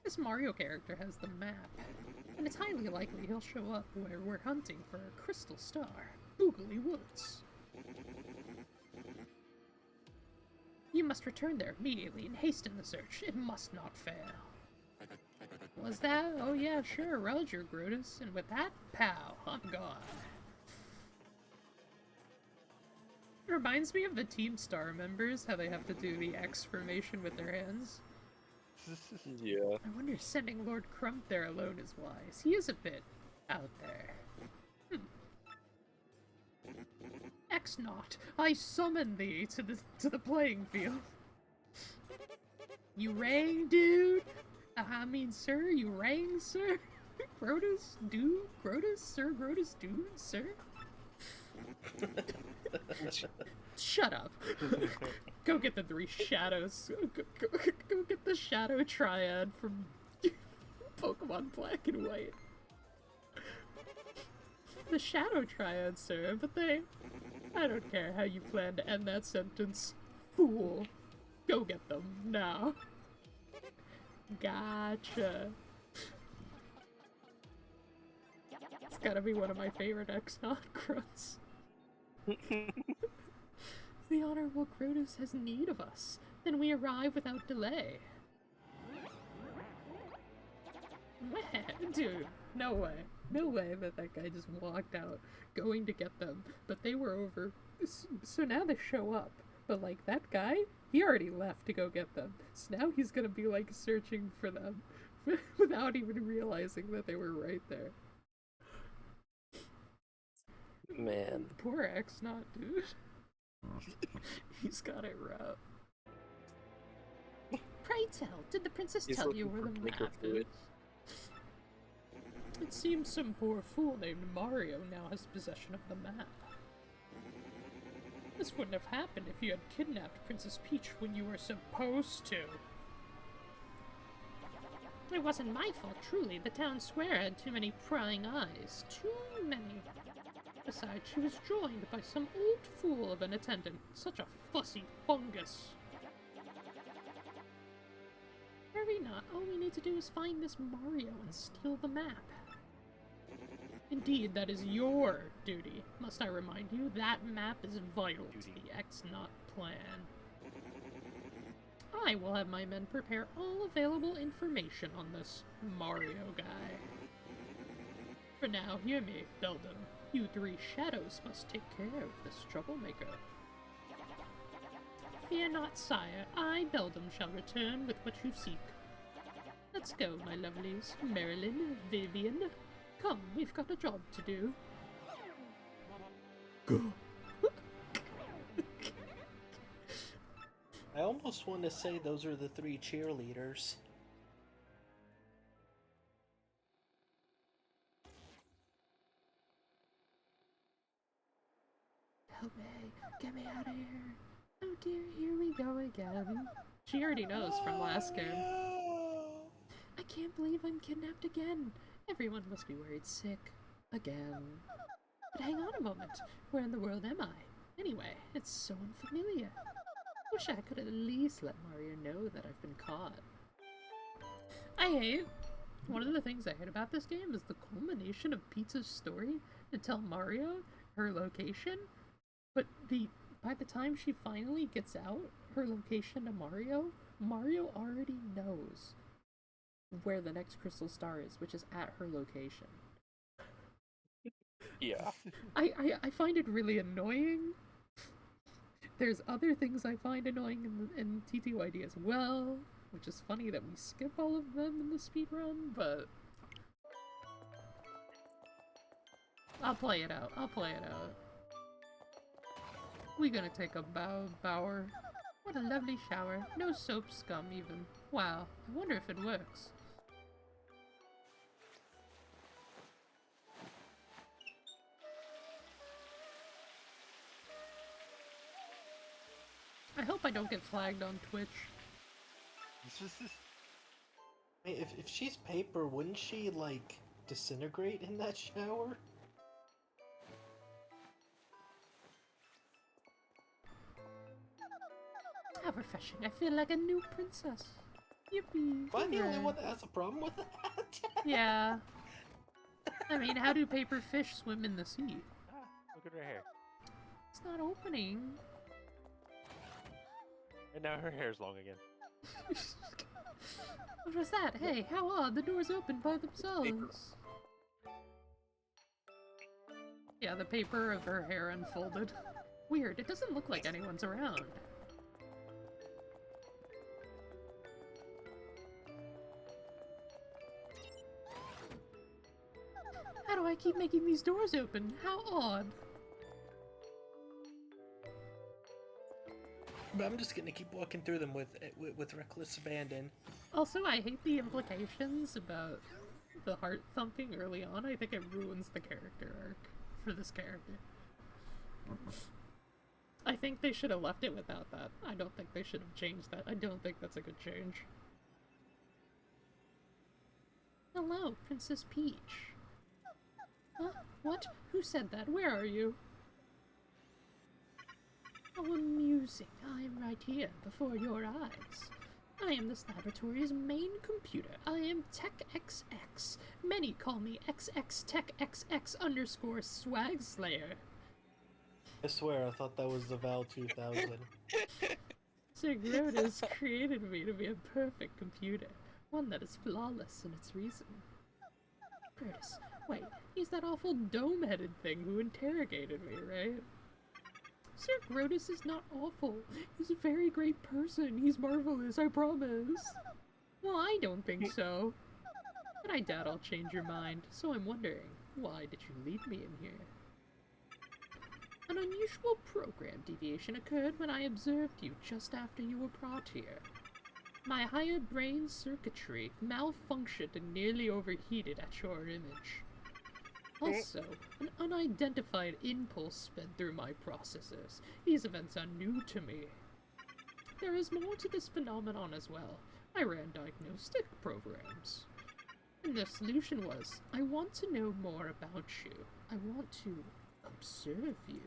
This Mario character has the map, and it's highly likely he'll show up where we're hunting for a crystal star, Boogly Woods. You must return there immediately and hasten the search. It must not fail. Was that? Oh yeah, sure, Roger, Grotus. And with that, pow, I'm gone. It reminds me of the Team Star members, how they have to do the X formation with their hands. Yeah. I wonder if sending Lord Crump there alone is wise. He is a bit out there. X-Knot, I summon thee to the playing field. You rang, dude? I mean, sir, you rang, sir? Grotus, dude? Grotus, sir? Grotus, dude, sir? Shut up. Go get the three shadows. Go get the shadow triad from Pokemon Black and White. The shadow triad, sir, but I don't care how you plan to end that sentence. Fool. Go get them, now. Gotcha. It's gotta be one of my favorite X-Knot grunts. The Honorable Grotus has need of us. Then we arrive without delay. Man, dude, no way. No way that guy just walked out going to get them, but they were over. So now they show up. But like that guy, he already left to go get them. So now he's gonna be like searching for them without even realizing that they were right there. Man. Poor X-Knot, dude. He's got it rough. Pray tell, did the princess tell you where the map is? It seems some poor fool named Mario now has possession of the map. This wouldn't have happened if you had kidnapped Princess Peach when you were supposed to. It wasn't my fault, truly. The town square had too many prying eyes. Too many. Besides, she was joined by some old fool of an attendant. Such a fussy fungus. Hurry not. All we need to do is find this Mario and steal the map. Indeed, that is your duty. Must I remind you, that map is vital to the X-Not plan. I will have my men prepare all available information on this Mario guy. For now, hear me, Beldam. You three shadows must take care of this troublemaker. Fear not, sire. I, Beldam, shall return with what you seek. Let's go, my lovelies. Marilyn, Vivian. Come, we've got a job to do. Go. I almost want to say those are the 3 cheerleaders. Help me. Get me out of here. Oh dear, here we go again. She already knows from last game. I can't believe I'm kidnapped again. Everyone must be worried sick. Again. But hang on a moment. Where in the world am I? Anyway, it's so unfamiliar. Wish I could at least let Mario know that I've been caught. One of the things I hate about this game is the culmination of Peach's story to tell Mario her location, but by the time she finally gets out her location to Mario, Mario already knows where the next crystal star is, which is at her location. Yeah. I find it really annoying. There's other things I find annoying in TTYD as well, which is funny that we skip all of them in the speedrun, but I'll play it out. We're gonna take a bower. What a lovely shower. No soap scum even. Wow, I wonder if it works. I hope I don't get flagged on Twitch. I mean, if she's paper, wouldn't she, like, disintegrate in that shower? How refreshing. I feel like a new princess. Yippee. Am I the only hooray. one that has a problem with that? Yeah. I mean, how do paper fish swim in the sea? Look at her hair. It's not opening. And now her hair's long again. What was that? Hey, how odd. The doors open by themselves. Yeah, the paper of her hair unfolded. Weird. It doesn't look like anyone's around. How do I keep making these doors open? How odd. But I'm just gonna keep walking through them with reckless abandon. Also, I hate the implications about the heart thumping early on. I think it ruins the character arc for this character. I think they should have left it without that. I don't think they should have changed that. I don't think that's a good change. Hello, Princess Peach. Huh? What? Who said that? Where are you? How amusing. I am right here, before your eyes. I am this laboratory's main computer. I am TechXX. Many call me XXTechXX_ Swag Slayer. I swear, I thought that was the Val 2000. Sir Grotus created me to be a perfect computer, one that is flawless in its reason. Grotus, wait, he's that awful dome-headed thing who interrogated me, right? Sir Grotus is not awful. He's a very great person. He's marvelous, I promise. Well, I don't think so. But I doubt I'll change your mind, so I'm wondering, why did you leave me in here? An unusual program deviation occurred when I observed you just after you were brought here. My higher brain circuitry malfunctioned and nearly overheated at your image. Also, an unidentified impulse sped through my processors. These events are new to me. There is more to this phenomenon as well. I ran diagnostic programs. And the solution was, I want to know more about you. I want to observe you.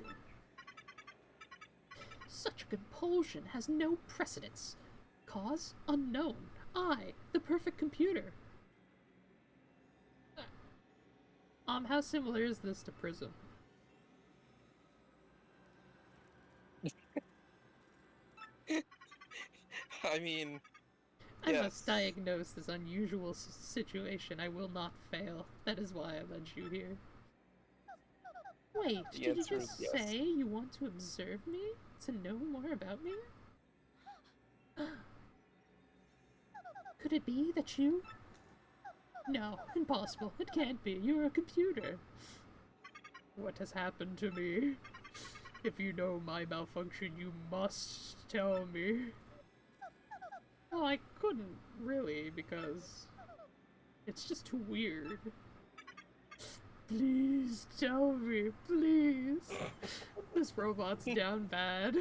Such compulsion has no precedence. Cause unknown. I, the perfect computer. How similar is this to Prism? I mean, I yes. must diagnose this unusual situation. I will not fail. That is why I led you here. Wait, did you just say you want to observe me? To know more about me? Could it be that you... No, impossible. It can't be. You're a computer. What has happened to me? If you know my malfunction, you must tell me. Well, I couldn't really, because it's just too weird. Please tell me, please. This robot's down bad.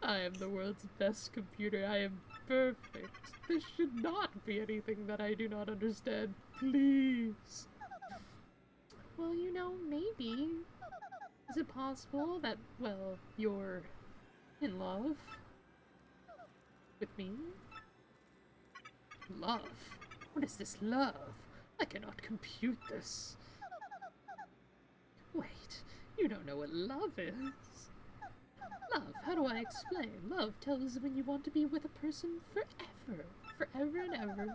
I am the world's best computer. I am perfect. This should not be anything that I do not understand. Please. Well, you know, maybe. Is it possible that, well, you're in love with me? Love? What is this love? I cannot compute this. Wait, you don't know what love is. Love, how do I explain? Love tells when you want to be with a person forever. Forever and ever.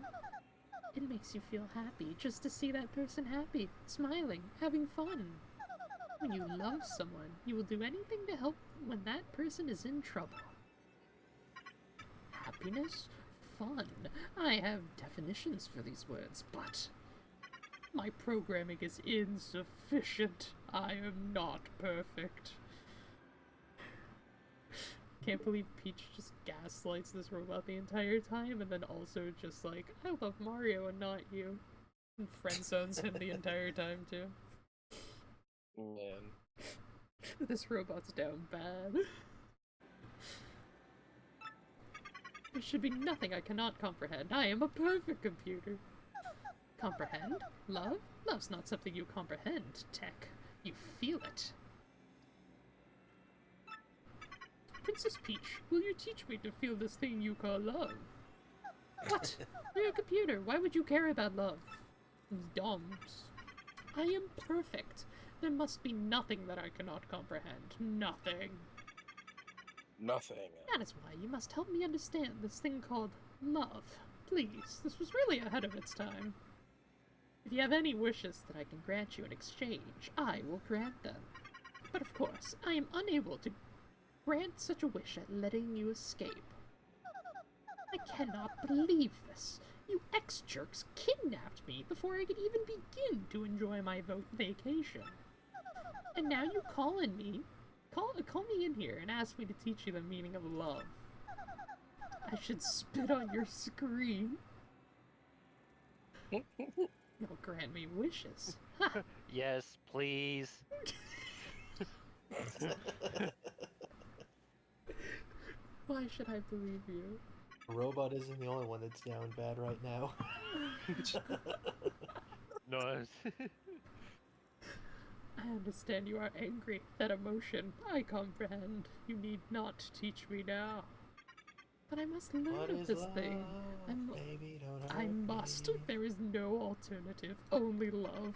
It makes you feel happy just to see that person happy, smiling, having fun. When you love someone, you will do anything to help when that person is in trouble. Happiness? Fun. I have definitions for these words, but my programming is insufficient. I am not perfect. Can't believe Peach just gaslights this robot the entire time, and then also just like, I love Mario and not you. And friend-zones him the entire time, too. Man. This robot's down bad. There should be nothing I cannot comprehend. I am a perfect computer. Comprehend? Love? Love's not something you comprehend, Tech. You feel it. Princess Peach, will you teach me to feel this thing you call love? What? You're a computer. Why would you care about love? Doms. I am perfect. There must be nothing that I cannot comprehend. Nothing. Nothing. That is why you must help me understand this thing called love. Please, this was really ahead of its time. If you have any wishes that I can grant you in exchange, I will grant them. But of course, I am unable to grant such a wish at letting you escape. I cannot believe this. You ex-jerks kidnapped me before I could even begin to enjoy my vacation. And now you call me in here and ask me to teach you the meaning of love. I should spit on your screen. You'll grant me wishes. Yes, please. Why should I believe you? Robot isn't the only one that's down bad right now. No. I understand you are angry. That emotion, I comprehend. You need not teach me now. But I must learn of this thing. I must. There is no alternative. Only love.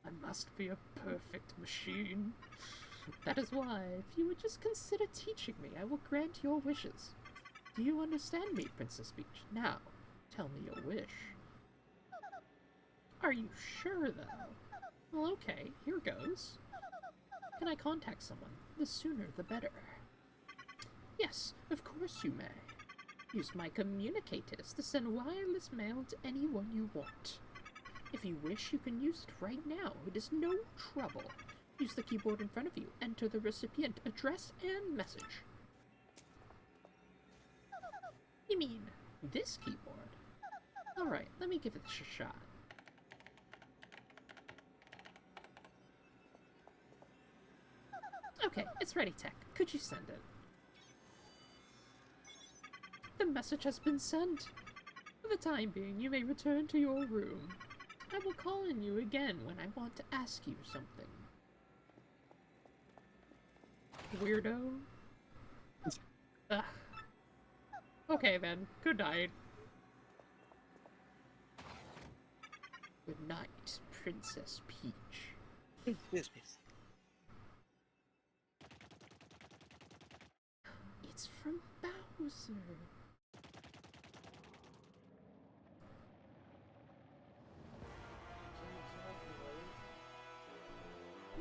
I must be a perfect machine. That is why, if you would just consider teaching me, I will grant your wishes. Do you understand me, Princess Peach? Now, tell me your wish. Are you sure, though? Well, okay, here goes. Can I contact someone? The sooner the better. Yes, of course you may. Use my communicators to send wireless mail to anyone you want. If you wish, you can use it right now. It is no trouble. Use the keyboard in front of you. Enter the recipient address and message. You mean this keyboard? Alright, let me give it a shot. Okay, it's ready, Tech. Could you send it? The message has been sent. For the time being, you may return to your room. I will call on you again when I want to ask you something. Weirdo. Ugh. Okay then, good night. Good night, Princess Peach. Yes, It's from Bowser.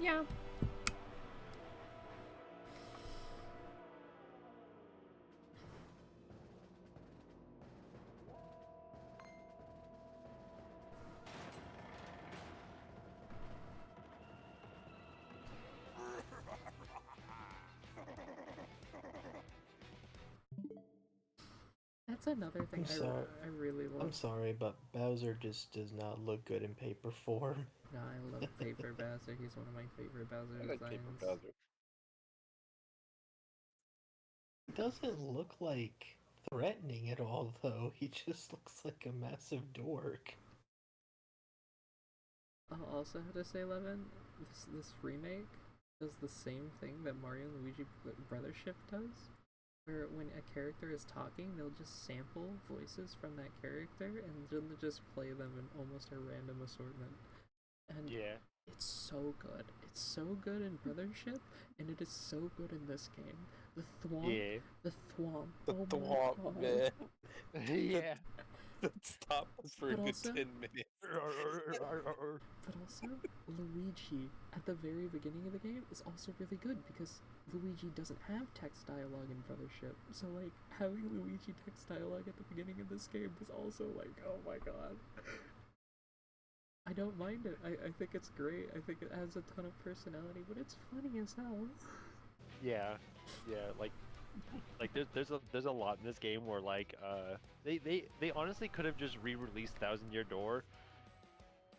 Yeah. That's another thing I really love. I'm sorry, but Bowser just does not look good in paper form. No, I love Paper Bowser. He's one of my favorite Bowser I like designs. Paper Bowser. He doesn't look like threatening at all, though. He just looks like a massive dork. I'll also have to say, Levin, this remake does the same thing that Mario and Luigi Brothership does, where when a character is talking, they'll just sample voices from that character and then just play them in almost a random assortment. And Yeah. it's so good. It's so good in Brothership, and it is so good in this game. The thwomp. Yeah. The thwomp. The Oh thwomp, my man. god. Yeah. Stop us for a But good also- 10 minutes. But also, Luigi, at the very beginning of the game, is also really good because Luigi doesn't have text dialogue in Brothership. So, like, having Luigi text dialogue at the beginning of this game is also like, oh my god. I don't mind it. I think it's great. I think it has a ton of personality, but it's funny as hell. Yeah, yeah, like there's a lot in this game where like they honestly could have just re-released Thousand Year Door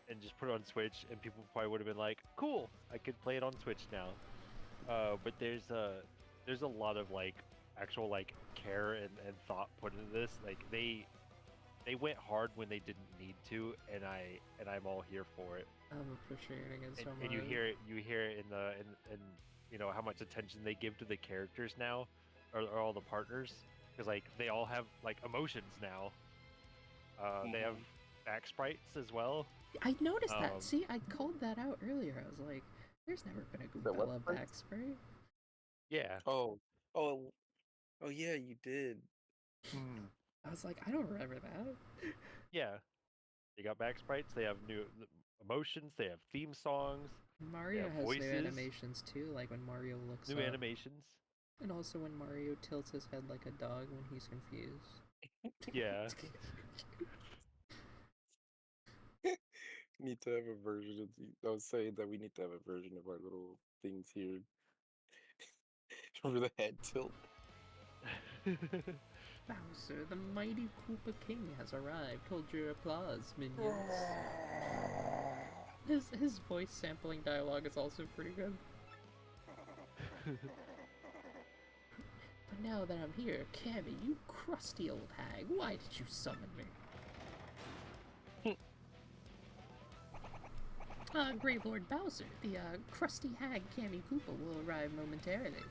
and just put it on Switch, and people probably would have been like, cool, I could play it on Switch now. But there's a lot of like actual like care and thought put into this. Like they went hard when they didn't need to, and I'm all here for it. I'm appreciating it so much. And you hear it in the in you know how much attention they give to the characters now, or all the partners, because like they all have like emotions now. They have back sprites as well. I noticed that. See, I called that out earlier. I was like, "There's never been a Goombella back spray." Yeah. Oh, yeah, you did. I was like, I don't remember that. Yeah. They got back sprites. They have new emotions. They have theme songs. Mario have has voices. new animations too, like when Mario looks New up. animations. And also when Mario tilts his head like a dog when he's confused. Yeah. Need to have a version of I was saying that we need to have a version of our little things here. Remember the head tilt? Bowser, the mighty Koopa King has arrived. Hold your applause, minions. His voice sampling dialogue is also pretty good. But now that I'm here, Cammy, you crusty old hag, why did you summon me? Great Lord Bowser, the crusty hag Cammy Koopa will arrive momentarily.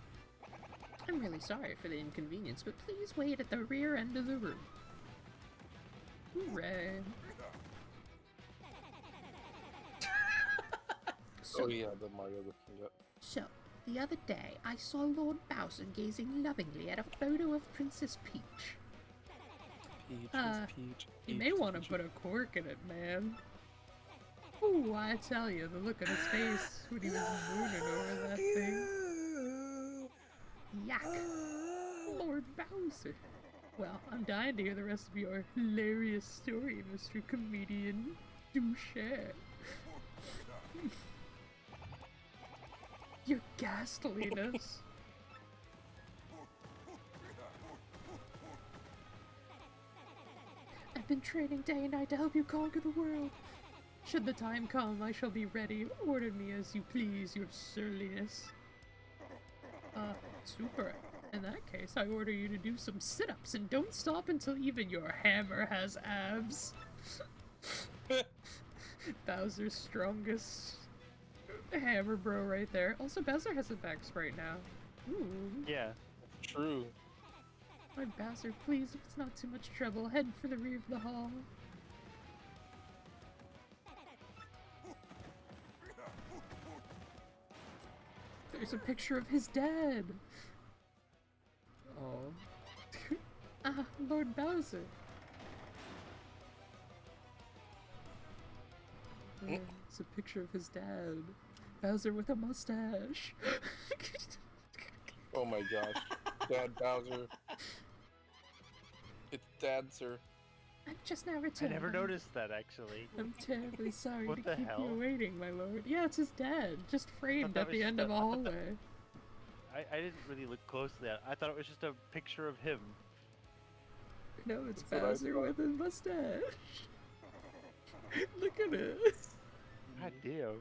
I'm really sorry for the inconvenience, but please wait at the rear end of the room. Hooray! Oh yeah, the Mario looking up. So, the other day, I saw Lord Bowser gazing lovingly at a photo of Princess Peach. Peach. You may want to put a cork in it, man. Ooh, I tell you, the look on his face when he was mooning over that thing. Yuck. Lord Bowser. Well, I'm dying to hear the rest of your hilarious story, Mr. Comedian. Do share. Your ghastliness. I've been training day and night to help you conquer the world. Should the time come, I shall be ready. Order me as you please, your surliness. Super. In that case, I order you to do some sit-ups and don't stop until even your hammer has abs. Bowser's strongest hammer bro right there. Also, Bowser has a Vex right now. Ooh. Yeah. True. Alright, Bowser, please, if it's not too much trouble, head for the rear of the hall. There's a picture of his dad. Oh. Ah, Lord Bowser. It's a picture of his dad. Bowser with a mustache. Oh my gosh. Dad Bowser. It's Dad, sir. I'm just now returned. I never noticed that, actually. I'm terribly sorry What to the keep hell? you waiting, my lord. Yeah, it's his dad, just framed that at the was end just of a hallway. I didn't really look closely at it. I thought it was just a picture of him. No, it's That's what I Bowser thought. with his mustache. Look at it. God damn.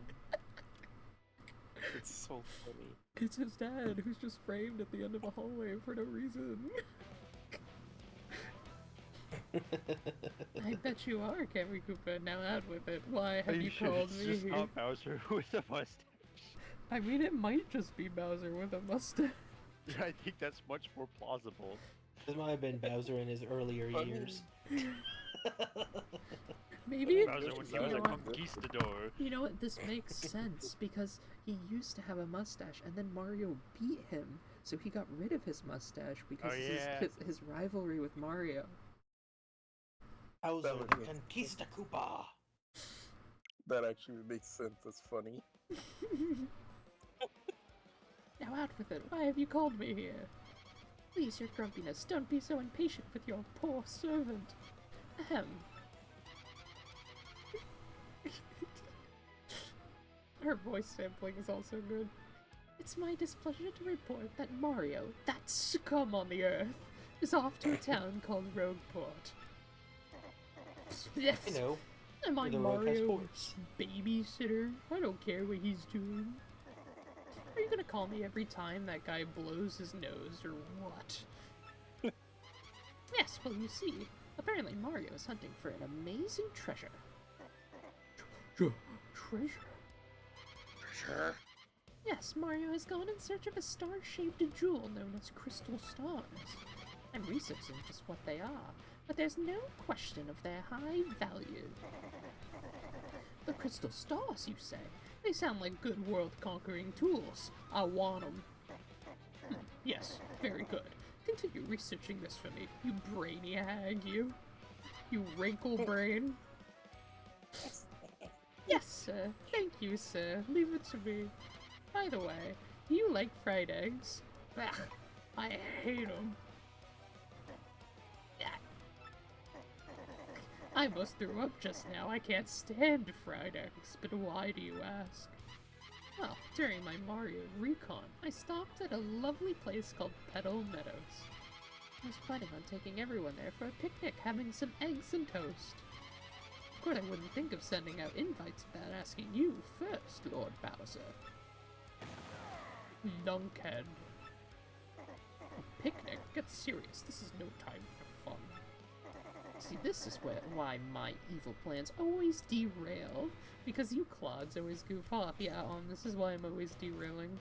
It's so funny. It's his dad who's just framed at the end of a hallway for no reason. I bet you are, Camry Koopa. Now out with it. Why have you sure called it's me just here? not Bowser with a mustache? I mean, it might just be Bowser with a mustache. I think that's much more plausible. This might have been Bowser in his earlier I mean- years. Maybe it, Bowser when he you was know a what? conquistador. You know what? This makes sense because he used to have a mustache, and then Mario beat him, so he got rid of his mustache because Oh, yeah. his rivalry with Mario. Bowser That would the make- Conquista Koopa. That actually makes sense. That's funny. Now out with it. Why have you called me here? Please, your grumpiness. Don't be so impatient with your poor servant. Ahem. Her voice sampling is also good. It's my displeasure to report that Mario, that scum on the earth, is off to a town called Rogueport. I know. Am I The rogue has Mario's ports. babysitter? I don't care what he's doing. Are you gonna call me every time that guy blows his nose, or what? Yes, well, you see, apparently Mario is hunting for an amazing treasure. Treasure? Sure. Yes, Mario has gone in search of a star-shaped jewel known as crystal stars. I'm researching just what they are, but there's no question of their high value. The crystal stars, you say? They sound like good world-conquering tools. I want them. Yes, very good. Continue researching this for me, you brainy hag, you. You wrinkle brain. Yes, sir. Thank you, sir. Leave it to me. By the way, do you like fried eggs? Ugh, I hate them. I almost threw up just now. I can't stand fried eggs. But why do you ask? Well, during my Mario recon, I stopped at a lovely place called Petal Meadows. I was planning on taking everyone there for a picnic, having some eggs and toast. Of course, I wouldn't think of sending out invites without asking you first, Lord Bowser. Lunkhead. A picnic? Get serious. This is no time for fun. See, this is why my evil plans always derail. Because you clods always goof off. Yeah, this is why I'm always derailing.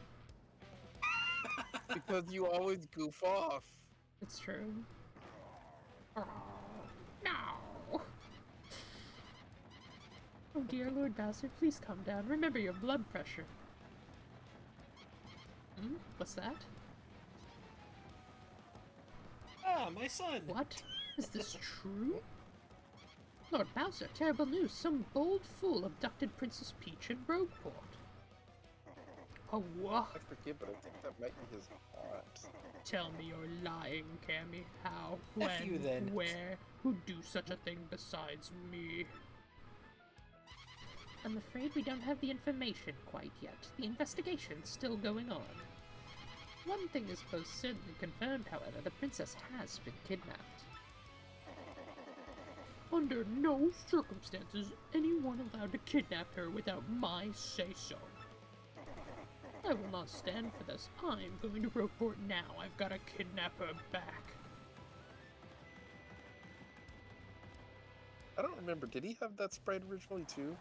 Because you always goof off. It's true. Oh, no! Oh dear Lord Bowser, please calm down. Remember your blood pressure. What's that? Ah, my son! What? Is this true? Lord Bowser, terrible news. Some bold fool abducted Princess Peach in Rogueport. Oh, what? I forget, but I think that might be his aunt. Tell me you're lying, Cammy. How? F When? you, then. Where? Who'd do such a thing besides me? I'm afraid we don't have the information quite yet. The investigation's still going on. One thing is most certainly confirmed, however. The princess has been kidnapped. Under no circumstances anyone allowed to kidnap her without my say-so. I will not stand for this. I'm going to report now. I've got to kidnap her back. I don't remember. Did he have that sprite originally too?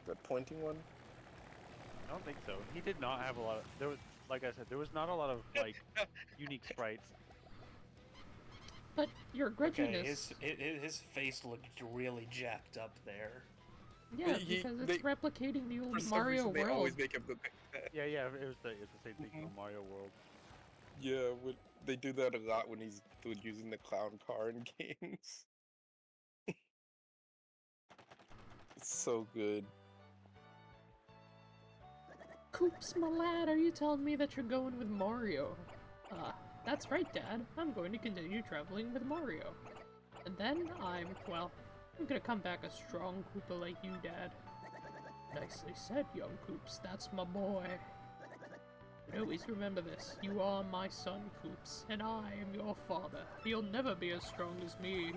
That pointing one? I don't think so. He did not have a lot of. There was, like I said, there was not a lot of like unique sprites. But your Gretchiness... Okay, his face looked really jacked up there. Yeah, because it's replicating the old Mario world. They always make him look like that. Yeah, it's the same thing from Mario World. Yeah, they do that a lot when he's using the clown car in games. It's so good. Coops, my lad, are you telling me that you're going with Mario? That's right, Dad. I'm going to continue traveling with Mario. And then I'm gonna come back a strong Koopa like you, Dad. Nicely said, young Koops. That's my boy. But always remember this. You are my son, Koops, and I am your father. You'll never be as strong as me.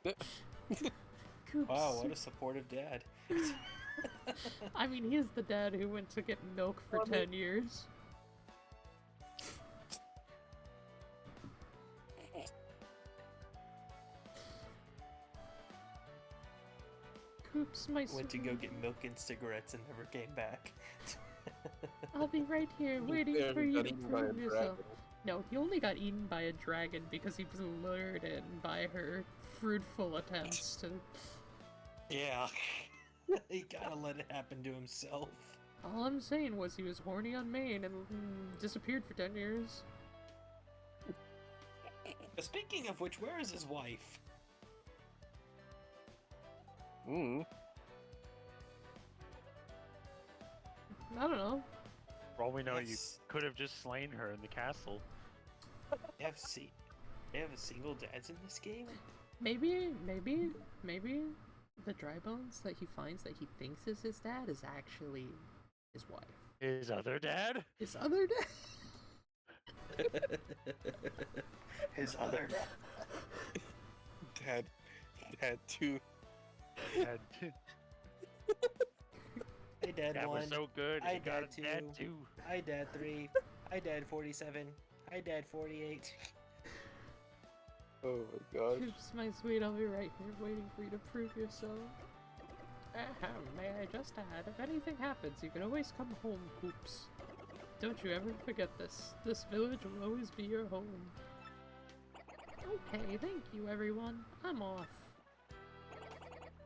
Koops. Wow, what a supportive dad. I mean, he's the dad who went to get milk for 10 years. Koops, my went to go get milk and cigarettes and never came back. I'll be right here waiting for you to prove yourself. No, he only got eaten by a dragon because he was lured in by her fruitful attempts to... Yeah. He gotta let it happen to himself. All I'm saying was he was horny on Maine and disappeared for 10 years. Speaking of which, where is his wife? I don't know. For all we know, you could have just slain her in the castle. They have single dads in this game? Maybe the dry bones that he finds that he thinks is his dad is actually his wife. His other dad? His other dad? His other dad. Dad 2. Dad 2. Hey, Dad 1. That was so good. Hi, Dad 2. Dad 2. Hi, Dad 3. Hi, Dad 47. Hi, Dad 48. Oh my gosh. Koops, my sweet, I'll be right here waiting for you to prove yourself. May I just add, if anything happens, you can always come home, Koops. Don't you ever forget this. This village will always be your home. Okay, thank you everyone. I'm off.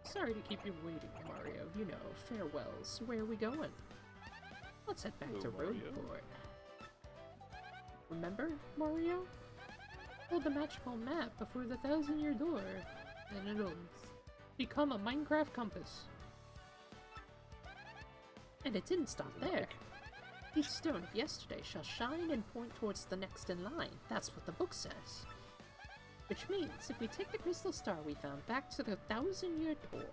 Sorry to keep you waiting, Mario. You know, farewells. Where are we going? Let's head back to Roadport. Remember, Mario? Hold the magical map before the 1,000-year door, and it'll become a Minecraft compass. And it didn't stop there. Each stone of yesterday shall shine and point towards the next in line. That's what the book says. Which means, if we take the crystal star we found back to the 1,000-year door,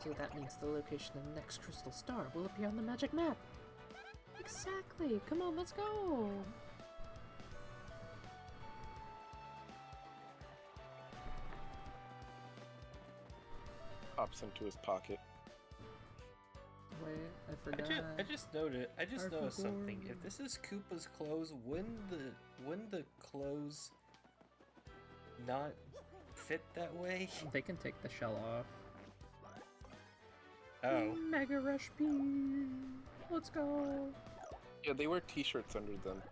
so that means the location of the next crystal star will appear on the magic map. Exactly! Come on, let's go! Pops into his pocket. Wait, I forgot. I just noticed something. If this is Koopa's clothes, wouldn't the clothes not fit that way? They can take the shell off. Oh. Mega Rush P! Let's go! Yeah, they wear t-shirts under them.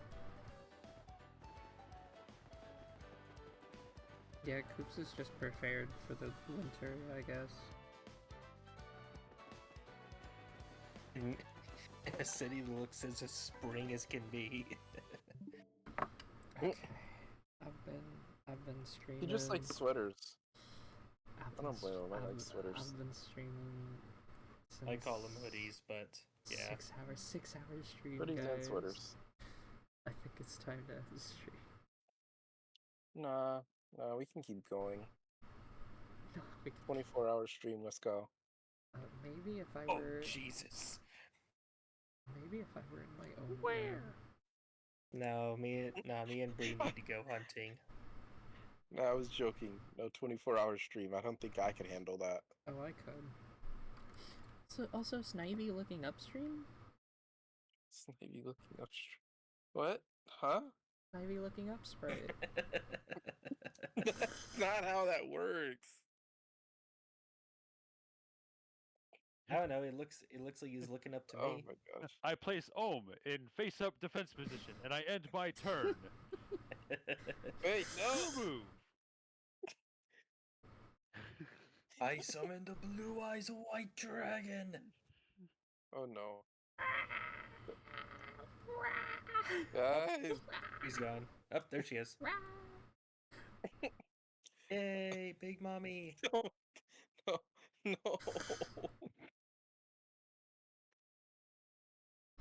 Yeah, Koops is just prepared for the winter, I guess. In a city that looks as spring as can be. Okay. I've been streaming. He just likes sweaters. I don't blame him, I like sweaters. I've been streaming since I call them hoodies, but yeah. 6 hours stream, Hoodies guys. and sweaters. I think it's time to end the stream. Nah, we can keep going. No, we can... 24-hour stream, let's go. Maybe if I Oh, were... Jesus. Maybe if I were in my own Where? room. No, me and Bree need to go hunting. No, I was joking. No 24-hour stream. I don't think I can handle that. Oh, I could. Also Snivy looking upstream? Snivy looking upstream. What? Huh? Snivy looking up sprite. That's not how that works. I don't know. It looks like he's looking up to me. Oh my gosh. I place Ohm in face-up defense position, and I end my turn. Wait, no! Move! I summon the blue eyes white dragon. Oh no. Guys! He's gone. Oh, there she is. Yay, big mommy. No, no, no.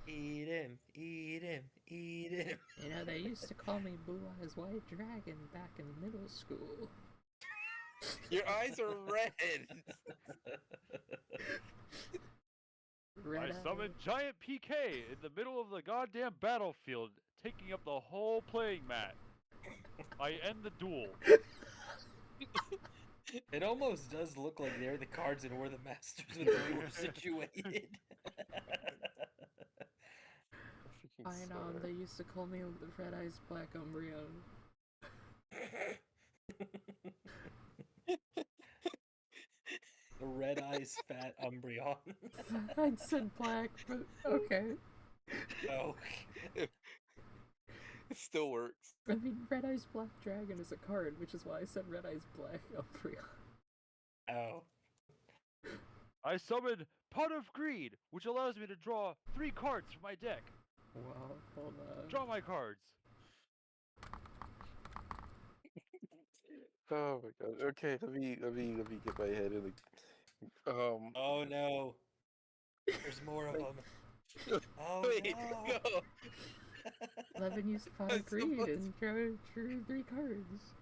Eat him, eat him, eat him. You know, they used to call me Blue Eyes White Dragon back in middle school. Your eyes are red. Red I summon Giant PK in the middle of the goddamn battlefield, taking up the whole playing mat. I end the duel. It almost does look like they're the cards and we're the masters with the way we're situated. I know, they used to call me the Red Eyes Black Umbreon. The red eyes fat Umbreon. I said black, but okay. Oh. It still works. I mean, Red Eyes Black Dragon is a card, which is why I said Red Eyes Black Umbreon. Oh. I summon Pot of Greed, which allows me to draw 3 cards from my deck. Wow, hold on. Draw my cards. Oh my god. Okay, let me get my head in the Oh no. There's more of them. Oh wait, no. no. 11 used Pot of Greed and drew 3 cards.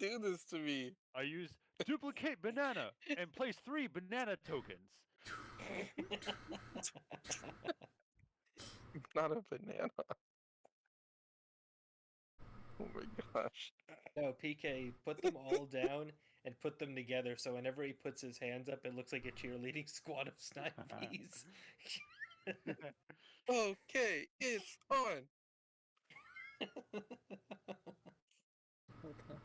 Do this to me. I use Duplicate Banana and place 3 banana tokens. Not a banana. Oh my gosh. No, PK, put them all down and put them together so whenever he puts his hands up, it looks like a cheerleading squad of Snipies. Okay, it's on. Okay.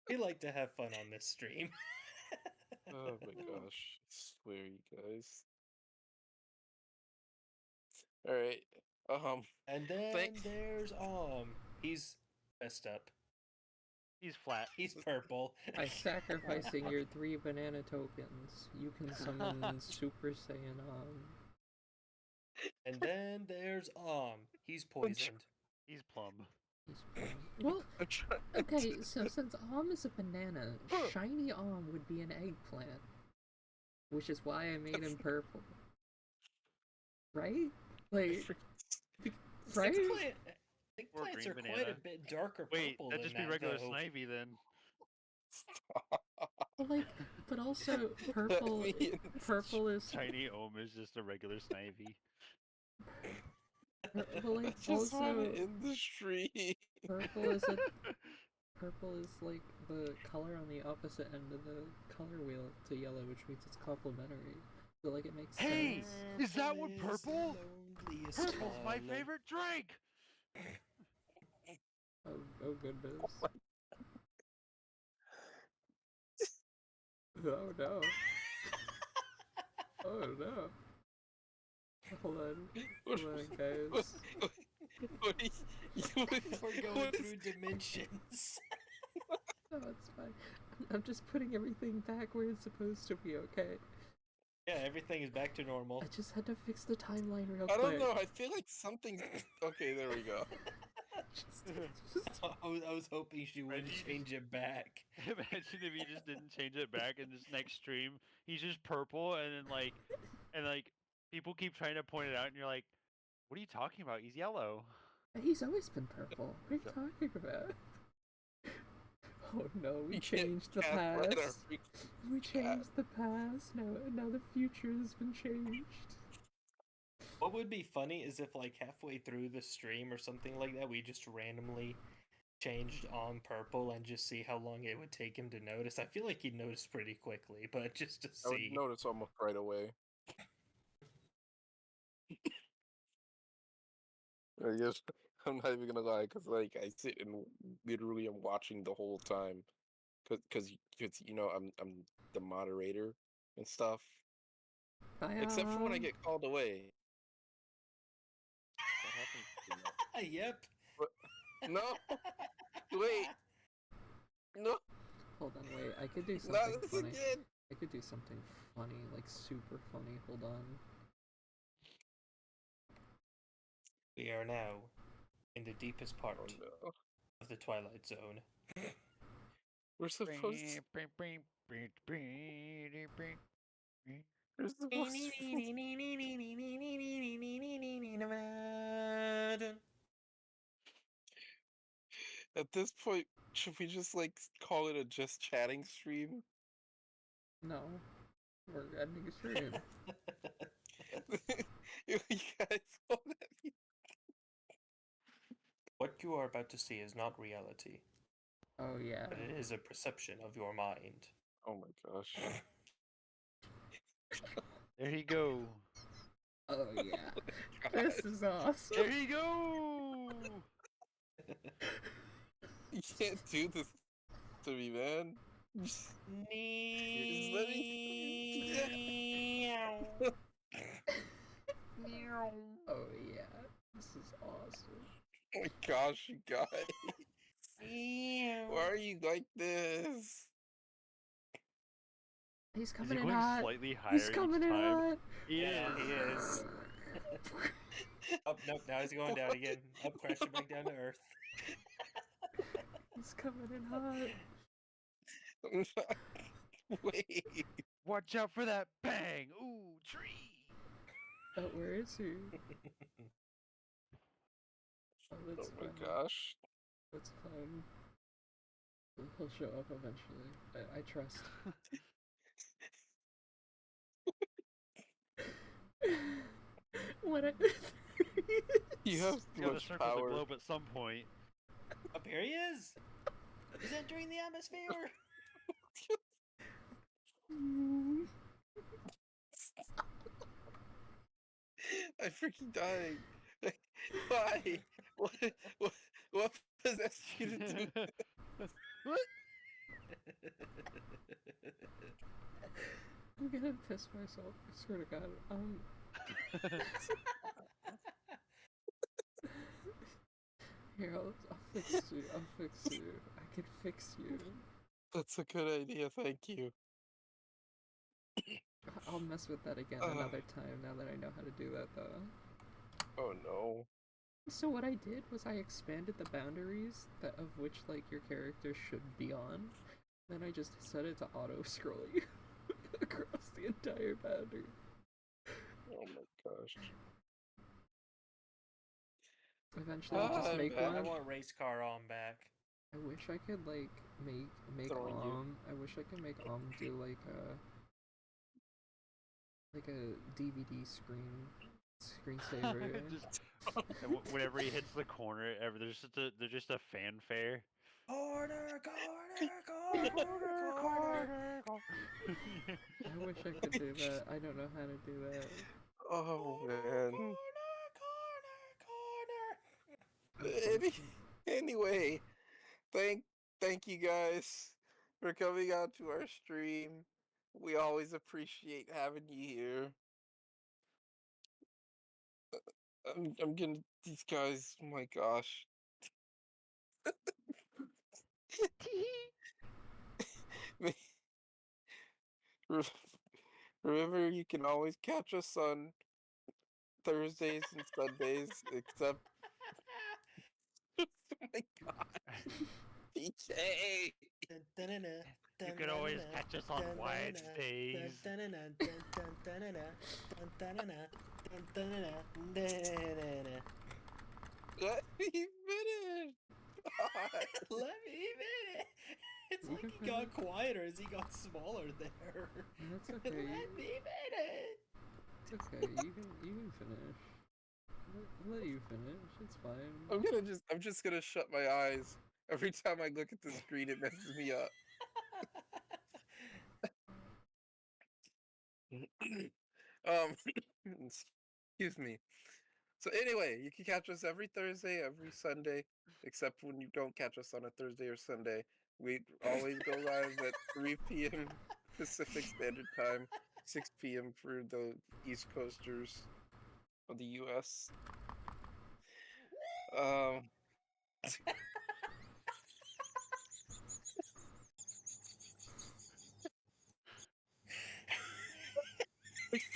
We like to have fun on this stream. Oh my gosh. I swear, you guys. Alright. And then there's he's messed up. He's flat. He's purple. By sacrificing your 3 banana tokens, you can summon Super Saiyan And then there's he's poisoned. He's plum. Well, okay, so since is a banana, shiny would be an eggplant. Which is why I made him purple. Right? Like, right? Eggplants are quite a bit darker purple. Wait, that'd just be regular Snivy then. Well, like, but also purple. Purple is Tiny Ohm is just a regular Snivy. Well, like, just also in the street. Purple is like the color on the opposite end of the color wheel to yellow, which means it's complementary. So like it makes Hey, sense. is that what purple? Purple's my favorite drink. Oh goodness. Oh no. Oh no. Hold on, guys. We're going through dimensions. No, it's fine. I'm just putting everything back where it's supposed to be, okay? Yeah, everything is back to normal. I just had to fix the timeline real quick. I don't know, I feel like something's... Okay, there we go. I was hoping she wouldn't change it back. Imagine if he just didn't change it back in this next stream. He's just purple, and then people keep trying to point it out, and you're like, "What are you talking about? He's yellow." He's always been purple. What are you talking about? Oh no, we You changed the can't past. let our freaking We cat. changed the past. Now the future has been changed. What would be funny is if, like, halfway through the stream or something like that, we just randomly changed on purple and just see how long it would take him to notice. I feel like he'd notice pretty quickly, but just to I would see. notice almost right away. I guess I'm not even gonna lie, cause like I sit and literally am watching the whole time, cause you know I'm the moderator and stuff. Except for when I get called away. What happened? Yep. What? No. Wait. No. Hold on, wait. I could do something Not this funny. again. I could do something funny, like super funny. Hold on. We are now in the deepest part Oh no. of the Twilight Zone. We're supposed to. We're supposed to. At this point, should we just like call it a just chatting stream? No, we're ending a stream. You guys all that me. What you are about to see is not reality, Oh yeah. but it is a perception of your mind. Oh my gosh. There you go. Oh yeah. God. This is awesome. There you go. You can't do this to me, man. Just let me. Oh yeah. This is awesome. Oh my gosh, you guys. Why are you like this? He's Is coming he in going hot. slightly higher He's coming each in time? hot. He Yeah, he is. is. Oh, nope, now he's going down again. Up, crashing back down to Earth. He's coming in hot. Wait. Watch out for that bang! Ooh, tree! Oh, where is he? Oh, Oh that's my fine. gosh. That's fine. He'll show up eventually. I trust. What I... You have He's too gonna much circle the power. globe at some point. Up here he is! He's entering the atmosphere! I freaking died. Why? What possessed you to do? What? I'm gonna piss myself. I swear to God. Here, I'll fix you. I'll fix you. I can fix you. That's a good idea. Thank you. I'll mess with that again another time. Now that I know how to do that, though. Oh no. So what I did was I expanded the boundaries of which like your character should be on. Then I just set it to auto scroll you across the entire boundary. Oh my gosh. Eventually, I'll just make man. one. I want race car on back. I wish I could like make Throwing you. I wish I could make do like a DVD screensaver. Just, whenever he hits the corner, there's just a fanfare. Corner, corner, corner, corner. I wish I could do that. I don't know how to do that. Oh man. Corner. Anyway, thank you guys for coming out to our stream. We always appreciate having you here. I'm getting these guys. Oh my gosh. Remember, you can always catch us on Thursdays and Sundays, except. Oh my god. PK! You can always catch us on Wednesdays. Let me finish! God. Let me finish! it, or has he got smaller there? That's okay. Let me finish. It's okay. You can finish. I'll let you finish. It's fine. I'm just gonna shut my eyes. Every time I look at the screen, it messes me up. Excuse me. So anyway, you can catch us every Thursday, every Sunday, except when you don't catch us on a Thursday or Sunday. We always go live at 3 p.m. Pacific Standard Time, 6 p.m. for the East Coasters of the U.S. I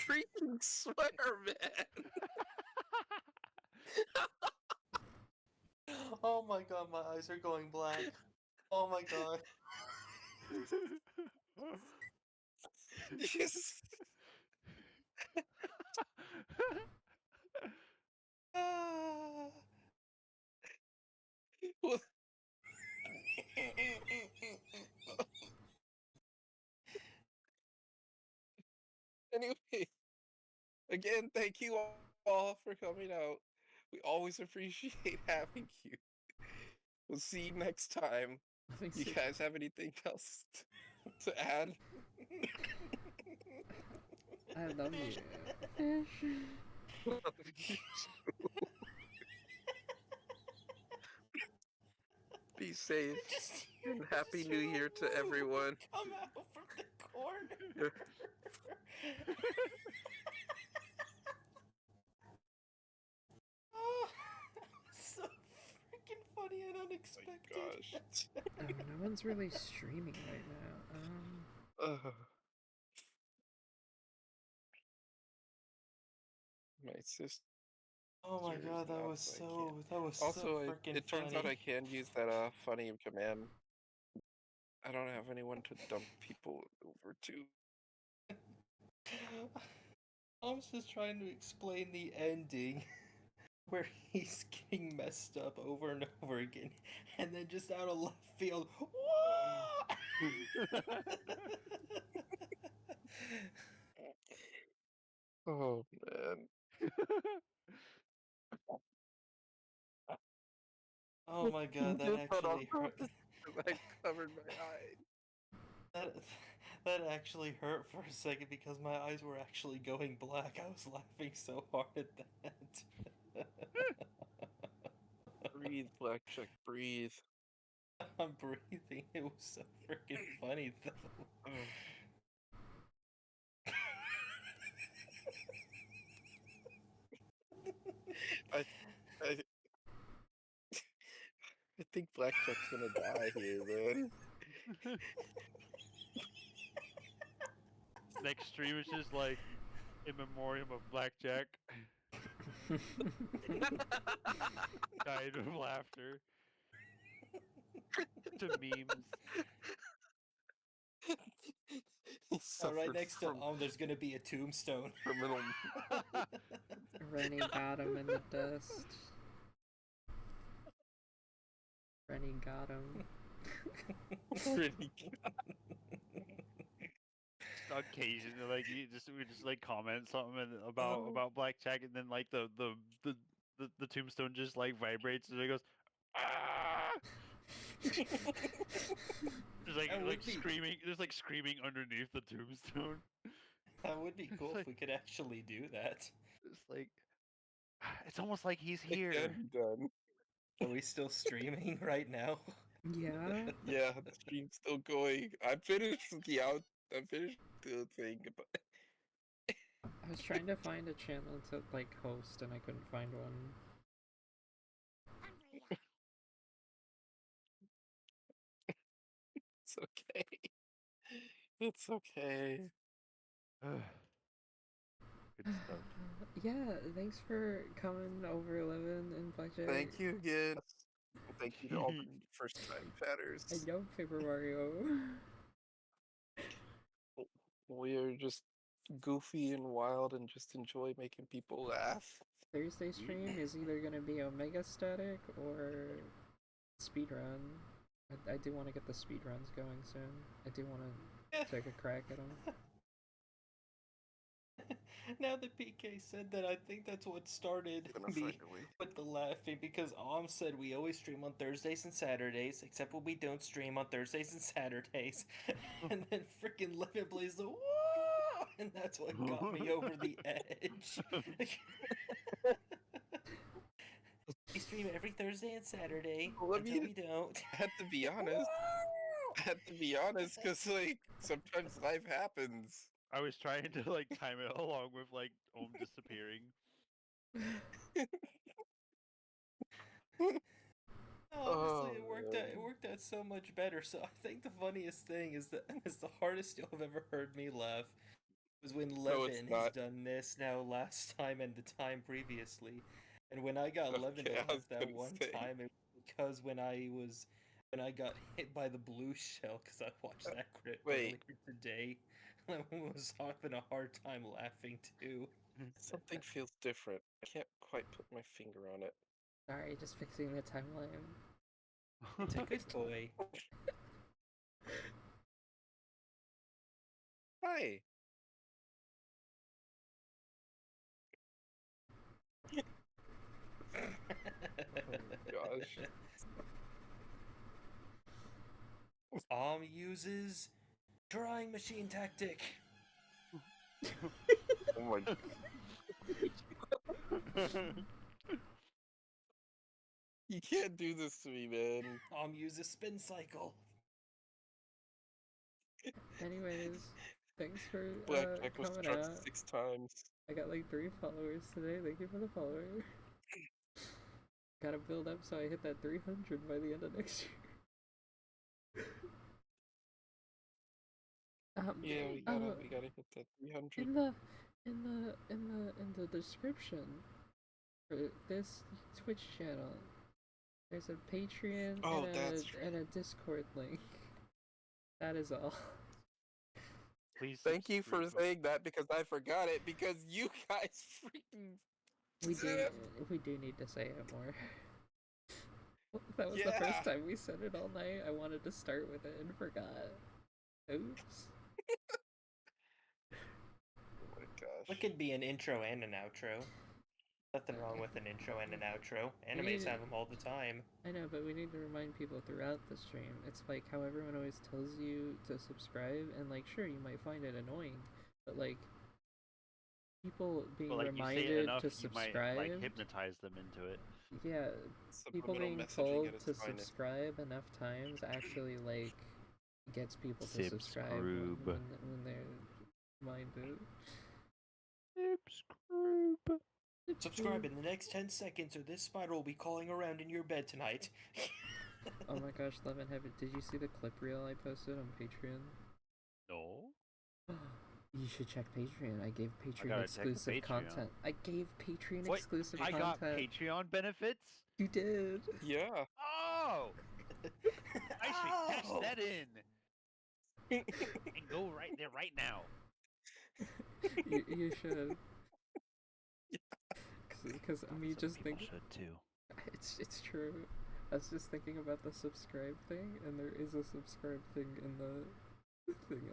freaking swear, man. Oh my god, my eyes are going black. Oh my god. Yes. Well, anyway, again, thank you all for coming out. We always appreciate having you. We'll see you next time. You guys have anything else to add? I love you. Fish. Be safe Just and happy New Year to everyone. Come out from the corner. Oh, so freaking funny and unexpected. Oh my gosh. No one's really streaming right now. My sister. Oh my god, that was so Also, freaking it turns out I can use that funny command. I don't have anyone to dump people over to. I was just trying to explain the ending where he's getting messed up over and over again, and then just out of left field, Oh man. Oh my god, that actually hurt. I covered my eye. That actually hurt for a second because my eyes were actually going black. I was laughing so hard at that. Breathe, Blackjack, breathe. I'm breathing. It was so freaking funny though. I I think Blackjack's gonna die here, man. Next stream is just like in memoriam of Blackjack. Died of laughter. To memes. Right next to there's gonna be a tombstone. Criminal. Rennie got him in the dust. Rennie got him. Rennie got Occasionally, like we just like comment something about Blackjack, and then like the tombstone just like vibrates and it goes. Ah! There's screaming. There's like screaming underneath the tombstone. That would be cool if we could actually do that. It's like it's almost like he's here. Done. Are we still streaming right now? Yeah. Yeah, the stream's still going. I finished the thing, but I was trying to find a channel to like host and I couldn't find one. it's okay. It's okay. Good stuff. Yeah, thanks for coming over, Living and Blackjack. Thank you again. Thank you to all the first-time chatters. I know Paper Mario. We are just goofy and wild and just enjoy making people laugh. Thursday stream is either gonna be Omega Static or Speedrun. I do want to get the speedruns going soon. I do want to take a crack at them. Now that PK said that, I think that's what started me with the laughing, because Om said we always stream on Thursdays and Saturdays, except when we don't stream on Thursdays and Saturdays. And then freaking Lemon plays the whoa, and that's what got me over the edge. We stream every Thursday and Saturday until we don't. I had to be honest. Because like sometimes life happens. I was trying to like time it along with like Ohm disappearing. Honestly, it worked out so much better. So I think the funniest thing is that is the hardest you'll have ever heard me laugh was when Levin has done this now last time and the time previously. And when I got Levin to laugh that one time, it was because when I got hit by the blue shell, because I watched that crit earlier today. I was having a hard time laughing too. Something feels different. I can't quite put my finger on it. Sorry, just fixing the timeline. It's a good toy. Hi. Oh gosh. Uses drawing machine tactic. Oh my god. You can't do this to me, man. Uses spin cycle. Anyways, thanks for Blackjack was coming struck out. 6 times. I got like 3 followers today. Thank you for the follower. Gotta build up so I hit that 300 by the end of next year. Yeah, we gotta hit that 300. In the description for this Twitch channel, there's a Patreon and a Discord link. That is all. Please. Thank you for saying that, because I forgot it, because you guys freaking. We do need to say it more. That was the first time we said it all night. I wanted to start with it and forgot. Oops. Oh my gosh. What could be an intro and an outro? Nothing wrong with an intro and an outro. Animes have them all the time. I know, but we need to remind people throughout the stream. It's like how everyone always tells you to subscribe, and like, sure, you might find it annoying, but like, people being reminded to subscribe, you might, like, hypnotize them into it. Yeah, people being told to subscribe enough times actually like gets people to subscribe when they're reminded. Subscribe in the next 10 seconds, or this spider will be crawling around in your bed tonight. Oh my gosh, Levin, did you see the clip reel I posted on Patreon? No. You should check Patreon. I gave Patreon exclusive content. I gave Patreon exclusive content. I got Patreon benefits? You did. Yeah. Oh! I should cash that in. And go right there right now. You should. Because me just thinking. Should too. It's true. I was just thinking about the subscribe thing, and there is a subscribe thing in the thing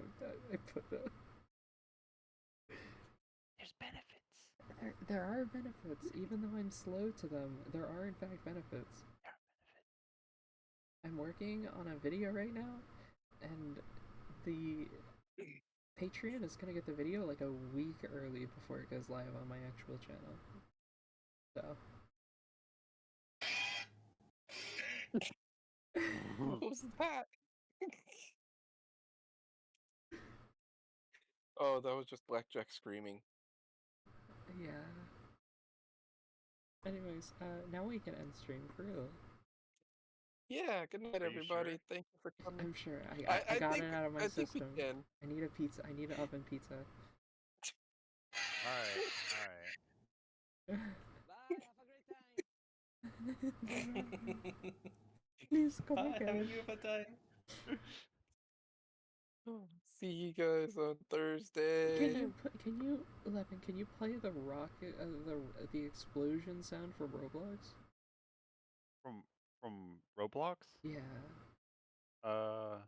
I put up. There's benefits. There are benefits, even though I'm slow to them. There are in fact benefits. There are benefits. I'm working on a video right now, and the Patreon is gonna get the video like a week early before it goes live on my actual channel. So. What was that? Oh, that was just Blackjack screaming. Yeah. Anyways, now we can end stream for real. Yeah, good night, everybody. Sure? Thank you for coming. I'm sure. I got it out of my system. Think we can. I need a pizza. I need an oven pizza. Alright. Bye, have a great time. Please come Have a again. beautiful time. See you guys on Thursday. Can you, Levin? Can you play the rocket, the explosion sound from Roblox? From Roblox? Yeah. Is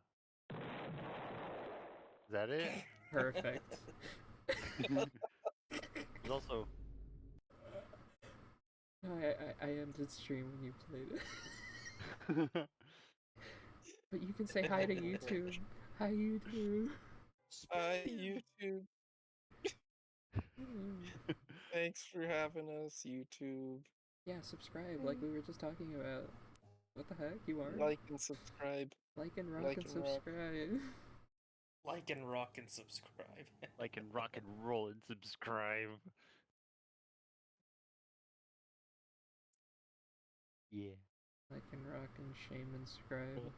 that it? Perfect. There's also. I ended stream when you played it. But you can say hi to YouTube. Hi, YouTube. Hi, YouTube. Thanks for having us, YouTube. Yeah, subscribe like we were just talking about. What the heck? You are? Like and subscribe. Like and rock and subscribe. Like and rock and subscribe. Like and rock and roll and subscribe. Yeah. Like and rock and shame and scribe.